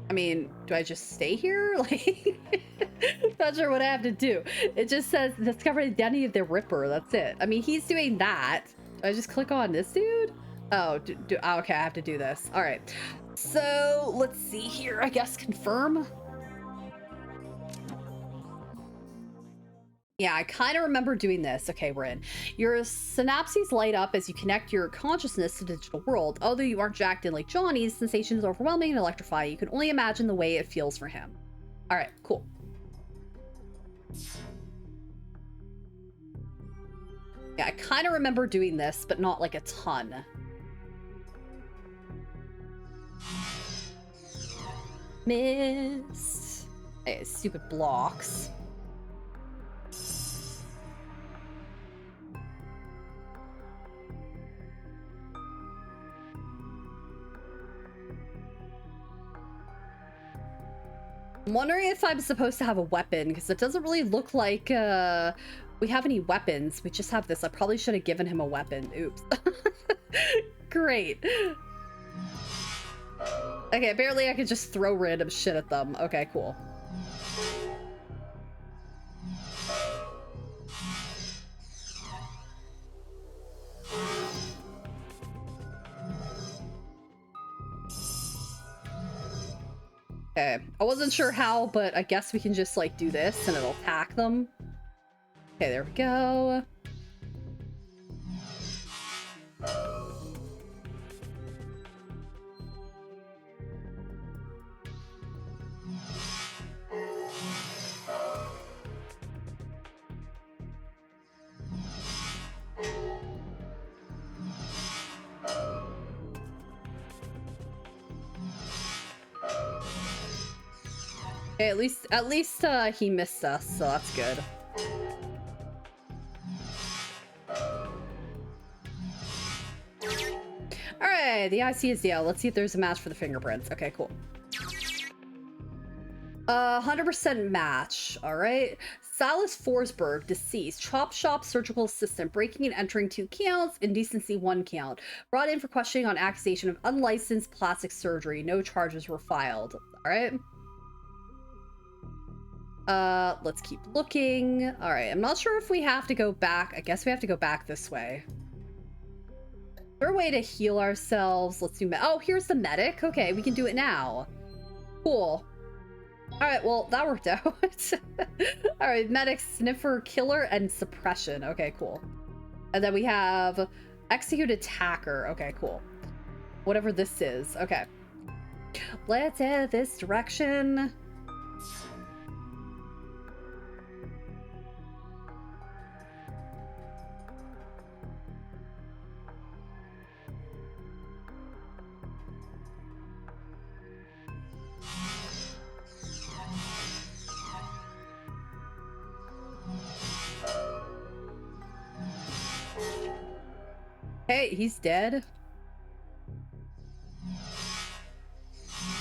I mean, do I just stay here? Like, not sure what I have to do. It just says discover the identity of the Ripper. That's it. I mean, he's doing that. Do I just click on this dude? Oh, okay, I have to do this. All right. So let's see here. I guess confirm. Yeah, I kind of remember doing this. Okay, we're in. Your synapses light up as you connect your consciousness to the digital world. Although you aren't jacked in like Johnny's, sensation is overwhelming and electrifying. You can only imagine the way it feels for him. All right, cool. Yeah, I kind of remember doing this, but not like a ton. Missed. Hey, stupid blocks. I'm wondering if I'm supposed to have a weapon, because it doesn't really look like we have any weapons. We just have this. I probably should have given him a weapon. Oops. Great. Okay, apparently I could just throw random shit at them. Okay, cool. Okay, I wasn't sure how, but I guess we can just like do this and it'll attack them. Okay, there we go. Okay, at least he missed us, so that's good. All right, the IC is down. Let's see if there's a match for the fingerprints. Okay, cool. 100% match. All right. Silas Forsberg, deceased. Chop shop surgical assistant, breaking and entering 2 counts, indecency 1 count. Brought in for questioning on accusation of unlicensed plastic surgery. No charges were filed. All right. Let's keep looking. All right. I'm not sure if we have to go back. I guess we have to go back this way. Is there a way to heal ourselves? Let's do oh, here's the medic. Okay, we can do it now. Cool. All right, well, that worked out. All right, medic, sniffer, killer, and suppression. Okay, cool. And then we have execute attacker. Okay, cool. Whatever this is. Okay. Let's head this direction. Hey, he's dead.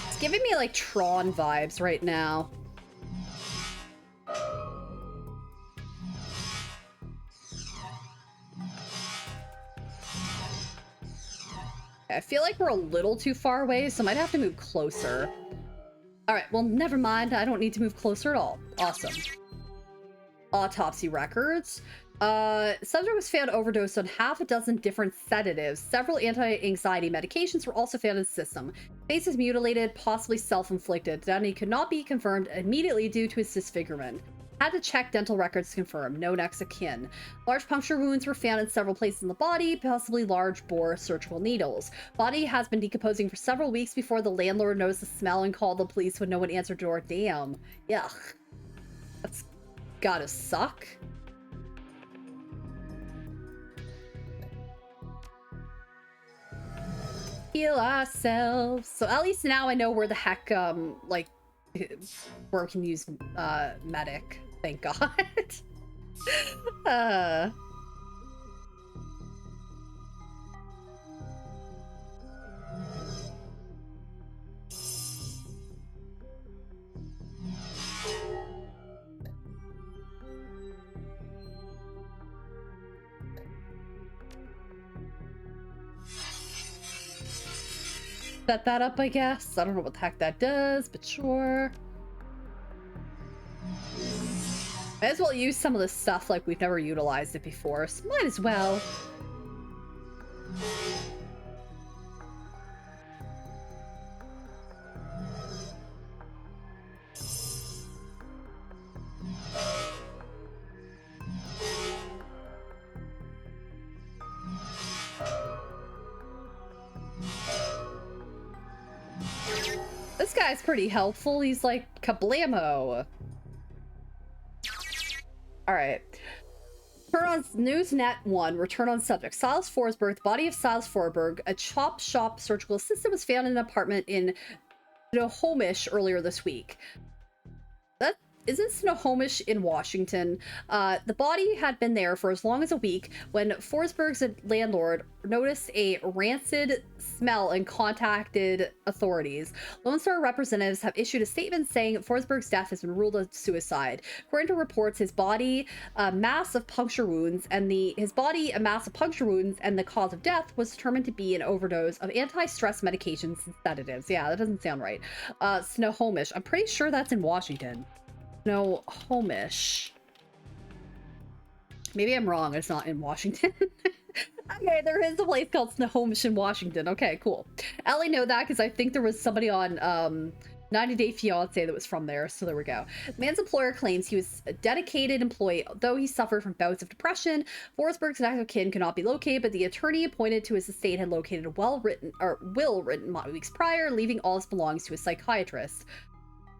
It's giving me like Tron vibes right now. I feel like we're a little too far away, so I might have to move closer. All right, well, never mind. I don't need to move closer at all. Awesome. Autopsy records. Subject was found overdosed on half a dozen different sedatives. Several anti-anxiety medications were also found in the system. Face is mutilated, possibly self-inflicted. Identity could not be confirmed immediately due to his disfigurement. Had to check dental records to confirm. No next of kin. Large puncture wounds were found in several places in the body, possibly large bore surgical needles. Body has been decomposing for several weeks before the landlord noticed the smell and called the police when no one answered door. Damn. Yuck. That's gotta suck. Heal ourselves. So at least now I know where the heck, like, where we can use, medic. Thank God. Set that up, I guess. I don't know what the heck that does, but sure. Might as well use some of this stuff like we've never utilized it before, so might as well. This guy's pretty helpful. He's like, kablamo. Alright. Turn on Newsnet 1. Return on subject. Silas Forsberg. The body of Silas Forsberg, a chop shop surgical assistant, was found in an apartment in Snohomish earlier this week. That isn't Snohomish in Washington. The body had been there for as long as a week when Forsberg's landlord noticed a rancid smell and contacted authorities. Lone Star representatives have issued a statement saying Forsberg's death has been ruled a suicide. According to reports, his body a mass of puncture wounds and the cause of death was determined to be an overdose of anti-stress medications and sedatives. Yeah, that doesn't sound right. Snohomish. I'm pretty sure that's in Washington. Snohomish. Maybe I'm wrong. It's not in Washington. Okay, there is a place called Snohomish in Washington. Okay, cool. I only know that because I think there was somebody on 90 Day Fiancé that was from there, so there we go. The man's employer claims he was a dedicated employee, though he suffered from bouts of depression. Forsberg's next of kin cannot be located, but the attorney appointed to his estate had located a will written weeks prior, leaving all his belongings to a psychiatrist.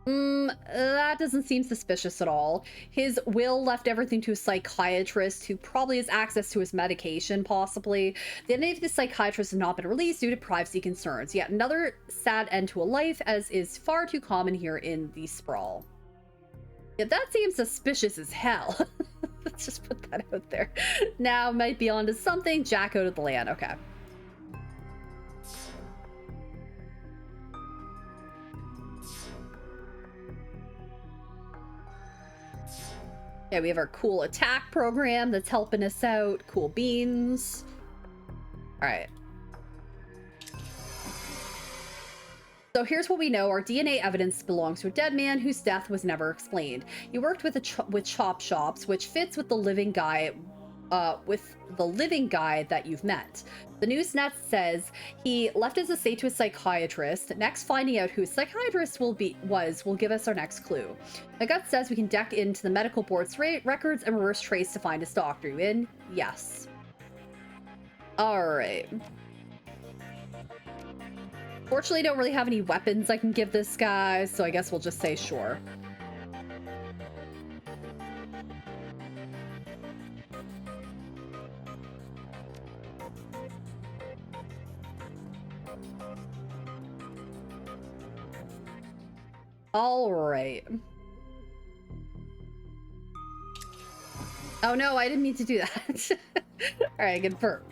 That doesn't seem suspicious at all. His will left everything to a psychiatrist who probably has access to his medication, possibly. The identity of the psychiatrist has not been released due to privacy concerns. Yet another sad end to a life, as is far too common here in the sprawl. Yeah, that seems suspicious as hell. Let's just put that out there. Now might be onto something. Jack out of the land. Okay. Yeah, we have our cool attack program that's helping us out. Cool beans. All right. So here's what we know. Our DNA evidence belongs to a dead man whose death was never explained. He worked with chop shops, which fits with the living guy that you've met. The Newsnet says he left his estate to a psychiatrist. Next, finding out who his psychiatrist will give us our next clue. My gut says we can deck into the medical board's records and reverse trace to find his doctor. You in? Yes. All right. Fortunately, don't really have any weapons I can give this guy, so I guess we'll just say sure. All right. Oh no, I didn't mean to do that. All right, confirm.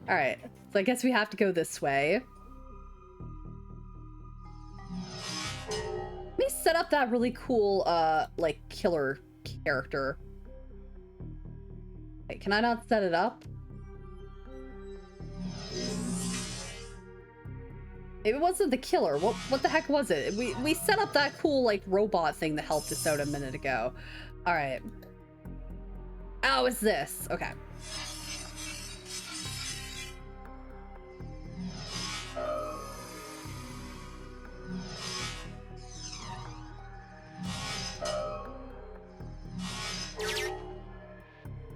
All right, so I guess we have to go this way. Let me set up that really cool, like, killer character. Wait, can I not set it up? It wasn't the killer. What the heck was it? We set up that cool, like, robot thing that helped us out a minute ago. All right. Oh, it's this. Okay.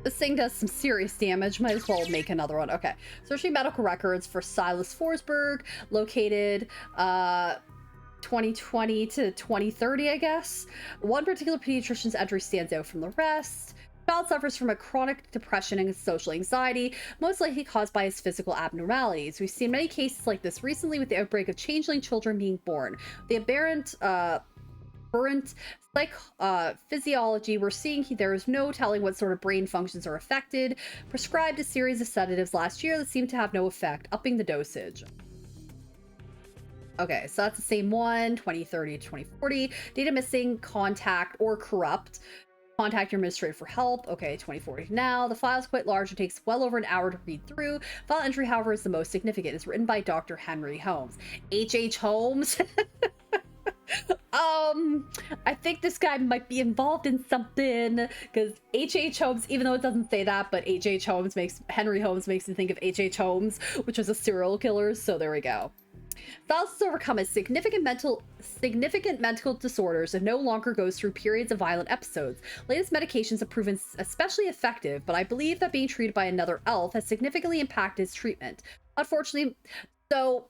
This thing does some serious damage. Might as well make another one. Okay. Searching medical records for Silas Forsberg, located 2020 to 2030, I guess. One particular pediatrician's entry stands out from the rest. Child suffers from a chronic depression and social anxiety, most likely caused by his physical abnormalities. We've seen many cases like this recently with the outbreak of changeling children being born. The aberrant physiology we're seeing, there is no telling what sort of brain functions are affected. Prescribed a series of sedatives last year that seemed to have no effect, upping the dosage. Okay, so that's the same one, 2030 to 2040. Data missing, contact, or corrupt. Contact your administrator for help. Okay, 2040 now. The file is quite large. It takes well over an hour to read through. File entry, however, is the most significant. It's written by Dr. Henry Holmes. H.H. Holmes? I think this guy might be involved in something, because H.H. Holmes, even though it doesn't say that, but Henry Holmes makes me think of H.H. Holmes, which was a serial killer, so there we go. Silas has overcome a significant mental disorders and no longer goes through periods of violent episodes. Latest medications have proven especially effective, but I believe that being treated by another elf has significantly impacted his treatment. Unfortunately, so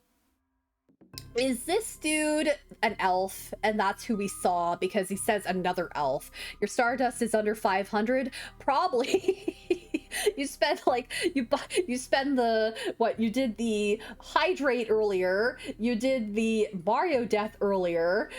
is this dude an elf? And that's who we saw because he says another elf. Your Stardust is under 500? Probably. You spend like, you spend you did the Hydrate earlier, you did the Mario Death earlier,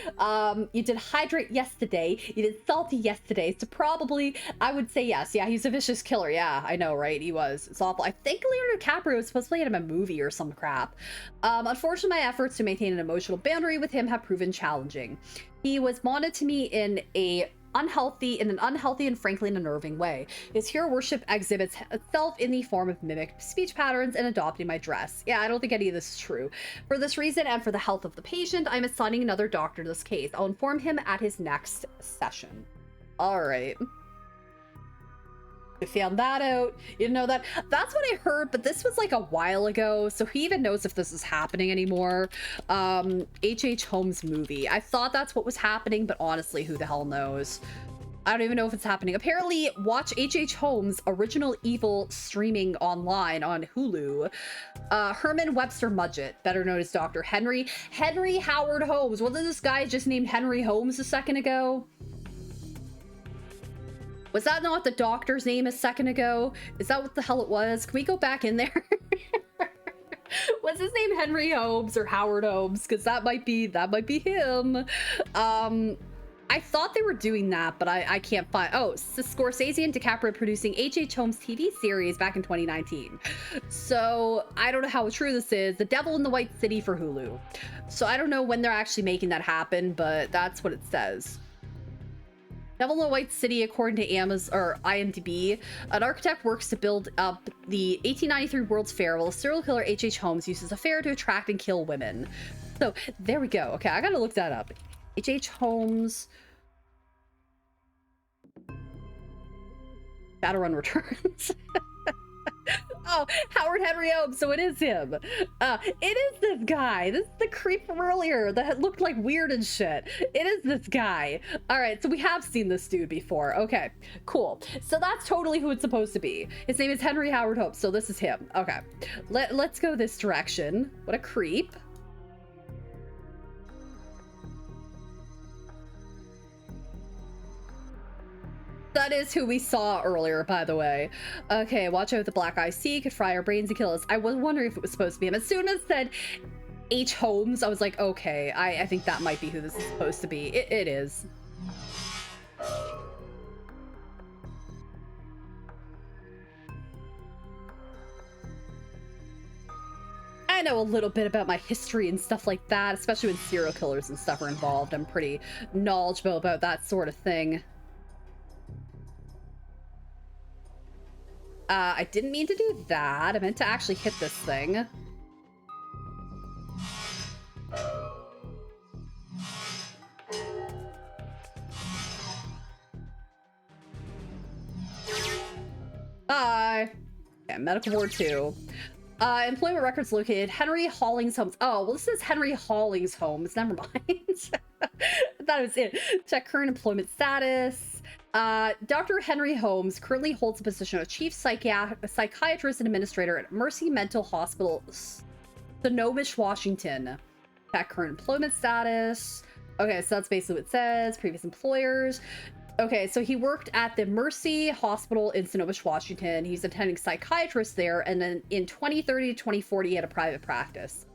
you did Hydrate yesterday, you did Salty yesterday, so probably, I would say yes. Yeah, he's a vicious killer. Yeah, I know, right? He was. It's awful. I think Leonardo DiCaprio was supposed to play him in a movie or some crap. Unfortunately, my efforts to maintain an emotional boundary with him have proven challenging. He was bonded to me in an unhealthy and frankly unnerving way. His hero worship exhibits itself in the form of mimicked speech patterns and adopting my dress. Yeah, I don't think any of this is true. For this reason and for the health of the patient, I'm assigning another doctor to this case. I'll inform him at his next session. All right. I found that out. You didn't know that? That's what I heard, but this was like a while ago, so who even knows if this is happening anymore? H.H. Holmes movie. I thought that's what was happening, but honestly, who the hell knows? I don't even know if it's happening. Apparently, watch H.H. Holmes' Original Evil streaming online on Hulu. Herman Webster Mudgett, better known as Dr. Henry Howard Holmes. Wasn't this guy just named Henry Holmes a second ago? Was that not the doctor's name a second ago? Is that what the hell it was? Can we go back in there? Was his name Henry Holmes or Howard Holmes? Because that might be him. I thought they were doing that, but I can't find. Oh, Scorsese and DiCaprio producing H.H. Holmes TV series back in 2019. So I don't know how true this is. The Devil in the White City for Hulu. So I don't know when they're actually making that happen, but that's what it says. Devil in the White City, according to Amazon or IMDb, an architect works to build up the 1893 World's Fair while a serial killer H.H. Holmes uses a fair to attract and kill women. So there we go. Okay, I gotta look that up. H.H. Holmes. Shadowrun returns. Oh, Howard Henry Holmes. So it is him. It is this guy. This is the creep from earlier that looked like weird and shit. It is this guy. All right, so we have seen this dude before. Okay, cool. So that's totally who it's supposed to be. His name is Henry Howard Holmes. So this is him. Okay, let's go this direction. What a creep. That is who we saw earlier, by the way. Okay, watch out with the black eye sea, could fry our brains and kill us. I was wondering if it was supposed to be him. As soon as it said H. Holmes, I was like, okay, I think that might be who this is supposed to be. It is. I know a little bit about my history and stuff like that, especially when serial killers and stuff are involved. I'm pretty knowledgeable about that sort of thing. I didn't mean to do that. I meant to actually hit this thing. Bye. Okay, medical ward 2. Employment records located Henry Hollings Homes. Oh, well, this is Henry Hollings Homes. Never mind. That was it. Check current employment status. Dr. Henry Holmes currently holds the position of chief psychiatrist and administrator at Mercy Mental Hospital, Snohomish, Washington. Check current employment status. Okay, so that's basically what it says. Previous employers. Okay, so he worked at the Mercy Hospital in Snohomish, Washington. He's attending psychiatrist there, and then in 2030 to 2040, he had a private practice.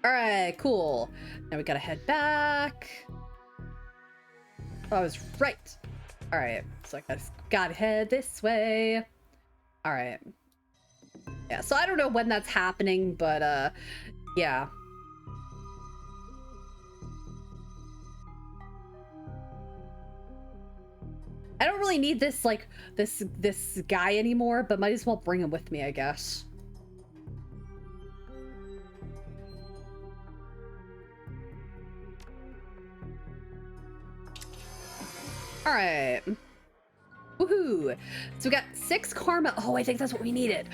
All right, cool. Now we gotta head back. Oh, I was right. All right, so I gotta head this way. All right. Yeah, so I don't know when that's happening, but yeah. I don't really need this, like, this guy anymore, but might as well bring him with me, I guess. All right. Woohoo! So we got 6 karma. Oh, I think that's what we needed.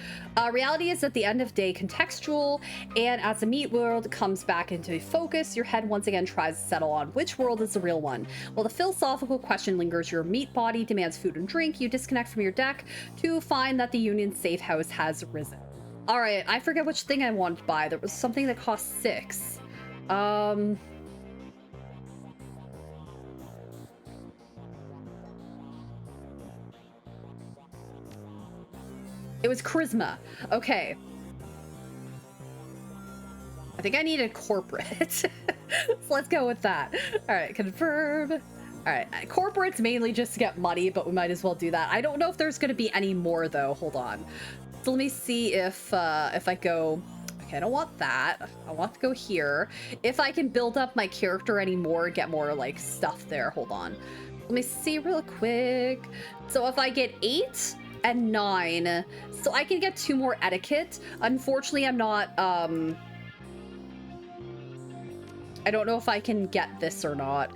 Reality is at the end of day contextual, and as the meat world comes back into focus, your head once again tries to settle on which world is the real one. While the philosophical question lingers, your meat body demands food and drink. You disconnect from your deck to find that the Union safe house has risen. All right, I forget which thing I wanted to buy. There was something that cost 6. It was charisma. Okay. I think I needed corporate. So let's go with that. All right, confirm. All right, corporate's mainly just to get money, but we might as well do that. I don't know if there's going to be any more though. Hold on. So let me see if I go. Okay, I don't want that. I want to go here. If I can build up my character anymore, get more like stuff there. Hold on. Let me see real quick. So if I get 8 and 9, so I can get 2 more etiquette. Unfortunately, I'm not I don't know if I can get this or not,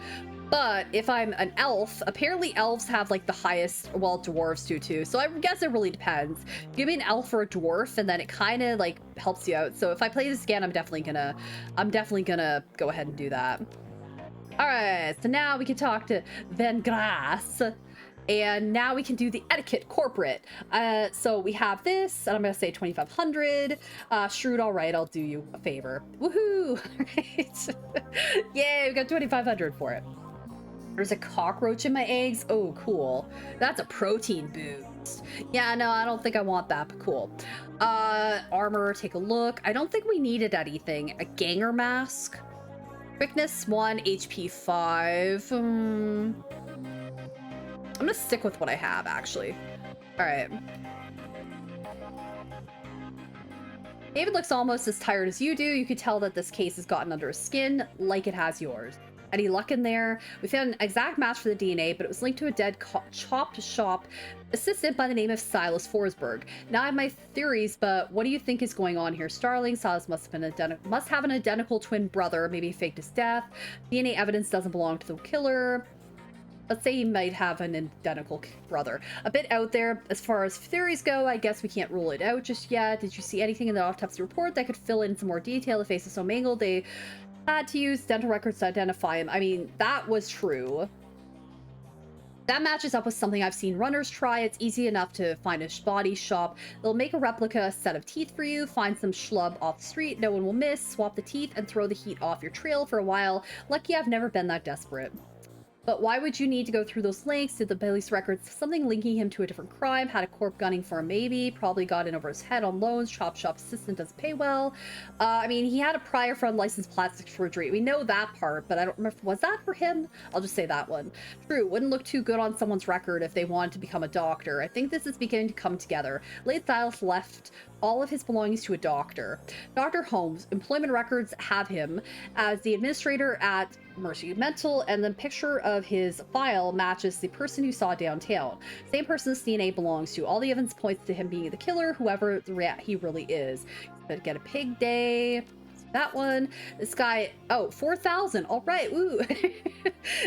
but if I'm an elf, apparently elves have like the highest, well, dwarves too, so I guess it really depends. Give me an elf or a dwarf and then it kind of like helps you out. So if I play this again, I'm definitely gonna go ahead and do that. All right, so now we can talk to Van Grass. And now we can do the etiquette corporate. So we have this, and I'm gonna say 2,500. Shrewd, all right, I'll do you a favor. Woohoo! Right. Yay, we got 2,500 for it. There's a cockroach in my eggs. Oh, cool. That's a protein boost. Yeah, no, I don't think I want that, but cool. Armor, take a look. I don't think we needed anything. A ganger mask. Quickness 1, HP 5. I'm gonna stick with what I have, actually. All right. David looks almost as tired as you do. You could tell that this case has gotten under his skin, like it has yours. Any luck in there? We found an exact match for the DNA, but it was linked to a dead chopped shop assistant by the name of Silas Forsberg. Now I have my theories, but what do you think is going on here? Starling, Silas must have an identical twin brother, maybe faked his death. DNA evidence doesn't belong to the killer. Let's say he might have an identical brother. A bit out there as far as theories go. I guess we can't rule it out just yet. Did you see anything in the autopsy report that could fill in some more detail? The face is so mangled they had to use dental records to identify him. I mean, that was true. That matches up with something I've seen runners try. It's easy enough to find a body shop. They'll make a replica set of teeth for you. Find some schlub off the street. No one will miss. Swap the teeth and throw the heat off your trail for a while. Lucky I've never been that desperate. But why would you need to go through those links? Did the police records something linking him to a different crime? Had a corp gunning for him, maybe? Probably got in over his head on loans. Chop shop assistant doesn't pay well. I mean, he had a prior for unlicensed plastic surgery. We know that part, but I don't remember. Was that for him? I'll just say that one. True, wouldn't look too good on someone's record if they wanted to become a doctor. I think this is beginning to come together. Late Silas left all of his belongings to a doctor. Dr. Holmes, employment records have him as the administrator at Mercy Mental, and the picture of his file matches the person you saw downtown. Same person's DNA belongs to. All the evidence points to him being the killer, whoever he really is. He's get a pig day. That one. This guy, oh, 4,000. All right, woo.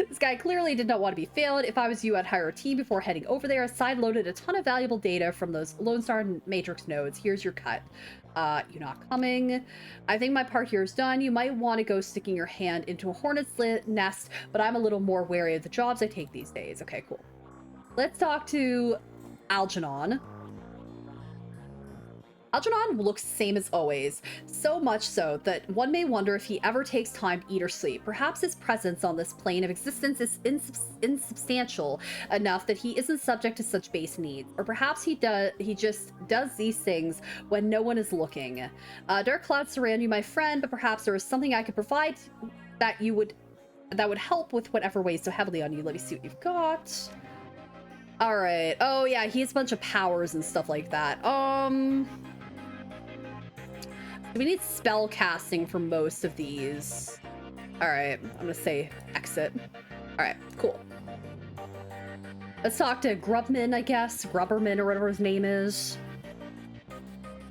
This guy clearly did not want to be failed. If I was you, I'd hire a team before heading over there. Side-loaded a ton of valuable data from those Lone Star Matrix nodes. Here's your cut. You're not coming. I think my part here is done. You might want to go sticking your hand into a hornet's nest, but I'm a little more wary of the jobs I take these days. Okay, cool. Let's talk to Algernon. Algernon looks same as always, so much so that one may wonder if he ever takes time to eat or sleep. Perhaps his presence on this plane of existence is insubstantial enough that he isn't subject to such base needs, or perhaps he just does these things when no one is looking. Dark clouds surround you, my friend, but perhaps there is something I could provide that would help with whatever weighs so heavily on you. Let me see what you've got. All right. Oh yeah, he has a bunch of powers and stuff like that. We need spell casting for most of these. All right, I'm gonna say exit. All right, cool. Let's talk to Grubman, I guess. Grubberman or whatever his name is.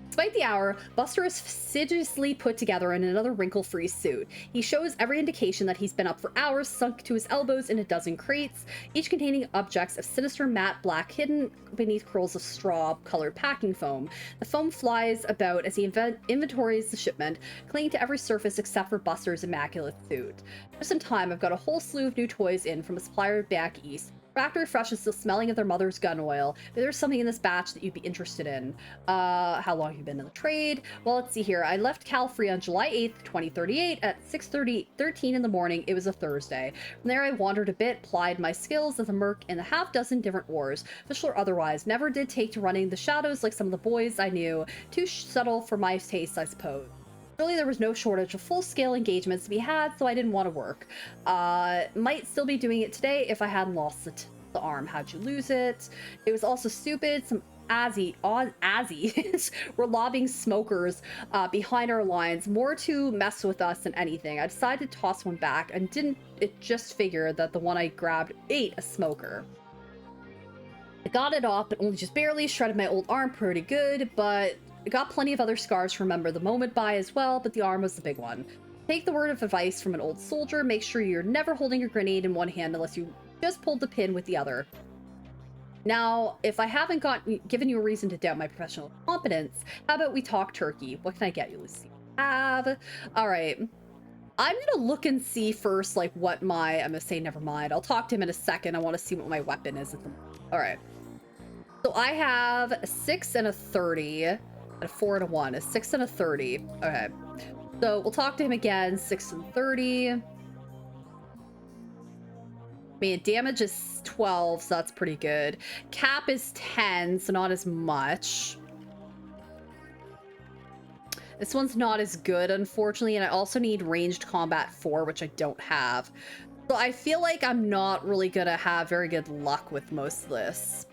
Despite the hour, Buster is fastidiously put together in another wrinkle-free suit. He shows every indication that he's been up for hours, sunk to his elbows in a dozen crates, each containing objects of sinister matte black hidden beneath curls of straw-colored packing foam. The foam flies about as he inventories the shipment, clinging to every surface except for Buster's immaculate suit. Just in time, I've got a whole slew of new toys in from a supplier back east. Factory Fresh is still smelling of their mother's gun oil, but there's something in this batch that you'd be interested in. How long have you been in the trade? Well, let's see here. I left Cal Free on July 8th, 2038 at 6:13 in the morning. It was a Thursday. From there, I wandered a bit, plied my skills as a merc in a half dozen different wars, official or otherwise. Never did take to running the shadows like some of the boys I knew. Too subtle for my taste, I suppose. Really, there was no shortage of full-scale engagements to be had, so I didn't want to work. Might still be doing it today if I hadn't lost the arm. How'd you lose it? It was also stupid. Some Azzies were lobbying smokers behind our lines, more to mess with us than anything. I decided to toss one back and didn't it just figure that the one I grabbed ate a smoker. I got it off, but only just barely. Shredded my old arm pretty good, but I got plenty of other scars to remember the moment by as well, but the arm was the big one. Take the word of advice from an old soldier. Make sure you're never holding a grenade in one hand unless you just pulled the pin with the other. Now, if I haven't given you a reason to doubt my professional competence, how about we talk turkey? What can I get you, Lucy? All right. I'm gonna look and see first, like, what my, I'm gonna say never mind. I'll talk to him in a second. I want to see what my weapon is at the moment. All right. So I have a 6 and a 30, and a 4 and a 1, a 6 and a 30. Okay. So we'll talk to him again, 6 and 30. I mean, damage is 12, so that's pretty good. Cap is 10, so not as much. This one's not as good, unfortunately, and I also need ranged combat 4, which I don't have. So I feel like I'm not really gonna have very good luck with most of this.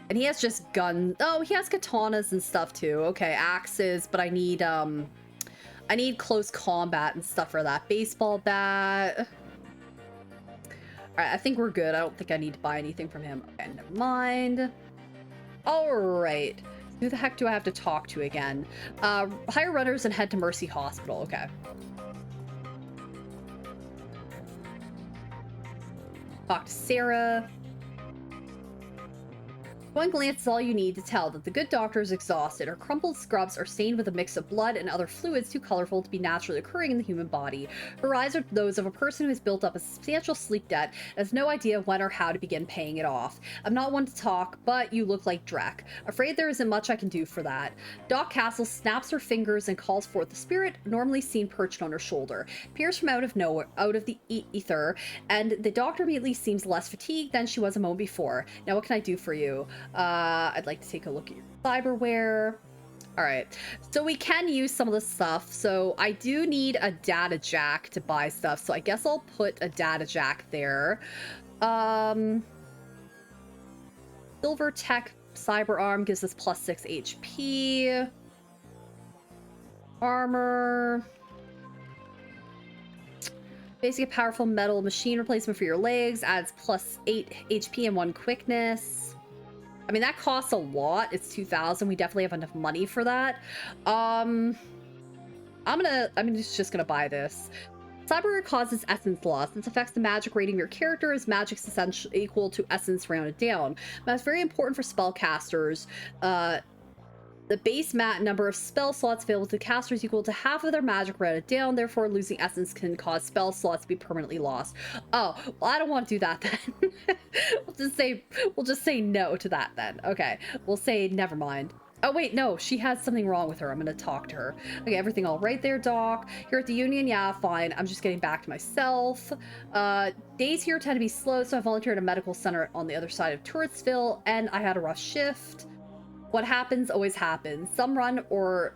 And he has just guns. Oh, he has katanas and stuff too. Okay, axes, but I need close combat and stuff for that. Baseball bat. All right, I think we're good. I don't think I need to buy anything from him. Okay, never mind. All right. Who the heck do I have to talk to again? Hire runners and head to Mercy Hospital. Okay. Talk to Sarah. One glance is all you need to tell that the good doctor is exhausted. Her crumpled scrubs are stained with a mix of blood and other fluids too colorful to be naturally occurring in the human body. Her eyes are those of a person who has built up a substantial sleep debt and has no idea when or how to begin paying it off. I'm not one to talk, but you look like Drek. Afraid there isn't much I can do for that. Doc Castle snaps her fingers and calls forth the spirit normally seen perched on her shoulder. Appears from out of the ether, and the doctor immediately seems less fatigued than she was a moment before. Now what can I do for you? I'd like to take a look at your cyberware. All right, so we can use some of the stuff. So I do need a data jack to buy stuff, so I guess I'll put a data jack there. Silver Tech Cyber Arm gives us plus 6 HP. Armor. Basic powerful metal machine replacement for your legs adds plus 8 HP and 1 quickness. I mean, that costs a lot. It's 2,000. We definitely have enough money for that. I'm just gonna buy this. Cyberware causes essence loss. This affects the magic rating of your character as magic's essentially equal to essence rounded down. That's very important for spellcasters. The base number of spell slots available to casters equal to half of their magic rounded down. Therefore, losing essence can cause spell slots to be permanently lost. Oh, well, I don't want to do that then. we'll just say no to that then. Okay, we'll say never mind. Oh wait, no, she has something wrong with her. I'm gonna talk to her. Okay, everything all right there, Doc? Here at the Union, yeah, fine. I'm just getting back to myself. Days here tend to be slow, so I volunteered at a medical center on the other side of Turretsville, and I had a rough shift. What happens always happens. Some run or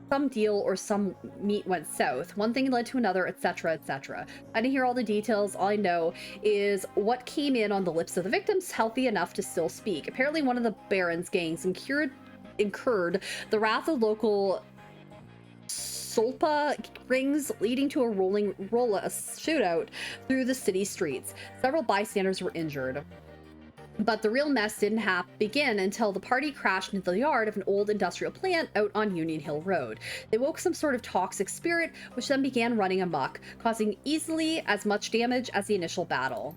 some deal or some meet went south. One thing led to another, etc., etc. I didn't hear all the details. All I know is what came in on the lips of the victims healthy enough to still speak. Apparently one of the Baron's gangs incurred the wrath of local Solpa rings, leading to a shootout through the city streets. Several bystanders were injured. But the real mess didn't begin until the party crashed into the yard of an old industrial plant out on Union Hill Road. They woke some sort of toxic spirit, which then began running amok, causing easily as much damage as the initial battle.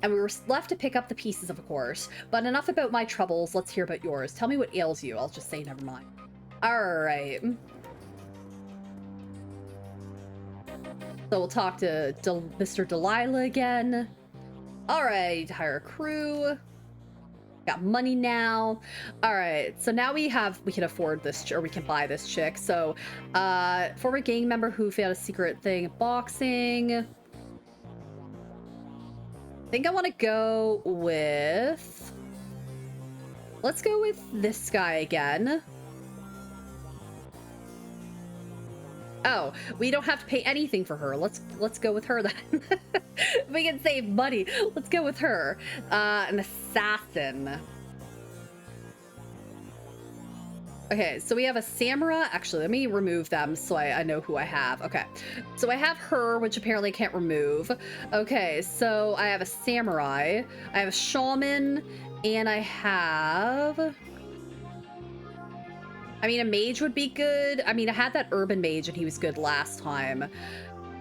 And we were left to pick up the pieces, of course. But enough about my troubles, let's hear about yours. Tell me what ails you. I'll just say never mind. Alright. So we'll talk to Mr. Delilah again. Alright, hire a crew. Got money now. All right, so now we can afford this, or we can buy this chick. So former gang member who found a secret thing of boxing. I think I want to go with, let's go with this guy again. Oh, we don't have to pay anything for her. Let's go with her then. We can save money. Let's go with her. An assassin. Okay, so we have a samurai. Actually, let me remove them so I know who I have. Okay, so I have her, which apparently I can't remove. Okay, so I have a samurai. I have a shaman, and I have... I mean, a mage would be good. I mean, I had that urban mage and he was good last time.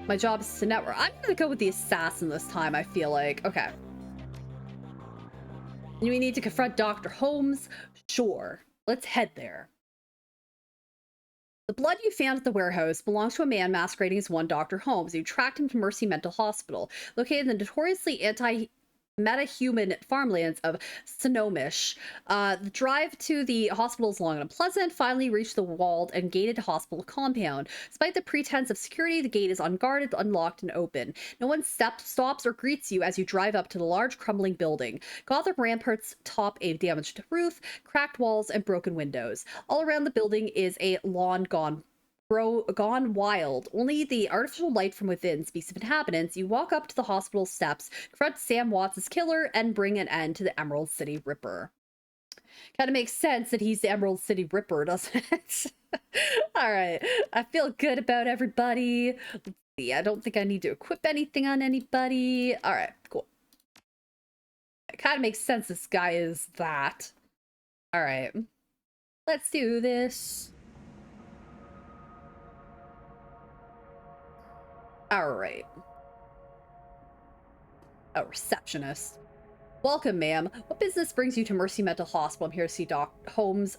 My job is to network. I'm gonna go with the assassin this time, I feel like. Okay. Do we need to confront Dr. Holmes? Sure. Let's head there. The blood you found at the warehouse belongs to a man masquerading as one Dr. Holmes. You tracked him to Mercy Mental Hospital, located in the notoriously meta-human farmlands of Sonomish. The drive to the hospital is long and unpleasant. Finally reached the walled and gated hospital compound. Despite the pretense of security, the gate is unguarded, unlocked, and open. No one stops or greets you as you drive up to the large crumbling building. Gothic ramparts top a damaged roof, cracked walls, and broken windows. All around the building is a lawn gone wild. Only the artificial light from within speaks of inhabitants. You walk up to the hospital steps, confront Sam Watts' killer, and bring an end to the Emerald City Ripper. Kind of makes sense that he's the Emerald City Ripper, doesn't it? All right. I feel good about everybody. Let's see. I don't think I need to equip anything on anybody. All right, cool. It kind of makes sense this guy is that. All right. Let's do this. All right. A receptionist. Welcome, ma'am. What business brings you to Mercy Mental Hospital? I'm here to see Dr. Holmes.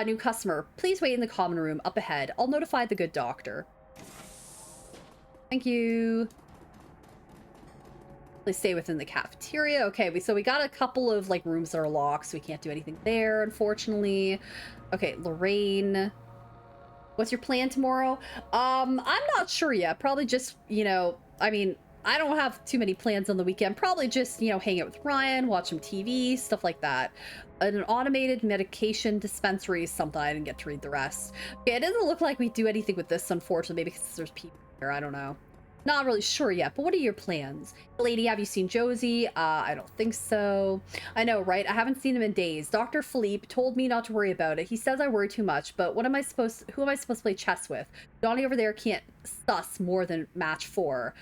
New customer. Please wait in the common room up ahead. I'll notify the good doctor. Thank you. Please stay within the cafeteria. Okay, so we got a couple of like rooms that are locked, so we can't do anything there, unfortunately. Okay, Lorraine. What's your plan tomorrow? I'm not sure yet. Probably just, you know, I mean, I don't have too many plans on the weekend. Probably just, you know, hang out with Ryan, watch some TV, stuff like that. An automated medication dispensary is something. I didn't get to read the rest. Okay, it doesn't look like we do anything with this, unfortunately, maybe because there's people here. I don't know. Not really sure yet, but what are your plans? Lady, have you seen Josie? I don't think so. I know, right? I haven't seen him in days. Dr. Philippe told me not to worry about it. He says I worry too much, but who am I supposed to play chess with? Donnie over there can't suss more than match 4.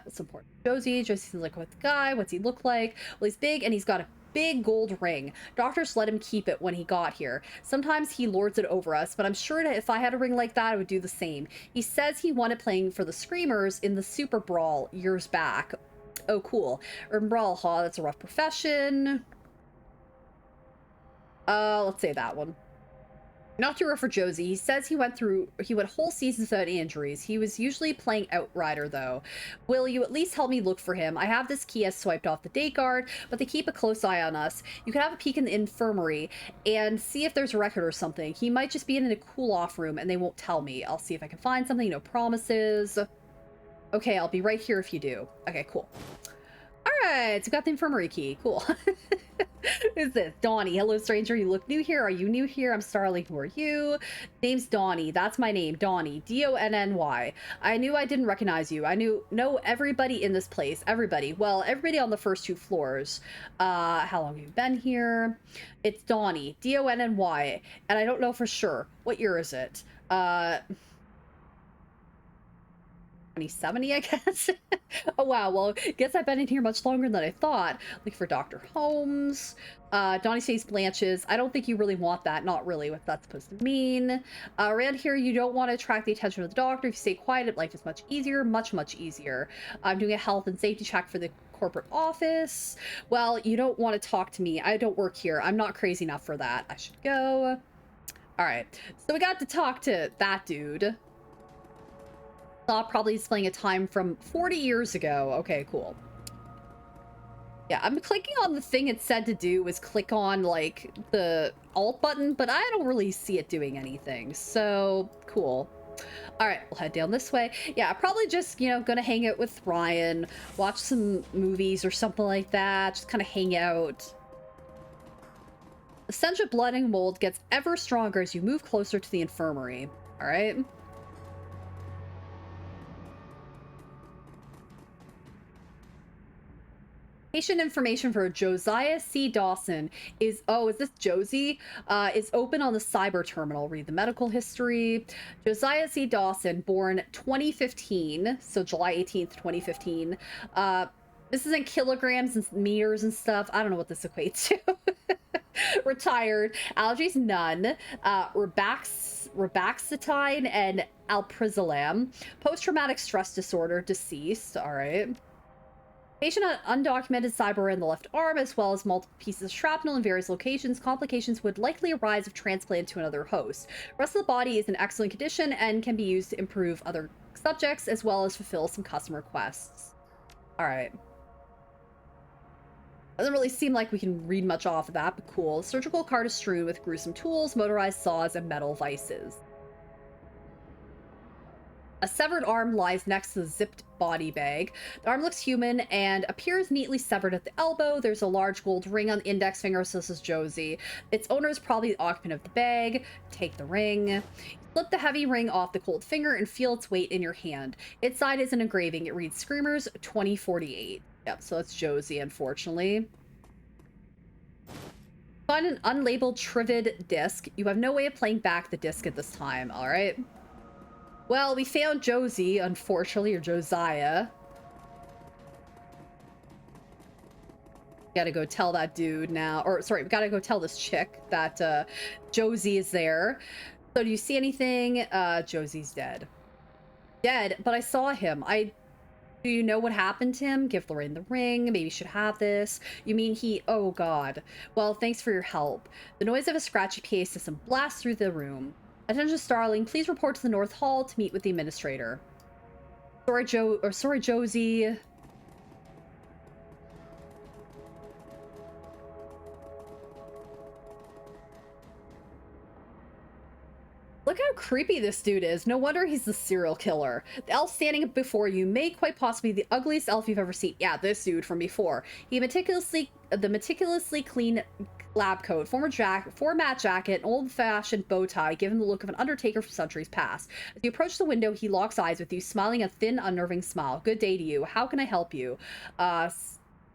Support Josie. Josie seems like a good guy. What's he look like? Well, he's big and he's got a big gold ring. Doctors let him keep it when he got here. Sometimes he lords it over us, but I'm sure that if I had a ring like that, I would do the same. He says he wanted playing for the Screamers in the Super Brawl years back. Oh, cool. Urban Brawl, huh? That's a rough profession. Let's say that one. Not too rough for Josie. He says he went whole seasons without injuries. He was usually playing Outrider, though. Will you at least help me look for him? I have this key as swiped off the day guard, but they keep a close eye on us. You can have a peek in the infirmary and see if there's a record or something. He might just be in a cool-off room, and they won't tell me. I'll see if I can find something. No promises. Okay, I'll be right here if you do. Okay, cool. All right, so we got the infirmary key. Cool. Who's this? Donnie. Hello, stranger. You look new here. Are you new here? I'm Starling. Who are you? Name's Donnie. That's my name. Donnie. Donny. I knew I didn't recognize you. I know everybody in this place. Everybody. Well, everybody on the first 2 floors. How long have you been here? It's Donnie. Donny. And I don't know for sure. What year is it? 2070, I guess. Oh wow, well, guess I've been in here much longer than I thought. Like for Dr. Holmes. Donnie's face blanches. I don't think you really want that. Not really what that's supposed to mean. Around here, you don't want to attract the attention of the doctor. If you stay quiet, life is much easier. Much easier. I'm doing a health and safety check for the corporate office. Well, you don't want to talk to me. I don't work here. I'm not crazy enough for that. I should go. All right, so we got to talk to that dude. Probably displaying a time from 40 years ago. Okay, cool. Yeah, I'm clicking on the thing it said to do was click on like the alt button, but I don't really see it doing anything. So cool. All right, we'll head down this way. Yeah, probably just, you know, gonna hang out with Ryan, watch some movies or something like that. Just kind of hang out. The stench of blood and mold gets ever stronger as you move closer to the infirmary. All right. Patient information for Josiah C. Dawson is this Josie? Is open on the cyber terminal. Read the medical history. Josiah C. Dawson, born 2015, so July 18th, 2015. This is in kilograms and meters and stuff. I don't know what this equates to. Retired. Allergies, none. Ribaxitine and alprazolam. Post-traumatic stress disorder, deceased. All right. Patient had undocumented cyber in the left arm, as well as multiple pieces of shrapnel in various locations. Complications would likely arise if transplanted to another host. The rest of the body is in excellent condition and can be used to improve other subjects, as well as fulfill some custom requests. Alright. Doesn't really seem like we can read much off of that, but cool. Surgical cart is strewn with gruesome tools, motorized saws, and metal vices. A severed arm lies next to the zipped body bag. The arm looks human and appears neatly severed at the elbow. There's a large gold ring on the index finger, so this is Josie. Its owner is probably the occupant of the bag. Take the ring. Flip the heavy ring off the cold finger and feel its weight in your hand. Inside is an engraving. It reads Screamers 2048. Yep, so it's Josie, unfortunately. Find an unlabeled Trivid disc. You have no way of playing back the disc at this time, alright? Well, we found Josie, unfortunately, or Josiah. Gotta go tell that dude now, or sorry, we gotta go tell this chick that Josie is there. So do you see anything? Josie's dead. Dead, but I saw him. Do you know what happened to him? Give Lorraine the ring. Maybe you should have this. You mean he... Oh, God. Well, thanks for your help. The noise of a scratchy PA system blasts through the room. Attention, Starling. Please report to the North Hall to meet with the administrator. Sorry, Josie. Look how creepy this dude is. No wonder he's the serial killer. The elf standing before you may quite possibly be the ugliest elf you've ever seen. Yeah, this dude from before. The meticulously clean lab coat, format jacket, an old-fashioned bow tie give him the look of an undertaker from centuries past. As you approach the window, he locks eyes with you, smiling a thin, unnerving smile. Good day to you. How can I help you?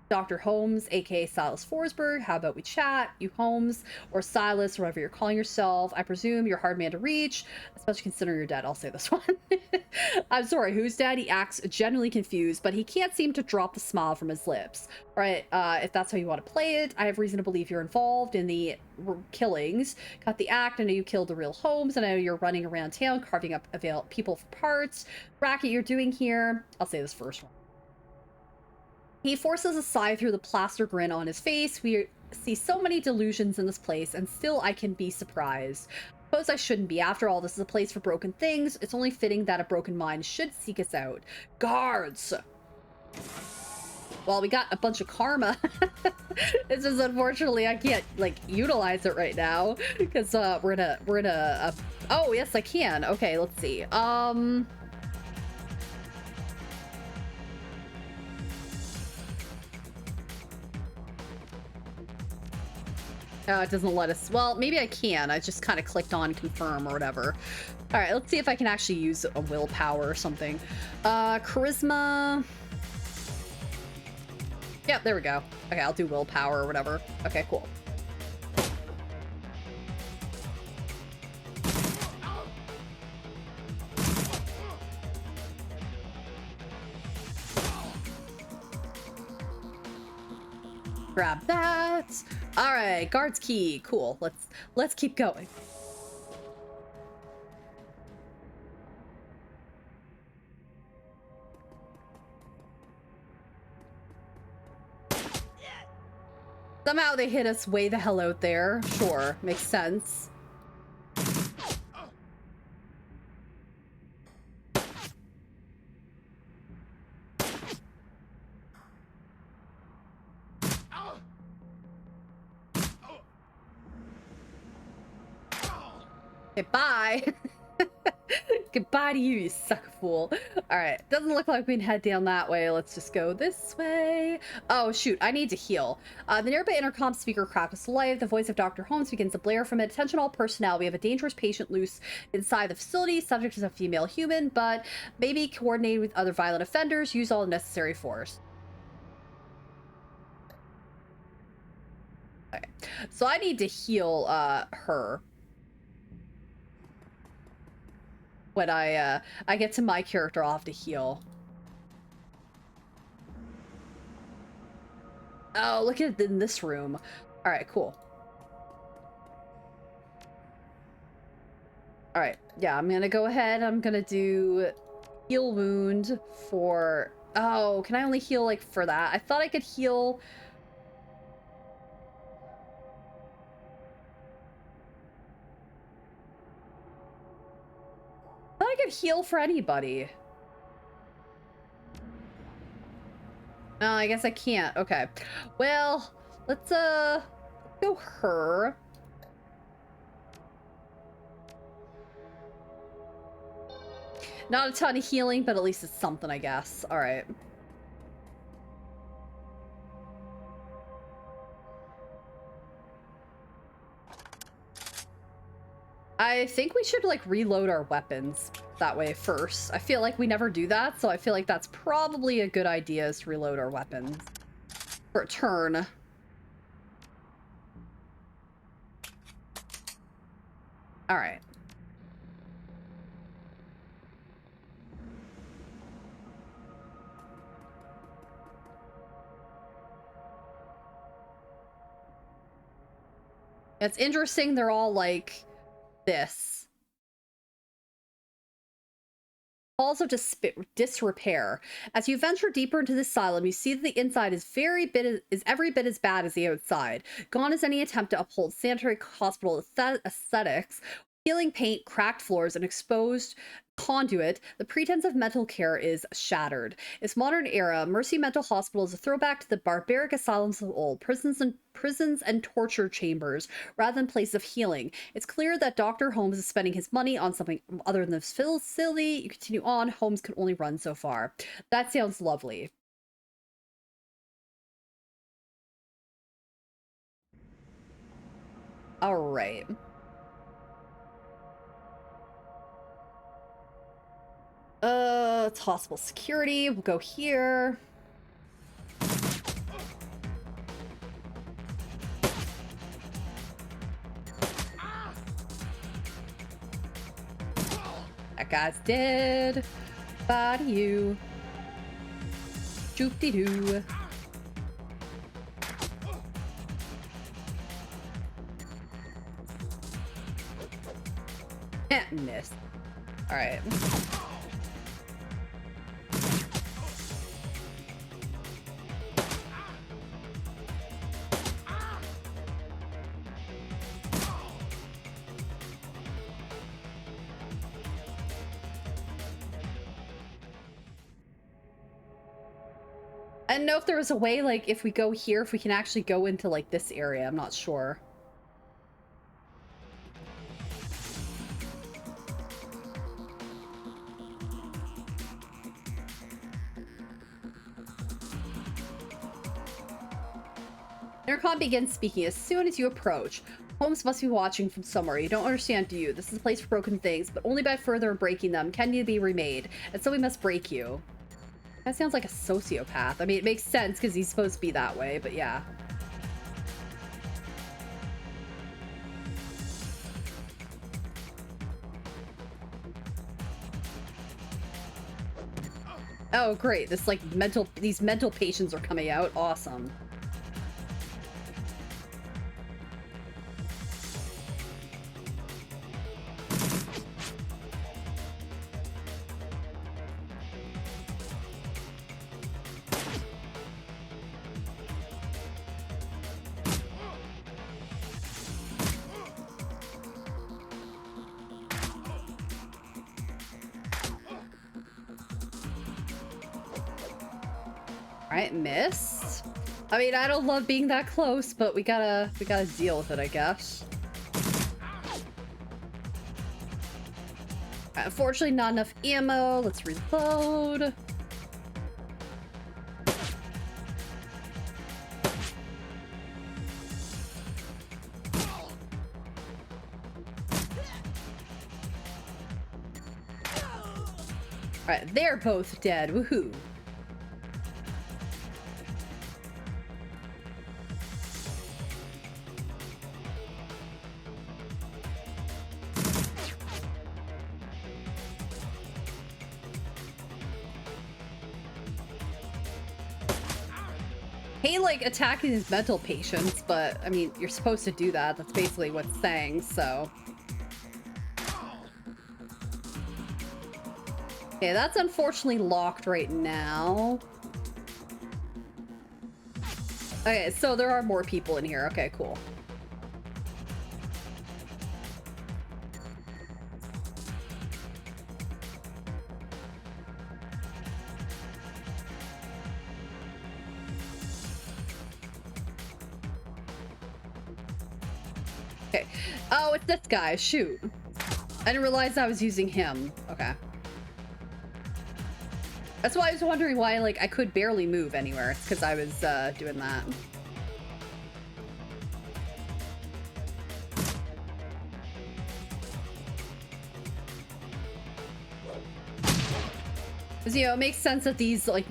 Dr. Holmes, aka Silas Forsberg. How about we chat? You Holmes, or Silas, whatever you're calling yourself. I presume you're a hard man to reach, especially considering you're dead. I'll say this one. I'm sorry, who's dead? He acts genuinely confused, but he can't seem to drop the smile from his lips. All right, if that's how you want to play it, I have reason to believe you're involved in the killings. Cut the act. I know you killed the real Holmes, and I know you're running around town carving up people for parts. Racket you're doing here. I'll say this first one. He forces a sigh through the plaster grin on his face. We see so many delusions in this place, and still I can be surprised. Suppose I shouldn't be. After all, this is a place for broken things. It's only fitting that a broken mind should seek us out. Guards! Well, we got a bunch of karma. It's just unfortunately I can't like utilize it right now because we're in a oh yes I can. Okay, let's see. It doesn't let us. Well, maybe I can. I just kind of clicked on confirm or whatever. All right, let's see if I can actually use a willpower or something. Charisma. Yep, there we go. Okay, I'll do willpower or whatever. Okay, cool. Grab that. All right, guard's key. Cool. Let's keep going. Somehow they hit us way the hell out there. Sure, makes sense. Goodbye. Goodbye to you, you sucker fool. All right, doesn't look like we can head down that way. Let's just go this way. Oh shoot, I need to heal. The nearby intercom speaker crackles to life. The voice of Dr. Holmes begins to blare from it. Attention all personnel, we have a dangerous patient loose inside the facility. Subject is a female human, but maybe coordinated with other violent offenders. Use all necessary force. Okay, so I need to heal her. When I get to my character, I'll have to heal. Oh, look at it in this room. All right, cool. All right, yeah, I'm gonna go ahead. I'm gonna do heal wound for Oh, can I only heal, like, for that? I thought I could heal... I thought I could heal for anybody. No, I guess I can't. Okay. Well, let's go her. Not a ton of healing, but at least it's something, I guess. All right. I think we should, like, reload our weapons that way first. I feel like we never do that, so I feel like that's probably a good idea, is to reload our weapons for a turn. All right. It's interesting they're all like this. Halls of disrepair. As you venture deeper into this asylum, you see that the inside is every bit as bad as the outside. Gone is any attempt to uphold sanitary hospital aesthetics. Peeling paint, cracked floors, and exposed conduit, the pretense of mental care is shattered. Its modern era, Mercy Mental Hospital is a throwback to the barbaric asylums of old, prisons and torture chambers, rather than places of healing. It's clear that Dr. Holmes is spending his money on something other than this facility. You continue on, Holmes can only run so far. That sounds lovely. All right. It's hospital security. We'll go here. That guy's dead. Bye to you. Joop-de-doo. Miss. All right. I don't know if there was a way, like, if we go here, if we can actually go into, like, this area. I'm not sure. Intercom begins speaking as soon as you approach. Holmes must be watching from somewhere. You don't understand, do you? This is a place for broken things, but only by further breaking them can you be remade. And so we must break you. That sounds like a sociopath. I mean, it makes sense because he's supposed to be that way, but yeah. Oh, great. This, like, these mental patients are coming out. Awesome. Alright, missed. I mean, I don't love being that close, but we gotta deal with it, I guess. Unfortunately, not enough ammo. Let's reload. Alright, they're both dead. Woohoo. He, like, attacking his mental patients, but, I mean, you're supposed to do that. That's basically what it's saying, so. Okay, that's unfortunately locked right now. Okay, so there are more people in here. Okay, cool. Okay. Oh, it's this guy. Shoot. I didn't realize I was using him. Okay. That's why I was wondering why, like, I could barely move anywhere. It's because I was doing that. Because, you know, it makes sense that these, like,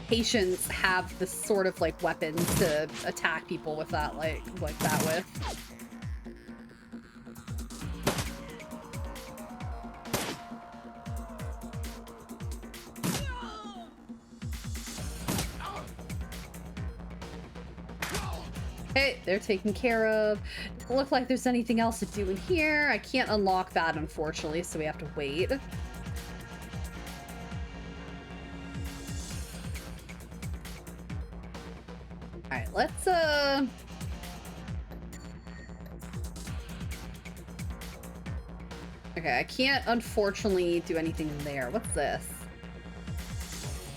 patients have this sort of, like, weapons to attack people with that, like that with. Okay, they're taken care of. Doesn't look like there's anything else to do in here. I can't unlock that, unfortunately, so we have to wait. Alright, let's, okay, I can't, unfortunately, do anything there. What's this?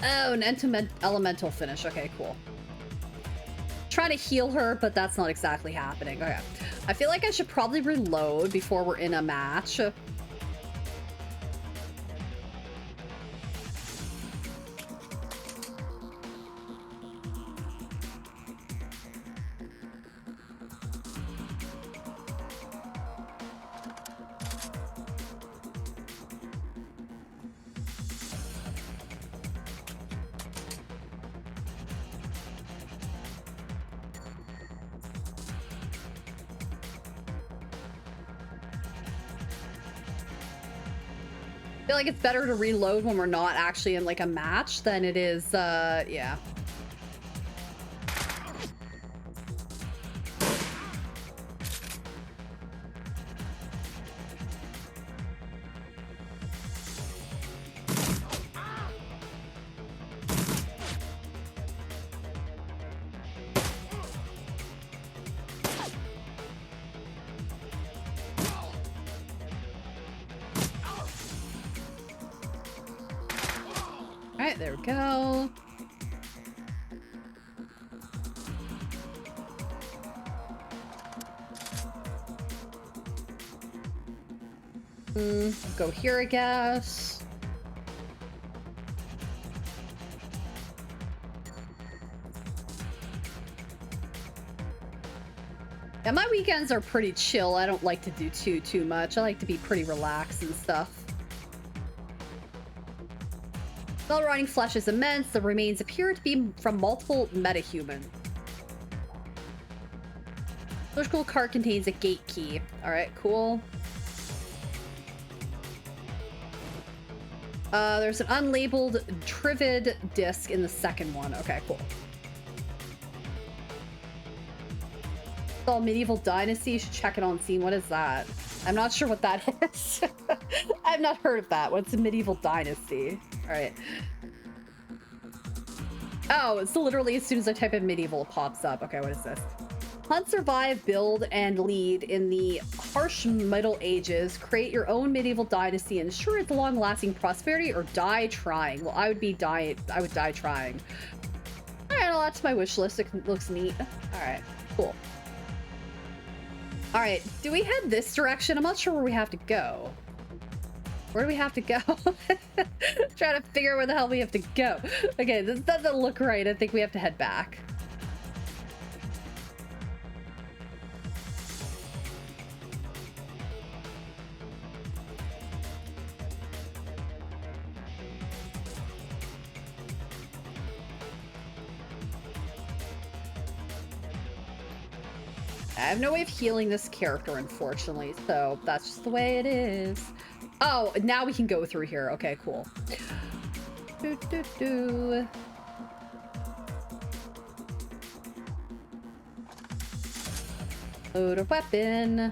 Oh, an elemental finish. Okay, cool. Trying to heal her, but that's not exactly happening. Okay. I feel like I should probably reload before we're in a match. I feel like it's better to reload when we're not actually in like a match than it is, yeah. Alright, there we go. Go here, I guess. Yeah, my weekends are pretty chill. I don't like to do too much. I like to be pretty relaxed and stuff. Spell rotting flesh is immense. The remains appear to be from multiple metahumans. Electrical cart contains a gate key. Alright, cool. There's an unlabeled Trivid disc in the second one. Okay, cool. It's all medieval dynasty. You should check it on Steam. What is that? I'm not sure what that is. I've not heard of that. What's a medieval dynasty? Alright. Oh, it's literally as soon as I type in medieval, it pops up. Okay, what is this? Hunt, survive, build, and lead in the harsh Middle Ages. Create your own medieval dynasty and ensure its long-lasting prosperity, or die trying. Well, I would die trying. Alright, well, that's my wish list. It looks neat. Alright, cool. Alright, do we head this direction? I'm not sure where we have to go. Where do we have to go? Trying to figure out where the hell we have to go. Okay, this doesn't look right. I think we have to head back. I have no way of healing this character, unfortunately, so that's just the way it is. Oh, now we can go through here. Okay, cool. Load a weapon.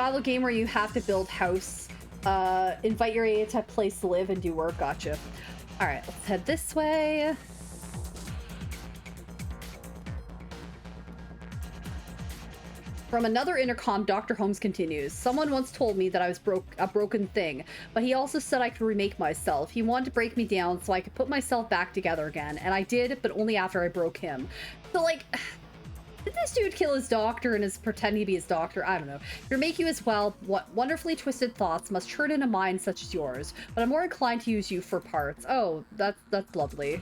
survival game where you have to build house. Invite your AA to a place to live and do work. Gotcha. All right, let's head this way. From another intercom, Dr. Holmes continues. Someone once told me that I was a broken thing, but he also said I could remake myself. He wanted to break me down so I could put myself back together again, and I did, but only after I broke him. So, like, did this dude kill his doctor and is pretending to be his doctor? I don't know. Your make you as well. What wonderfully twisted thoughts must churn in a mind such as yours, but I'm more inclined to use you for parts. Oh, that's lovely.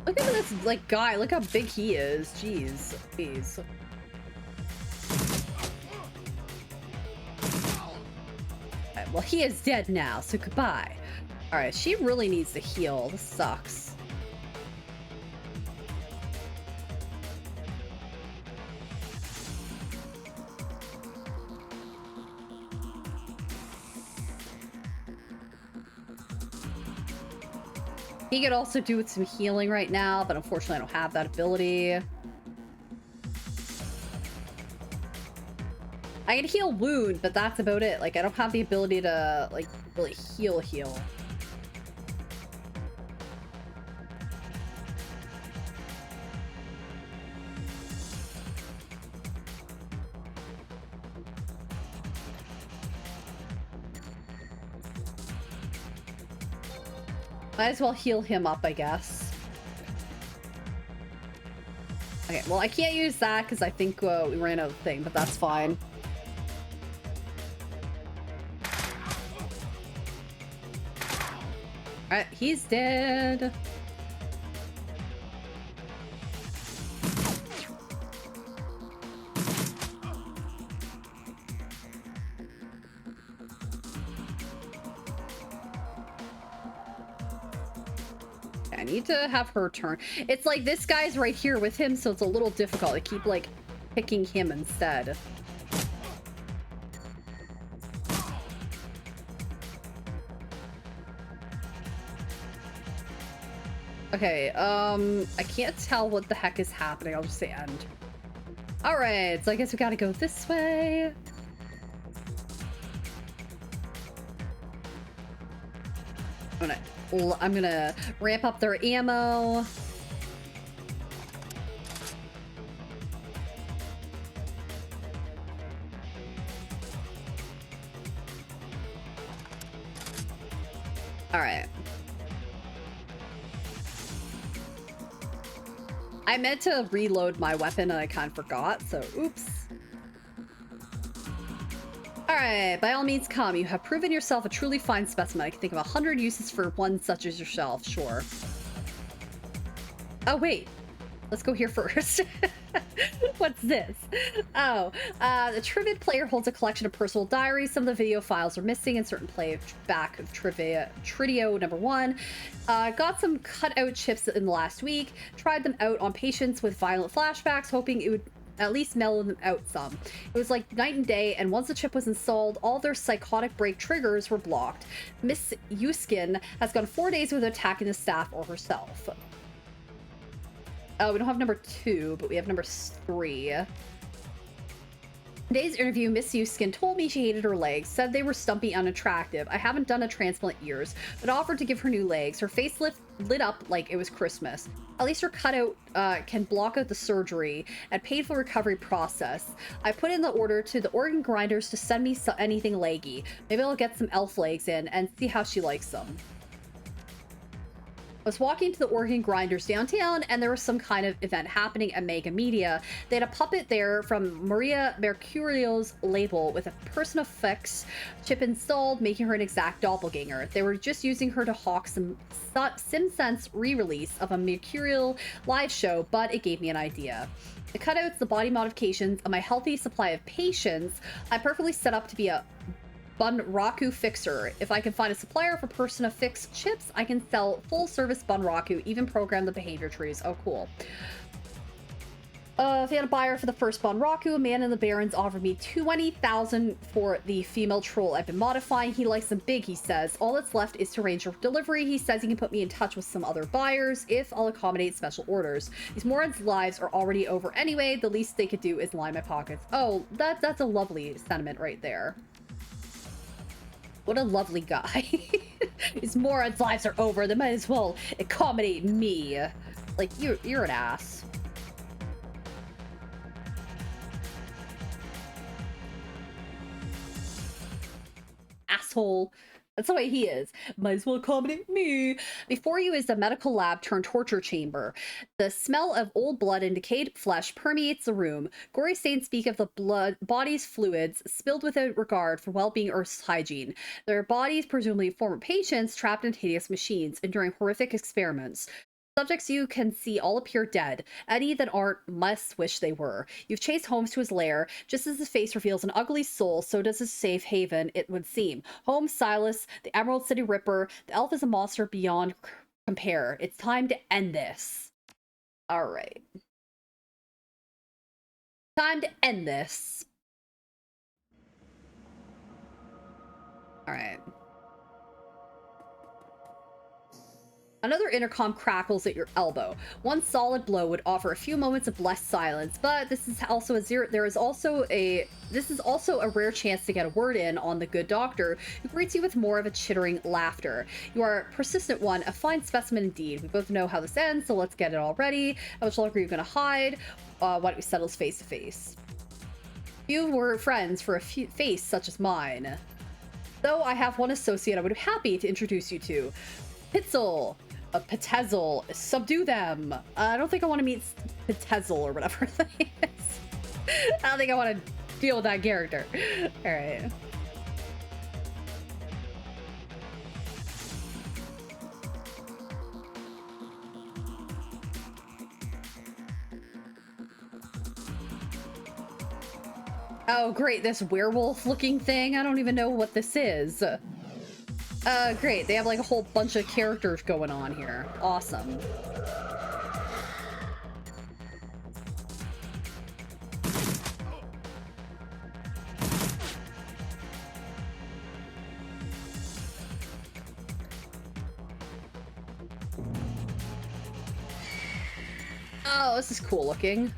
Look at this, like, guy. Look how big he is. Jeez. Jeez. Right, well, he is dead now, so goodbye. Alright, she really needs to heal. This sucks. He could also do with some healing right now, but unfortunately I don't have that ability. I can heal wound, but that's about it. Like, I don't have the ability to, like, really heal. Might as well heal him up, I guess. Okay, well, I can't use that because I think we ran out of thing, but that's fine. Alright, he's dead. I need to have her turn. It's like this guy's right here with him, so it's a little difficult. I keep, like, picking him instead. Okay, I can't tell what the heck is happening. I'll just say end. Alright, so I guess we gotta go this way. I'm gonna ramp up their ammo. All right. I meant to reload my weapon and I kind of forgot, so oops. Alright, by all means come. You have proven yourself a truly fine specimen. I can think of 100 uses for one such as yourself, sure. Oh, wait. Let's go here first. What's this? Oh, the Trivid player holds a collection of personal diaries. Some of the video files are missing and certain play back of Trio number 1. Got some cutout chips in the last week. Tried them out on patients with violent flashbacks, hoping it would at least mellow them out some. It was like night and day, and once the chip was installed, all their psychotic break triggers were blocked. Miss Yuskin has gone 4 days without attacking the staff or herself. Oh, we don't have number 2, but we have number 3. Today's interview, Miss Yuskin told me she hated her legs, said they were stumpy, unattractive. I haven't done a transplant in years, but offered to give her new legs. Her face lit up like it was Christmas. At least her cutout can block out the surgery and painful recovery process. I put in the order to the organ grinders to send me anything leggy. Maybe I'll get some elf legs in and see how she likes them. I was walking to the Oregon Grinders downtown, and there was some kind of event happening at Mega Media. They had a puppet there from Maria Mercurio's label with a PersonaFX chip installed, making her an exact doppelganger. They were just using her to hawk some SimSense re-release of a Mercurial live show, but it gave me an idea. The cutouts, the body modifications, and my healthy supply of patience, I'm perfectly set up to be a Bunraku fixer. If I can find a supplier for PersonaFX chips, I can sell full-service Bunraku, even program the behavior trees. Oh, cool. If I had a buyer for the first Bunraku, a man in the Barrens offered me 20,000 for the female troll I've been modifying. He likes them big, he says. All that's left is to arrange a delivery. He says he can put me in touch with some other buyers if I'll accommodate special orders. These morons' lives are already over anyway. The least they could do is line my pockets. Oh, that's a lovely sentiment right there. What a lovely guy. His morons' lives are over. They might as well accommodate me. Like, you're an ass. Asshole. That's the way he is. Might as well accommodate me. Before you is a medical lab turned torture chamber. The smell of old blood and decayed flesh permeates the room. Gory stains speak of the body's fluids spilled without regard for well-being or hygiene. Their bodies, presumably former patients, trapped in hideous machines, enduring horrific experiments. Subjects you can see all appear dead. Any that aren't must wish they were. You've chased Holmes to his lair. Just as his face reveals an ugly soul, so does his safe haven, it would seem. Holmes, Silas, the Emerald City Ripper, the elf is a monster beyond compare. It's time to end this. All right. Time to end this. All right. Another intercom crackles at your elbow. One solid blow would offer a few moments of blessed silence, but this is also a rare chance to get a word in on the good doctor, who greets you with more of a chittering laughter. You are a persistent one, a fine specimen indeed. We both know how this ends, so let's get it already. How much longer are you gonna hide? Why don't we settle face to face? You were friends for a face such as mine. Though I have one associate I would be happy to introduce you to. Pitzel. A Petezel. Subdue them. I don't think I want to meet Petezel or whatever that is. I don't think I want to deal with that character. All right. Oh, great. This werewolf looking thing. I don't even know what this is. Great. They have like a whole bunch of characters going on here. Awesome. Oh, this is cool looking.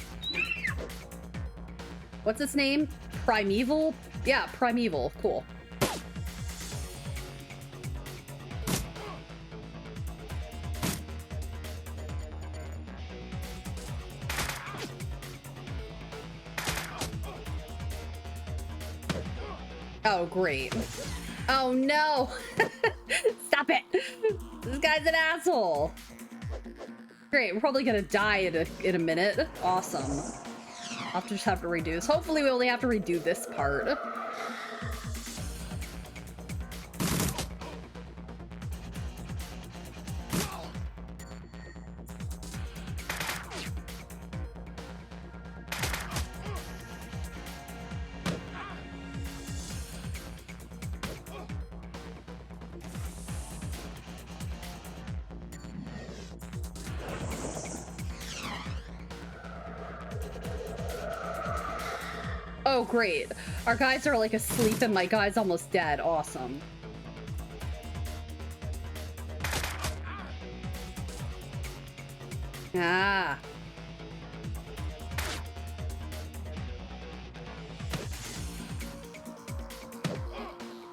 What's its name? Primeval? Yeah, Primeval. Cool. Oh, great. Oh, no. Stop it. This guy's an asshole. Great. We're probably going to die in a minute. Awesome. I'll just have to redo this. Hopefully we only have to redo this part. Oh, great. Our guys are like asleep and my guy's almost dead. Awesome. Ah.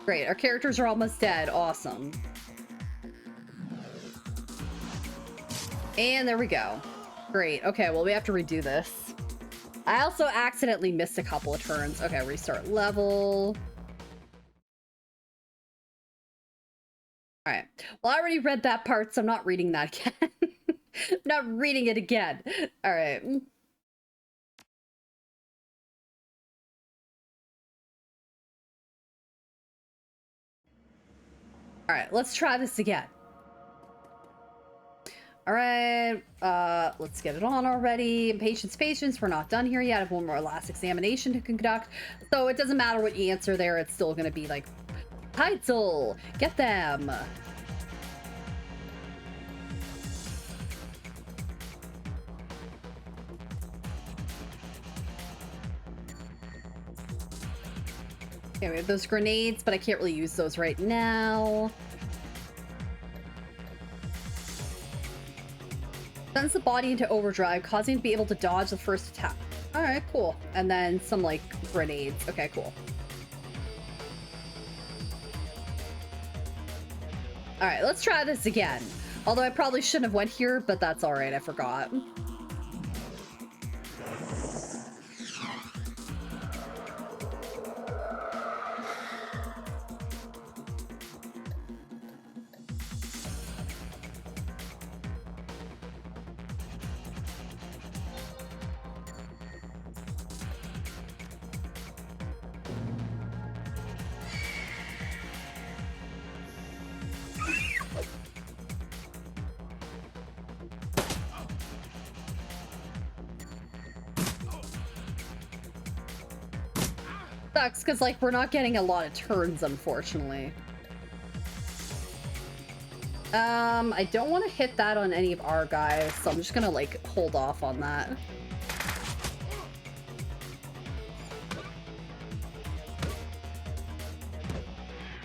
Great. Our characters are almost dead. Awesome. And there we go. Great. Okay, well, we have to redo this. I also accidentally missed a couple of turns. Okay, restart level. All right. Well, I already read that part, so I'm not reading that again. I'm not reading it again. All right. All right, let's try this again. All right, let's get it on already. Patience, we're not done here yet. I have one more last examination to conduct. So it doesn't matter what you answer there, it's still gonna be like, Heitzel, get them. Okay, we have those grenades, but I can't really use those right now. Sends the body into overdrive, causing it to be able to dodge the first attack. All right, cool. And then some, like, grenades. Okay, cool. All right, let's try this again. Although I probably shouldn't have went here, but that's all right. I forgot. Sucks, because, like, we're not getting a lot of turns, unfortunately. I don't want to hit that on any of our guys, so I'm just gonna, like, hold off on that.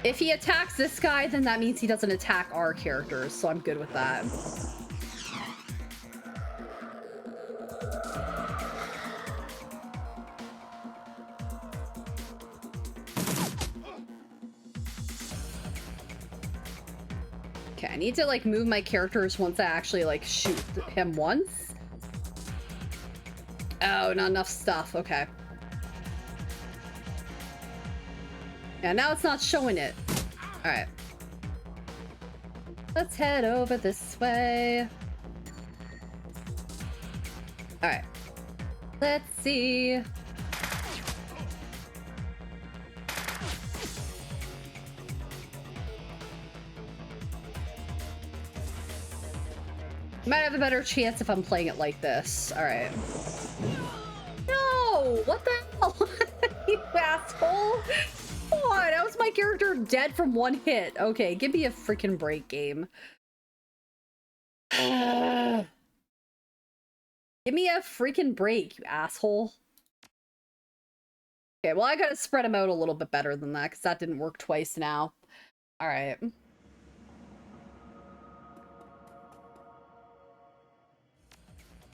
If he attacks this guy, then that means he doesn't attack our characters, so I'm good with that. Okay, I need to, like, move my characters once I actually, like, shoot him once. Oh, not enough stuff. Okay. Yeah, now it's not showing it. All right. Let's head over this way. All right. Let's see. Might have a better chance if I'm playing it like this. All right. No! What the hell? You asshole! What? How was my character dead from one hit? Okay, give me a freaking break, game. Give me a freaking break, you asshole. Okay, well, I gotta spread them out a little bit better than that, because that didn't work twice now. All right.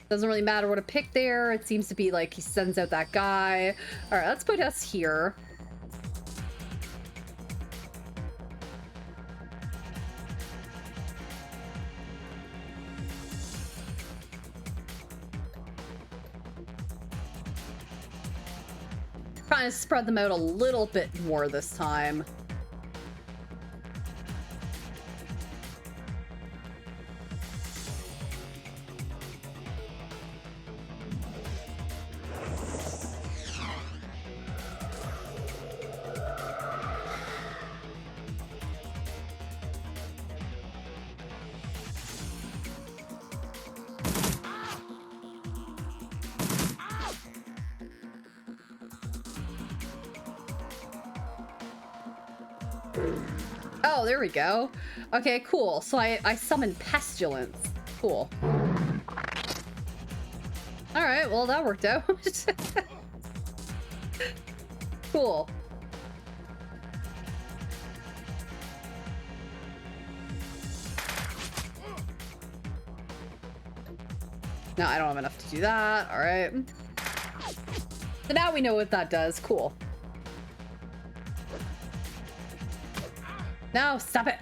Doesn't really matter what I pick there. It seems to be like he sends out that guy. All right, let's put us here. Trying to spread them out a little bit more this time. Oh, there we go. Okay, cool. So I summoned Pestilence. Cool. Alright, well, that worked out. Cool. No, I don't have enough to do that. Alright. So now we know what that does. Cool. No, stop it.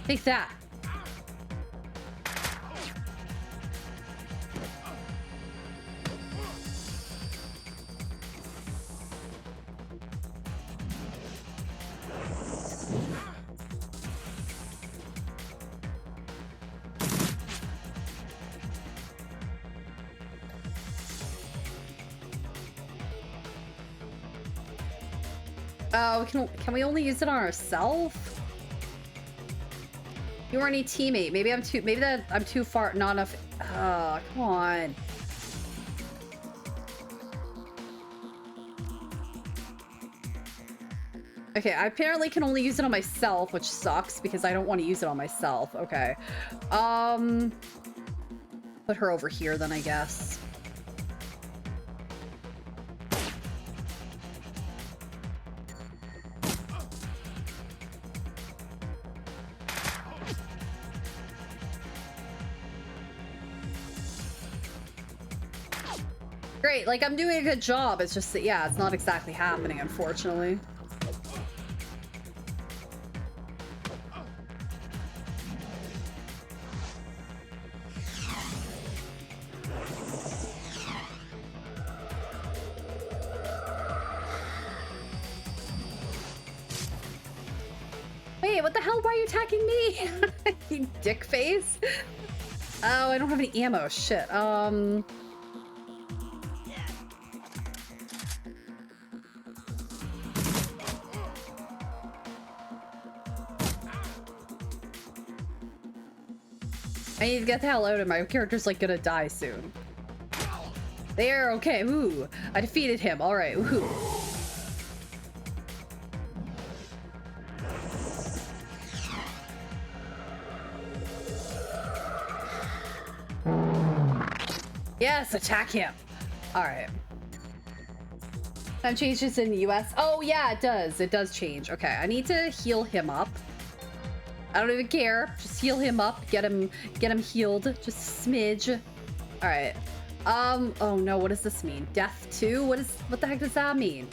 Take that. Oh, can we only use it on ourselves? You weren't any teammate. Maybe I'm too far, not enough. Oh, come on. Okay, I apparently can only use it on myself, which sucks because I don't want to use it on myself. Okay. Put her over here then, I guess. Great, like I'm doing a good job. It's just that, yeah, it's not exactly happening, unfortunately. Wait, what the hell? Why are you attacking me? You dick face. Oh, I don't have any ammo. Shit. I need to get the hell out of my character's like gonna die soon. There, okay, ooh. I defeated him, alright, ooh. Yes, attack him. Alright. Time changes in the US. Oh yeah, it does. It does change. Okay, I need to heal him up. I don't even care. Just heal him up. Get him healed. Just a smidge. All right. Oh no, what does this mean? Death 2? What the heck does that mean?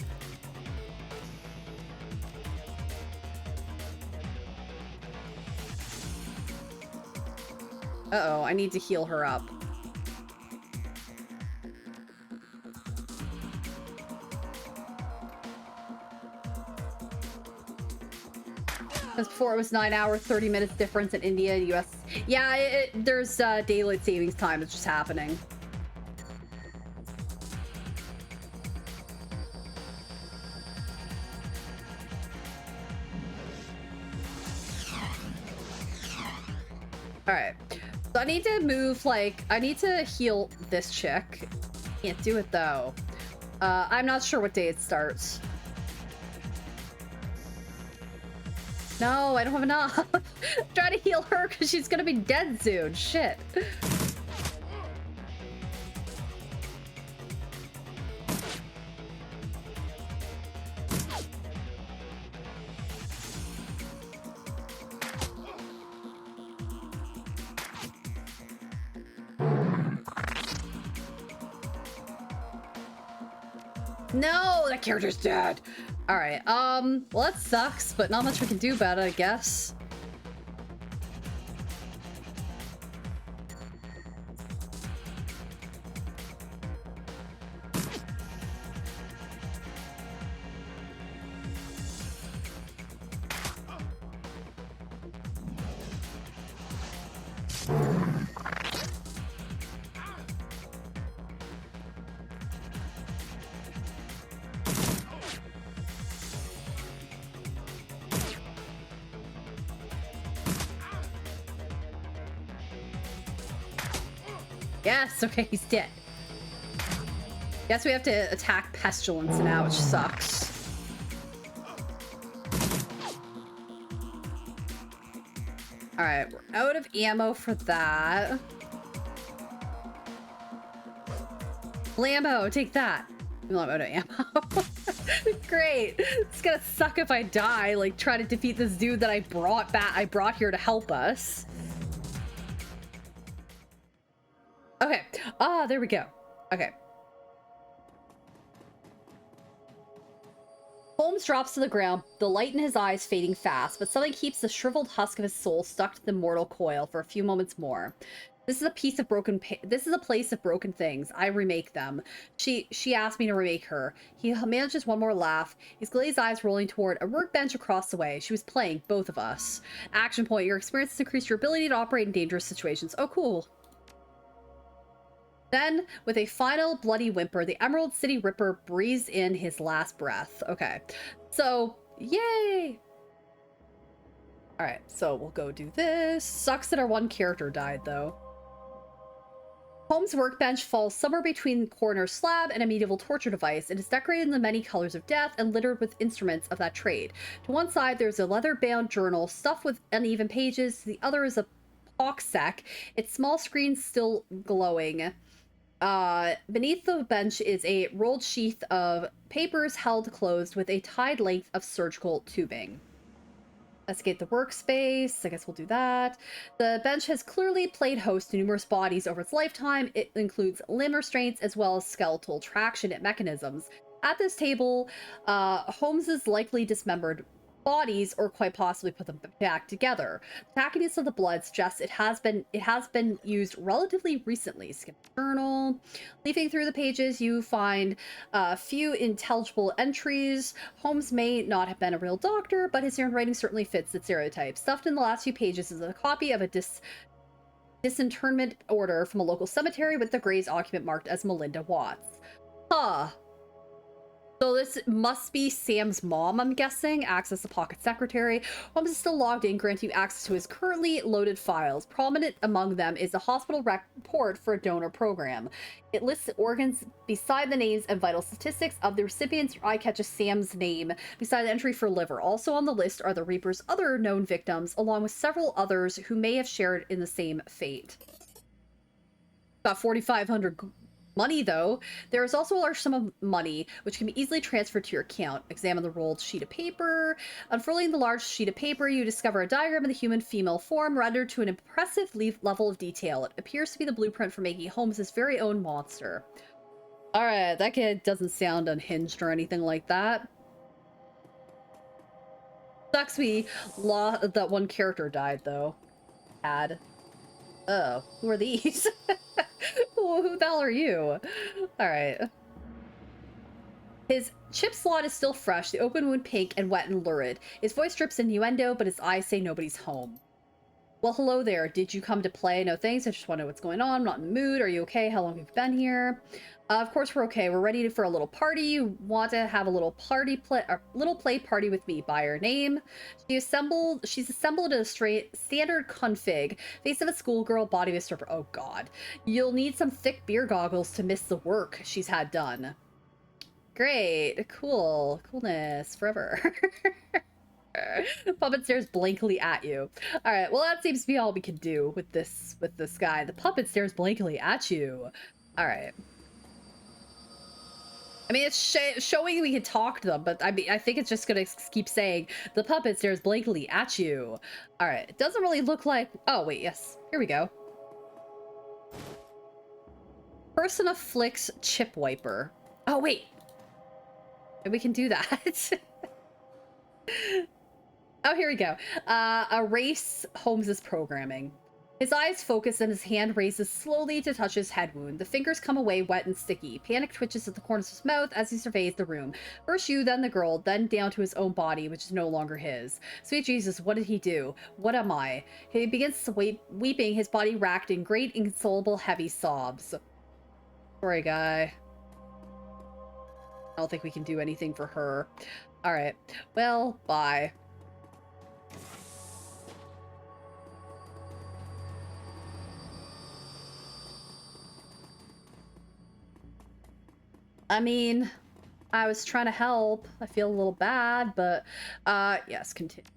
Uh-oh, I need to heal her up. Because before it was 9 hours, 30 minutes difference in India, US. Yeah, there's daylight savings time. It's just happening. All right. So I need to move, like, I need to heal this chick. Can't do it, though. I'm not sure what day it starts. No, I don't have enough. Try to heal her because she's gonna be dead soon. Shit. No, that character's dead. All right. Well, that sucks, but not much we can do about it, I guess. Yes, okay, he's dead. Guess we have to attack Pestilence now, which sucks. Alright, we're out of ammo for that. Lambo, take that. I'm out of ammo. Great. It's gonna suck if I die, like try to defeat this dude that I brought here to help us. Okay. Ah, there we go. Okay. Holmes drops to the ground, the light in his eyes fading fast, but something keeps the shriveled husk of his soul stuck to the mortal coil for a few moments more. This is a piece of this is a place of broken things. I remake them. She asked me to remake her. He manages one more laugh, his glazed eyes rolling toward a workbench across the way. She was playing both of us. Action point. Your experience has increased your ability to operate in dangerous situations. Oh, cool. Then, with a final bloody whimper, the Emerald City Ripper breathes in his last breath. Okay, so, yay! Alright, so we'll go do this. Sucks that our one character died, though. Holmes' workbench falls somewhere between the coroner's slab and a medieval torture device. It is decorated in the many colors of death and littered with instruments of that trade. To one side, there's a leather-bound journal stuffed with uneven pages. To the other is a pock sack, its small screen still glowing. Beneath the bench is a rolled sheath of papers held closed with a tied length of surgical tubing. Escape the workspace. I guess we'll do that. The bench has clearly played host to numerous bodies over its lifetime. It includes limb restraints as well as skeletal traction mechanisms. At this table, Holmes's likely dismembered bodies, or quite possibly put them back together. The tackiness of the blood suggests it has been used relatively recently. Skip journal. Leafing through the pages, you find a few intelligible entries. Holmes may not have been a real doctor, but his handwriting certainly fits the stereotype. Stuffed in the last few pages is a copy of a disinterment order from a local cemetery with the grave's occupant marked as Melinda Watts. Huh. So this must be Sam's mom, I'm guessing. Access the pocket secretary. Holmes is still logged in, granting you access to his currently loaded files. Prominent among them is a hospital report for a donor program. It lists organs beside the names and vital statistics of the recipients. Your eye catches Sam's name beside the entry for liver. Also on the list are the Reaper's other known victims, along with several others who may have shared in the same fate. Got 4,500 money, though. There is also a large sum of money, which can be easily transferred to your account. Examine the rolled sheet of paper. Unfurling the large sheet of paper, you discover a diagram of the human female form rendered to an impressive level of detail. It appears to be the blueprint for making Holmes' very own monster. Alright, that kid doesn't sound unhinged or anything like that. Sucks that one character died, though. Sad. Oh, who are these? Who the hell are you? Alright. His chip slot is still fresh, the open wound pink and wet and lurid. His voice drips innuendo, but his eyes say nobody's home. Well, hello there. Did you come to play? No thanks. I just want to know what's going on. I'm not in the mood. Are you okay? How long have you been here? Of course we're okay. We're ready for a little party. You want to have a little play party with me. By her name. She's assembled a standard config. Face of a schoolgirl, body of a stripper. Oh god. You'll need some thick beer goggles to miss the work she's had done. Great. Coolness forever. Puppet stares blankly at you. All right, well, that seems to be all we can do with this guy. The puppet stares blankly at you. All right. I mean, it's showing we can talk to them, but I mean, I think it's just gonna keep saying the puppet stares blankly at you. All right, it doesn't really look like. Oh wait, yes, here we go. Person afflicts chip wiper. Oh wait, we can do that. Oh, here we go. Erase Holmes's programming. His eyes focus and his hand raises slowly to touch his head wound. The fingers come away wet and sticky. Panic twitches at the corners of his mouth as he surveys the room. First you, then the girl, then down to his own body, which is no longer his. Sweet Jesus, what did he do? What am I? He begins weeping, his body racked in great, inconsolable, heavy sobs. Sorry, guy. I don't think we can do anything for her. Alright. Well, bye. I mean, I was trying to help. I feel a little bad, but yes, continue.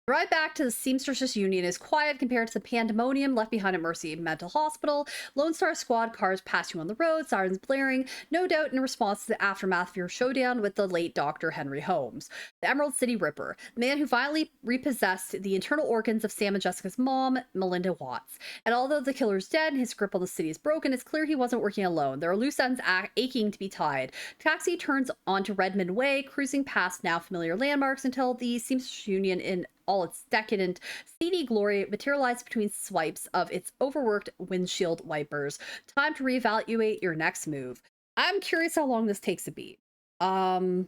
The ride back to the Seamstresses Union is quiet compared to the pandemonium left behind at Mercy Mental Hospital. Lone Star Squad cars pass you on the road, sirens blaring, no doubt in response to the aftermath of your showdown with the late Dr. Henry Holmes. The Emerald City Ripper, the man who violently repossessed the internal organs of Sam and Jessica's mom, Melinda Watts. And although the killer's dead and his grip on the city is broken, it's clear he wasn't working alone. There are loose ends aching to be tied. Taxi turns onto Redmond Way, cruising past now familiar landmarks until the Seamstresses Union in all its decadent, seedy glory materialized between swipes of its overworked windshield wipers. Time to reevaluate your next move. I'm curious how long this takes to beat. I'm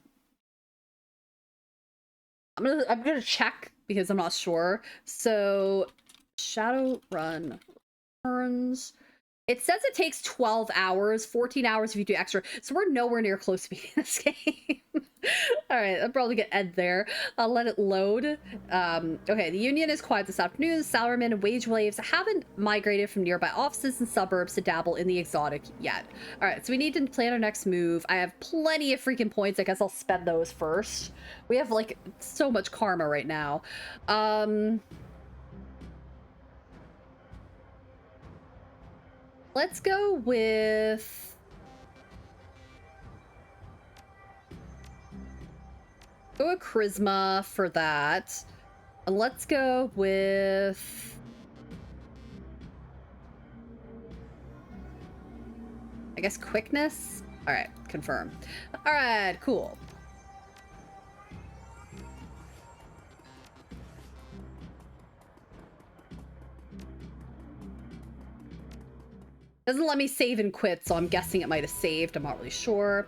gonna check because I'm not sure. So Shadowrun turns. It says it takes 12 hours, 14 hours if you do extra. So we're nowhere near close to beating this game. All right, I'll probably get Ed there. I'll let it load. Okay, the Union is quiet this afternoon. Salarymen and wage slaves haven't migrated from nearby offices and suburbs to dabble in the exotic yet. All right, so we need to plan our next move. I have plenty of freaking points. I guess I'll spend those first. We have like so much karma right now. Let's go with... Go with Charisma for that. And let's go with... I guess Quickness? Alright, confirm. Alright, cool. Doesn't let me save and quit, so I'm guessing it might have saved. I'm not really sure.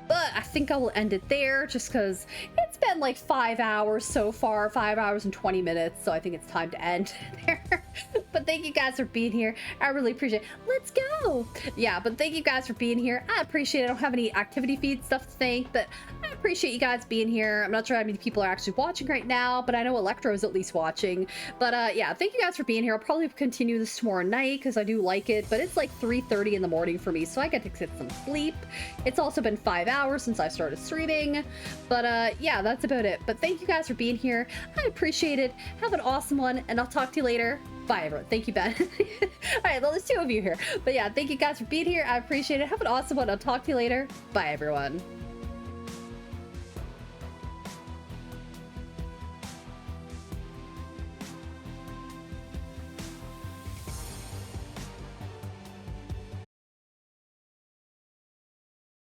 But I think I will end it there just because it's been like 5 hours so far, 5 hours and 20 minutes. So I think it's time to end there. But thank you guys for being here. I really appreciate it. Let's go. Yeah, but thank you guys for being here. I appreciate it. I don't have any activity feed stuff to thank, but I appreciate you guys being here. I'm not sure how many people are actually watching right now, but I know Electro is at least watching. But yeah, thank you guys for being here. I'll probably continue this tomorrow night because I do like it, but it's like 3:30 in the morning for me, so I get to get some sleep. It's also been 5 hours since I started streaming, but yeah, that's about it. But thank you guys for being here. I appreciate it. Have an awesome one, and I'll talk to you later. Bye, everyone. Thank you, Ben. All right, well, there's 2 of you here. But yeah, thank you guys for being here. I appreciate it. Have an awesome one. I'll talk to you later. Bye, everyone.